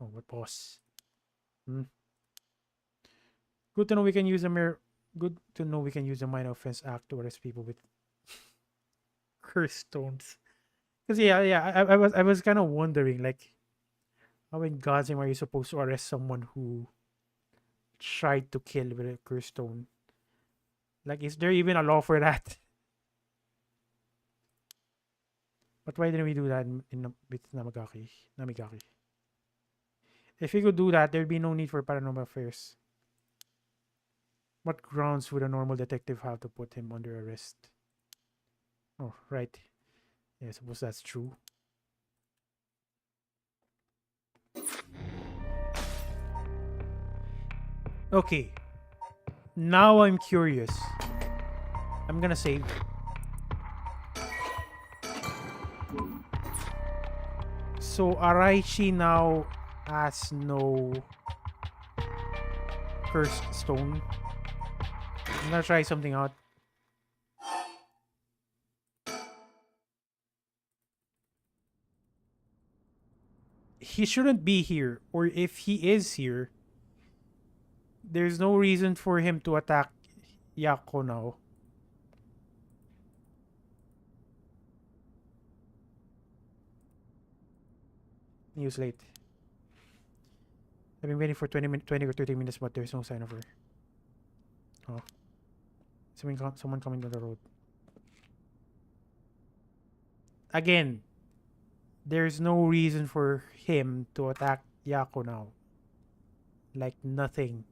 Oh, what boss? Good to know we can use a mirror. Good to know we can use a minor offense act to arrest people with curse stones. Cause I was kind of wondering, like, how in God's name are you supposed to arrest someone who tried to kill with a curse stone? Like, is there even a law for that? But why didn't we do that with Namigaki? If we could do that, there'd be no need for paranormal affairs. What grounds would a normal detective have to put him under arrest? Oh, right. Yeah, I suppose that's true. Okay. Now I'm curious. I'm gonna save. So Araichi now has no cursed stone. I'm gonna try something out. He shouldn't be here, or if he is here, there's no reason for him to attack Yako now. He was late. I've been waiting for 20 or 30 minutes, but there's no sign of her. Oh. Someone coming down the road. Again, there's no reason for him to attack Yako now. Like, nothing.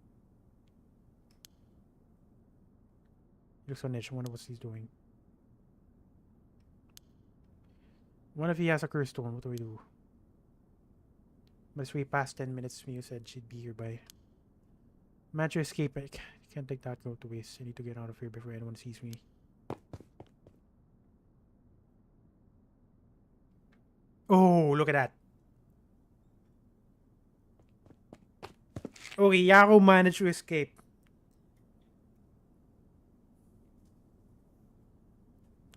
He looks on edge. I wonder what he's doing. What if he has a curse stone? What do we do? But we passed 10 minutes. You said she'd be here by. Manage to escape. I can't take that go to waste. I need to get out of here before anyone sees me. Oh, look at that. Okay, Yako managed to escape.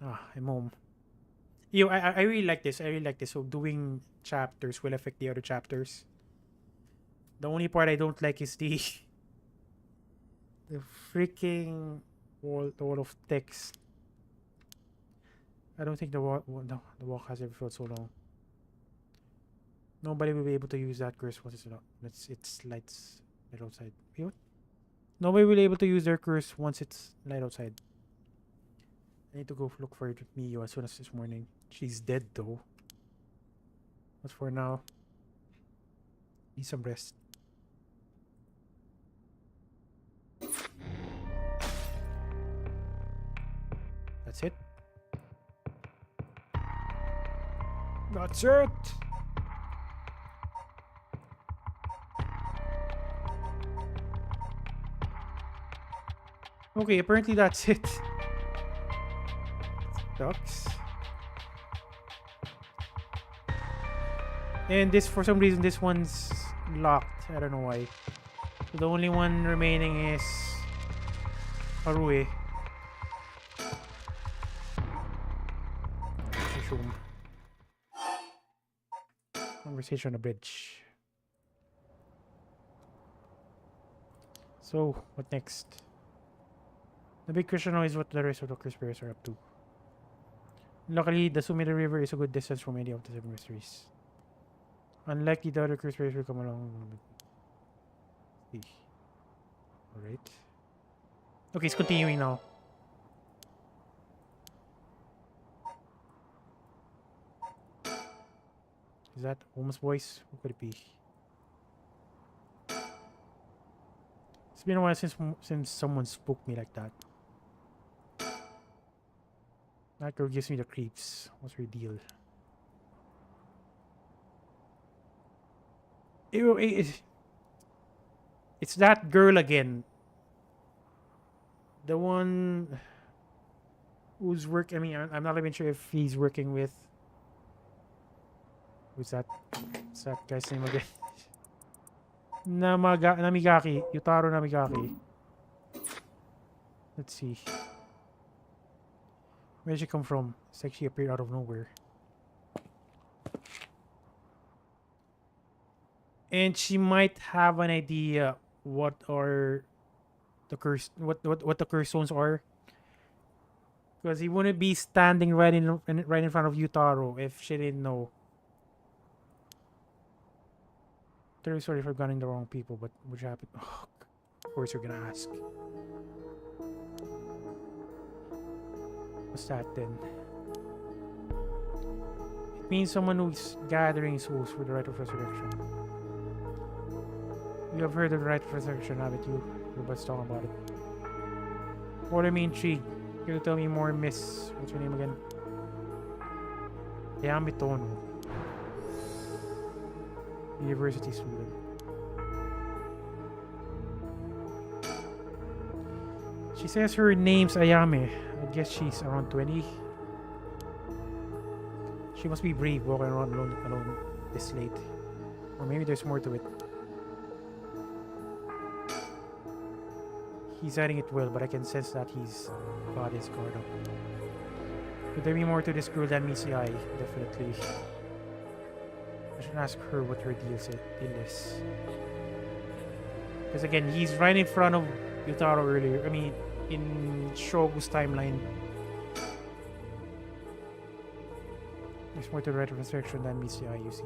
Ah, I'm home. Yo, I really like this. I really like this. So doing chapters will affect the other chapters. The only part I don't like is the freaking wall of text. I don't think the walk has ever felt so long. Nobody will be able to use that curse once it's light outside. Wait, what? Nobody will be able to use their curse once it's light outside. I need to go look for it with Miyo as soon as this morning. She's dead though. But for now, need some rest. That's it. That's it. Okay, apparently that's it. Ducks. And this, for some reason, this one's locked. I don't know why. So the only one remaining is Harue. Conversation on the bridge. So, what next? The big question now is what the rest of the conspirators are up to. Luckily, the Sumida River is a good distance from any of the 7 mysteries. Unlikely the other conspirators will come along. Alright. Okay, it's continuing now. Is that Holmes' voice? Who could it be? It's been a while since someone spoke me like that. That girl gives me the creeps. What's her deal? It's that girl again. The one who's I'm not even sure if he's working with Who's that? What's that guy's name again? Namigaki. Yutaro Namigaki. Let's see. Where did she come from? It's like she appeared out of nowhere. And she might have an idea what are the curse what the curse zones are. Because he wouldn't be standing right in front of Yutaro if she didn't know. Very sorry for gunning the wrong people, but what happened? Oh, of course you're gonna ask. What's that then? It means someone who's gathering souls for the rite of resurrection. You have heard of the rite of resurrection, haven't you? Everybody's talking about it. What am I intrigued? Can you tell me more, Miss? What's your name again? Yami Tono. University student. She says her name's Ayame. I guess she's around 20. She must be brave walking around alone this late. Or maybe there's more to it. He's hiding it well, but I can sense that he's got his guard up. Could there be more to this girl than meets the eye? Definitely. I should ask her what her deal is. Because again, he's right in front of Yutaro earlier. I mean, in Shogu's timeline. There's more to the rite of resurrection than meets the eye, you see.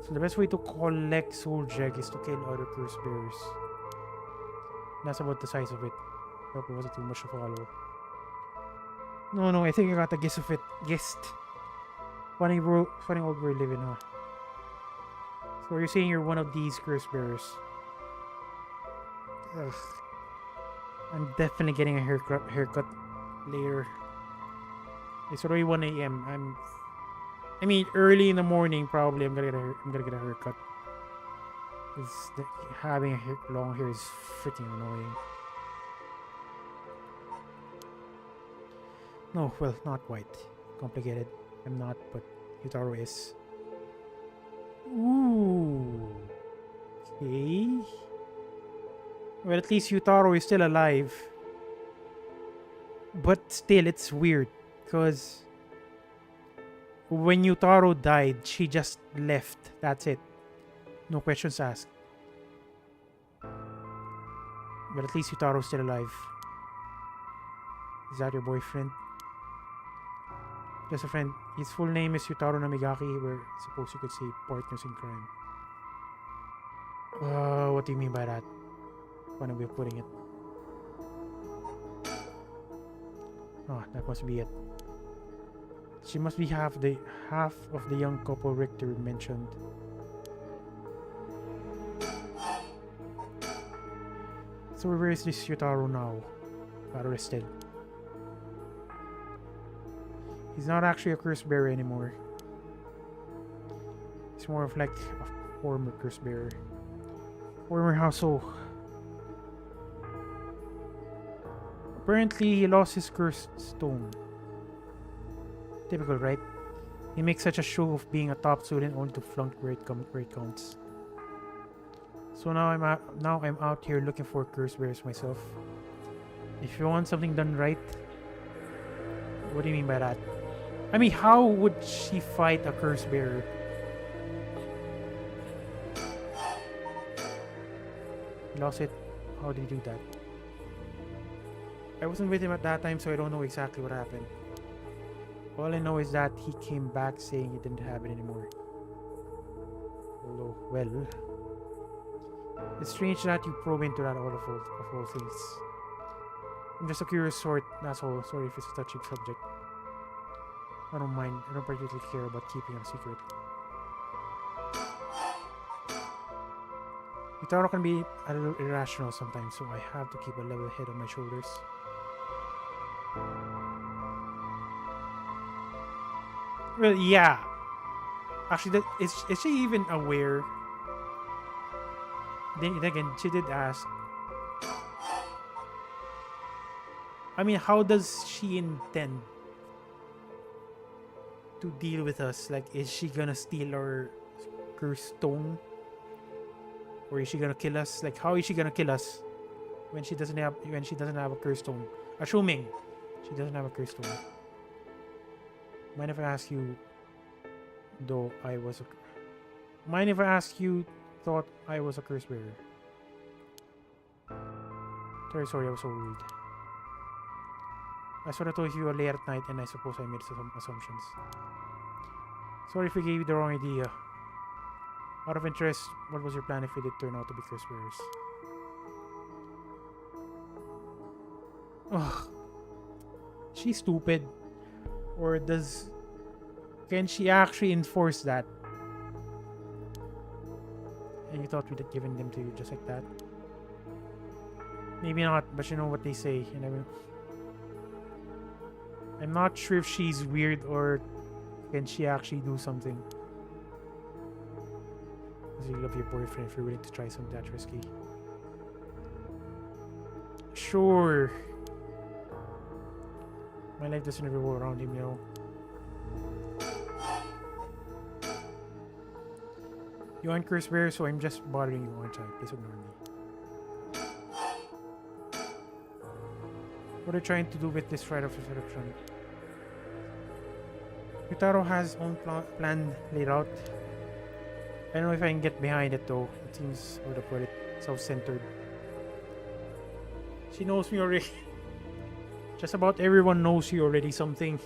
So the best way to collect soul gem is to kill other curse bearers. That's about the size of it. Hope it wasn't too much to follow. No, I think I got the gist of it. Funny old world living, huh? So you're saying you're one of these curse bearers? Ugh. I'm definitely getting a haircut later. It's already 1 a.m. I mean, early in the morning, probably I'm gonna get a haircut. Because having long hair is freaking annoying. No, well, not quite complicated. I'm not, but Yutaro is. Ooh. Okay. Well, at least Yutaro is still alive. But still, it's weird. Because when Yutaro died, she just left. That's it. No questions asked. But at least Yutaro's still alive. Is that your boyfriend? Just a friend. His full name is Yutaro Namigaki. We're supposed you could say partners in crime. What do you mean by that? Funny way of putting it. Oh, that must be it. She must be half of the young couple Richter mentioned. So where is this Yutaro now? Got arrested. He's not actually a curse bearer anymore. He's more of like a former curse bearer. Former household. Apparently he lost his cursed stone. Typical, right? He makes such a show of being a top student only to flunk where it counts. So now I'm out here looking for curse bearers myself. If you want something done right, what do you mean by that? I mean, how would she fight a curse bearer? He lost it. How did he do that? I wasn't with him at that time, so I don't know exactly what happened. All I know is that he came back saying he didn't have it anymore. Although, well, it's strange that you probe into that of all things. I'm just a curious sort, that's all. Sorry if it's a touchy subject. I don't mind. I don't particularly care about keeping it a secret. Yutaro can be a little irrational sometimes, so I have to keep a level head on my shoulders. Well, yeah. Actually, is she even aware? Then again, she did ask. I mean, how does she intend to deal with us? Like, is she gonna steal our curse stone? Or is she gonna kill us? Like, how is she gonna kill us when she doesn't have a curse stone? Assuming she doesn't have a curse stone. Mind if I ask you? Mind if I ask you? Thought I was a curse bearer? Sorry, I was so rude. I sort of told you late at night, and I suppose I made some assumptions. Sorry if we gave you the wrong idea. Out of interest, what was your plan if we did turn out to be curse bearers? Ugh. She's stupid. Or can she actually enforce that? And you thought we'd have given them to you just like that? Maybe not, but you know what they say. I'm not sure if she's weird or can she actually do something. Because you love your boyfriend if you're willing to try something that risky. Sure. My life doesn't revolve around him, you know. You aren't curse bearer, so I'm just bothering you one time. Please ignore me. What are you trying to do with this rite of resurrection? Yutaro has own plan laid out. I don't know if I can get behind it though. It seems, how to put it, self-centered. She knows me already. Just about everyone knows you already something.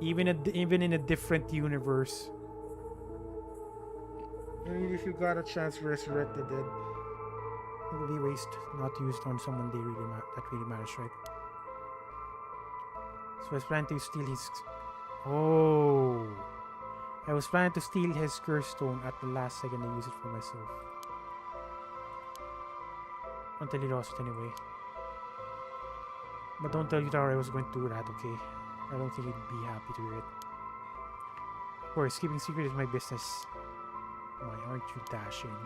Even in a different universe. I mean, if you got a chance to resurrect the dead, it would be waste not used on someone that really matters, right? So I was planning to steal his. Oh, I was planning to steal his curse stone at the last second and use it for myself. Until he lost it anyway. But don't tell Yutaro I was going to do that, okay? I don't think he'd be happy to hear it. Of course, keeping secret is my business. Why aren't you dashing?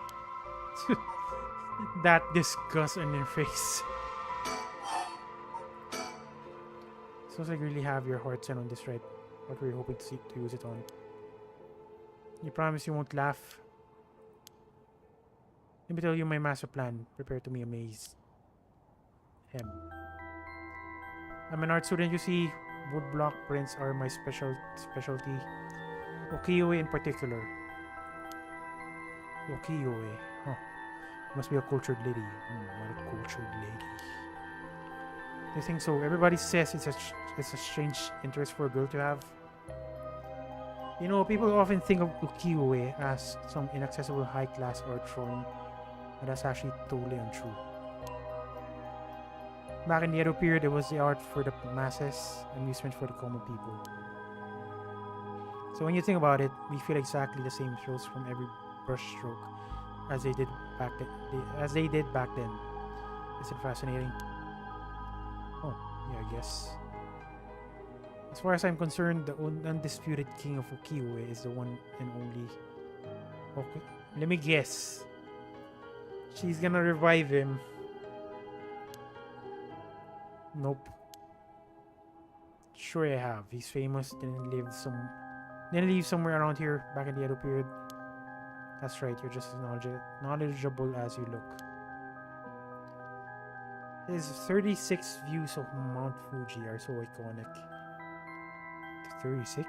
That disgust on your face. Sounds like you really have your heart set on this, right? What were you hoping to use it on? You promise you won't laugh? Let me tell you my master plan. Prepare to be amazed. I'm an art student, you see. Woodblock prints are my specialty. Ukiyo-e in particular. Ukiyo-e, huh? Must be a cultured lady. What a cultured lady. I think so. Everybody says it's a strange interest for a girl to have. You know, people often think of ukiyo-e as some inaccessible high-class art form, but that's actually totally untrue. Back in the Edo period, it was the art for the masses, amusement for the common people. So when you think about it, we feel exactly the same thrills from every brushstroke as they did back then. Is it fascinating? Oh, yeah, I guess. As far as I'm concerned, the undisputed king of ukiyo-e is the one and only. Okay, let me guess. She's gonna revive him. Nope. Sure I have. He's famous. Didn't live somewhere around here back in the Edo period. That's right. You're just as knowledgeable as you look. His 36 views of Mount Fuji are so iconic. 36?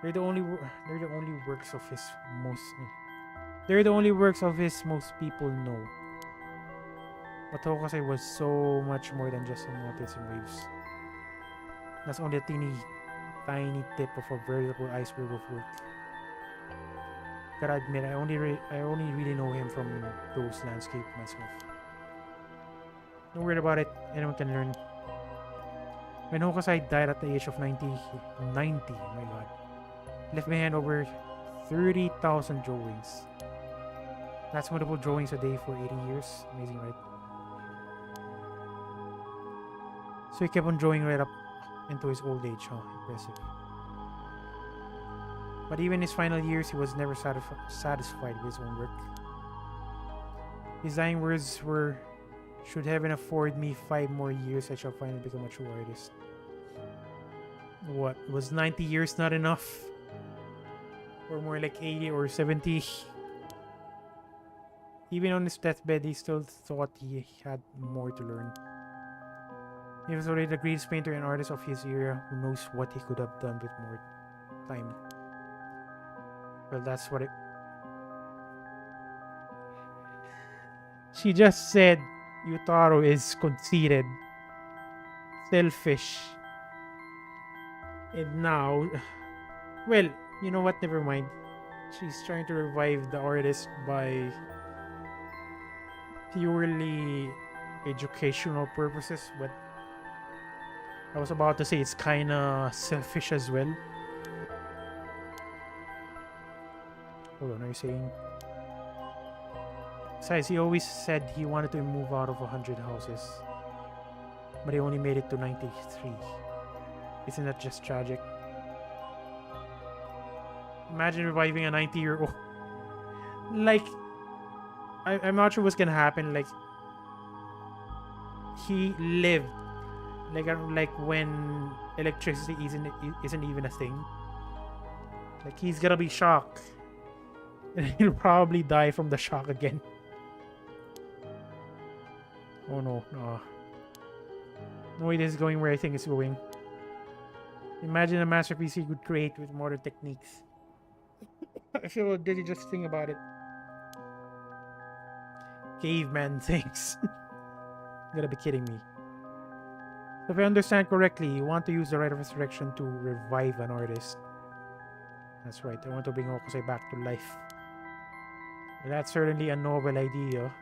They're the only works of his most people know. But Hokusai was so much more than just some mountains and waves. That's only a tiny tip of a veritable iceberg of work. Gotta admit, I only really know him from those landscapes myself. Don't worry about it, anyone can learn. When Hokusai died at the age of 90, my god, left behind over 30,000 drawings. That's multiple drawings a day for 80 years. Amazing, right? So he kept on drawing right up into his old age, huh? Impressive. But even in his final years, he was never satisfied with his own work. His dying words were, "Should heaven afford me 5 more years, I shall finally become a true artist." What, was 90 years not enough? Or more like 80 or 70? Even on his deathbed, he still thought he had more to learn. He was already the greatest painter and artist of his era. Who knows what he could have done with more time? Well, that's what it... She just said Yutaro is conceited, selfish, and now... Well, you know what? Never mind. She's trying to revive the artist by purely educational purposes, but I was about to say it's kinda selfish as well. Hold on, are you saying? Besides, he always said he wanted to move out of 100 houses, but he only made it to 93. Isn't that just tragic? Imagine reviving a 90-year-old. Like, I'm not sure what's gonna happen. Like, he lived like when electricity isn't even a thing. Like, he's gonna be shocked, and he'll probably die from the shock again. Oh no, no. No way this is going where I think it's going. Imagine a masterpiece he could create with modern techniques. I feel did just think about it. Caveman things. You gotta be kidding me. So if I understand correctly, you want to use the rite of resurrection to revive an artist. That's right, I want to bring Hokusai back to life. Well, that's certainly a noble idea.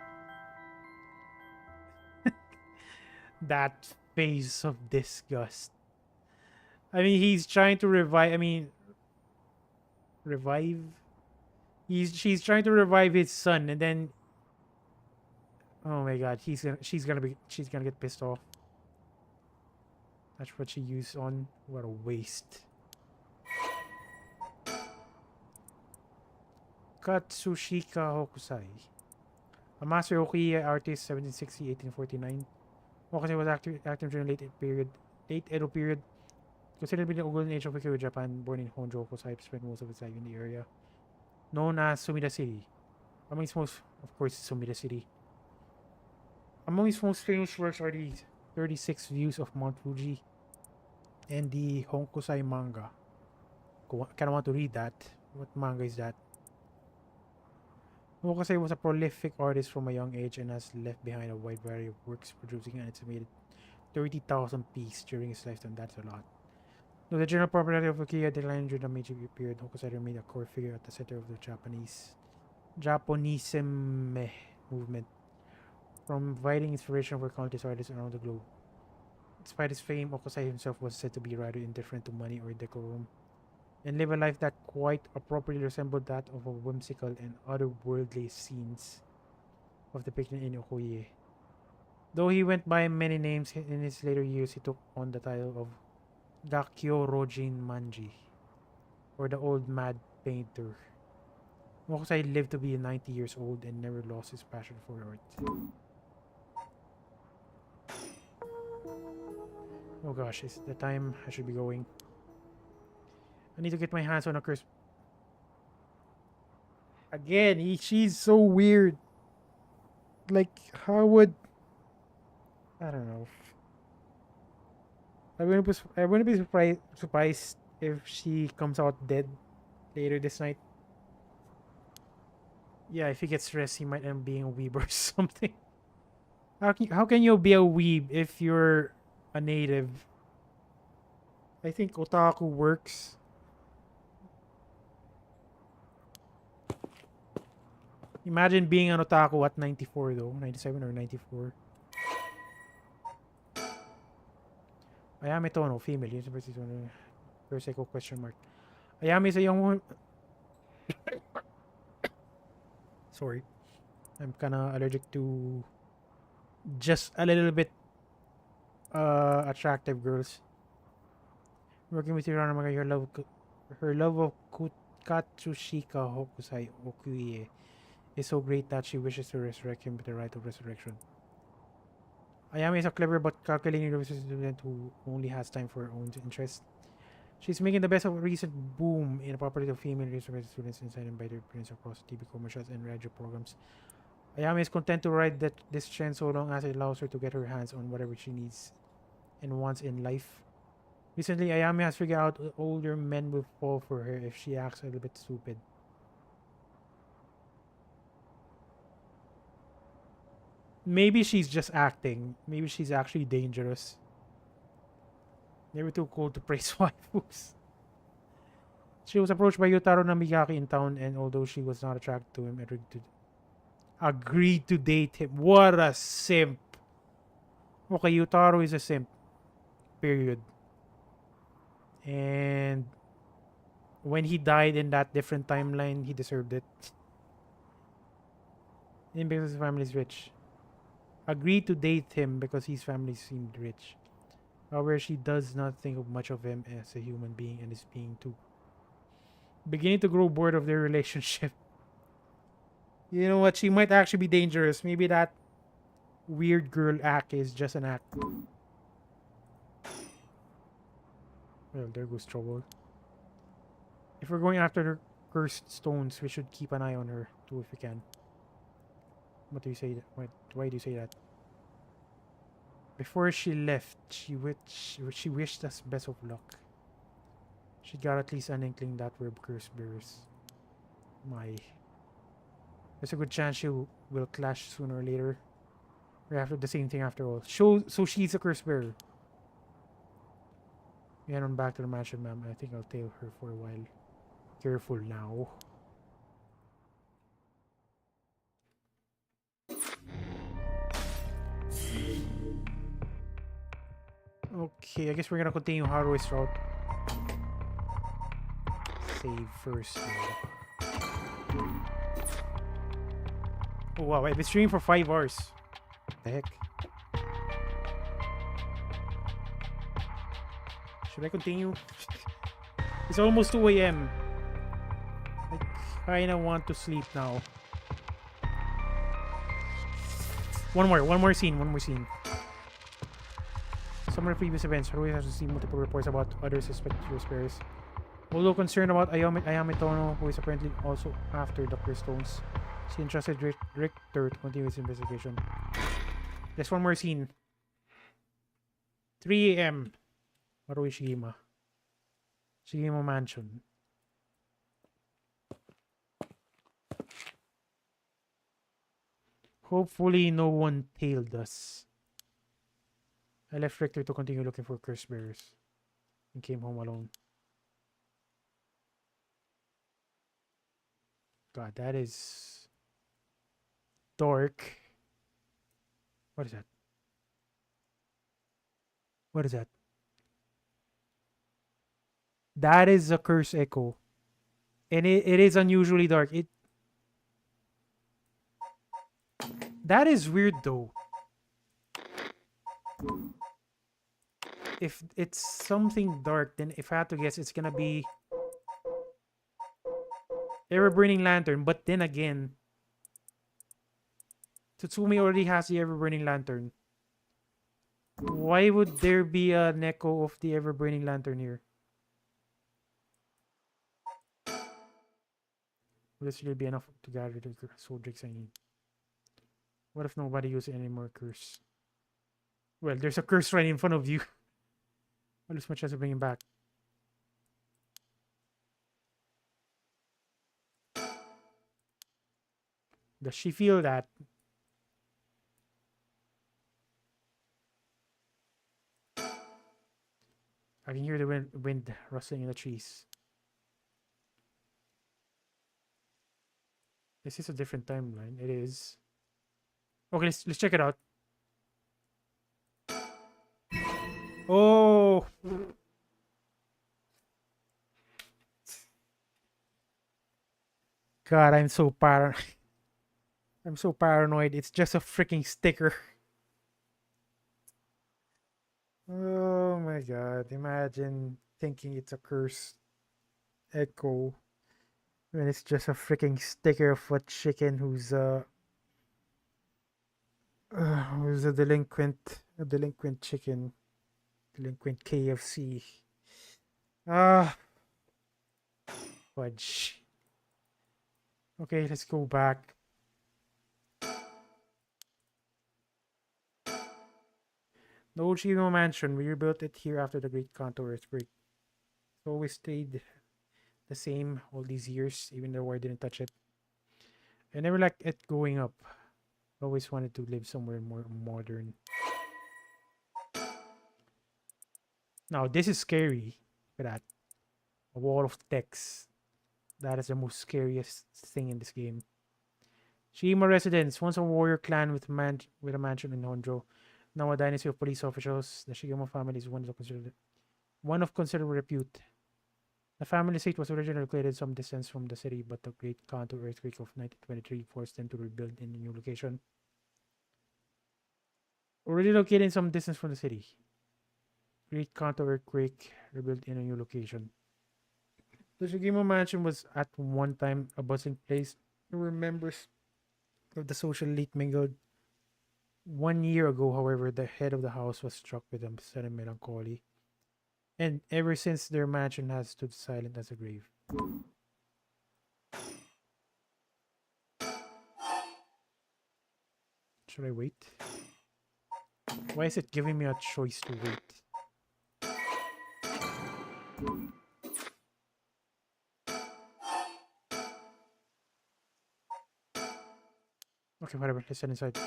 That face of disgust. I mean, he's trying to revive. I mean, revive. She's trying to revive his son, and then, oh my God, she's gonna get pissed off. That's what she used on. What a waste. Katsushika Hokusai, a master Okiya artist, 1760-1849. Hokusai was active during late Edo period. Considered to be the golden age of Ukiyo Japan. Born in Honjo, Hokusai spent most of his life in the area known as Sumida City. Among his most, of course, Sumida City. Among his most famous works are the 36 Views of Mount Fuji and the Hokusai manga. Kind of want to read that. What manga is that? Hokusai was a prolific artist from a young age and has left behind a wide variety of works, producing an estimated 30,000 pieces during his lifetime. That's a lot. Though the general popularity of Ukiyo declined during the Meiji period, Hokusai remained a core figure at the center of the Japonism movement, providing inspiration for countless artists around the globe. Despite his fame, Hokusai himself was said to be rather indifferent to money or decorum, and live a life that quite appropriately resembled that of a whimsical and otherworldly scenes of depicted in Okoye. Though he went by many names in his later years, he took on the title of Gakyo Rojin Manji, or the Old Mad Painter. Hokusai lived to be 90 years old and never lost his passion for art. Oh gosh, it's the time I should be going. I need to get my hands on a curse. Again, she's so weird. Like, how would... I don't know. I wouldn't be surprised if she comes out dead later this night. Yeah, if he gets stressed, he might end up being a weeb or something. How can you be a weeb if you're a native? I think otaku works. Imagine being an otaku at 94 though. 97 or 94. Ayame Tono, female. University First echo question mark. Ayame is a young woman. Sorry. I'm kinda allergic to just a little bit attractive girls. Working with Hiranamaga, her love of Katsushika Hokusai Okuye is so great that she wishes to resurrect him with the rite of resurrection. Ayame is a clever but calculating university student who only has time for her own interests. She's making the best of a recent boom in the popularity of female research students inside and by their parents across TV commercials and radio programs. Ayami is content to ride this trend so long as it allows her to get her hands on whatever she needs and wants in life. Recently, Ayami has figured out older men will fall for her if she acts a little bit stupid. Maybe she's just acting. Maybe she's actually dangerous. Never too cold to praise waifus. She was approached by Yotaro Namigaki in town, and although she was not attracted to him, agreed to date him. What a simp. Okay, Yotaro is a simp. Period. And when he died in that different timeline, he deserved it. And because his family is rich. Agreed to date him because his family seemed rich. However, she does not think of much of him as a human being and is being too. Beginning to grow bored of their relationship. You know what? She might actually be dangerous. Maybe that weird girl act is just an act. Well, there goes trouble. If we're going after the cursed stones, we should keep an eye on her too if we can. What do you say? Why do you say that? Before she left, she wished us best of luck. She got at least an inkling that we're curse bearers. There's a good chance she will clash sooner or later. We're after the same thing after all. So she's a curse bearer. We head on back to the mansion, ma'am. I think I'll tail her for a while. Careful now. Okay, I guess we're gonna continue Harui's route. Save first. Oh wow, I've been streaming for 5 hours. What the heck? Should I continue? It's almost 2 a.m. I kinda want to sleep now. One more scene. Some of the previous events, Haruhi has received multiple reports about other suspected spares. Although concerned about Ayame Tono, who is apparently also after Dr. Stones, she entrusted Richter to continue his investigation. There's one more scene. 3 a.m. Haruhi Shigima. Shigima Mansion. Hopefully no one tailed us. I left Richter to continue looking for curse bearers and came home alone. God, that is dark. What is that? What is that? That is a curse echo. And it is unusually dark. That is weird though. If it's something dark, then if I had to guess, it's gonna be ever-burning lantern. But then again, Tsutsumi already has the ever-burning lantern. Why would there be an echo of the ever-burning lantern here? Will this really be enough to gather the soul drinks I need? What if nobody uses any more curse? Well, there's a curse right in front of you. I'll lose my chance of bringing him back. Does she feel that? I can hear the wind rustling in the trees. This is a different timeline. It is. Okay, let's check it out. Oh. God, I'm so paranoid. It's just a freaking sticker. Oh my God. Imagine thinking it's a curse echo when it's just a freaking sticker of a chicken who's a delinquent chicken. Delinquent KFC. Ah, fudge. Okay, let's go back. The old Shino mansion, we rebuilt it here after the Great Kanto earthquake. It always stayed the same all these years, even though I didn't touch it. I never liked it going up. I always wanted to live somewhere more modern. Now, this is scary. Look at that. A wall of text. That is the most scariest thing in this game. Shima residence, once a warrior clan with a mansion in Honjo. Now a dynasty of police officials. The Shigemo family is one of considerable repute. The family seat was originally located some distance from the city, but the Great Kanto earthquake of 1923 forced them to rebuild in a new location. Already located some distance from the city. Great Kanto earthquake rebuilt in a new location. The Shigemo mansion was at one time a bustling place where members of the social elite mingled. 1 year ago, however, the head of the house was struck with a sudden melancholy, and ever since their mansion has stood silent as a grave. Should I wait? Why is it giving me a choice to wait? Okay, whatever. Let's head inside.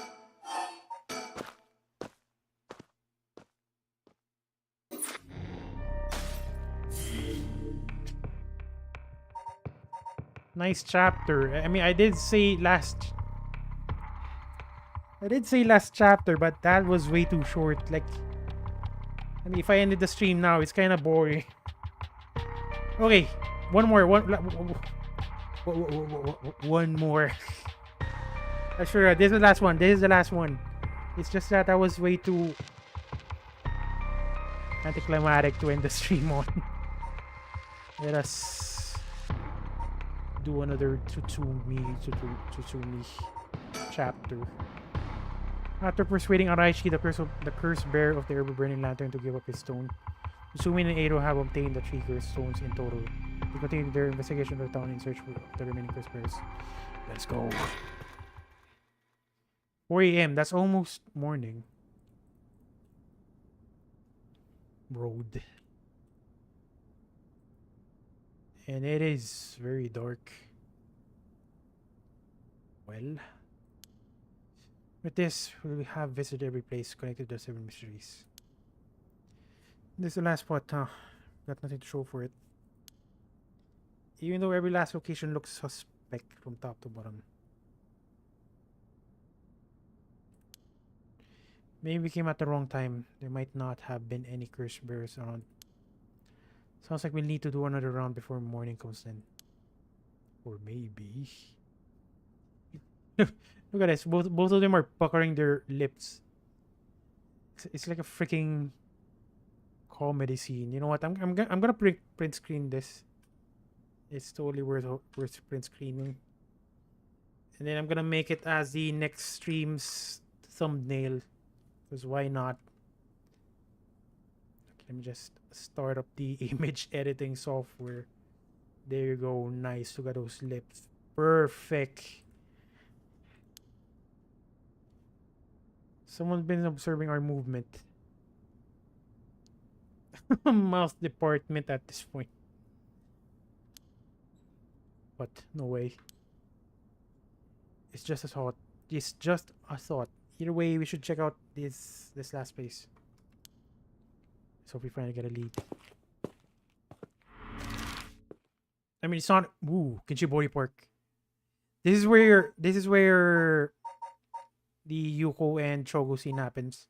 Nice chapter. I mean, I did say last chapter, but that was way too short. Like, I mean, if I ended the stream now, it's kind of boring. Okay, one more. One more. Sure, this is the last one. This is the last one. It's just that I was way too anticlimactic to end the stream on. Let us do another Tsutsumi chapter. After persuading Araishi, the cursed bearer of the ever-burning lantern, to give up his stone, Tsumi and Eiro have obtained the 3 cursed stones in total. They continue their investigation of the town in search for the remaining cursed bearers. Let's go. 4 a.m. That's almost morning. Road. And it is very dark. Well, with this, we have visited every place connected to the 7 mysteries. This is the last spot, huh? Got nothing to show for it. Even though every last location looks suspect from top to bottom. Maybe we came at the wrong time. There might not have been any curse bearers around. Sounds like we'll need to do another round before morning comes in. Or maybe... Look at this. Both of them are puckering their lips. It's like a freaking comedy scene. You know what? I'm gonna print screen this. It's totally worth print screening. And then I'm gonna make it as the next stream's thumbnail. Because why not? Okay, let me just start up the image editing software. There you go. Nice. Look at those lips. Perfect. Someone's been observing our movement. Mouse department at this point. But no way. It's just a thought. It's just a thought. Either way, we should check out this last place. So we finally get a lead. I mean, it's not. Ooh, Kinshibori Park. This is where the Yuko and Chogo scene happens.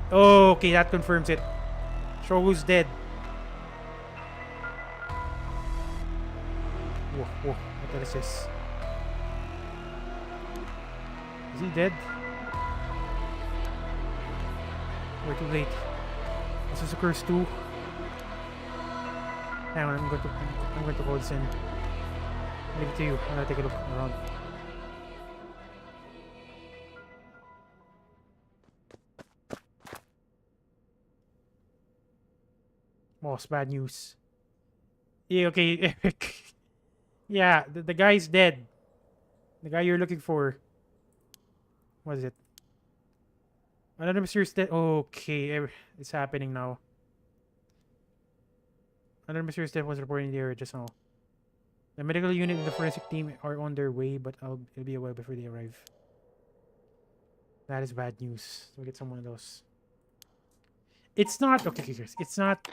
Oh, okay, that confirms it. Chogo's dead. Whoa, what the hell is this? Is he dead? We're too late. This is a curse too. Hang on, I'm going to call this in. Leave it to you. I'm gonna take a look around. Oh, it's bad news. Yeah, okay, Eric. Yeah, the guy's dead. The guy you're looking for. What is it? Another mysterious death. Okay, it's happening now. Another mysterious death was reported in the area just now. The medical unit and the forensic team are on their way, but it'll be a while before they arrive. That is bad news. We'll get someone of those. It's not okay, Chris. It's not.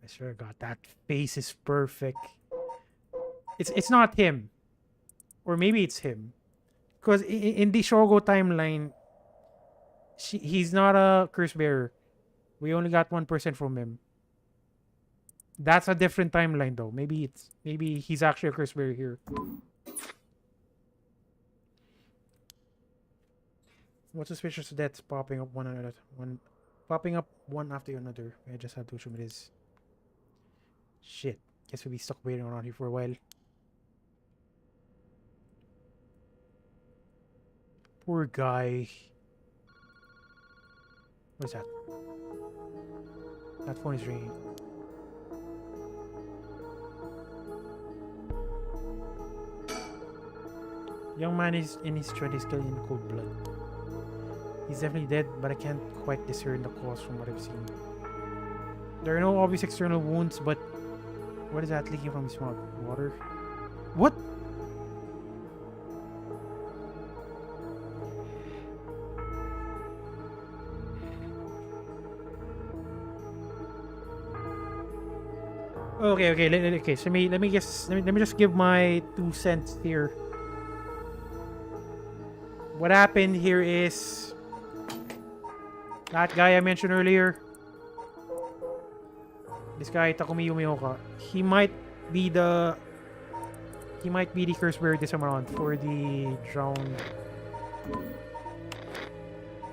I swear to God, that face is perfect. It's not him, or maybe it's him, because in the Shogo timeline, he's not a curse bearer. We only got 1% from him. That's a different timeline, though. Maybe he's actually a curse bearer here. What suspicious deaths popping up one after another? I just have to assume it is. Shit. Guess we'll be stuck waiting around here for a while. Poor guy. What is that? That phone is ringing. Young man is in his 20s, killed in cold blood. He's definitely dead, but I can't quite discern the cause from what I've seen. There are no obvious external wounds, but what is that leaking from his mouth? Water? What? Okay. So let me just give my 2 cents here. What happened here is that guy I mentioned earlier. This guy Takumi Yumioka. He might be the curse bearer this time around for the drowned.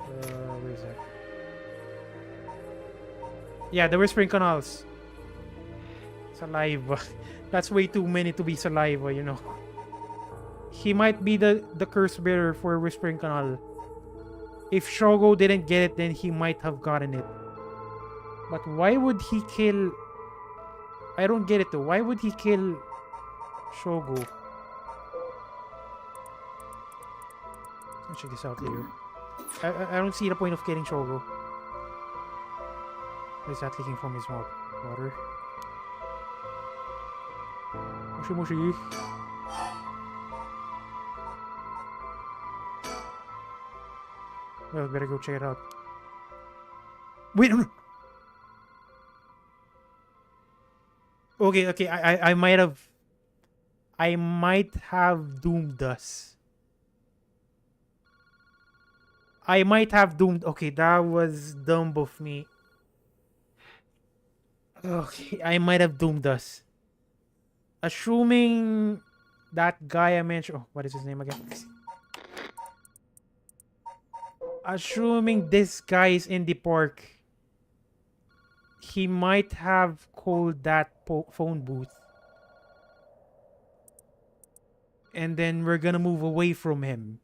Where is that? Yeah, the whispering canals. Saliva. That's way too many to be saliva, you know. He might be the curse bearer for Whispering Canal. If Shogo didn't get it, then he might have gotten it. But why would he kill... I don't get it though. Why would he kill Shogo? Let's check this out later. I don't see the point of killing Shogo. What is that leaking from his mouth? Water? Mushi. Well, better go check it out. Wait, no. Okay. I might have doomed us. Okay, that was dumb of me. Okay, I might have doomed us. Assuming that guy I mentioned... Oh, what is his name again? Assuming this guy is in the park, he might have called that phone booth. And then we're gonna move away from him.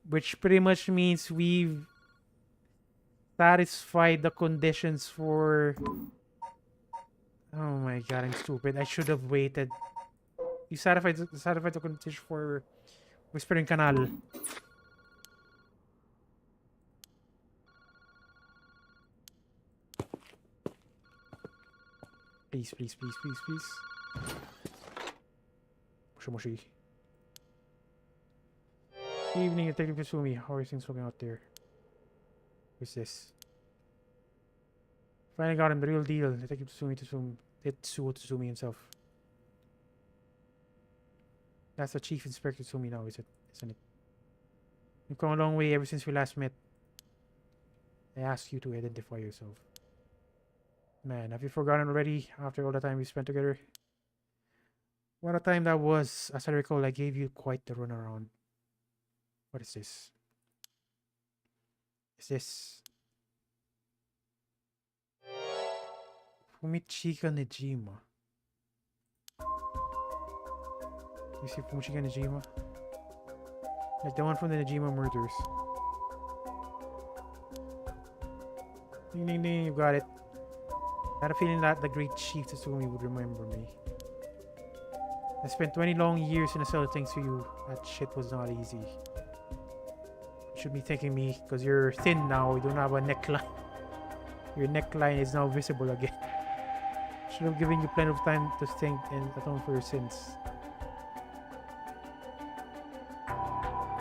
Which pretty much means we've satisfied the conditions for... Oh my god, I'm stupid. I should have waited. You satisfied the condition for Whispering Canal. Please. Mushi. Evening, Detective Kasumi. How are things looking out there? Who's this? Finally got him, the real deal. Detective Tetsuo Tsumi himself. That's the Chief Inspector Tsumi now, isn't it? You've come a long way ever since we last met. I asked you to identify yourself. Man, have you forgotten already after all the time we spent together? What a time that was. As I recall, I gave you quite the runaround. What is this? Is this... Fumichika Nejima. You see Fumichika Nejima? Like the one from the Nejima murders. Ding ding ding, you got it. I had a feeling that the great chief Tsumi would remember me. I spent 20 long years in a cell thanks to you. That shit was not easy. You should be thanking me because you're thin now. You don't have a neckline. Your neckline is now visible again. Should have given you plenty of time to think and atone for your sins.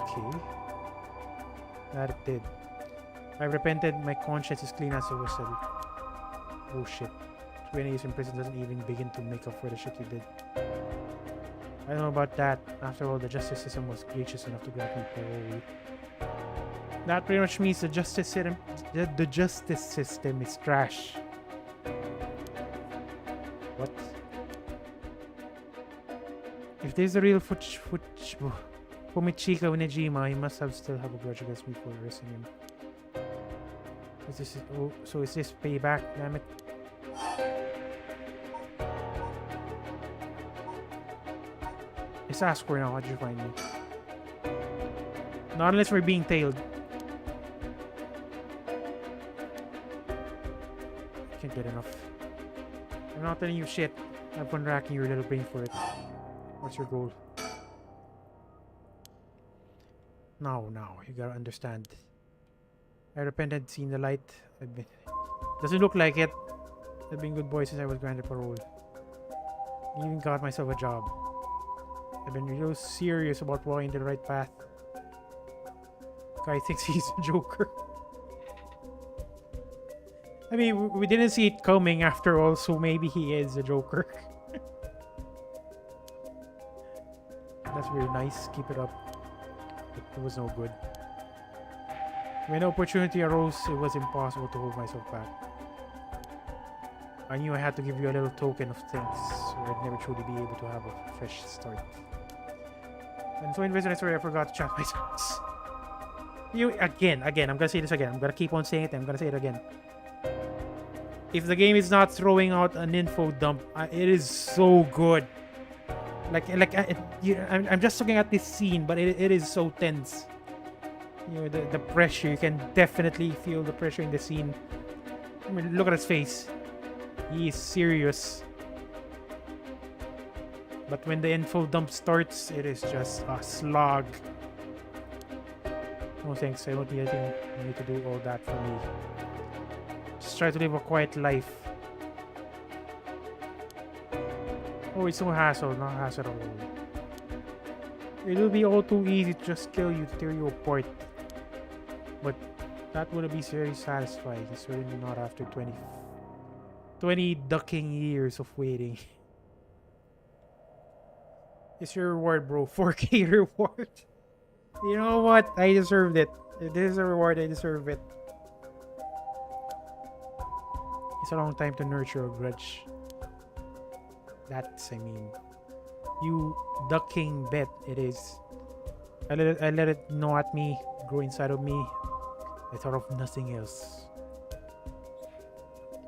Okay. That it did. I repented. My conscience is clean as a whistle. Oh shit. 20 years in prison doesn't even begin to make up for the shit you did. I don't know about that. After all, the justice system was gracious enough to grant me parole. That pretty much means the justice system is trash. What? If there's a real Fumichika Unejima, he must still have a grudge against me for arresting him. So is this payback? Damn it. Let's ask for now. How'd you find me? Not unless we're being tailed. Can't get enough. I'm not telling you shit. Have fun racking your little brain for it. What's your goal? Now, you gotta understand. I repented, seen the light. Doesn't look like it. I've been good boy since I was granted parole. Even got myself a job. I've been real serious about walking the right path. Guy thinks he's a joker. I mean, we didn't see it coming after all, so maybe he is a joker. That's very nice. Keep it up. It was no good. When opportunity arose, it was impossible to hold myself back. I knew I had to give you a little token of thanks, or I'd never truly be able to have a fresh start. And so in this story, I forgot to chat myself. You again, I'm gonna say this again. I'm gonna keep on saying it. I'm gonna say it again. If the game is not throwing out an info dump, it is so good. I'm just looking at this scene, but it is so tense. You know, the pressure. You can definitely feel the pressure in the scene. I mean, look at his face. He is serious. But when the info dump starts, it is just a slog. No thanks, I don't need anything. You need to do all that for me. Just try to live a quiet life. Oh, it's no hassle, not hassle at all. It will be all too easy to just kill you, to tear you apart. But that would be very satisfying. Certainly not after 20 ducking years of waiting. It's your reward, bro. 4K reward. You know what? I deserved it. This is a reward. I deserve it. It's a long time to nurture a grudge. I mean, you ducking bet it is. I let it gnaw at me, grow inside of me. I thought of nothing else.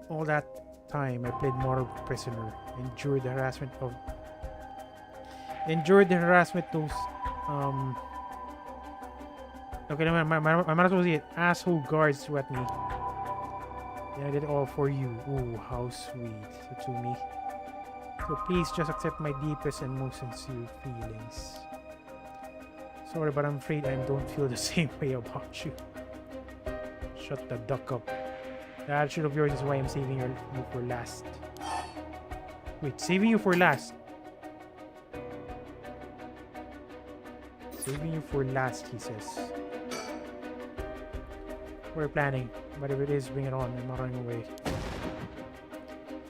All that time, I played moral prisoner, endured the harassment those okay, I might as well say it. Asshole guards threw at me. And I did it all for you. Ooh, how sweet. To me. So please just accept my deepest and most sincere feelings. Sorry, but I'm afraid I don't feel the same way about you. Shut the duck up. The attitude of yours is why I'm saving you for last. Wait, saving you for last? Saving you for last, he says. We're planning, but if it is, bring it on. I'm not running away.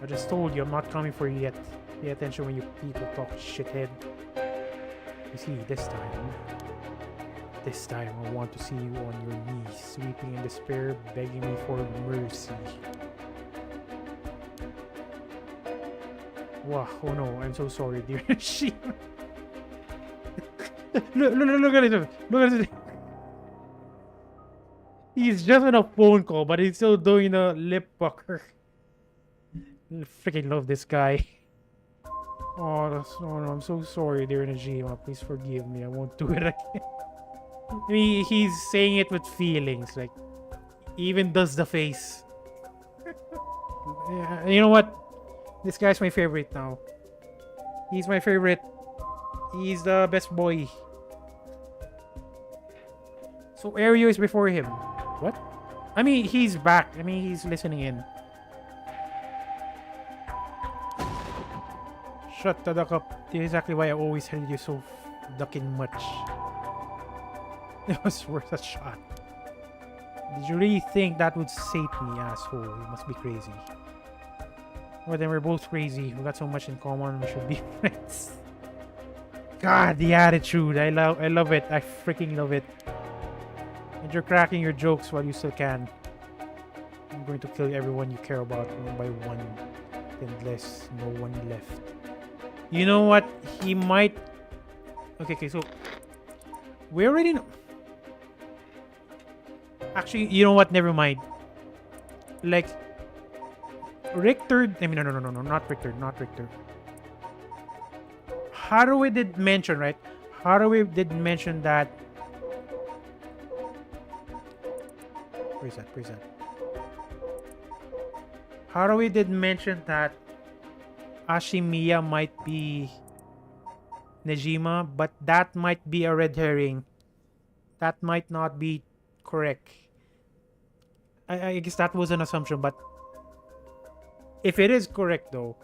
I just told you I'm not coming for you yet. Pay attention when you people talk, shithead. You see, this time I want to see you on your knees, weeping in despair, begging me for mercy. Wow, oh no, I'm so sorry, dear. She. Look at it. Look at it. He's just on a phone call, but he's still doing a lip pucker. Freaking love this guy. Oh, no, I'm so sorry, dear Najima. Please forgive me. I won't do it again. I mean, he's saying it with feelings. Like, he even does the face. Yeah, you know what? This guy's my favorite now. He's my favorite. He's the best boy. So Aereo is before him. What? I mean, he's back. I mean, he's listening in. Shut the duck up. This is exactly why I always held you so ducking much. It was worth a shot. Did you really think that would save me, asshole? You must be crazy. Well, then we're both crazy. We got so much in common. We should be friends. God, the attitude. I love it. I freaking love it. And you're cracking your jokes while you still can. I'm going to kill everyone you care about one by one. Unless no one left. You know what? He might... Okay, so... We already know... Actually, you know what? Never mind. Like... Richter... I mean, no, not Richter. Not Richter. Haraway did mention, right? Haraway did mention that... Where's that? Haraway did mention that Ashimiya might be Nejima, but that might be a red herring. That might not be correct. I guess that was an assumption, but if it is correct though,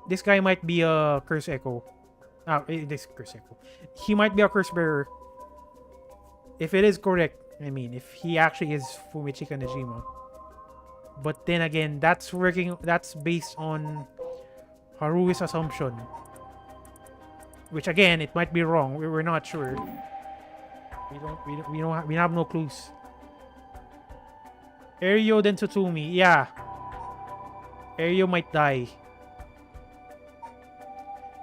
this guy might be a curse echo. This curse echo. He might be a curse bearer. If it is correct, I mean, if he actually is Fumichika Nejima. But then again, that's based on Harui's assumption. Which again, it might be wrong. We're not sure. We have no clues. Aereo then Tsutsumi. Yeah. Aereo might die.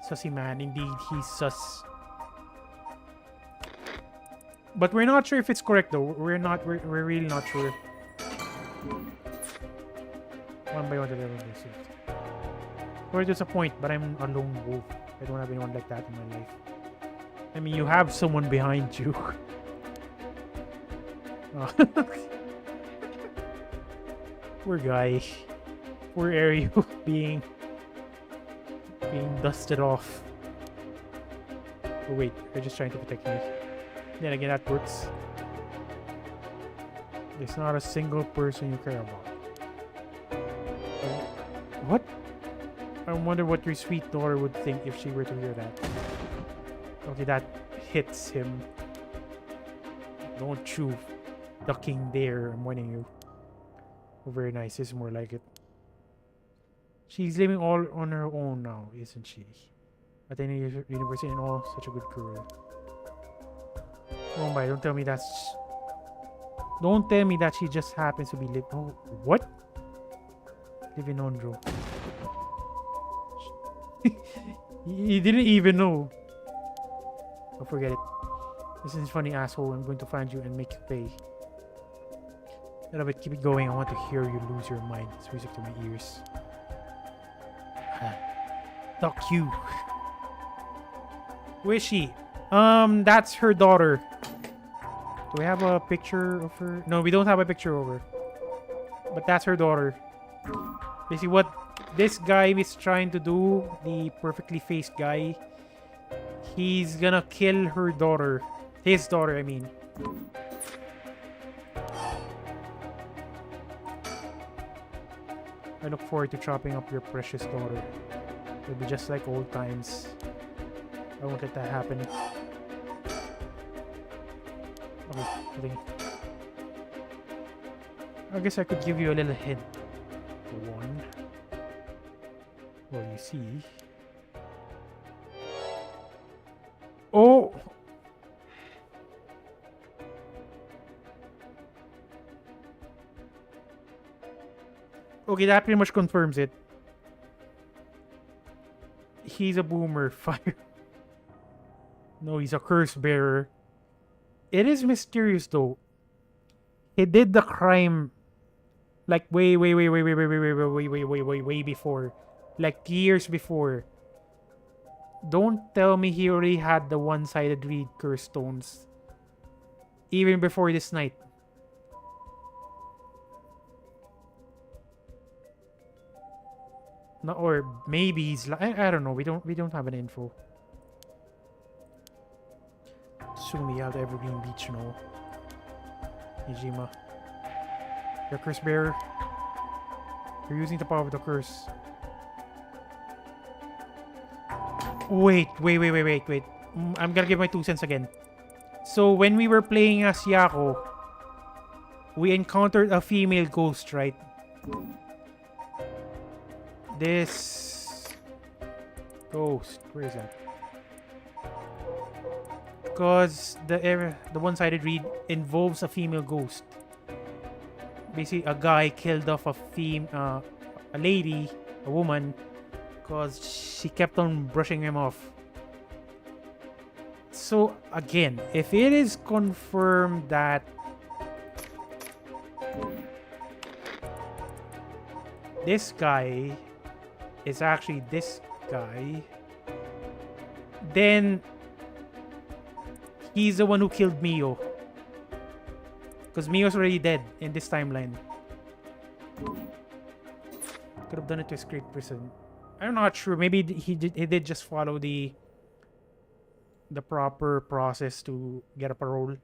Sussy man, indeed, he's sus. But we're not sure if it's correct though. We're really not sure. One by one the level is saved. Or there's a point, but I'm a lone wolf. I don't have anyone like that in my life. I mean, you have someone behind you. Poor guy. Poor Aereo being dusted off. Oh wait, they're just trying to protect me. Then again, that works. There's not a single person you care about. What? I wonder what your sweet daughter would think if she were to hear that. Okay, that hits him. Don't you ducking there, I'm warning you. Oh, very nice. This is more like it. She's living all on her own now, isn't she? At any university and all, such a good girl. Oh my, don't tell me that's... Don't tell me that she just happens to be living... Oh, what? Living on Joe. He didn't even know. Oh, forget it. This is funny, asshole. I'm going to find you and make you pay. I love it. Keep it going. I want to hear you lose your mind. It's music to my ears. Fuck you. Where is she? That's her daughter. Do we have a picture of her? No, we don't have a picture of her. But that's her daughter. Basically, what this guy is trying to do, the perfectly faced guy, he's gonna kill her daughter. His daughter, I mean. I look forward to chopping up your precious daughter. It'll be just like old times. I won't let that happen. Okay, nothing. I guess I could give you a little hint. One. Well, you see. Oh! Okay, that pretty much confirms it. He's a boomer. Fire. No, he's a curse bearer. It is mysterious though. He did the crime like way before. Like years before. Don't tell me he already had the one-sided read curse stones. Even before this night. No, or maybe he's I don't know. We don't have an info. Sumi out Evergreen Beach, no. Nijima. Your curse bearer. You're using the power of the curse. Wait. I'm gonna give my 2 cents again. So when we were playing as Yako, we encountered a female ghost, right? This ghost, where is that? Because the one-sided read involves a female ghost. Basically, a guy killed off a lady, a woman, because she kept on brushing him off. So again, if it is confirmed that this guy is actually this guy, then he's the one who killed Mio. Because Mio's already dead in this timeline. Could have done it to a straight person. I'm not sure. Maybe he did just follow the proper process to get a parole.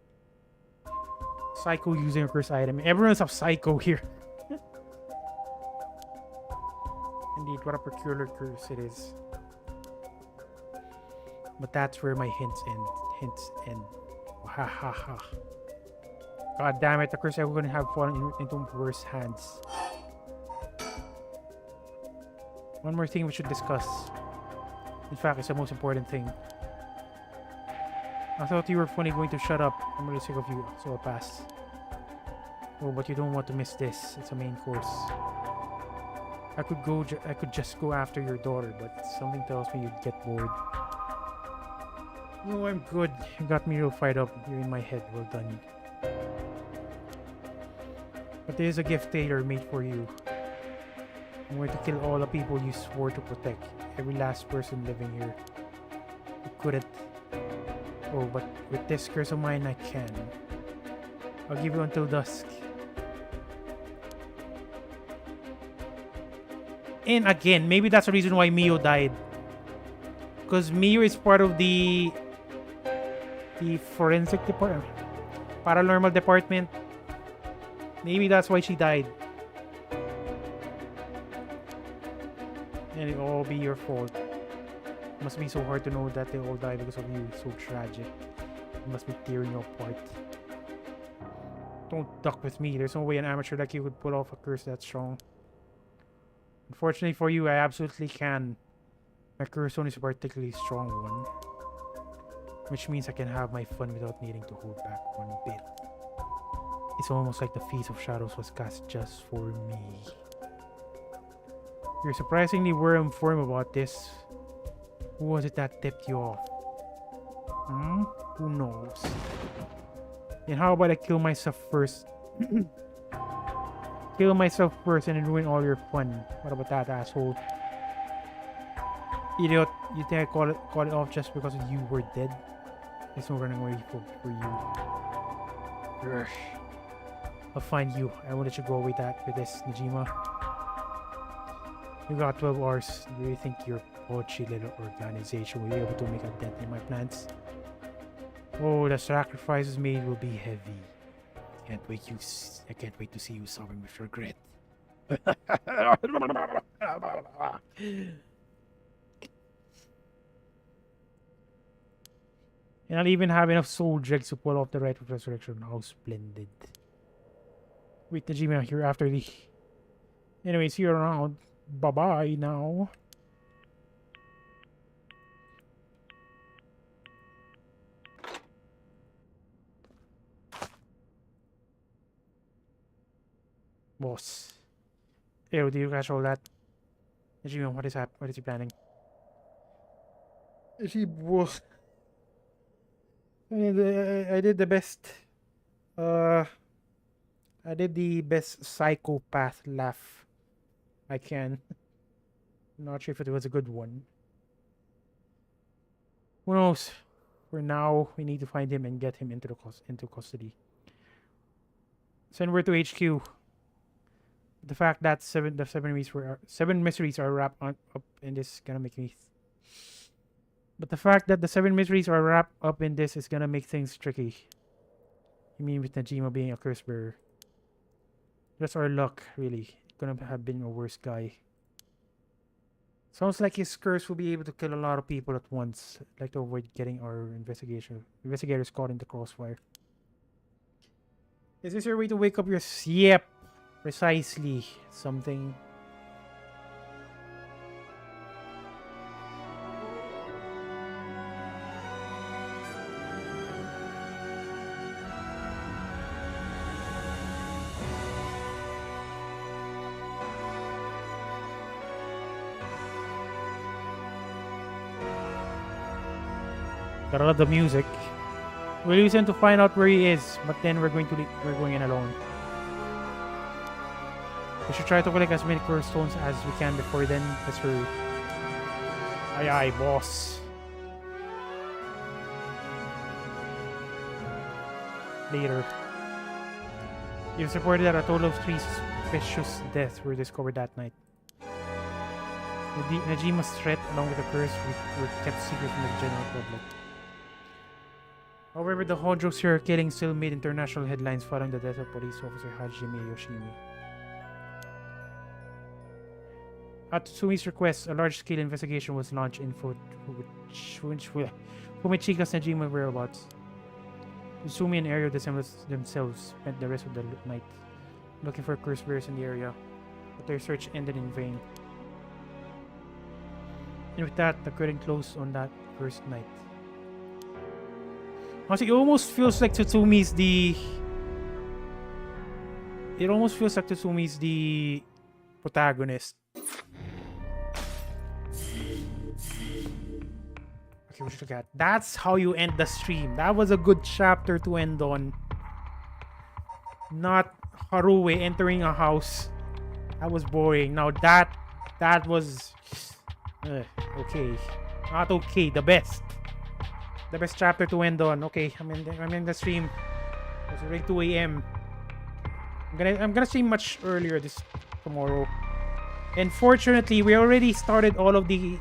Psycho using a curse item. Everyone's a psycho here. Indeed, what a peculiar curse it is. But that's where my hints end. Ha ha ha. God damn it, the curse I wouldn't have fallen into worse hands. One more thing we should discuss. In fact, it's the most important thing. I thought you were funny going to shut up. I'm really sick of you, so I'll pass. Oh, but you don't want to miss this. It's a main course. I could just go after your daughter, but something tells me you'd get bored. No, I'm good. You got me real fired up. You're in my head. Well done. But there's a gift tailor-made for you. I'm going to kill all the people you swore to protect. Every last person living here. You couldn't. Oh, but with this curse of mine, I can. I'll give you until dusk. And again, maybe that's the reason why Mio died. Because Mio is part of the forensic department. Paranormal department. Maybe that's why she died. And it'll all be your fault. It must be so hard to know that they all died because of you. It's so tragic. It must be tearing you apart. Don't duck with me. There's no way an amateur like you could pull off a curse that strong. Unfortunately for you, I absolutely can. My curse zone is a particularly strong one. Which means I can have my fun without needing to hold back one bit. It's almost like the Feast of Shadows was cast just for me. You're surprisingly well informed about this. Who was it that tipped you off? Who knows? Then how about I kill myself first? Kill myself first and then ruin all your fun. What about that, asshole? Idiot, you think I call it off just because you were dead? There's no running away for you. Urgh. I'll find you. I won't let you go away with this, Najima. You got 12 hours. Do you think your poetry little organization will be able to make a dent in my plans? Oh, the sacrifices made will be heavy. I can't wait to see you suffering with regret. And I'll even have enough soul dregs to pull off the rite of resurrection. How splendid. Wait, Najima, you're after the... Anyway, see you around. Bye-bye now. Boss. Ew, do you catch all that? Najima, what is he planning? Boss. I did the best. I did the best psychopath laugh I can. I'm not sure if it was a good one. Who knows? For now, we need to find him and get him into custody. Send word to HQ. The fact that seven mysteries are wrapped up in this is gonna make me. But the fact that the 7 mysteries are wrapped up in this is gonna make things tricky. You mean with Najima being a curse bearer? That's our luck, really. Gonna have been a worse guy. Sounds like his curse will be able to kill a lot of people at once. I'd like to avoid getting our investigators caught in the crossfire. Is this your way to wake up your... Yep. Precisely. Something... Gotta love the music. We'll listen to find out where he is, but then we're going in alone. We should try to collect as many curse stones as we can before then. Let's hurry. Aye aye, boss. Later. You've reported that a total of 3 suspicious deaths were discovered that night. Najima's threat, along with the curse, were kept secret from the general public. However, the Hojo serial killing still made international headlines following the death of police officer Hajime Yoshimi. At Tsumi's request, a large-scale investigation was launched in Fumichika's Najima whereabouts. Tsumi and Ario themselves spent the rest of the night looking for curse bearers in the area, but their search ended in vain. And with that, the curtain closed on that first night. Honestly, it almost feels like Tsumi's the... It almost feels like Tsumi's the protagonist. Okay, we should look at. That's how you end the stream. That was a good chapter to end on. Not Haruwe entering a house. That was boring. Now that was... okay. Not okay. The best. The best chapter to end on. Okay, I'm in the stream. It's already 2 a.m. I'm gonna stream much earlier tomorrow. And fortunately, we already started all of the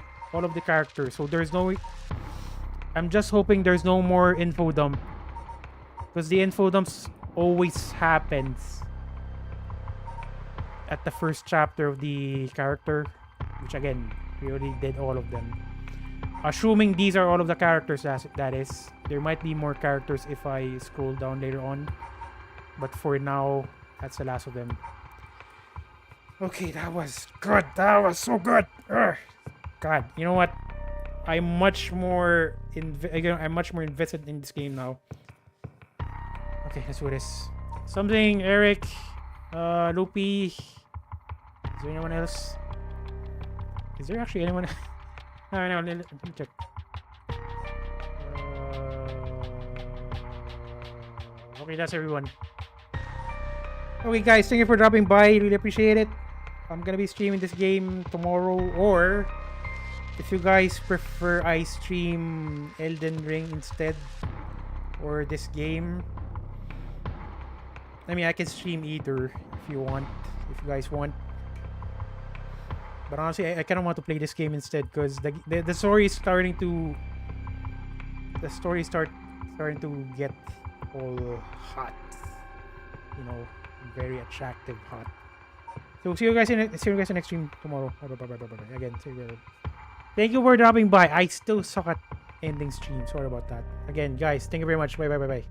characters, so there's no... I'm just hoping there's no more info dump, because the info dumps always happens at the first chapter of the character, which again, we already did all of them. Assuming these are all of the characters, that is. There might be more characters if I scroll down later on, but for now, that's the last of them. Okay, that was good. That was so good. Ugh. God, you know what? I'm much more invested in this game now. Okay, let's do this. Something, Eric, Loopy. Is there anyone else? Is there actually anyone? No, let me check. Okay, that's everyone. Okay, guys, thank you for dropping by. Really appreciate it. I'm gonna be streaming this game tomorrow, or if you guys prefer, I stream Elden Ring instead, or this game. I mean, I can stream either if you guys want. But honestly, I kind of want to play this game instead, because the story is starting to starting to get all hot, you know, very attractive hot. So see you guys in the next stream tomorrow. Bye. Again, thank you for dropping by. I still suck at ending stream. Sorry about that. Again, guys, thank you very much. Bye.